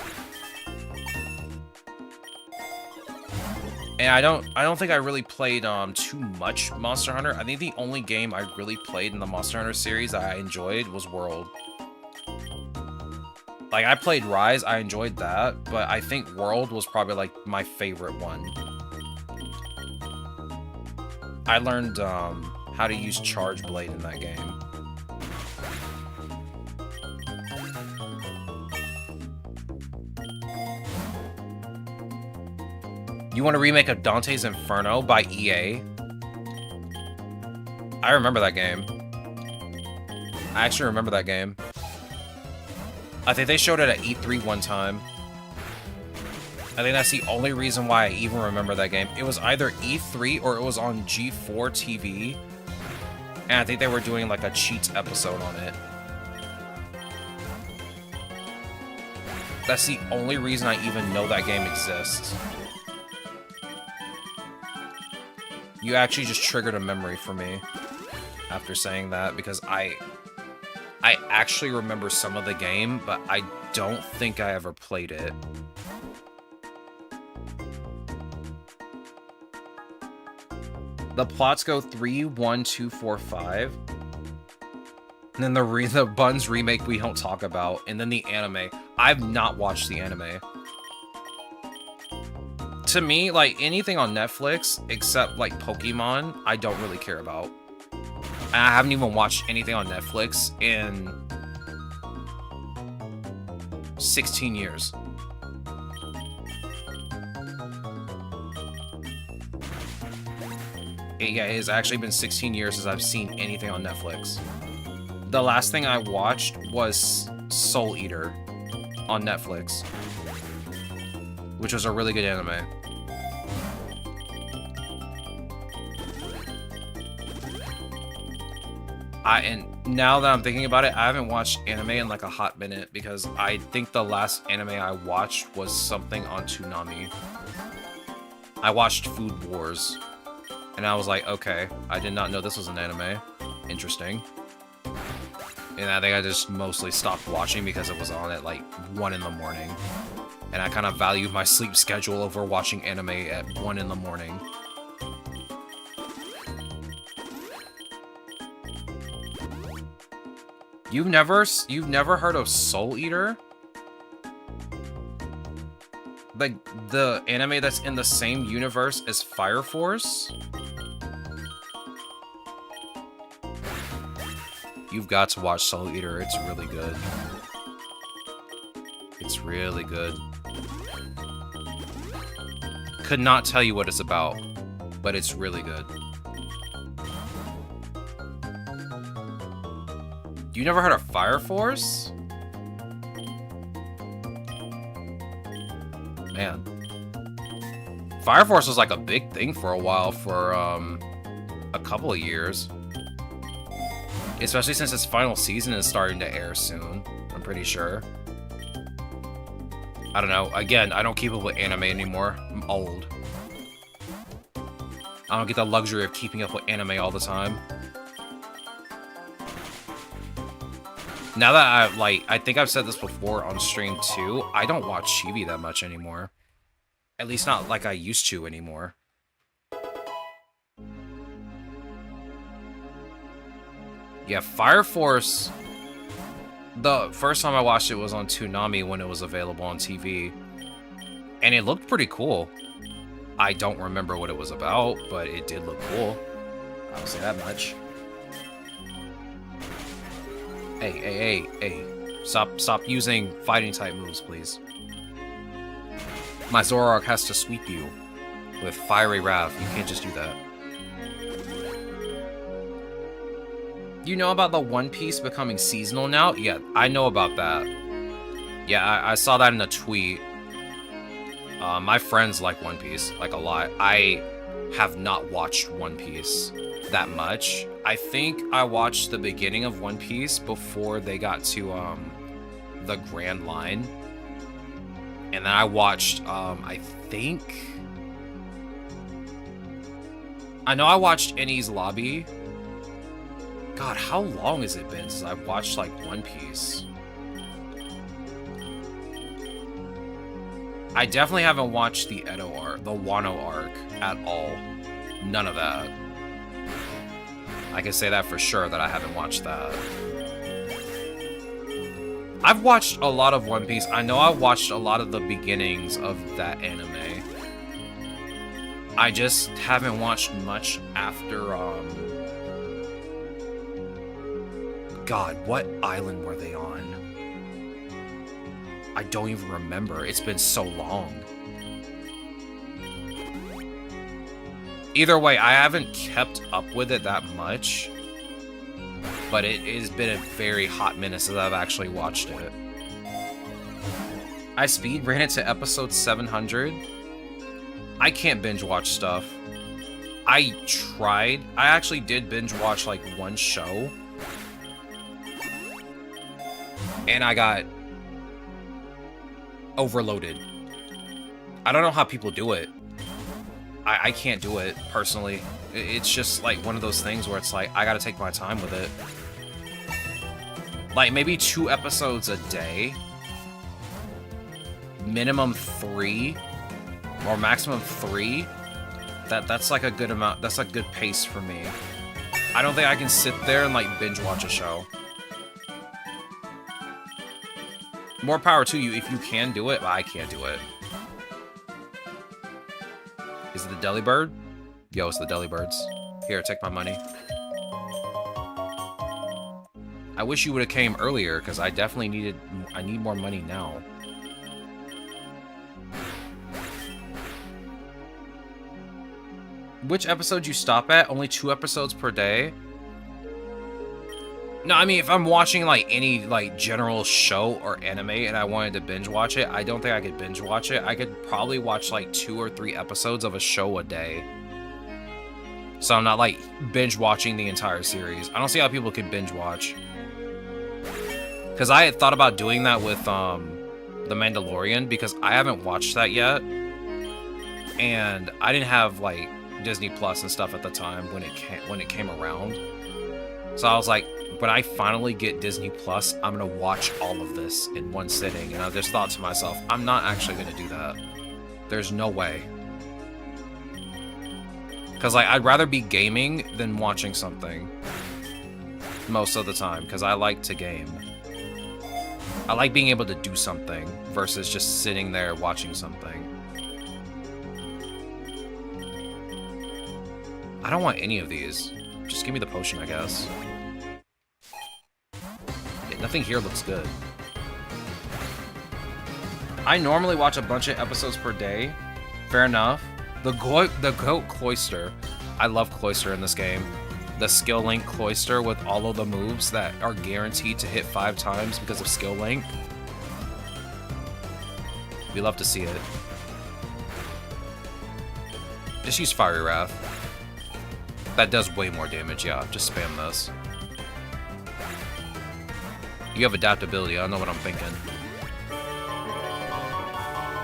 And I don't think I really played too much Monster Hunter. I think the only game I really played in the Monster Hunter series that I enjoyed was World. Like, I played Rise, I enjoyed that, but I think World was probably, like, my favorite one. I learned, how to use Charge Blade in that game. You want a remake of Dante's Inferno by EA? I remember that game. I actually remember that game. I think they showed it at E3 one time. I think that's the only reason why I even remember that game. It was either E3 or it was on G4 TV. And I think they were doing like a cheats episode on it. That's the only reason I even know that game exists. You actually just triggered a memory for me after saying that, because I actually remember some of the game, but I don't think I ever played it. The plots go 3, 1, 2, 4, 5. And then the Buns remake we don't talk about. And then the anime. I've not watched the anime. To me, like, anything on Netflix, except, like, Pokemon, I don't really care about. I haven't even watched anything on Netflix in 16 years. Yeah, it has actually been 16 years since I've seen anything on Netflix. The last thing I watched was Soul Eater on Netflix, which was a really good anime. And now that I'm thinking about it, I haven't watched anime in like a hot minute, because I think the last anime I watched was something on Toonami. I watched Food Wars. And I was like, okay, I did not know this was an anime. Interesting. And I think I just mostly stopped watching because it was on at like 1 in the morning. And I kind of valued my sleep schedule over watching anime at 1 in the morning. You've never heard of Soul Eater? Like the anime that's in the same universe as Fire Force? You've got to watch Soul Eater. It's really good. It's really good. Could not tell you what it's about, but it's really good. You never heard of Fire Force? Man. Fire Force was like a big thing for a while, for a couple of years. Especially since its final season is starting to air soon, I'm pretty sure. I don't know. Again, I don't keep up with anime anymore. I'm old. I don't get the luxury of keeping up with anime all the time. Now that I think I've said this before on stream too, I don't watch Chibi that much anymore. At least not like I used to anymore. Yeah, Fire Force, the first time I watched it was on Toonami when it was available on TV. And it looked pretty cool. I don't remember what it was about, but it did look cool. I'll say that much. Hey. Stop using fighting type moves, please. My Zoroark has to sweep you with Fiery Wrath. You can't just do that. You know about the One Piece becoming seasonal now? Yeah, I know about that. Yeah, I saw that in a tweet. My friends like One Piece, like a lot. I have not watched One Piece that much. I think I watched the beginning of One Piece before they got to the Grand Line. And then I watched, I know I watched Enies Lobby. God, how long has it been since I've watched, like, One Piece? I definitely haven't watched the Edo arc, the Wano arc, at all. None of that. I can say that for sure, that I haven't watched that. I've watched a lot of One Piece. I know I watched a lot of the beginnings of that anime. I just haven't watched much after, God, what island were they on? I don't even remember. It's been so long. Either way, I haven't kept up with it that much. But it has been a very hot minute since I've actually watched it. I speed ran it to episode 700. I can't binge watch stuff. I tried. I actually did binge watch like one show. And I got overloaded. I don't know how people do it. I can't do it, personally. It's just like one of those things where it's like, I gotta take my time with it. Like maybe 2 episodes a day. Minimum 3. Or maximum 3. That's like a good amount. That's a good pace for me. I don't think I can sit there and like binge watch a show. More power to you if you can do it, but I can't do it. Is it the Delibird? Yo, it's the Delibirds. Here, take my money. I wish you would have came earlier, because I definitely I need more money now. Which episode you stop at? Only 2 episodes per day? No, I mean, if I'm watching, like, any, like, general show or anime and I wanted to binge watch it, I don't think I could binge watch it. I could probably watch, like, 2 or 3 episodes of a show a day. So I'm not, like, binge watching the entire series. I don't see how people could binge watch. Because I had thought about doing that with, The Mandalorian, because I haven't watched that yet. And I didn't have, like, Disney Plus and stuff at the time when it came around. So I was like, when I finally get Disney Plus, I'm gonna watch all of this in one sitting. And I just thought to myself, I'm not actually gonna do that. There's no way. Because like, I'd rather be gaming than watching something most of the time, because I like to game. I like being able to do something versus just sitting there watching something. I don't want any of these. Just give me the potion, I guess. Yeah, nothing here looks good. I normally watch a bunch of episodes per day. Fair enough. The goat Cloyster. I love Cloyster in this game. The skill link Cloyster with all of the moves that are guaranteed to hit 5 times because of skill link. We love to see it. Just use Fiery Wrath. That does way more damage, yeah. Just spam this. You have adaptability, I don't know what I'm thinking.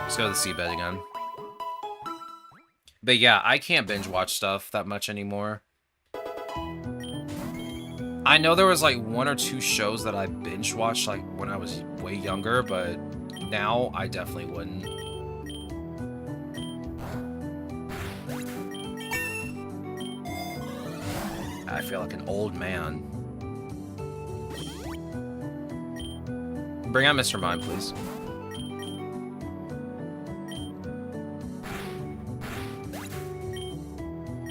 Let's go to the seabed again. But yeah, I can't binge watch stuff that much anymore. I know there was like 1 or 2 shows that I binge watched like when I was way younger, but now I definitely wouldn't. I feel like an old man. Bring out Mr. Mime, please.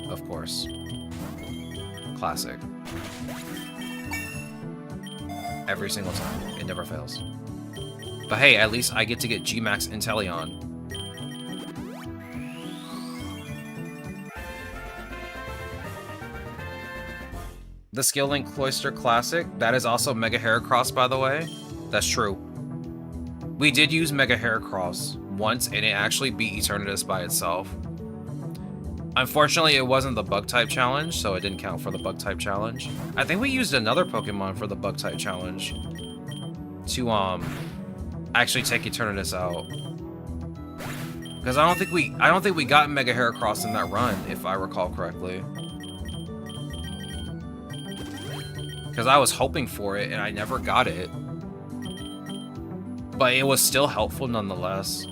Of course. Classic. Every single time. It never fails. But hey, at least I get to get G-Max Inteleon. The Skill Link Cloyster Classic, that is also Mega Heracross, by the way. That's true. We did use Mega Heracross once, and it actually beat Eternatus by itself. Unfortunately, it wasn't the Bug-type challenge, so it didn't count for the Bug-type challenge. I think we used another Pokemon for the Bug-type challenge to, actually take Eternatus out. Because I don't think we got Mega Heracross in that run, if I recall correctly. Because I was hoping for it, and I never got it. But it was still helpful nonetheless.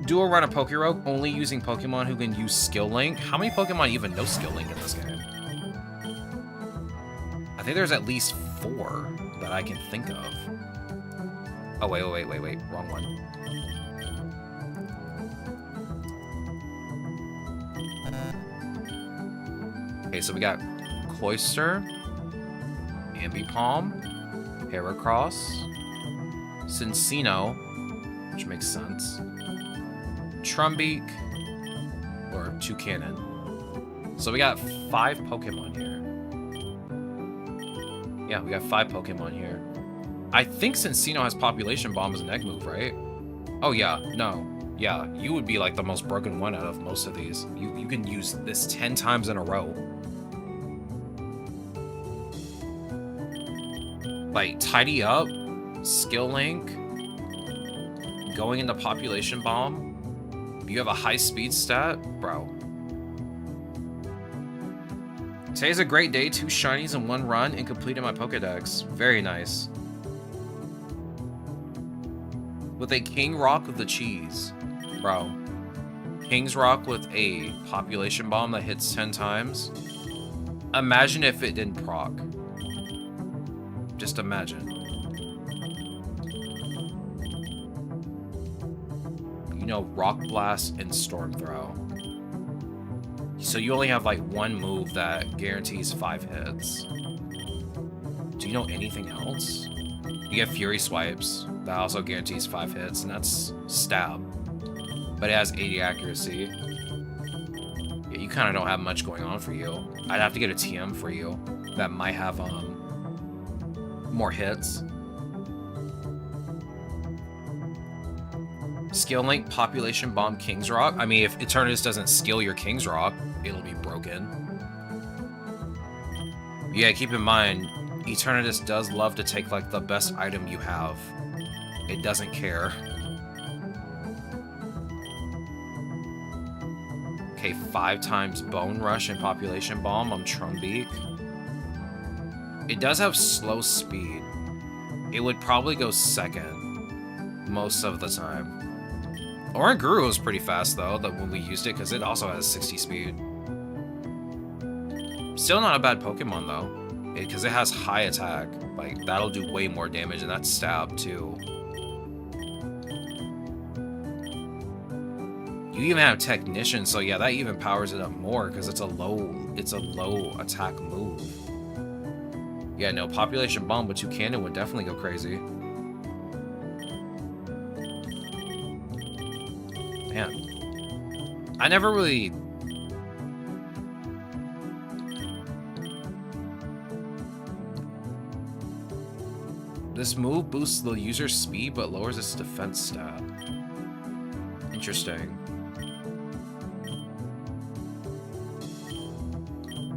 Do a run of PokéRogue only using Pokemon who can use Skill Link. How many Pokemon even know Skill Link in this game? I think there's at least 4 that I can think of. Oh, wait. Wrong one. Okay, so we got Cloyster, Ambipom, Heracross, Cincino, which makes sense, Trumbeak, or Toucannon. So we got 5 Pokemon here. Yeah, we got 5 Pokemon here. I think Cincino has Population Bomb as an egg move, right? Oh yeah, no. Yeah, you would be like the most broken one out of most of these. You can use this 10 times in a row. Like, Tidy Up, Skill Link, going into Population Bomb. You have a high speed stat? Bro. Today's a great day, 2 shinies in 1 run and completed my Pokedex. Very nice. With a King Rock with the cheese. Bro. King's Rock with a Population Bomb that hits 10 times. Imagine if it didn't proc. Just imagine. You know, Rock Blast and Storm Throw. So you only have like 1 move that guarantees 5 hits. Do you know anything else? You get Fury Swipes. That also guarantees 5 hits, and that's Stab. But it has 80 accuracy. Yeah, you kind of don't have much going on for you. I'd have to get a TM for you that might have, more hits. Skill Link, Population Bomb, King's Rock. I mean, if Eternatus doesn't steal your King's Rock, it'll be broken. Yeah, keep in mind, Eternatus does love to take, like, the best item you have. It doesn't care. Okay, 5 times Bone Rush and Population Bomb on Trumbeak. It does have slow speed. It would probably go second most of the time. Oranguru was pretty fast though, when we used it, because it also has 60 speed. Still not a bad Pokemon though, because it has high attack. Like, that'll do way more damage, and that's stab too. You even have Technician, so yeah, that even powers it up more because it's a low attack move. Yeah, no, Population Bomb, but Toucannon would definitely go crazy. Man, I never really. This move boosts the user's speed but lowers its defense stat. Interesting.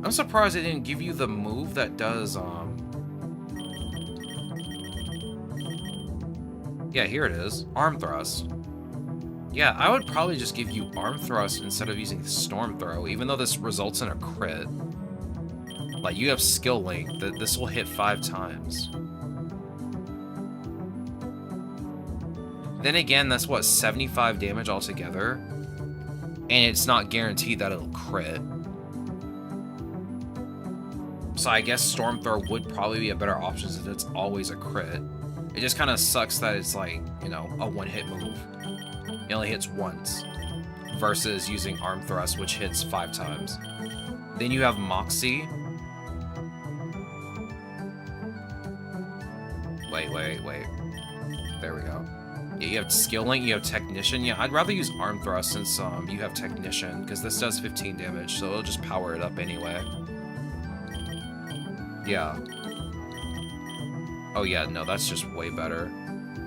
I'm surprised it didn't give you the move that does, yeah, here it is. Arm Thrust. Yeah, I would probably just give you Arm Thrust instead of using Storm Throw, even though this results in a crit. Like, you have Skill Link, that this will hit 5 times. Then again, that's what, 75 damage altogether? And it's not guaranteed that it'll crit. So I guess Storm Throw would probably be a better option since it's always a crit. It just kind of sucks that it's like, you know, a one-hit move. It only hits once. Versus using Arm Thrust, which hits 5 times. Then you have Moxie. Wait. There we go. Yeah, you have Skill Link, you have Technician. Yeah, I'd rather use Arm Thrust since you have Technician, because this does 15 damage, so it'll just power it up anyway. Yeah. Oh yeah, no, that's just way better.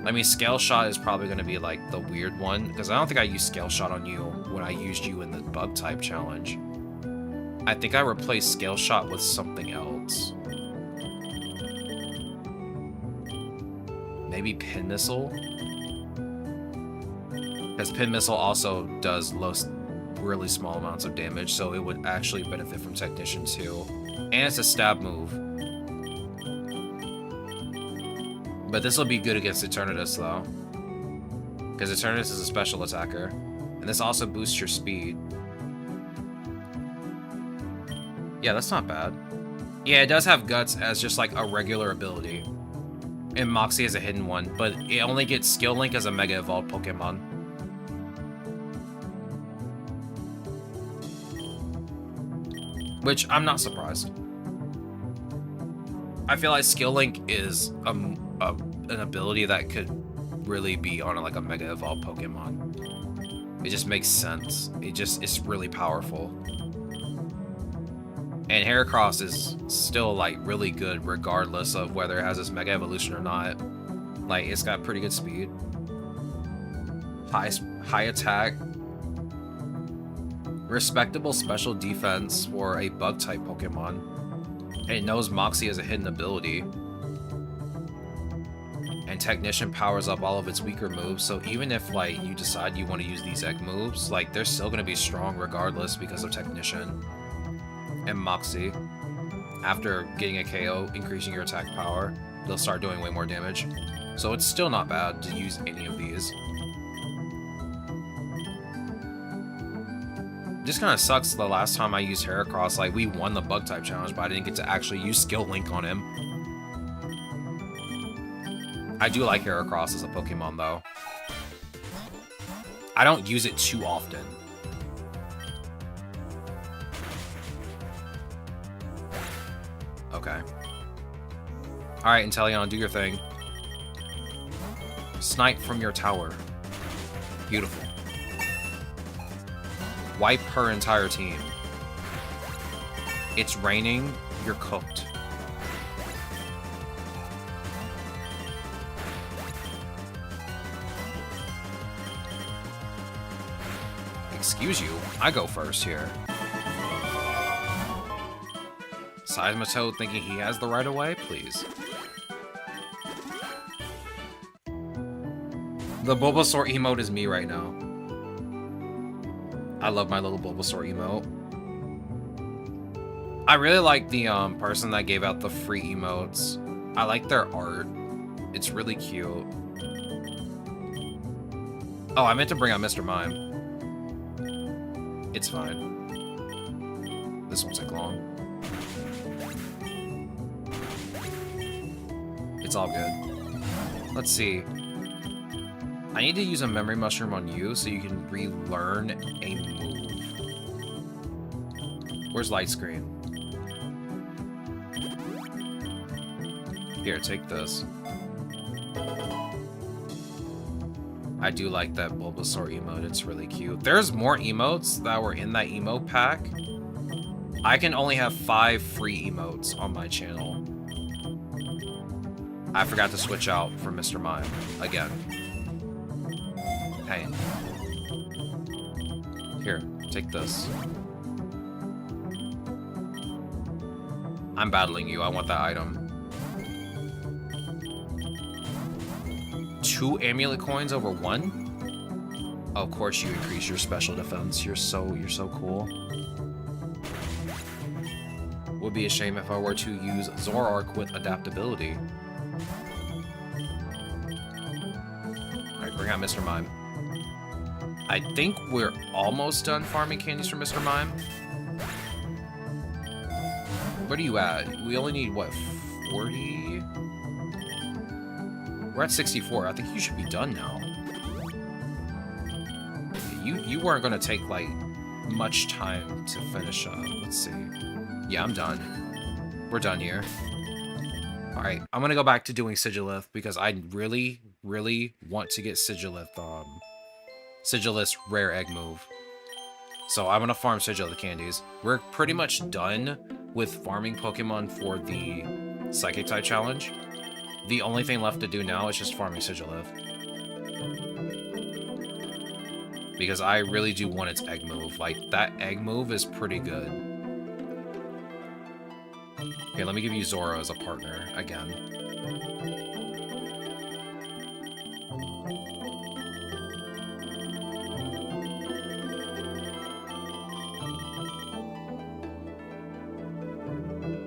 I mean, Scale Shot is probably going to be like the weird one, because I don't think I used Scale Shot on you when I used you in the Bug type challenge. I think I replaced Scale Shot with something else. Maybe Pin Missile? Because Pin Missile also does really small amounts of damage, so it would actually benefit from Technician too. And it's a stab move. But this will be good against Eternatus though. Because Eternatus is a special attacker. And this also boosts your speed. Yeah, that's not bad. Yeah, it does have Guts as just like a regular ability. And Moxie is a hidden one, but it only gets Skill Link as a Mega Evolved Pokemon. Which, I'm not surprised. I feel like Skill Link is an ability that could really be on like a Mega Evolved Pokemon. It just makes sense. It's really powerful. And Heracross is still like really good regardless of whether it has this Mega Evolution or not. Like, it's got pretty good speed. High attack. Respectable special defense for a Bug type Pokemon. And it knows Moxie as a hidden ability. And Technician powers up all of its weaker moves, so even if like you decide you want to use these egg moves, like they're still going to be strong regardless because of Technician. And Moxie, after getting a KO, increasing your attack power, they'll start doing way more damage. So it's still not bad to use any of these. Just kind of sucks the last time I used Heracross, like we won the Bug type challenge, but I didn't get to actually use Skill Link on him. I do like Heracross as a Pokemon though. I don't use it too often. Okay. Alright, Inteleon, do your thing. Snipe from your tower. Beautiful. Wipe her entire team. It's raining, you're cooked. Excuse you, I go first here. Seismitoad thinking he has the right of way, please. The Bulbasaur emote is me right now. I love my little Bulbasaur emote. I really like the person that gave out the free emotes. I like their art. It's really cute. Oh, I meant to bring out Mr. Mime. It's fine. This won't take long. It's all good. Let's see. I need to use a memory mushroom on you so you can relearn a move. Where's light screen? Here, take this. I do like that Bulbasaur emote. It's really cute. There's more emotes that were in that emote pack. I can only have 5 free emotes on my channel. I forgot to switch out for Mr. Mime again. Hey. Here, take this. I'm battling you. I want that item. 2 amulet coins over 1? Oh, of course you increase your special defense. You're so cool. Would be a shame if I were to use Zoroark with adaptability. Alright, bring out Mr. Mime. I think we're almost done farming candies for Mr. Mime. What are you at? We only need, what, 40? We're at 64. I think you should be done now. You weren't going to take, like, much time to finish up. Let's see. Yeah, I'm done. We're done here. Alright, I'm going to go back to doing Sigilith because I really, really want to get Sigilith's rare egg move. So I'm going to farm Sigilith candies. We're pretty much done with farming Pokemon for the Psychic type challenge. The only thing left to do now is just farming Sigilith. Because I really do want its egg move. Like, that egg move is pretty good. Okay, let me give you Zoro as a partner again.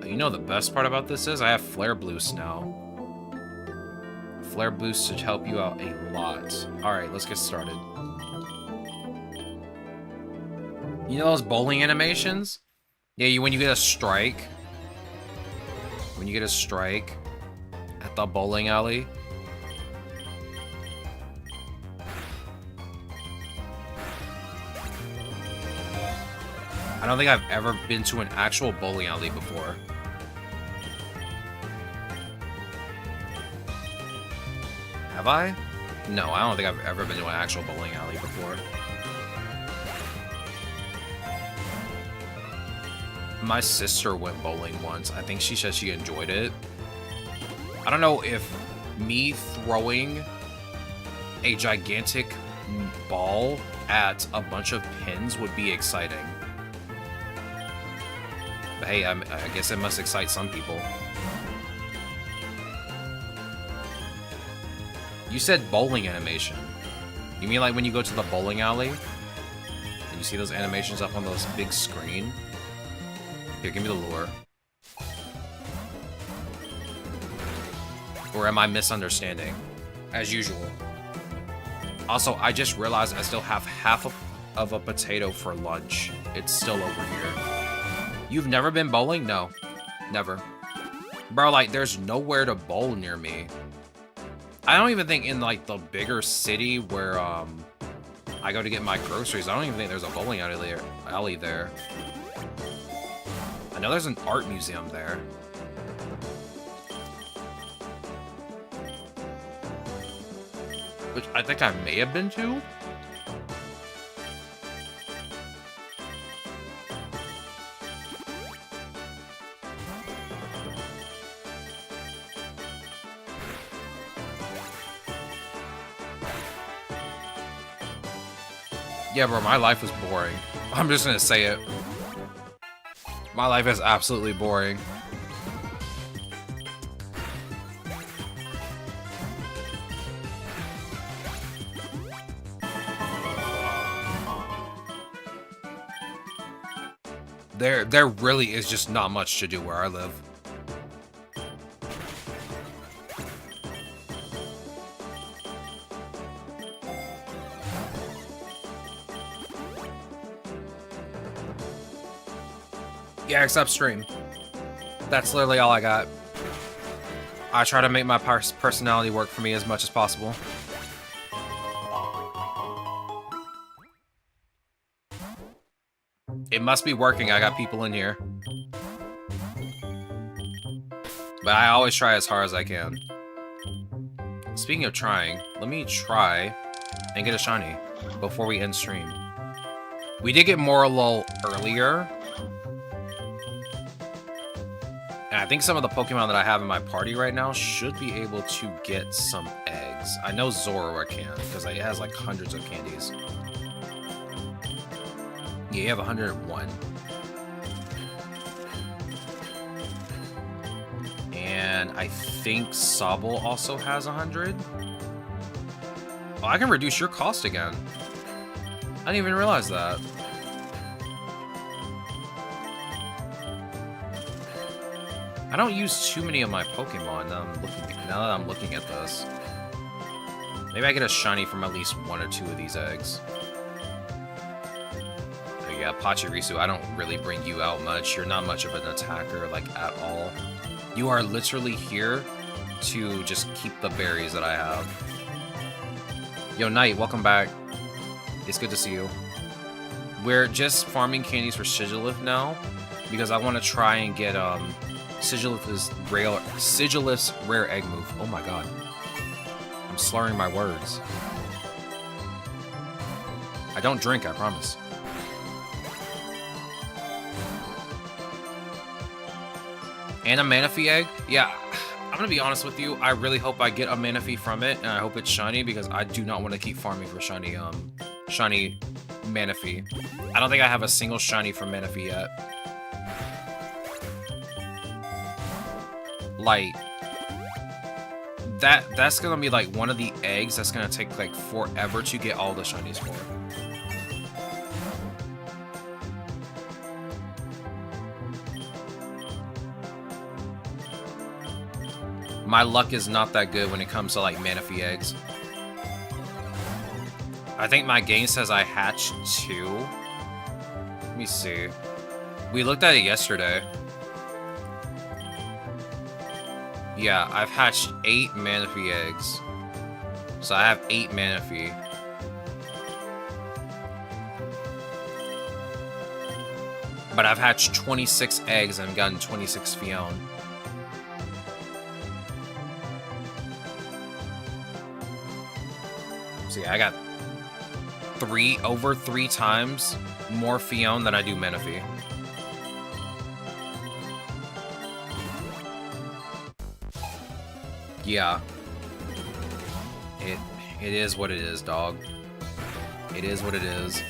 You know the best part about this is I have Flare Boost now. Flare Boost should help you out a lot. Alright, let's get started. You know those bowling animations? Yeah, when you get a strike. When you get a strike at the bowling alley. I don't think I've ever been to an actual bowling alley before. Have I? No, I don't think I've ever been to an actual bowling alley before. My sister went bowling once. I think she said she enjoyed it. I don't know if me throwing a gigantic ball at a bunch of pins would be exciting. But hey, I guess it must excite some people. You said bowling animation. You mean like when you go to the bowling alley? And you see those animations up on this big screen? Here, give me the lure. Or am I misunderstanding? As usual. Also, I just realized I still have half of a potato for lunch. It's still over here. You've never been bowling? No. Never. Bro, like, there's nowhere to bowl near me. I don't even think in, like, the bigger city where, I go to get my groceries, I don't even think there's a bowling alley there. I know there's an art museum there. Which I think I may have been to. Yeah, bro, my life was boring. I'm just gonna say it. My life is absolutely boring. There really is just not much to do where I live. Yeah, except stream. That's literally all I got. I try to make my personality work for me as much as possible. It must be working. I got people in here. But I always try as hard as I can. Speaking of trying, let me try and get a shiny before we end stream. We did get Morlul earlier. And I think some of the Pokemon that I have in my party right now should be able to get some eggs. I know Zoroark can, because it has like hundreds of candies. Yeah, you have 101. And I think Sobble also has 100. Oh, I can reduce your cost again. I didn't even realize that. I don't use too many of my Pokemon now that I'm looking at this. Maybe I get a shiny from at least one or two of these eggs. Oh yeah, Pachirisu, I don't really bring you out much. You're not much of an attacker, like, at all. You are literally here to just keep the berries that I have. Yo, Knight, welcome back. It's good to see you. We're just farming candies for Sigilif now, because I want to try and get, Sigilif's rare egg move. Oh my god. I'm slurring my words. I don't drink, I promise. And a Manaphy egg? Yeah, I'm gonna be honest with you. I really hope I get a Manaphy from it, and I hope it's shiny, because I do not want to keep farming for shiny Manaphy. I don't think I have a single shiny from Manaphy yet. Like, that's gonna be like one of the eggs that's gonna take like forever to get all the shinies for. My luck is not that good when it comes to like Manaphy eggs. I think my game says I hatched 2. Let me see. We looked at it yesterday. Yeah, I've hatched 8 Manaphy eggs. So I have 8 Manaphy. But I've hatched 26 eggs and gotten 26 Fion. See, I got over 3 times more Fion than I do Manaphy. Yeah. It is what it is, dog. It is what it is.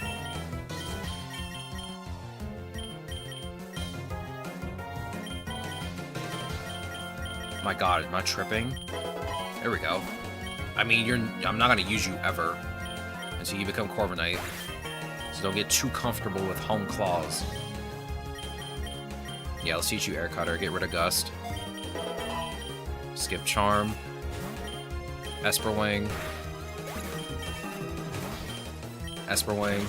My god, am I tripping? There we go. I mean, I'm not gonna use you ever until you become Corviknight. So don't get too comfortable with home claws. Yeah, let's teach you Air Cutter. Get rid of Gust. Skip Charm. Esper Wing. Esper Wing.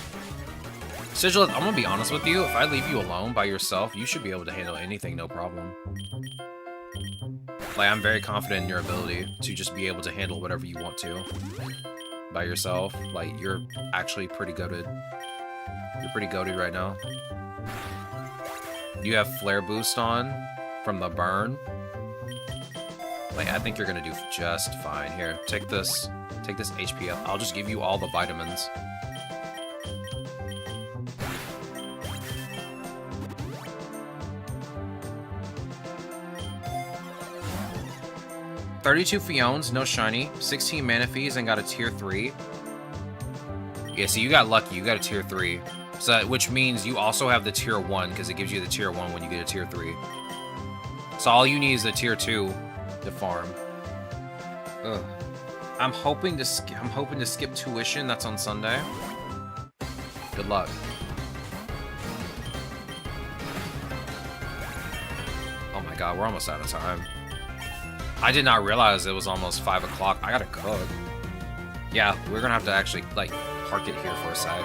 Sigilith, I'm gonna be honest with you. If I leave you alone by yourself, you should be able to handle anything, no problem. Like, I'm very confident in your ability to just be able to handle whatever you want to by yourself. Like, you're actually pretty goated. You're pretty goated right now. You have Flare Boost on from the burn. Like, I think you're gonna do just fine. Here, take this HP up. I'll just give you all the vitamins. $32 Fiones, no shiny, 16 Manaphies, and got a tier 3. Yeah, so you got lucky. You got a tier 3. So, which means you also have the tier 1, because it gives you the tier 1 when you get a tier 3. So all you need is a tier 2 to farm. Ugh. I'm hoping to skip tuition. That's on Sunday. Good luck. my god, we're almost out of time. I did not realize it was almost 5 o'clock. I gotta cook. Yeah, we're gonna have to actually, like, park it here for a sec.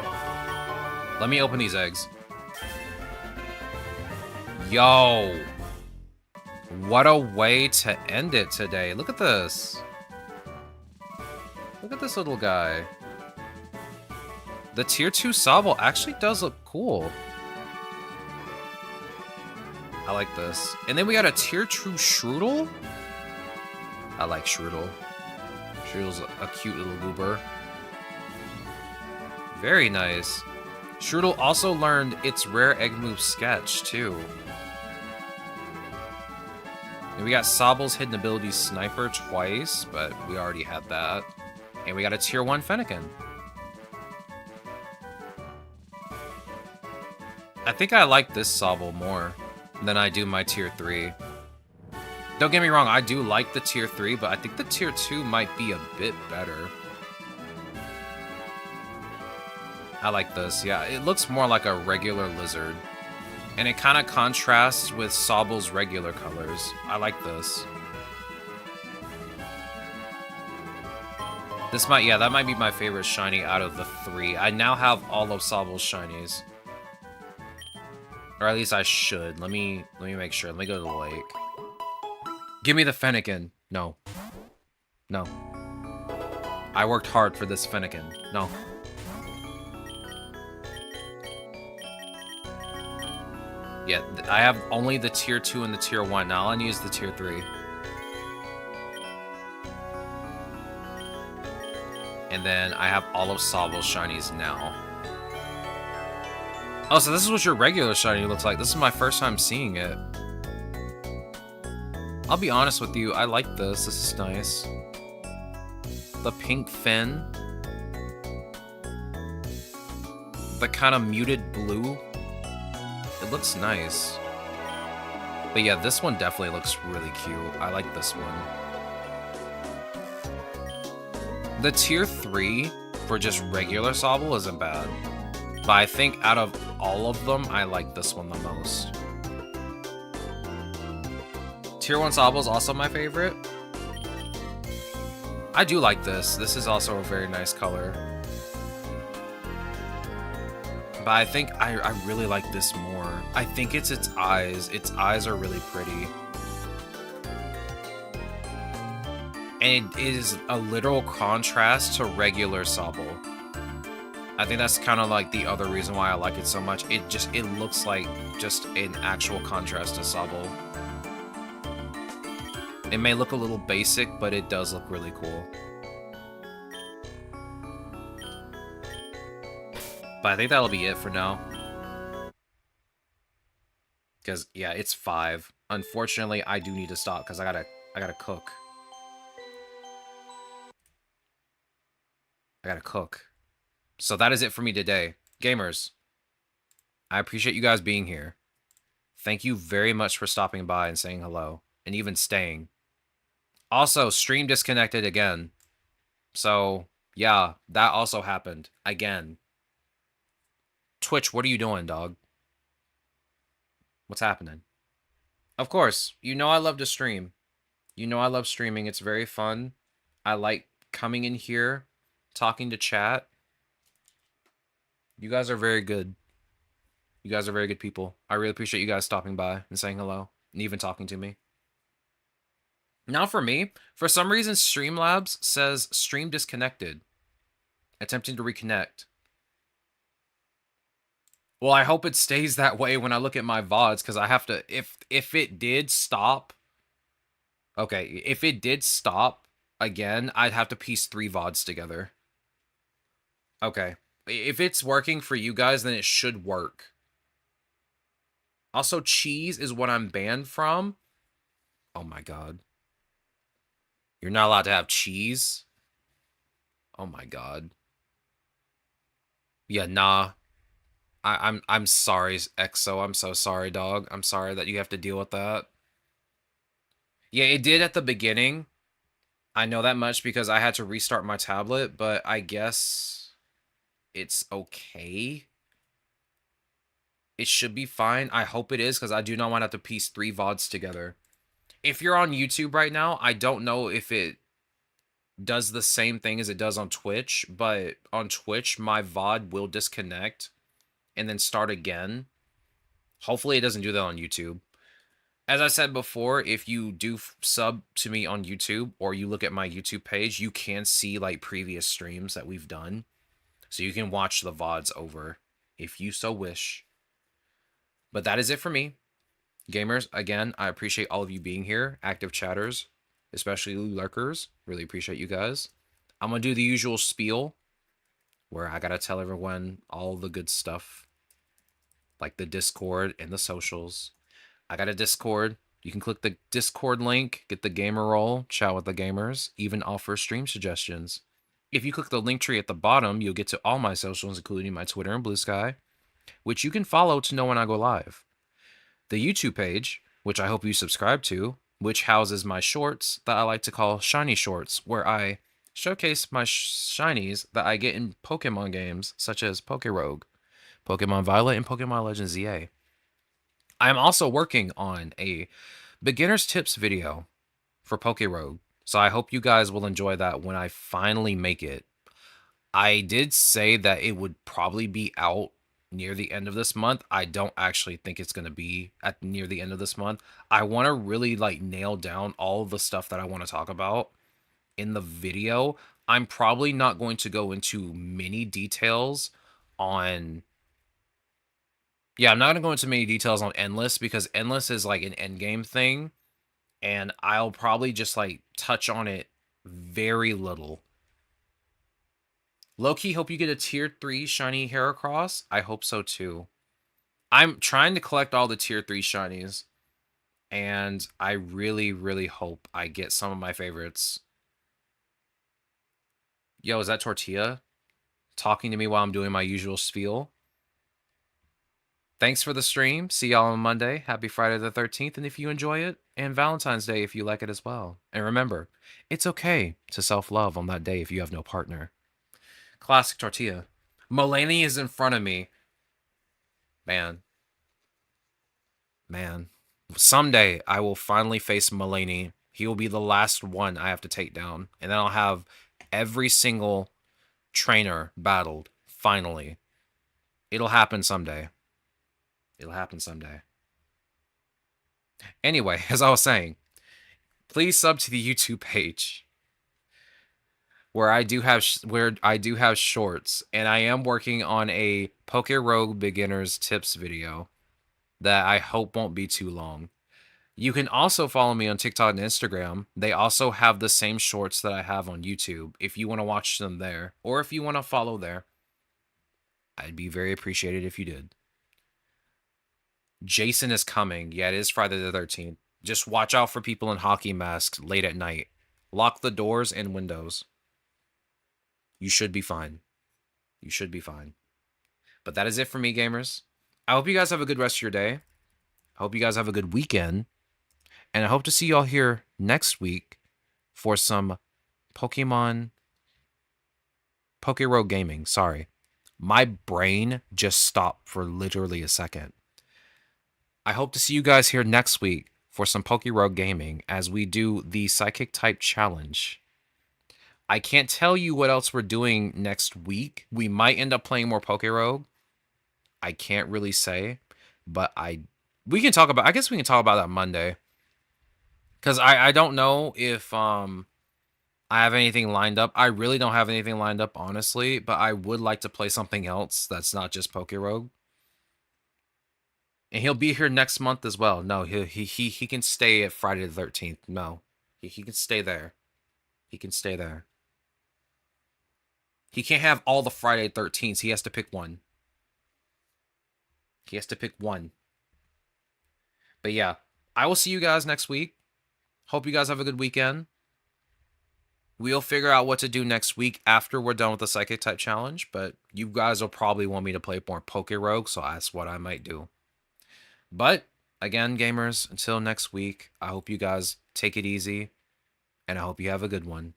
Let me open these eggs. Yo! What a way to end it today. Look at this. Look at this little guy. The tier 2 Sobble actually does look cool. I like this. And then we got a tier 2 Shroodle. I like Shroodle. Shroodle's a cute little goober. Very nice. Shroodle also learned its rare egg move sketch, too. And we got Sobble's hidden ability Sniper twice, but we already had that. And we got a tier 1 Fennekin. I think I like this Sobble more than I do my tier 3. Don't get me wrong, I do like the tier 3, but I think the tier 2 might be a bit better. I like this, yeah. It looks more like a regular lizard. And it kind of contrasts with Sobble's regular colors. I like this. This might, yeah, that might be my favorite shiny out of the 3. I now have all of Sobble's shinies. Or at least I should. Let me make sure. Let me go to the lake. Give me the Fennekin. No. No. I worked hard for this Fennekin. No. Yeah, I have only the tier 2 and the tier 1. Now I'll use the tier 3. And then I have all of Sobble's shinies now. Oh, so this is what your regular shiny looks like. This is my first time seeing it. I'll be honest with you, I like this. This is nice. The pink fin. The kind of muted blue. It looks nice. But yeah, this one definitely looks really cute. I like this one. The tier 3 for just regular Sobble isn't bad. But I think out of all of them, I like this one the most. Tier 1 Sobble is also my favorite. I do like this. This is also a very nice color. But I think I really like this more. I think it's its eyes. Its eyes are really pretty. And it is a literal contrast to regular Sobble. I think that's kind of like the other reason why I like it so much. It looks like just an actual contrast to Sobble. It may look a little basic, but it does look really cool. But I think that'll be it for now. Because, yeah, it's 5. Unfortunately, I do need to stop because I gotta cook. I gotta cook. So that is it for me today. Gamers, I appreciate you guys being here. Thank you very much for stopping by and saying hello. And even staying. Also, stream disconnected again. So, yeah, that also happened. Again. Twitch, what are you doing, dog? What's happening? Of course, you know I love to stream. You know I love streaming. It's very fun. I like coming in here, talking to chat. You guys are very good. You guys are very good people. I really appreciate you guys stopping by and saying hello and even talking to me. Now for me, for some reason, Streamlabs says stream disconnected. Attempting to reconnect. Well, I hope it stays that way when I look at my VODs, because I have to, if it did stop, okay, if it did stop again, I'd have to piece 3 VODs together. Okay. If it's working for you guys, then it should work. Also, cheese is what I'm banned from. Oh my god. You're not allowed to have cheese? Oh my god. Yeah, nah. I'm sorry, Exo. I'm so sorry, dog. I'm sorry that you have to deal with that. Yeah, it did at the beginning. I know that much because I had to restart my tablet, but I guess it's okay. It should be fine. I hope it is, because I do not want to have to piece 3 VODs together. If you're on YouTube right now, I don't know if it does the same thing as it does on Twitch, but on Twitch, my VOD will disconnect and then start again. Hopefully it doesn't do that on YouTube. As I said before, if you do sub to me on YouTube or you look at my YouTube page, you can see like previous streams that we've done. So you can watch the VODs over if you so wish. But that is it for me. Gamers, again, I appreciate all of you being here, active chatters, especially lurkers. Really appreciate you guys. I'm going to do the usual spiel where I got to tell everyone all the good stuff, like the Discord and the socials. I got a Discord. You can click the Discord link, get the gamer roll, chat with the gamers, even offer stream suggestions. If you click the link tree at the bottom, you'll get to all my socials, including my Twitter and Blue Sky, which you can follow to know when I go live. The YouTube page, which I hope you subscribe to, which houses my shorts that I like to call shiny shorts, where I showcase my shinies that I get in Pokemon games such as PokéRogue, Pokemon Violet, and Pokemon Legends ZA. I'm also working on a beginner's tips video for PokéRogue, so I hope you guys will enjoy that when I finally make it. I did say that it would probably be out near the end of this month. I don't actually think it's going to be at near the end of this month. I want to really like nail down all the stuff that I want to talk about in the video. I'm probably not going to go into many details on... Yeah, I'm not going to go into many details on Endless, because Endless is like an endgame thing, and I'll probably just like touch on it very little. Low-key, hope you get a tier 3 shiny Heracross. I hope so too. I'm trying to collect all the tier 3 shinies, and I really, really hope I get some of my favorites. Yo, is that Tortilla talking to me while I'm doing my usual spiel? Thanks for the stream. See y'all on Monday. Happy Friday the 13th, and if you enjoy it, and Valentine's Day if you like it as well. And remember, it's okay to self-love on that day if you have no partner. Classic Tortilla. Mulaney is in front of me. Man. Someday I will finally face Mulaney. He will be the last one I have to take down. And then I'll have every single trainer battled. Finally. It'll happen someday. Anyway, as I was saying, please sub to the YouTube page where I do have shorts, and I am working on a PokéRogue beginners tips video that I hope won't be too long. You can also follow me on TikTok and Instagram. They also have the same shorts that I have on YouTube if you want to watch them there, or if you want to follow there. I'd be very appreciated if you did. Jason is coming. Yeah, it is Friday the 13th. Just watch out for people in hockey masks late at night. Lock the doors and windows. You should be fine. But that is it for me, gamers. I hope you guys have a good rest of your day. I hope you guys have a good weekend. And I hope to see y'all here next week for some PokéRogue gaming. Sorry. My brain just stopped for literally a second. I hope to see you guys here next week for some PokéRogue gaming as we do the Psychic type challenge. I can't tell you what else we're doing next week. We might end up playing more PokéRogue. I can't really say, but we can talk about... I guess we can talk about that Monday. Because I don't know if I have anything lined up. I really don't have anything lined up, honestly, but I would like to play something else that's not just PokéRogue. And he'll be here next month as well. No, he can stay at Friday the 13th. No, he can stay there. He can stay there. He can't have all the Friday 13th. He has to pick one. But yeah, I will see you guys next week. Hope you guys have a good weekend. We'll figure out what to do next week after we're done with the Psychic type challenge, but you guys will probably want me to play more PokéRogue, so that's what I might do. But again, gamers, until next week, I hope you guys take it easy, and I hope you have a good one.